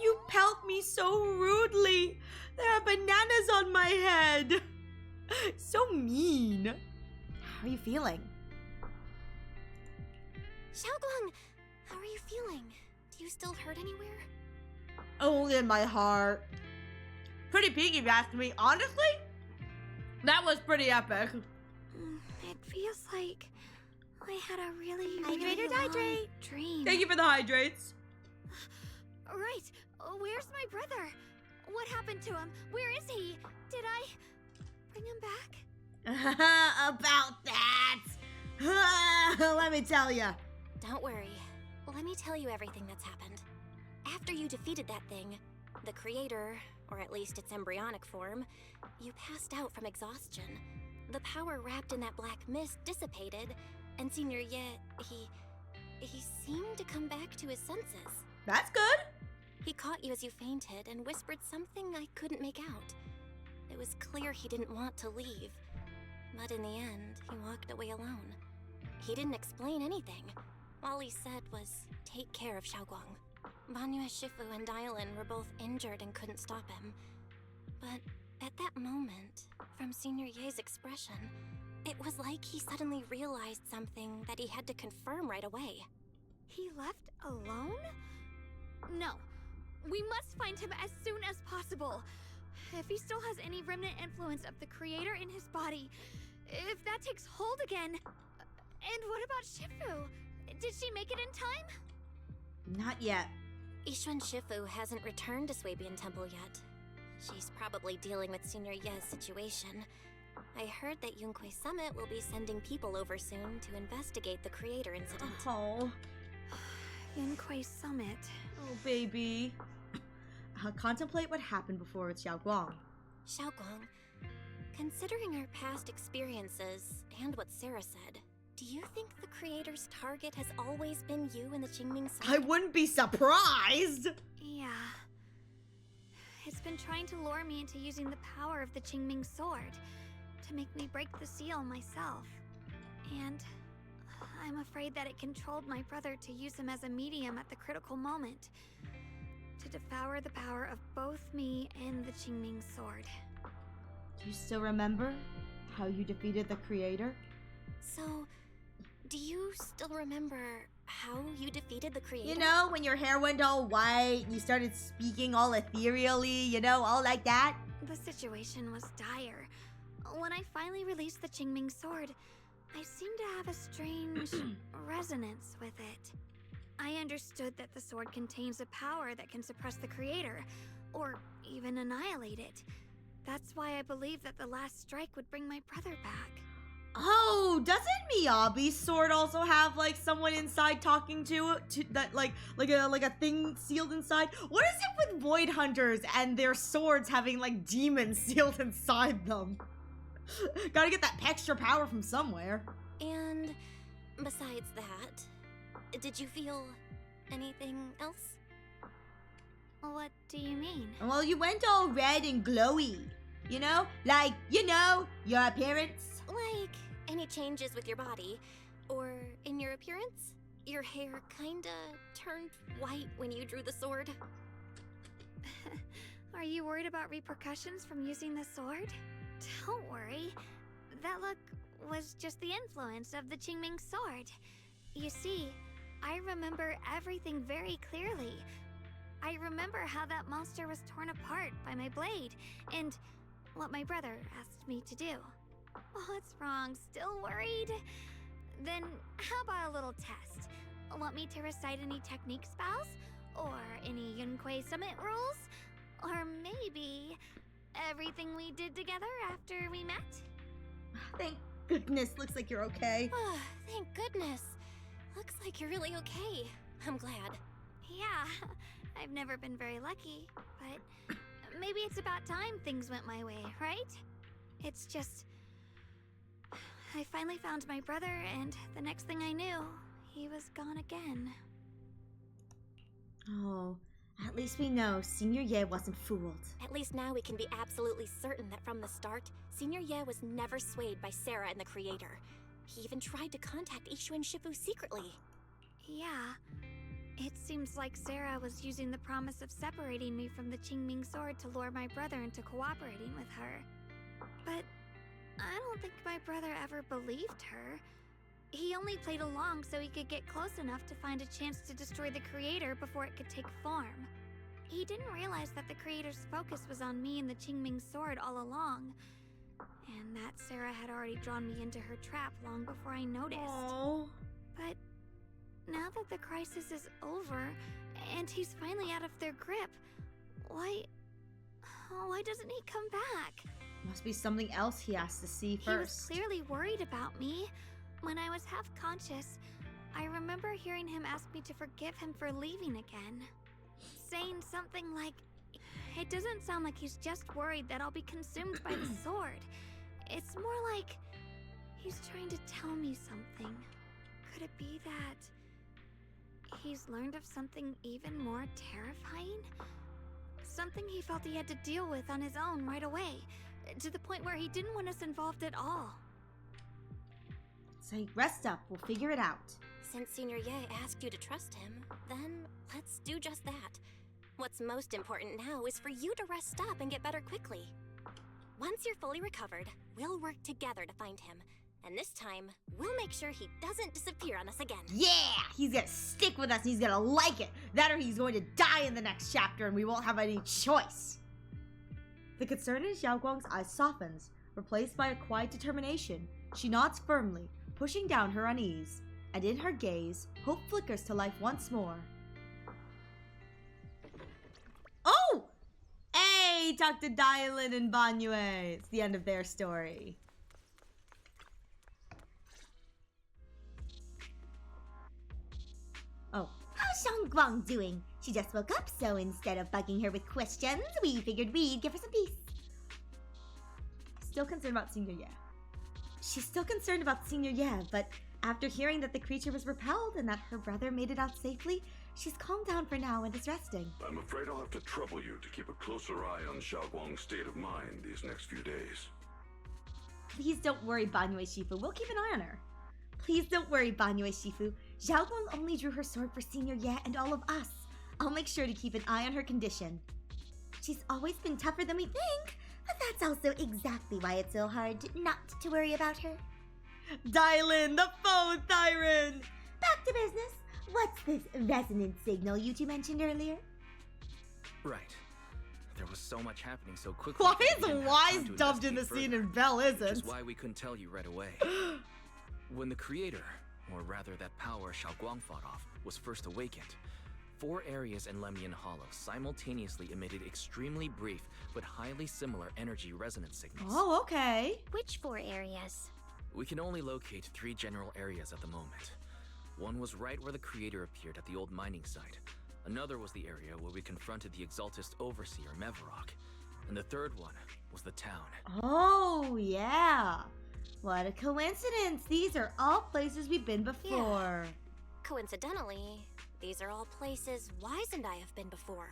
You pelt me so rudely. There are bananas on my head. So mean. How are you feeling? Xiaoguang, how are you feeling? Do you still hurt anywhere? Only in my heart. Pretty peaky, if you ask me. Honestly, that was pretty epic. It feels like I had a really, Hydrate or long dihydrate? dream. Thank you for the hydrates. Right. Where's my brother? What happened to him? Where is he? Did I bring him back? About that. Let me tell ya. Don't worry. Let me tell you everything that's happened. After you defeated that thing, the creator, or at least its embryonic form, you passed out from exhaustion. The power wrapped in that black mist dissipated, and Senior Ye, he seemed to come back to his senses. That's good. He caught you as you fainted and whispered something I couldn't make out. It was clear he didn't want to leave, but in the end, he walked away alone. He didn't explain anything. All he said was, take care of Xiaoguang. Banue Shifu and Dylan were both injured and couldn't stop him. But at that moment, from Senior Ye's expression, it was like he suddenly realized something that he had to confirm right away. He left alone? No. We must find him as soon as possible. If he still has any remnant influence of the creator in his body, if that takes hold again. And what about Shifu? Did she make it in time? Not yet. Yixuan Shifu hasn't returned to Swabian Temple yet. She's probably dealing with Senior Ye's situation. I heard that Yunhui Summit will be sending people over soon to investigate the creator incident. Oh. Yunhui Summit. Oh, baby. Contemplate what happened before with Xiaoguang. Xiaoguang, considering our past experiences and what Sarah said, do you think the creator's target has always been you and the Qingming Sword? I wouldn't be surprised! Yeah. It's been trying to lure me into using the power of the Qingming Sword to make me break the seal myself. And I'm afraid that it controlled my brother to use him as a medium at the critical moment, to devour the power of both me and the Qingming Sword. Do you still remember how you defeated the creator? So, do you still remember how you defeated the creator? You know, when your hair went all white, you started speaking all ethereally, you know, all like that? The situation was dire. When I finally released the Qingming sword, I seemed to have a strange resonance with it. I understood that the sword contains a power that can suppress the creator, or even annihilate it. That's why I believed that the last strike would bring my brother back. Oh, doesn't Miyabi's sword also have like someone inside talking to that like a thing sealed inside? What is it with Void Hunters and their swords having like demons sealed inside them? Gotta get that extra power from somewhere. And besides that, did you feel anything else? What do you mean? Well, you went all red and glowy. You know? Like, you know, your appearance. Like any changes with your body or in your appearance? Your hair kinda turned white when you drew the sword. Are you worried about repercussions from using the sword? Don't worry. That look was just the influence of the Qingming sword. You see, I remember everything very clearly. I remember how that monster was torn apart by my blade, and what my brother asked me to do. What's wrong? Still worried? Then how about a little test? Want me to recite any technique spells? Or any Yunquei Summit rules? Or maybe everything we did together after we met? Thank goodness, looks like you're okay. Thank goodness. Looks like you're really okay. I'm glad. Yeah, I've never been very lucky, but maybe it's about time things went my way, right? It's just... I finally found my brother, and the next thing I knew, he was gone again. Oh, at least we know Senior Ye wasn't fooled. At least now we can be absolutely certain that from the start, Senior Ye was never swayed by Sarah and the Creator. He even tried to contact Ishu and Shifu secretly. Yeah. It seems like Sarah was using the promise of separating me from the Qingming sword to lure my brother into cooperating with her. But I don't think my brother ever believed her. He only played along so he could get close enough to find a chance to destroy the Creator before it could take form. He didn't realize that the Creator's focus was on me and the Qingming sword all along, and that Sarah had already drawn me into her trap long before I noticed. Aww. But now that the crisis is over, and he's finally out of their grip, why doesn't he come back? Must be something else he has to see first. He was clearly worried about me. When I was half conscious, I remember hearing him ask me to forgive him for leaving again. Saying something like, it doesn't sound like he's just worried that I'll be consumed by the sword. It's more like he's trying to tell me something. Could it be that he's learned of something even more terrifying? Something he felt he had to deal with on his own right away, to the point where he didn't want us involved at all. Say, rest up, we'll figure it out. Since Senior Ye asked you to trust him, then let's do just that. What's most important now is for you to rest up and get better quickly. Once you're fully recovered, we'll work together to find him. And this time, we'll make sure he doesn't disappear on us again. Yeah! He's gonna stick with us and he's gonna like it. That or he's going to die in the next chapter and we won't have any choice. The concern in Xiao Guang's eyes softens, replaced by a quiet determination. She nods firmly, pushing down her unease, and in her gaze, hope flickers to life once more. Oh! Hey! Talk to Dylan and Banyue. It's the end of their story. Oh. How's Xiaoguang doing? She just woke up, so instead of bugging her with questions, we figured we'd give her some peace. Still concerned about Senior Ye. She's still concerned about Senior Ye, but after hearing that the creature was repelled and that her brother made it out safely, she's calmed down for now and is resting. I'm afraid I'll have to trouble you to keep a closer eye on Xiaoguang's state of mind these next few days. Please don't worry, Banyue Shifu. We'll keep an eye on her. Please don't worry, Banyue Shifu. Xiaoguang only drew her sword for Senior Ye and all of us. I'll make sure to keep an eye on her condition. She's always been tougher than we think, but that's also exactly why it's so hard not to worry about her. Dial in the phone, Thyron! Back to business. What's this resonance signal you two mentioned earlier? Right. There was so much happening so quickly. Why that is we didn't have Wise time to dubbed in the investigate scene further, and Belle Which isn't? is why we couldn't tell you right away. When the creator, or rather that power Xiaoguang fought off, was first awakened, 4 areas in Lemnian Hollow simultaneously emitted extremely brief but highly similar energy resonance signals. Oh, okay. Which 4 areas? We can only locate 3 general areas at the moment. One was right where the creator appeared at the old mining site. Another was the area where we confronted the Exaltist Overseer Mevarok. And the third one was the town. Oh, yeah. What a coincidence. These are all places we've been before. Coincidentally, these are all places Wise and I have been before.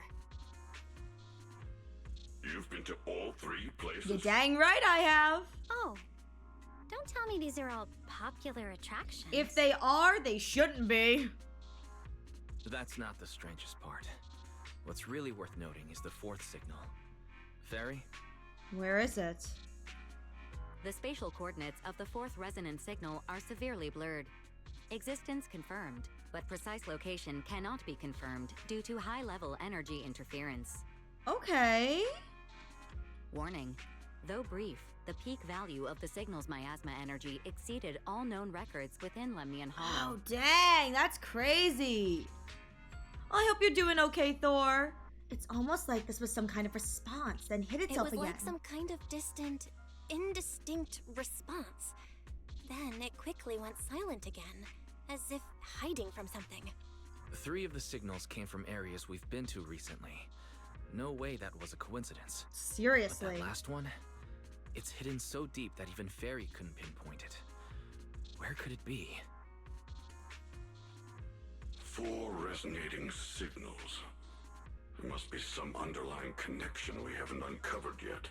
You've been to all 3 places? You're dang right I have. Oh, don't tell me these are all popular attractions. If they are, they shouldn't be. That's not the strangest part. What's really worth noting is the 4th signal. Fairy? Where is it? The spatial coordinates of the 4th resonance signal are severely blurred. Existence confirmed, but precise location cannot be confirmed due to high-level energy interference. Okay. Warning. Though brief, the peak value of the signal's miasma energy exceeded all known records within Lemnian Hollow. Oh, dang, that's crazy. I hope you're doing okay, Thor. It's almost like this was some kind of response, then hit itself It was again. like some kind of distant, indistinct response. Then it quickly went silent again, as if hiding from something. 3 of the signals came from areas we've been to recently. No way that was a coincidence. Seriously. But that last one, it's hidden so deep that even Fairy couldn't pinpoint it. Where could it be? 4 resonating signals. There must be some underlying connection we haven't uncovered yet.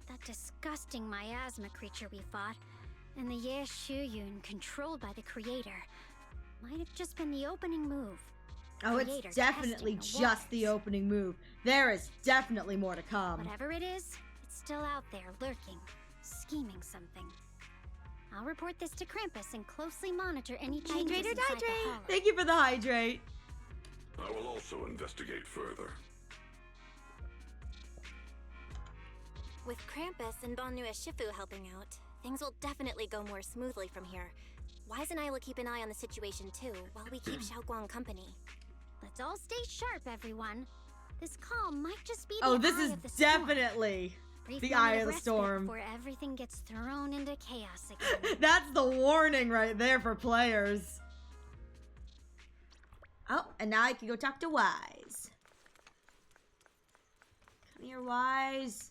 That disgusting miasma creature we fought, and the Ye Shuyun controlled by the creator, might have just been the opening move. Oh, Creator it's definitely testing the just the opening move. There is definitely more to come. Whatever it is, it's still out there, lurking, scheming something. I'll report this to Krampus and closely monitor any changes Hydrate or inside the dihydrate. hollow. Thank you for the hydrate. I will also investigate further. With Krampus and Bonu Shifu helping out, things will definitely go more smoothly from here. Wise and I will keep an eye on the situation too, while we keep Xiaoguang company. Let's all stay sharp, everyone. This call might just be the Oh, this eye is of the storm. definitely Brief the moment eye of the respite storm. before everything gets thrown into chaos again. That's the warning right there for players. Oh, and now I can go talk to Wise. Come here, Wise.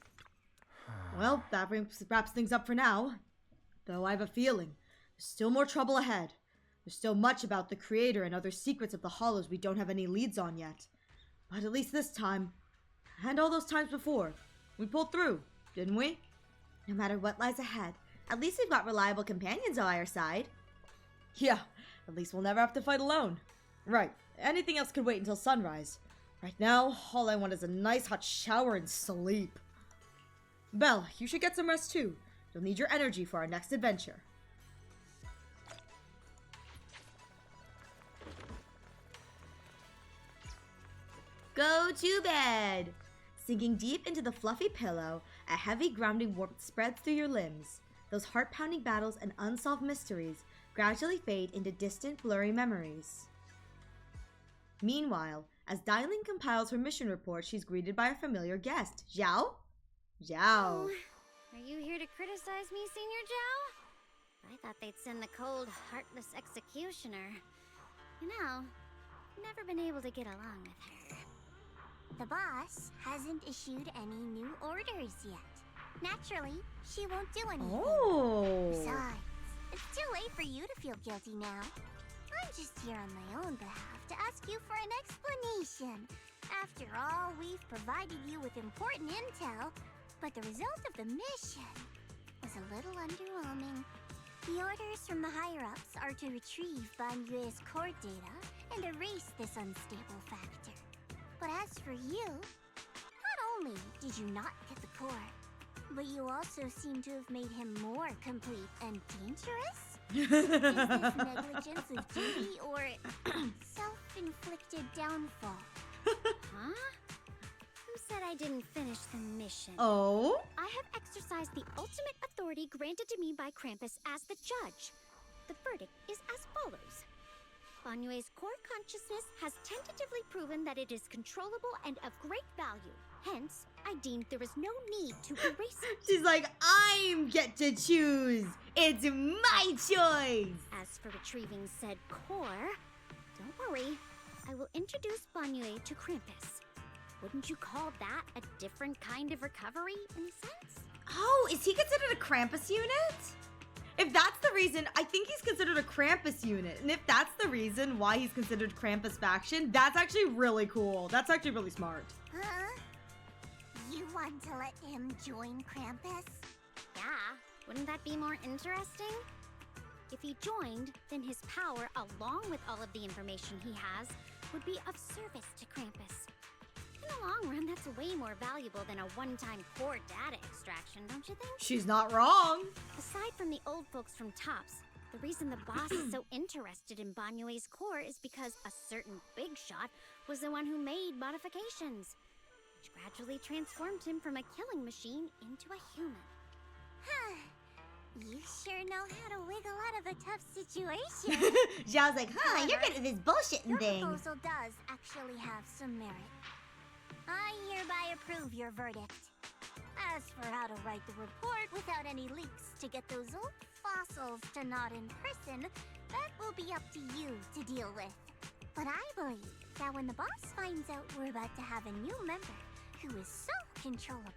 Well, that wraps things up for now. Though I have a feeling there's still more trouble ahead. There's still much about the creator and other secrets of the hollows we don't have any leads on yet. But at least this time, and all those times before, we pulled through, didn't we? No matter what lies ahead, at least we've got reliable companions by our side. Yeah, at least we'll never have to fight alone. Right, anything else could wait until sunrise. Right now, all I want is a nice hot shower and sleep. Belle, you should get some rest too. You'll need your energy for our next adventure. Go to bed! Sinking deep into the fluffy pillow, a heavy grounding warmth spreads through your limbs. Those heart-pounding battles and unsolved mysteries gradually fade into distant, blurry memories. Meanwhile, as Dailing compiles her mission report, she's greeted by a familiar guest. Zhao? Zhao. Are you here to criticize me, Senior Zhao? I thought they'd send the cold, heartless executioner. You know, never been able to get along with her. The boss hasn't issued any new orders yet. Naturally, she won't do anything. Oh. Besides, it's too late for you to feel guilty now. I'm just here on my own behalf to ask you for an explanation. After all, we've provided you with important intel, but the result of the mission was a little underwhelming. The orders from the higher-ups are to retrieve Ban Yue's core data and erase this unstable factor. But as for you, not only did you not get the core, but you also seem to have made him more complete and dangerous? Is this negligence of duty or self-inflicted downfall? Huh? Who said I didn't finish the mission? Oh? I have exercised the ultimate authority granted to me by Krampus as the judge. The verdict is as follows. Banyue's core consciousness has tentatively proven that it is controllable and of great value. Hence, I deemed there is no need to erase it. She's like, I get to choose. It's my choice. As for retrieving said core, don't worry. I will introduce Banyue to Krampus. Wouldn't you call that a different kind of recovery, in a sense? Oh, is he considered a Krampus unit? If that's the reason, I think he's considered a Krampus unit. And if that's the reason why he's considered Krampus faction, that's actually really cool. That's actually really smart. Huh? You want to let him join Krampus? Yeah, wouldn't that be more interesting? If he joined, then his power, along with all of the information he has, would be of service to Krampus. In the long run, that's way more valuable than a one-time core data extraction, don't you think? She's not wrong. Aside from the old folks from TOPS, the reason the boss is so interested in Banyue's core is because a certain big shot was the one who made modifications, which gradually transformed him from a killing machine into a human. Huh. You sure know how to wiggle out of a tough situation. Zhao's like, huh, you're good at this bullshitting thing. Your proposal does actually have some merit. I hereby approve your verdict. As for how to write the report without any leaks to get those old fossils to not imprison, that will be up to you to deal with. But I believe that when the boss finds out we're about to have a new member who is so controllable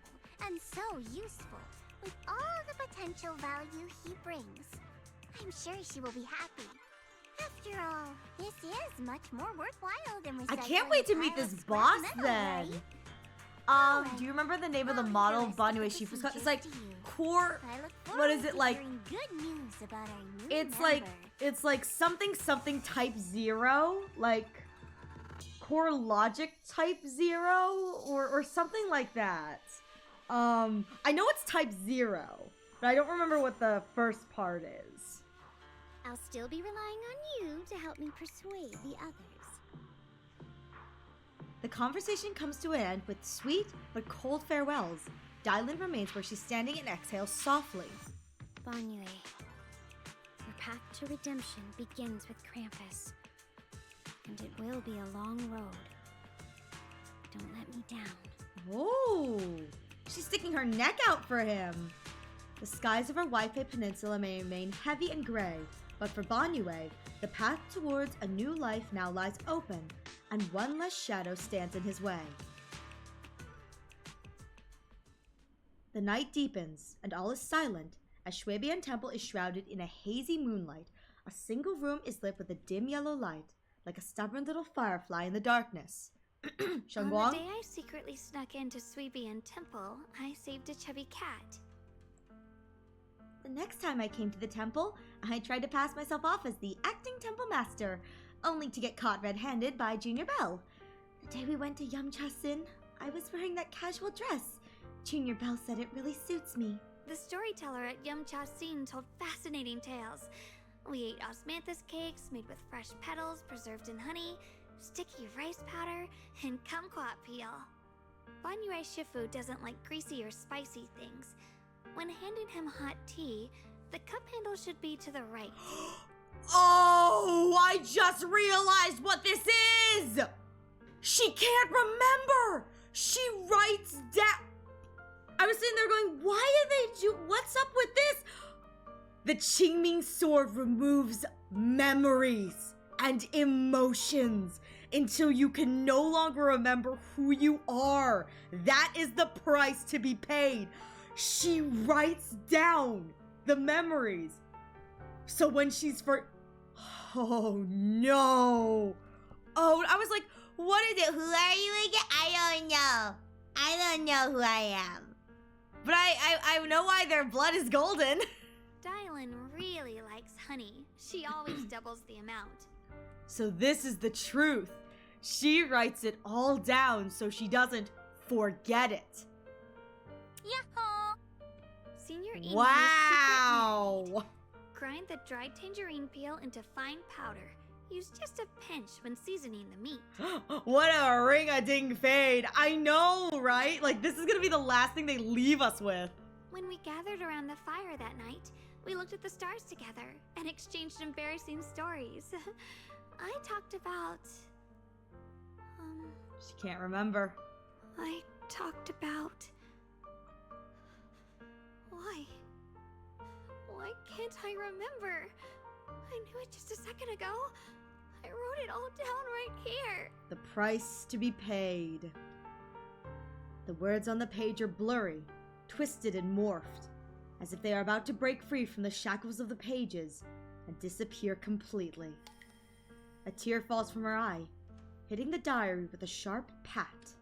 and so useful, with all the potential value he brings, I'm sure she will be happy. After all, this is much more worthwhile than I can't wait to meet this boss then. Do you remember the name of the model Banyue Shifu's got? It's like core. What is it like? Good news about our new It's like something type 0, like core logic type 0 or something like that. I know it's type 0, but I don't remember what the first part is. I'll still be relying on you to help me persuade the others. The conversation comes to an end with sweet but cold farewells. Dylan remains where she's standing and exhales softly. Banyue, your path to redemption begins with Krampus, and it will be a long road. Don't let me down. Whoa! She's sticking her neck out for him. The skies over Waipei Peninsula may remain heavy and gray, but for Banyue, the path towards a new life now lies open, and one less shadow stands in his way. The night deepens, and all is silent, as Shuebian Temple is shrouded in a hazy moonlight. A single room is lit with a dim yellow light, like a stubborn little firefly in the darkness. On Shangguang? the day I secretly snuck into Shuebian Temple, I saved a chubby cat. The next time I came to the temple, I tried to pass myself off as the acting temple master, only to get caught red-handed by Junior Bell. The day we went to Yamcha-sin, I was wearing that casual dress. Junior Bell said it really suits me. The storyteller at Yamcha-sin told fascinating tales. We ate osmanthus cakes made with fresh petals preserved in honey, sticky rice powder, and kumquat peel. Banyue Shifu doesn't like greasy or spicy things. When handing him hot tea, the cup handle should be to the right. Oh, I just realized what this is! She can't remember! She writes down... I was sitting there going, why are they what's up with this? The Qingming sword removes memories and emotions until you can no longer remember who you are. That is the price to be paid. She writes down the memories. So when she's oh no. Oh, I was like, what is it? Who are you again? I don't know. I don't know who I am. But I know why their blood is golden. Dylan really likes honey. She always doubles the amount. So this is the truth. She writes it all down so she doesn't forget it. Yahoo! Senior Eden Wow! grind the dried tangerine peel into fine powder. Use just a pinch when seasoning the meat. What a ring-a-ding fade. I know, right? Like, this is gonna be the last thing they leave us with. When we gathered around the fire that night, we looked at the stars together and exchanged embarrassing stories. I talked about... She can't remember. I talked about... Why? Why can't I remember? I knew it just a second ago. I wrote it all down right here. The price to be paid. The words on the page are blurry, twisted and morphed, as if they are about to break free from the shackles of the pages and disappear completely. A tear falls from her eye, hitting the diary with a sharp pat.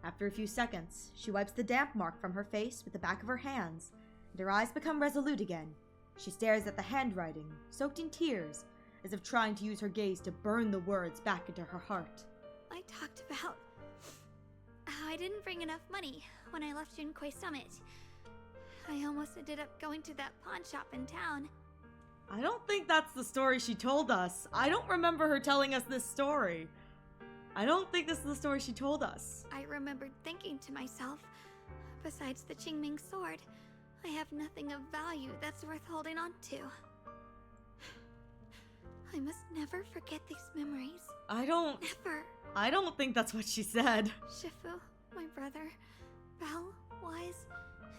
After a few seconds, she wipes the damp mark from her face with the back of her hands, and her eyes become resolute again. She stares at the handwriting, soaked in tears, as if trying to use her gaze to burn the words back into her heart. I talked about how I didn't bring enough money when I left Junkoi Summit. I almost ended up going to that pawn shop in town. I don't think that's the story she told us. I don't remember her telling us this story. I don't think this is the story she told us. I remembered thinking to myself, besides the Qingming sword, I have nothing of value that's worth holding on to. I must never forget these memories. Never. I don't think that's what she said. Shifu, my brother, Belle, Wise,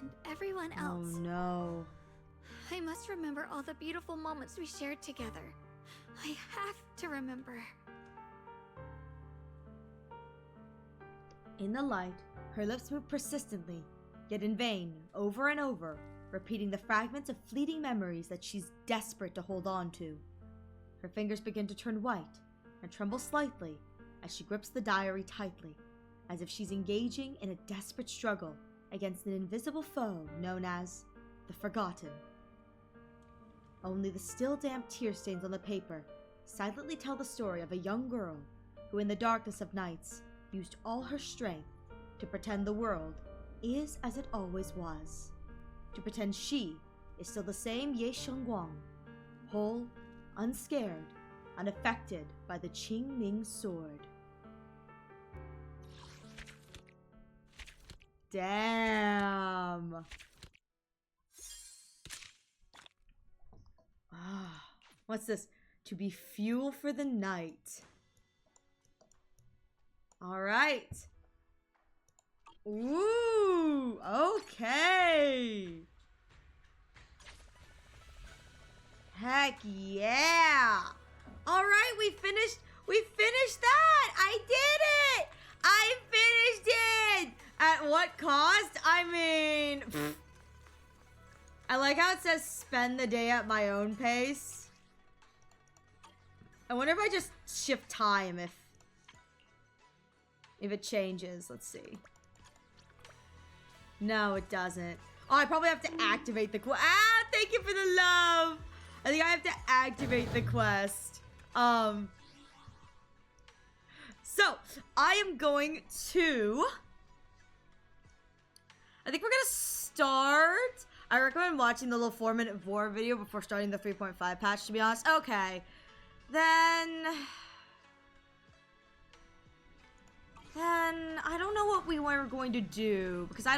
and everyone else. Oh no. I must remember all the beautiful moments we shared together. I have to remember. In the light, her lips move persistently, yet in vain, over and over, repeating the fragments of fleeting memories that she's desperate to hold on to. Her fingers begin to turn white and tremble slightly as she grips the diary tightly, as if she's engaging in a desperate struggle against an invisible foe known as the Forgotten. Only the still damp tear stains on the paper silently tell the story of a young girl who in the darkness of nights used all her strength to pretend the world is as it always was. To pretend she is still the same Ye Shengguang, whole, unscared, unaffected by the Qingming sword. Damn. What's this? To be fuel for the night. All right. Ooh, okay. Heck yeah. All right, we finished that. I did it. I finished it. At what cost? I mean, I like how it says spend the day at my own pace. I wonder if I just shift time if it changes. Let's see. No, it doesn't. Oh, I probably have to activate the quest. Ah, thank you for the love. I think I have to activate the quest. So, I am going to... I think we're gonna start... I recommend watching the little 4-minute VOR video before starting the 3.5 patch, to be honest. Okay. Then I don't know what we were going to do because I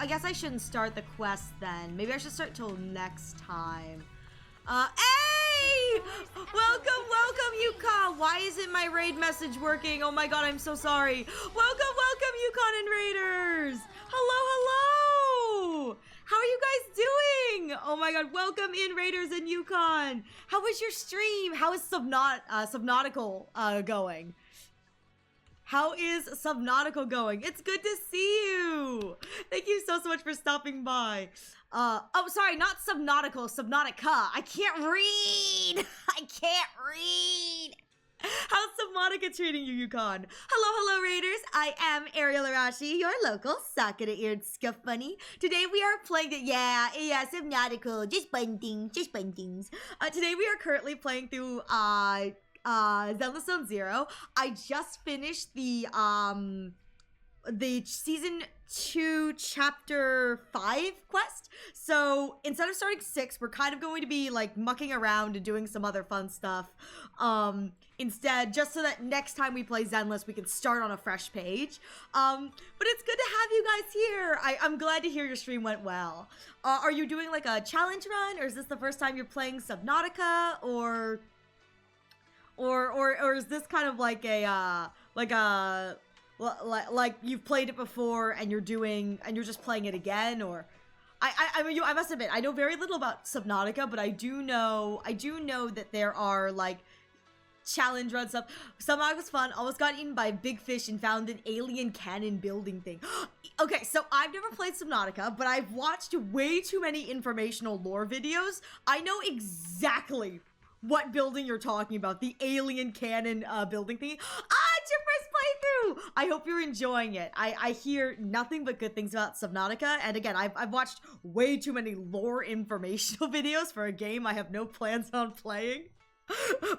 guess I shouldn't start the quest then. Maybe I should start till next time. Hey! Welcome, Yukon! Why isn't my raid message working? Oh my god, I'm so sorry. Welcome, Yukon and Raiders! Hello! How are you guys doing? Oh my god, welcome in Raiders and Yukon. How was your stream? How is Subnautical going? How is Subnautical going? It's good to see you. Thank you so much for stopping by. Oh, sorry, not Subnautical, Subnautica. I can't read. I can't read. How's Subnautica treating you, Yukon? Hello, Raiders. I am Ariel Arashi, your local Sakura-eared scuff bunny. Today we are playing Subnautical. Just fun things. Today we are currently playing through Zenless Zone Zero. I just finished the the season 2 chapter 5 quest. So instead of starting 6, we're kind of going to be like mucking around and doing some other fun stuff. Instead, just so that next time we play Zenless, we can start on a fresh page. But it's good to have you guys here. I'm glad to hear your stream went well. Are you doing like a challenge run, or is this the first time you're playing Subnautica, or is this kind of like a like you've played it before and you're just playing it again? Or I mean, I must admit, I know very little about Subnautica, but I do know that there are like challenge run stuff. Subnautica's fun. Almost got eaten by a big fish and found an alien cannon building thing. Okay, so I've never played Subnautica, but I've watched way too many informational lore videos. I know exactly what building you're talking about. The alien cannon building thing. It's your first playthrough! I hope you're enjoying it. I hear nothing but good things about Subnautica, and again, I've watched way too many lore informational videos for a game I have no plans on playing.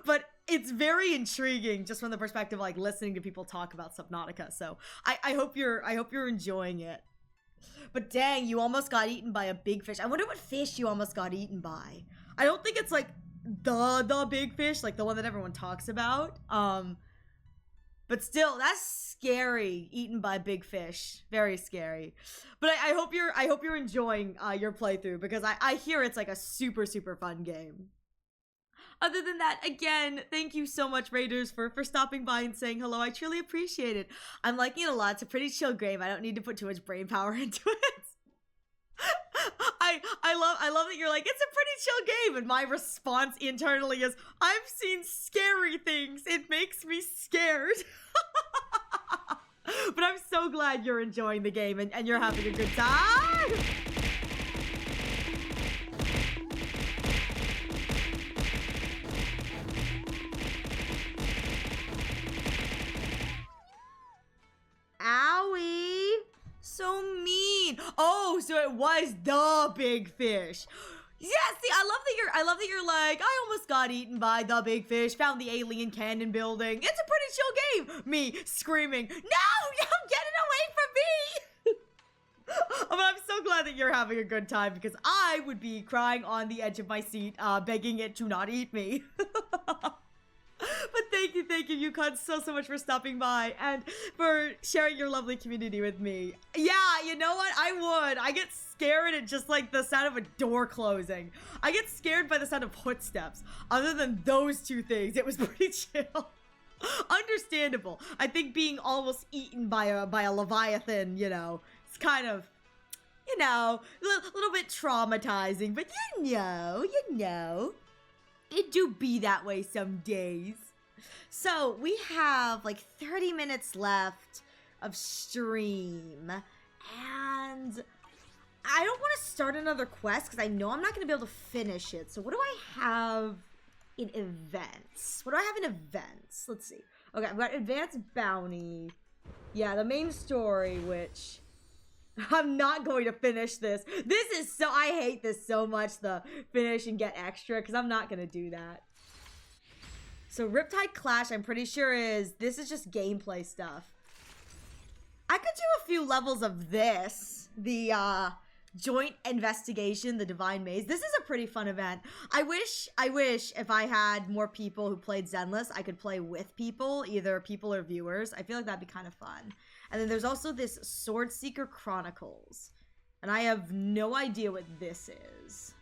But it's very intriguing just from the perspective of like listening to people talk about Subnautica. So I hope you're enjoying it. But dang, you almost got eaten by a big fish. I wonder what fish you almost got eaten by. I don't think it's like the big fish, like the one that everyone talks about. But still, that's scary. Eaten by big fish, very scary. But I hope you're enjoying your playthrough, because I hear it's like a super fun game. Other than that, again, thank you so much, Raiders, for stopping by and saying hello. I truly appreciate it. I'm liking it a lot. It's a pretty chill game. I don't need to put too much brain power into it. I love that you're like, it's a pretty chill game, and my response internally is, I've seen scary things. It makes me scared. But I'm so glad you're enjoying the game and you're having a good time. Owie! So mean. Oh, so it was the big fish. Yeah, see, I love that you're like, I almost got eaten by the big fish, found the alien cannon building. It's a pretty chill game. Me screaming, no, get it away from me. But I'm so glad that you're having a good time, because I would be crying on the edge of my seat, begging it to not eat me. But thank you, Yukon, so much for stopping by and for sharing your lovely community with me. Yeah, you know what? I would. I get scared at just like the sound of a door closing. I get scared by the sound of footsteps. Other than those two things, it was pretty chill. Understandable. I think being almost eaten by a leviathan, you know, it's kind of, you know, a little bit traumatizing. But you know. It do be that way some days. So we have like 30 minutes left of stream, and I don't want to start another quest because I know I'm not going to be able to finish it. So what do I have in events? Let's see. Okay, I've got advanced bounty. Yeah, the main story, which I'm not going to finish this. I hate this so much, the finish and get extra, because I'm not going to do that. So Riptide Clash, I'm pretty sure this is just gameplay stuff. I could do a few levels of this. The joint investigation, the Divine Maze. This is a pretty fun event. I wish if I had more people who played Zenless, I could play with people, either people or viewers. I feel like that'd be kind of fun. And then there's also this Swordseeker Chronicles. And I have no idea what this is.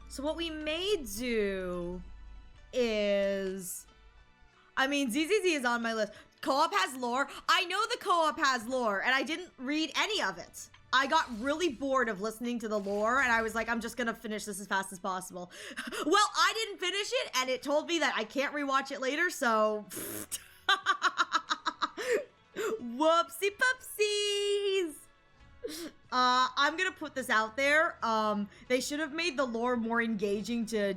So what we may do is, I mean, ZZZ is on my list. Co-op has lore. I know the co-op has lore, and I didn't read any of it. I got really bored of listening to the lore, and I was like, I'm just gonna finish this as fast as possible. Well, I didn't finish it, and it told me that I can't rewatch it later, so whoopsie poopsies. I'm gonna put this out there. They should have made the lore more engaging to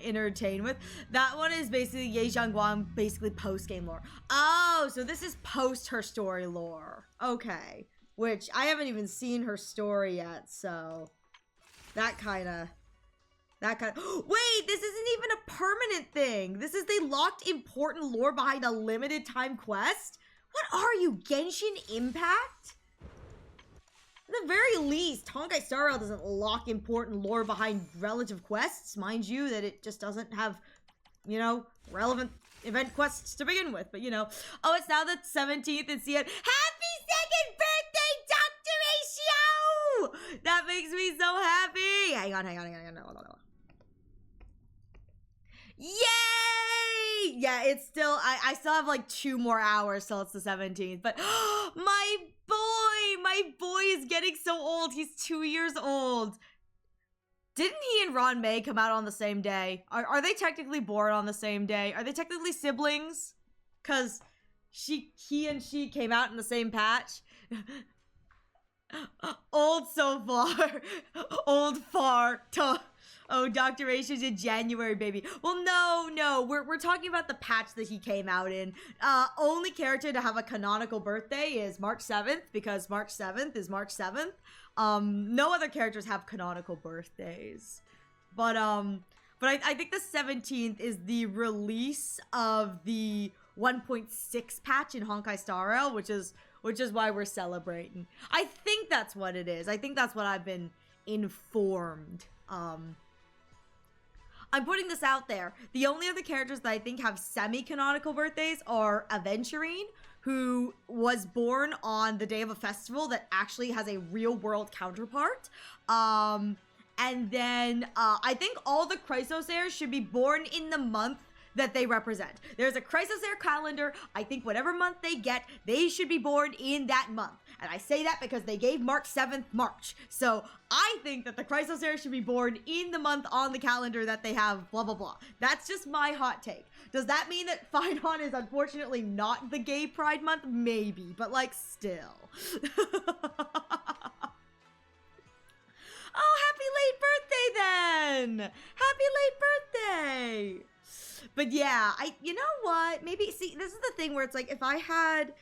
entertain with. That one is basically Ye Jianguang, basically post-game lore. Oh, so this is post her story lore. Okay. Which I haven't even seen her story yet, so that kind of wait, this isn't even a permanent thing. This is they locked important lore behind a limited time quest. What are you, Genshin Impact? At the very least, Honkai Star Rail doesn't lock important lore behind relative quests. Mind you that it just doesn't have, you know, relevant event quests to begin with. But, you know. Oh, it's now the 17th and see it. Happy second birthday, Dr. Ratio! That makes me so happy. Hang on. Yay! Yeah, it's still, I still have like 2 more hours till it's the 17th. But my boy is getting so old. He's 2 years old. Didn't he and Ron May come out on the same day? Are they technically born on the same day? Are they technically siblings? Cause he and she came out in the same patch. Old so far. Old far. Oh, Dr. Aisha's in January, baby. Well, no. We're talking about the patch that he came out in. Only character to have a canonical birthday is March 7th, because March 7th is March 7th. No other characters have canonical birthdays. But I think the 17th is the release of the 1.6 patch in Honkai Star Rail, which is why we're celebrating. I think that's what it is. I think that's what I've been informed. I'm putting this out there. The only other characters that I think have semi-canonical birthdays are Aventurine, who was born on the day of a festival that actually has a real-world counterpart. And then I think all the Chrysosairs should be born in the month that they represent. There's a Chrysosaur calendar. I think whatever month they get, they should be born in that month. And I say that because they gave March 7th March. So I think that the Chrysosaur should be born in the month on the calendar that they have, blah, blah, blah. That's just my hot take. Does that mean that Finehon is unfortunately not the gay pride month? Maybe, but like still. Oh, happy late birthday then! Happy late birthday! But yeah, you know what? Maybe, see, this is the thing where it's like, if I had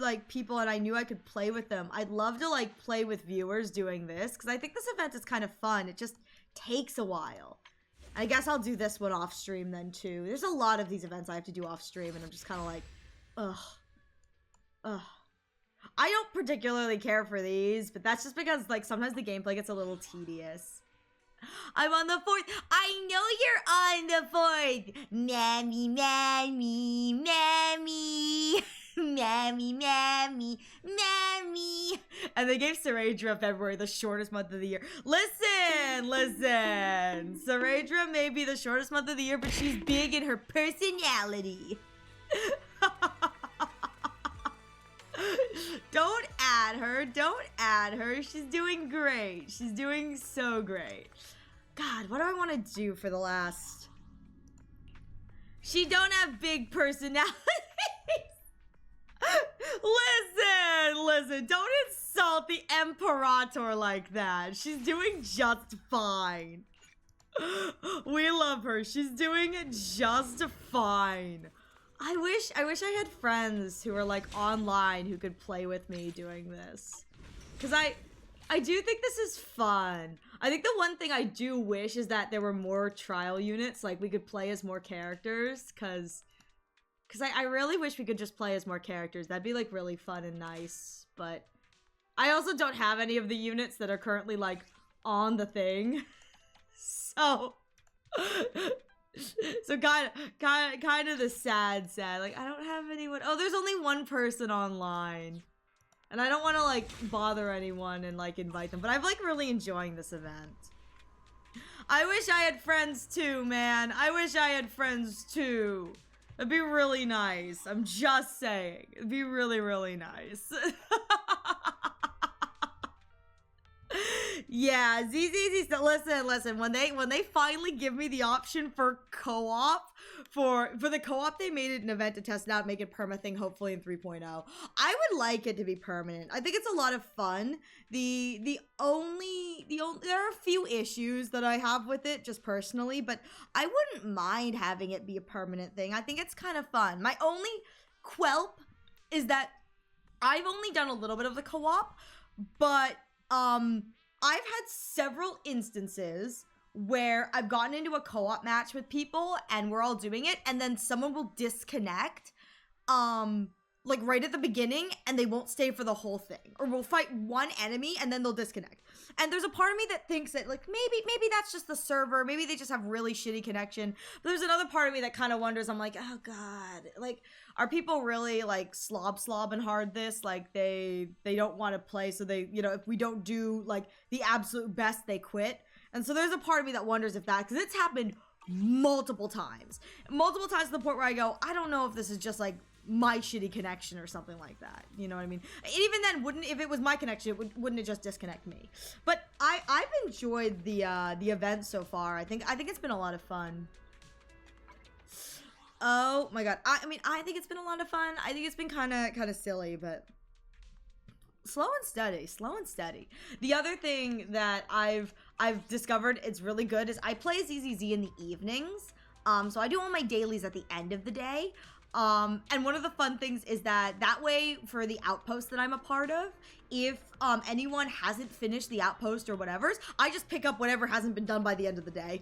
like people and I knew I could play with them, I'd love to like play with viewers doing this, because I think this event is kind of fun. It just takes a while. I guess I'll do this one off stream then too. There's a lot of these events I have to do off stream, and I'm just kind of like, ugh. I don't particularly care for these, but that's just because like sometimes the gameplay gets a little tedious. I'm on the 4th. I know you're on the 4th. Mammy, mammy, mammy. Mammy, mammy, mammy. And they gave Saradra February the shortest month of the year. Listen. Saradra may be the shortest month of the year, but she's big in her personality. Don't add her. She's doing great. She's doing so great. God, what do I want to do for the last? She don't have big personality. Listen, don't insult the Imperator like that. She's doing just fine. We love her. She's doing just fine. I wish I had friends who were like online who could play with me doing this. Cause I do think this is fun. I think the one thing I do wish is that there were more trial units, like we could play as more characters, cause I really wish we could just play as more characters. That'd be like really fun and nice, but I also don't have any of the units that are currently like on the thing. So kind of the sad, like I don't have anyone. Oh, there's only one person online. And I don't want to like bother anyone and like invite them, but I'm like really enjoying this event. I wish I had friends too, man. I wish I had friends too. It'd be really nice. I'm just saying. It'd be really, really nice. Yeah, ZZZ, listen, when they finally give me the option for co-op, for the co-op they made it an event to test it out, make it perma thing hopefully in 3.0. I would like it to be permanent. I think it's a lot of fun. There are a few issues that I have with it just personally, but I wouldn't mind having it be a permanent thing. I think it's kind of fun. My only quelp is that I've only done a little bit of the co-op, but I've had several instances where I've gotten into a co-op match with people and we're all doing it and then someone will disconnect. like right at the beginning and they won't stay for the whole thing, or we'll fight one enemy and then they'll disconnect. And there's a part of me that thinks that like maybe that's just the server, maybe they just have really shitty connection. But there's another part of me that kind of wonders, I'm like, oh god, like are people really like slobbing hard this, like they don't want to play, so they, you know, if we don't do like the absolute best, they quit. And so there's a part of me that wonders if that, because it's happened multiple times to the point where I go, I don't know if this is just like my shitty connection or something like that, you know what I mean? And even then, if it was my connection, wouldn't it just disconnect me? But I've enjoyed the event so far. I think it's been a lot of fun. Oh my god, I mean I think it's been a lot of fun. I think it's been kind of silly, but slow and steady. The other thing that I've discovered it's really good is I play ZZZ in the evenings. So I do all my dailies at the end of the day. And one of the fun things is that way for the outpost that I'm a part of, if anyone hasn't finished the outpost or whatever's, I just pick up whatever hasn't been done by the end of the day.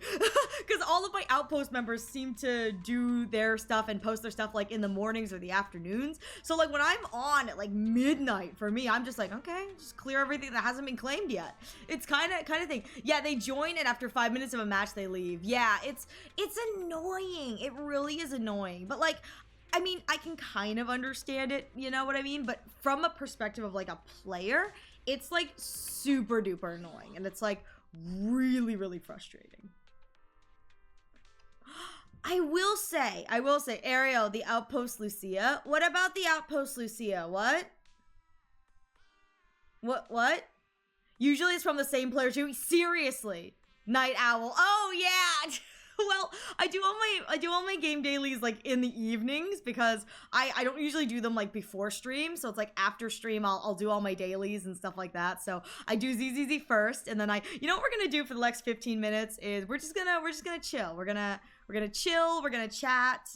Because all of my outpost members seem to do their stuff and post their stuff like in the mornings or the afternoons. So like when I'm on at like midnight, for me, I'm just like, okay, just clear everything that hasn't been claimed yet. It's kind of thing. Yeah, they join and after 5 minutes of a match they leave. Yeah, it's annoying. It really is annoying. But like, I mean, I can kind of understand it, you know what I mean? But from a perspective of like a player, it's like super duper annoying. And it's like really, really frustrating. I will say, Ariel, the Outpost Lucia. What about the Outpost Lucia? What? Usually it's from the same player too. Seriously. Night Owl. Oh yeah. Well, I do all my game dailies like in the evenings because I don't usually do them like before stream. So it's like after stream I'll do all my dailies and stuff like that. So I do ZZZ first, and then you know what we're gonna do for the next 15 minutes is we're just gonna chill. We're gonna chill. We're gonna chat.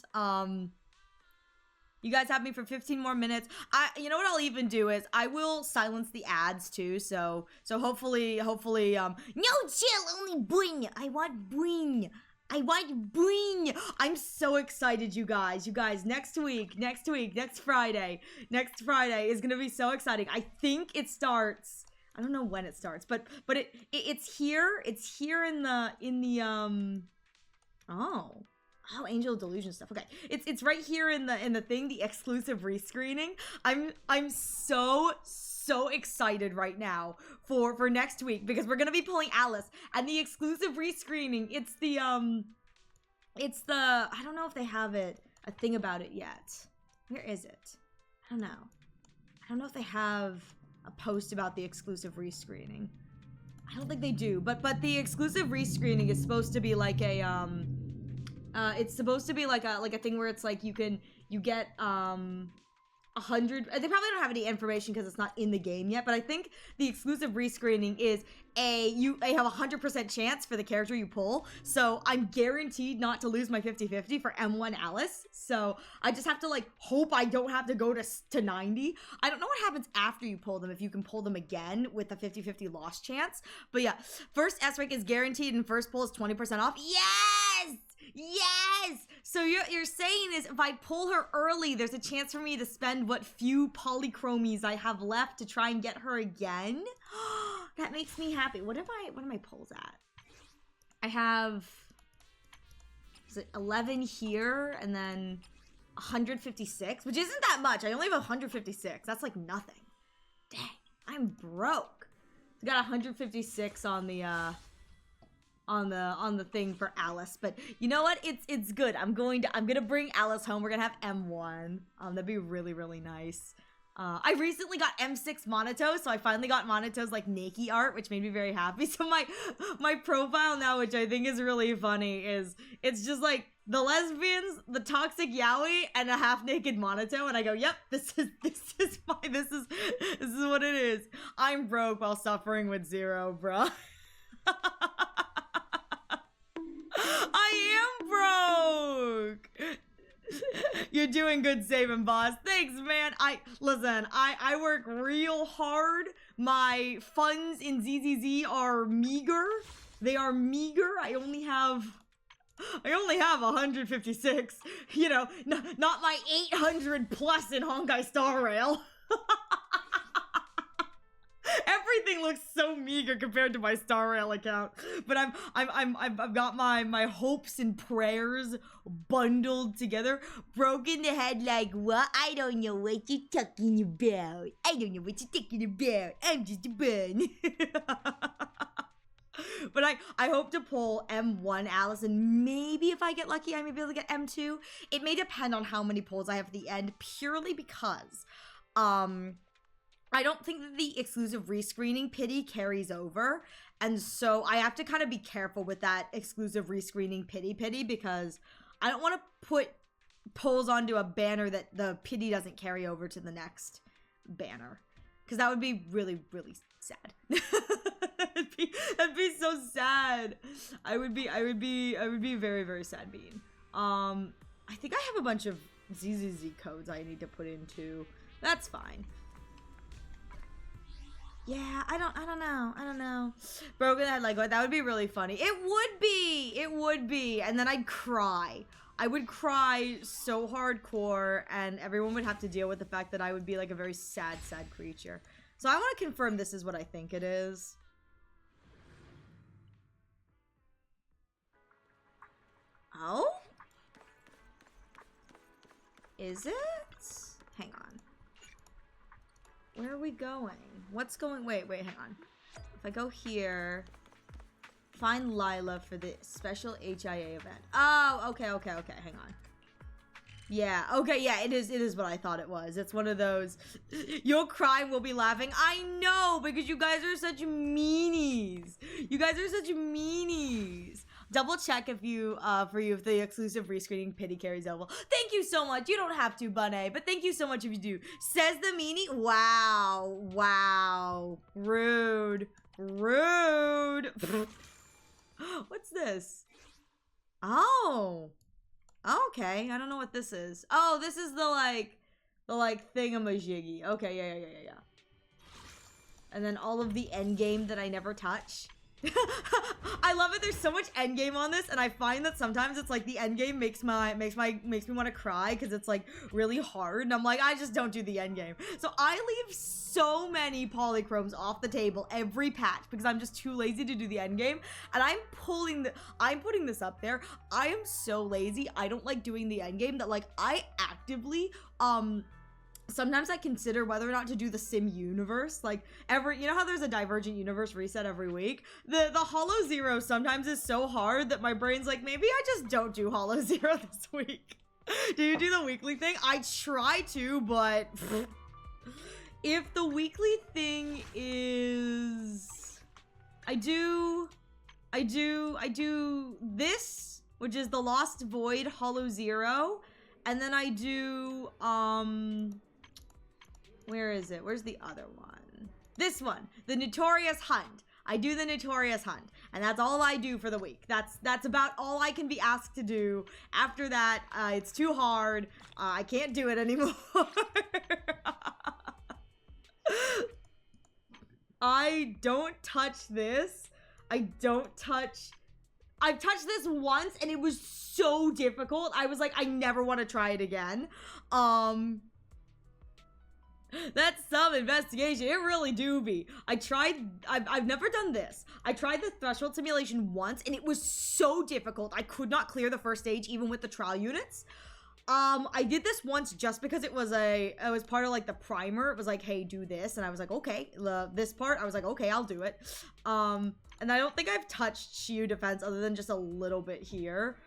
You guys have me for 15 more minutes. You know what I'll even do is I will silence the ads too. So hopefully no chill, only bring. I want bring. I'm so excited, you guys. Next Friday is gonna be so exciting. I think it starts. I don't know when it starts, but it's here. It's here in the Angel Delusion stuff. Okay, it's right here in the thing, the exclusive rescreening. I'm so excited right now for next week because we're gonna be pulling Alice and the exclusive rescreening. It's the I don't know if they have a thing about it yet. Where is it? I don't know if they have a post about the exclusive rescreening. I don't think they do, but the exclusive rescreening is supposed to be like a it's supposed to be like a thing where it's like you get 100. They probably don't have any information because it's not in the game yet, but I think the exclusive rescreening is you have 100% chance for the character you pull. So I'm guaranteed not to lose my 50-50 for M1 Alice. So I just have to like hope I don't have to go to 90. I don't know what happens after you pull them, if you can pull them again with a 50-50 loss chance. But yeah, first S rank is guaranteed and first pull is 20% off. Yes! So you're saying is if I pull her early, there's a chance for me to spend what few polychromies I have left to try and get her again? That makes me happy. What are my pulls at? I have, is it 11 here and then 156, which isn't that much. I only have 156. That's like nothing. Dang, I'm broke. I got 156 on the thing for Alice, but you know what? It's good. I'm gonna bring Alice home. We're gonna have M1. That'd be really, really nice. I recently got M6 Monoto, so I finally got Monoto's like Naked art, which made me very happy. So my profile now, which I think is really funny, is it's just like the lesbians, the toxic yaoi, and a half-naked Monoto, and I go, yep, this is what it is. I'm broke while suffering with zero, bruh. I am broke. You're doing good saving, boss. Thanks, man. I work real hard. My funds in ZZZ are meager. They are meager. I only have I only have 156. You know, not my 800 plus in Honkai Star Rail. Everything looks so meager compared to my Star Rail account, but I've got my hopes and prayers bundled together, broken the head like what? I don't know what you're talking about. I don't know what you're talking about. I'm just a bun. But I hope to pull M1 Alice, and maybe if I get lucky, I may be able to get M2. It may depend on how many pulls I have at the end, purely because, I don't think that the exclusive rescreening pity carries over. And so I have to kind of be careful with that exclusive rescreening pity because I don't want to put pulls onto a banner that the pity doesn't carry over to the next banner. Because that would be really, really sad. That'd be so sad. I would be very, very sad being. I think I have a bunch of ZZZ codes I need to put into. That's fine. Yeah, I don't know. Broken head like what? That would be really funny. It would be. And then I'd cry. I would cry so hardcore, and everyone would have to deal with the fact that I would be like a very sad, sad creature. So I want to confirm this is what I think it is. Oh? Is it? Hang on. Where are we going? What's going? Wait, hang on. If I go here, find Lila for the special HIA event. Oh, okay, hang on. Yeah, okay, yeah, it is what I thought it was. It's one of those, you'll cry, we'll be laughing. I know, because you guys are such meanies. Double check if you, if the exclusive rescreening pity carries over. Thank you so much. You don't have to, Bunny, but thank you so much if you do. Says the meanie. Wow. Rude. What's this? Oh. Okay. I don't know what this is. Oh, this is the thingamajiggy. Okay, yeah. And then all of the endgame that I never touch. I love it. There's so much endgame on this, and I find that sometimes it's like the endgame makes me want to cry because it's like really hard, and I'm like, I just don't do the endgame. So I leave so many polychromes off the table every patch because I'm just too lazy to do the endgame, and I'm putting this up there. I am so lazy. I don't like doing the endgame that like I actively sometimes I consider whether or not to do the sim universe. Like you know how there's a Divergent Universe reset every week? The Hollow Zero sometimes is so hard that my brain's like, maybe I just don't do Hollow Zero this week. Do you do the weekly thing? I try to, but if the weekly thing is, I do this, which is the Lost Void Hollow Zero, and then I do, where is it? Where's the other one? This one, the Notorious Hunt. I do the Notorious Hunt, and that's all I do for the week. That's about all I can be asked to do. After that, it's too hard. I can't do it anymore. I don't touch this. I've touched this once, and it was so difficult. I was like, I never want to try it again. That's some investigation. It really do be. I've never done this. I tried the threshold simulation once, and it was so difficult. I could not clear the first stage, even with the trial units. I did this once just because it was part of like the primer. It was like, hey, do this. And I was like, okay. This part, I was like, okay, I'll do it. And I don't think I've touched Shiyu defense other than just a little bit here.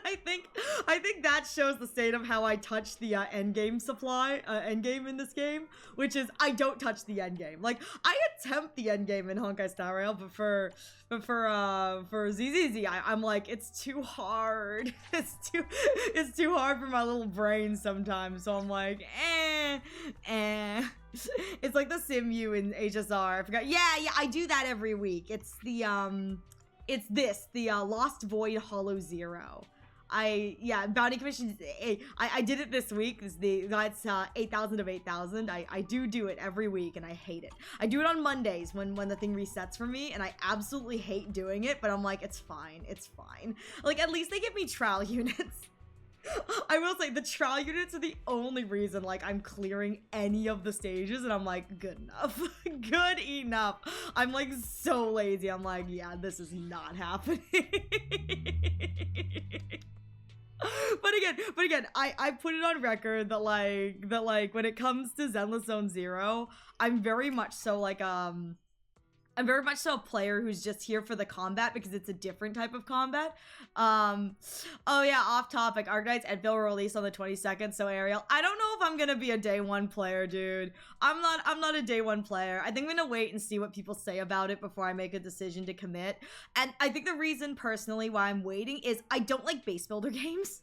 I think that shows the state of how I touch the endgame endgame in this game, which is I don't touch the endgame. Like I attempt the endgame in Honkai Star Rail, but for ZZZ, I'm like, it's too hard. It's too hard for my little brain sometimes. So I'm like, It's like the Simu in HSR. I forgot. Yeah, I do that every week. It's the Lost Void Hollow Zero. yeah, bounty commissions. I did it this week. That's 8,000 of 8,000. I do it every week, and I hate it. I do it on Mondays when the thing resets for me, and I absolutely hate doing it. But I'm like, it's fine. It's fine. Like, at least they give me trial units. I will say the trial units are the only reason like I'm clearing any of the stages, and I'm like, good enough. Good enough. I'm like so lazy. I'm like, yeah, this is not happening. But again, I put it on record that like when it comes to Zenless Zone Zero, I'm very much so like I'm very much so a player who's just here for the combat because it's a different type of combat. Oh yeah, off topic. Arknights Enfield will release on the 22nd. So Ariel, I don't know if I'm gonna be a day one player, dude. I'm not a day one player. I think I'm gonna wait and see what people say about it before I make a decision to commit. And I think the reason personally why I'm waiting is I don't like base builder games.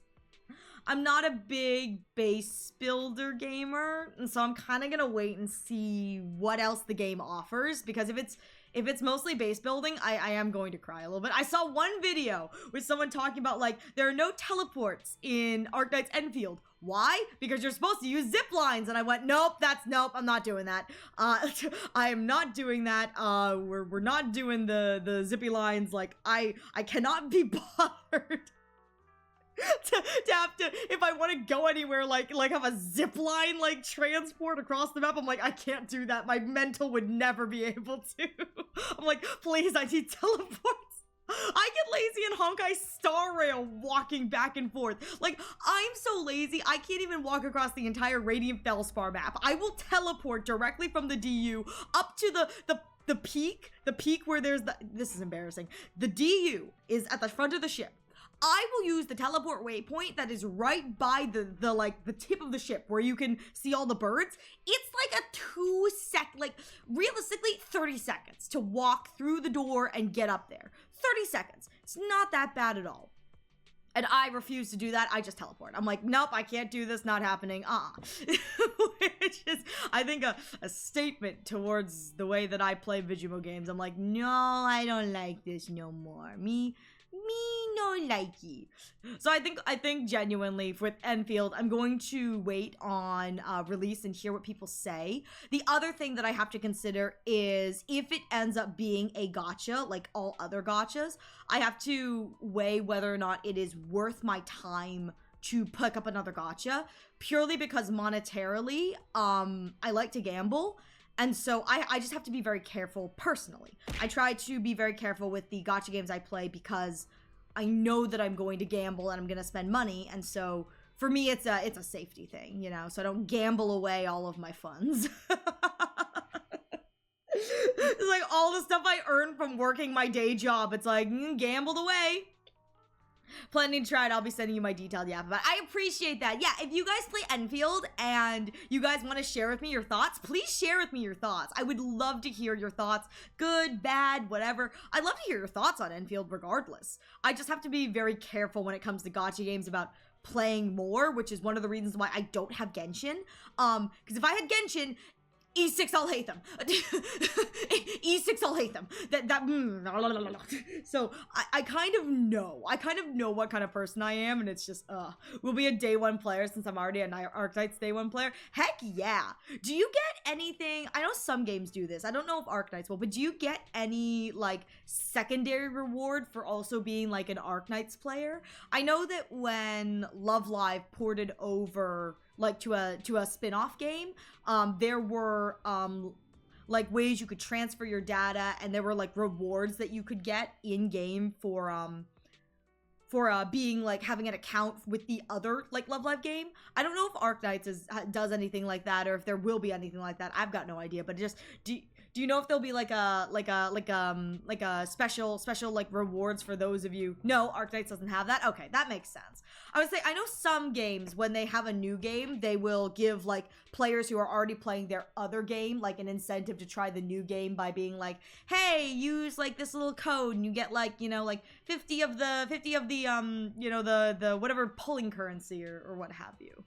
I'm not a big base builder gamer, and so I'm kind of gonna wait and see what else the game offers, because if it's mostly base building, I am going to cry a little bit. I saw one video with someone talking about like there are no teleports in Arknights Enfield. Why? Because you're supposed to use zip lines, and I went, nope, I'm not doing that. I am not doing that. We're not doing the zippy lines. Like I cannot be bothered. to have to, if I want to go anywhere, like have a zip line like transport across the map, I'm like, I can't do that. My mental would never be able to. I'm like, please, I need teleports. I get lazy in Honkai Star Rail walking back and forth. Like, I'm so lazy, I can't even walk across the entire Radiant Felspar map. I will teleport directly from the DU up to the peak where there's this is embarrassing. The DU is at the front of the ship. I will use the teleport waypoint that is right by the tip of the ship where you can see all the birds. It's like a realistically 30 seconds to walk through the door and get up there. 30 seconds. It's not that bad at all. And I refuse to do that. I just teleport. I'm like, nope, I can't do this. Not happening. Which is, I think, a statement towards the way that I play Vigimo games. I'm like, no, I don't like this no more. Me no likey. So I think genuinely with Enfield, I'm going to wait on release and hear what people say. The other thing that I have to consider is if it ends up being a gacha, like all other gachas, I have to weigh whether or not it is worth my time to pick up another gacha, purely because monetarily, I like to gamble. And so I just have to be very careful personally. I try to be very careful with the gacha games I play because I know that I'm going to gamble and I'm going to spend money. And so for me, it's a safety thing, you know, so I don't gamble away all of my funds. It's like all the stuff I earn from working my day job. It's like, gambled away. Planning to try it. I'll be sending you my detailed yap about it. I appreciate that. Yeah, if you guys play Enfield and you guys want to share with me your thoughts, please share with me your thoughts. I would love to hear your thoughts. Good, bad, whatever. I'd love to hear your thoughts on Enfield regardless. I just have to be very careful when it comes to gacha games about playing more, which is one of the reasons why I don't have Genshin. Because if I had Genshin, E6, I'll hate them. E6, I'll hate them. So I kind of know what kind of person I am, and it's just, we'll be a day one player since I'm already an Arknights day one player. Heck yeah. Do you get anything, I know some games do this, I don't know if Arknights will, but do you get any, like, secondary reward for also being, like, an Arknights player? I know that when Love Live ported over like to a spin-off game, there were like ways you could transfer your data, and there were like rewards that you could get in game for being like having an account with the other like Love Live game. I don't know if Arknights does anything like that, or if there will be anything like that. I've got no idea, but just do you know if there'll be like a special like rewards for those of you? No, Arknights doesn't have that. Okay, that makes sense. I would say I know some games when they have a new game, they will give like players who are already playing their other game like an incentive to try the new game by being like, hey, use like this little code and you get like, you know, like 50 of the you know, the whatever pulling currency or what have you.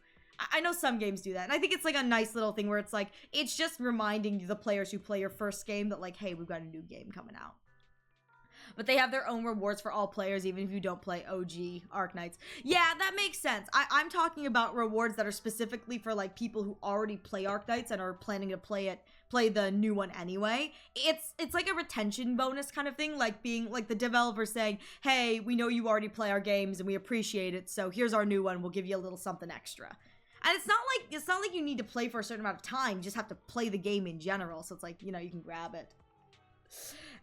I know some games do that, and I think it's like a nice little thing where it's like, it's just reminding the players who play your first game that like, hey, we've got a new game coming out. but they have their own rewards for all players, even if you don't play OG Arknights. Yeah, that makes sense. I'm talking about rewards that are specifically for like people who already play Arknights and are planning to play the new one anyway. It's like a retention bonus kind of thing, like being like the developer saying, hey, we know you already play our games and we appreciate it, so here's our new one, we'll give you a little something extra. And it's not like you need to play for a certain amount of time, you just have to play the game in general, so it's like, you know, you can grab it.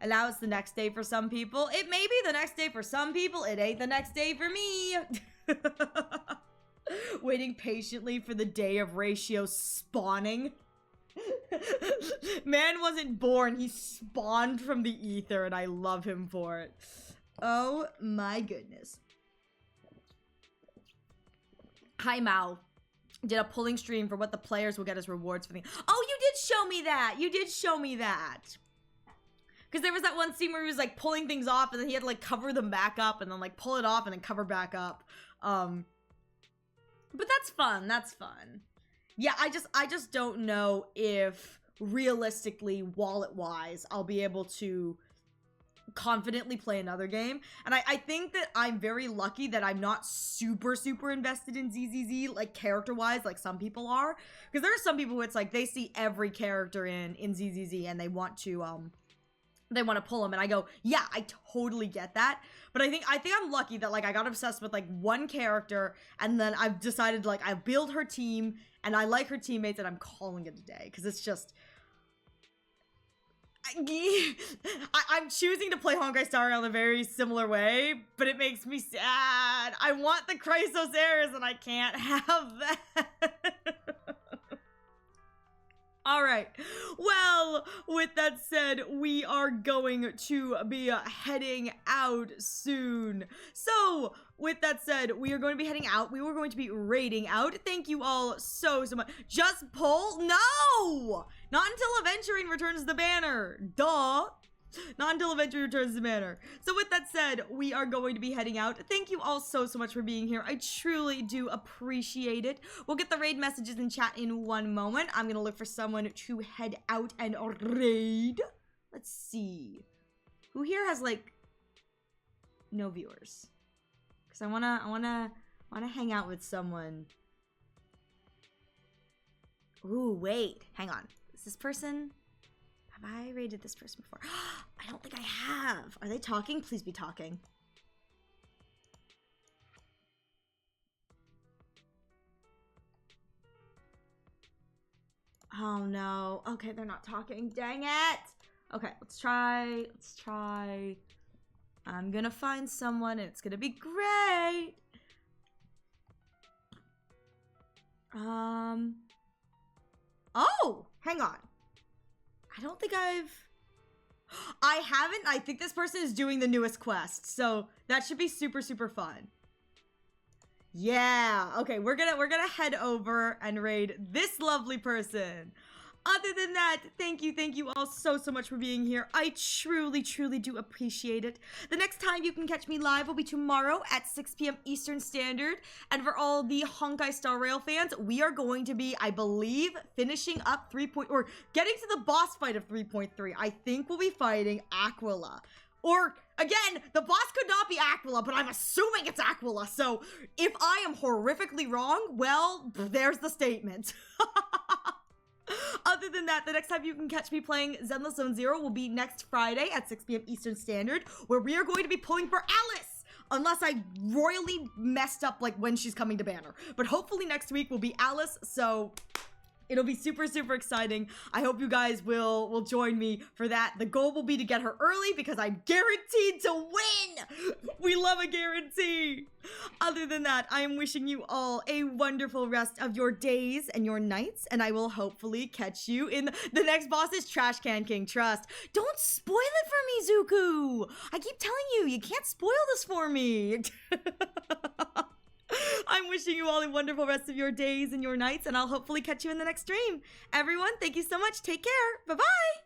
And now it's the next day for some people. It may be the next day for some people, it ain't the next day for me. Waiting patiently for the day of Ratio spawning. Man wasn't born, he spawned from the ether, and I love him for it. Oh my goodness. Hi Mao. Did a pulling stream for what the players will get as rewards for the— oh, you did show me that! You did show me that! Because there was that one scene where he was like pulling things off and then he had to like cover them back up and then like pull it off and then cover back up. But that's fun, that's fun. Yeah, I just don't know if realistically, wallet-wise, I'll be able to confidently play another game. And I think that I'm very lucky that I'm not super invested in ZZZ, like character-wise, like some people are. Because there are some people who it's like they see every character in ZZZ and they want to pull them, and I go, yeah, I totally get that. But I think I'm lucky that like I got obsessed with like one character, and then I've decided like I build her team and I like her teammates and I'm calling it a day, because it's just I'm choosing to play Honkai Star Rail in a very similar way, but it makes me sad. I want the Chrysos Heirs and I can't have that. All right. Well, with that said, we are going to be heading out soon. So, with that said, we are going to be heading out. We were going to be raiding out. Thank you all so much. Just pull? No! Not until Aventurine returns the banner. Duh. Not until Aventurine returns the banner. So with that said, we are going to be heading out. Thank you all so much for being here. I truly do appreciate it. We'll get the raid messages in chat in one moment. I'm going to look for someone to head out and raid. Let's see. Who here has like no viewers? Because I wanna hang out with someone. Ooh, wait. Hang on. Is this person? Have I raided this person before? I don't think I have. Are they talking? Please be talking. Oh no. Okay, they're not talking. Dang it. Okay, let's try. I'm gonna find someone and it's gonna be great. Oh, hang on. I don't think I haven't. I think this person is doing the newest quest, so that should be super fun. Yeah. Okay, we're gonna head over and raid this lovely person. Other than that, thank you all so much for being here. I truly do appreciate it. The next time you can catch me live will be tomorrow at 6 p.m. Eastern Standard. And for all the Honkai Star Rail fans, we are going to be, I believe, finishing up or getting to the boss fight of 3.3. I think we'll be fighting Aquila. Or, again, the boss could not be Aquila, but I'm assuming it's Aquila. So, if I am horrifically wrong, well, there's the statement. Other than that, the next time you can catch me playing Zenless Zone Zero will be next Friday at 6 p.m. Eastern Standard, where we are going to be pulling for Alice! Unless I royally messed up, like, when she's coming to Banner. But hopefully next week will be Alice, so it'll be super exciting. I hope you guys will join me for that. The goal will be to get her early because I'm guaranteed to win! We love a guarantee! Other than that, I am wishing you all a wonderful rest of your days and your nights, and I will hopefully catch you in the next boss is Trash Can King, trust. Don't spoil it for me, Zuku! I keep telling you can't spoil this for me! I'm wishing you all a wonderful rest of your days and your nights, and I'll hopefully catch you in the next stream. Everyone, thank you so much. Take care. Bye-bye.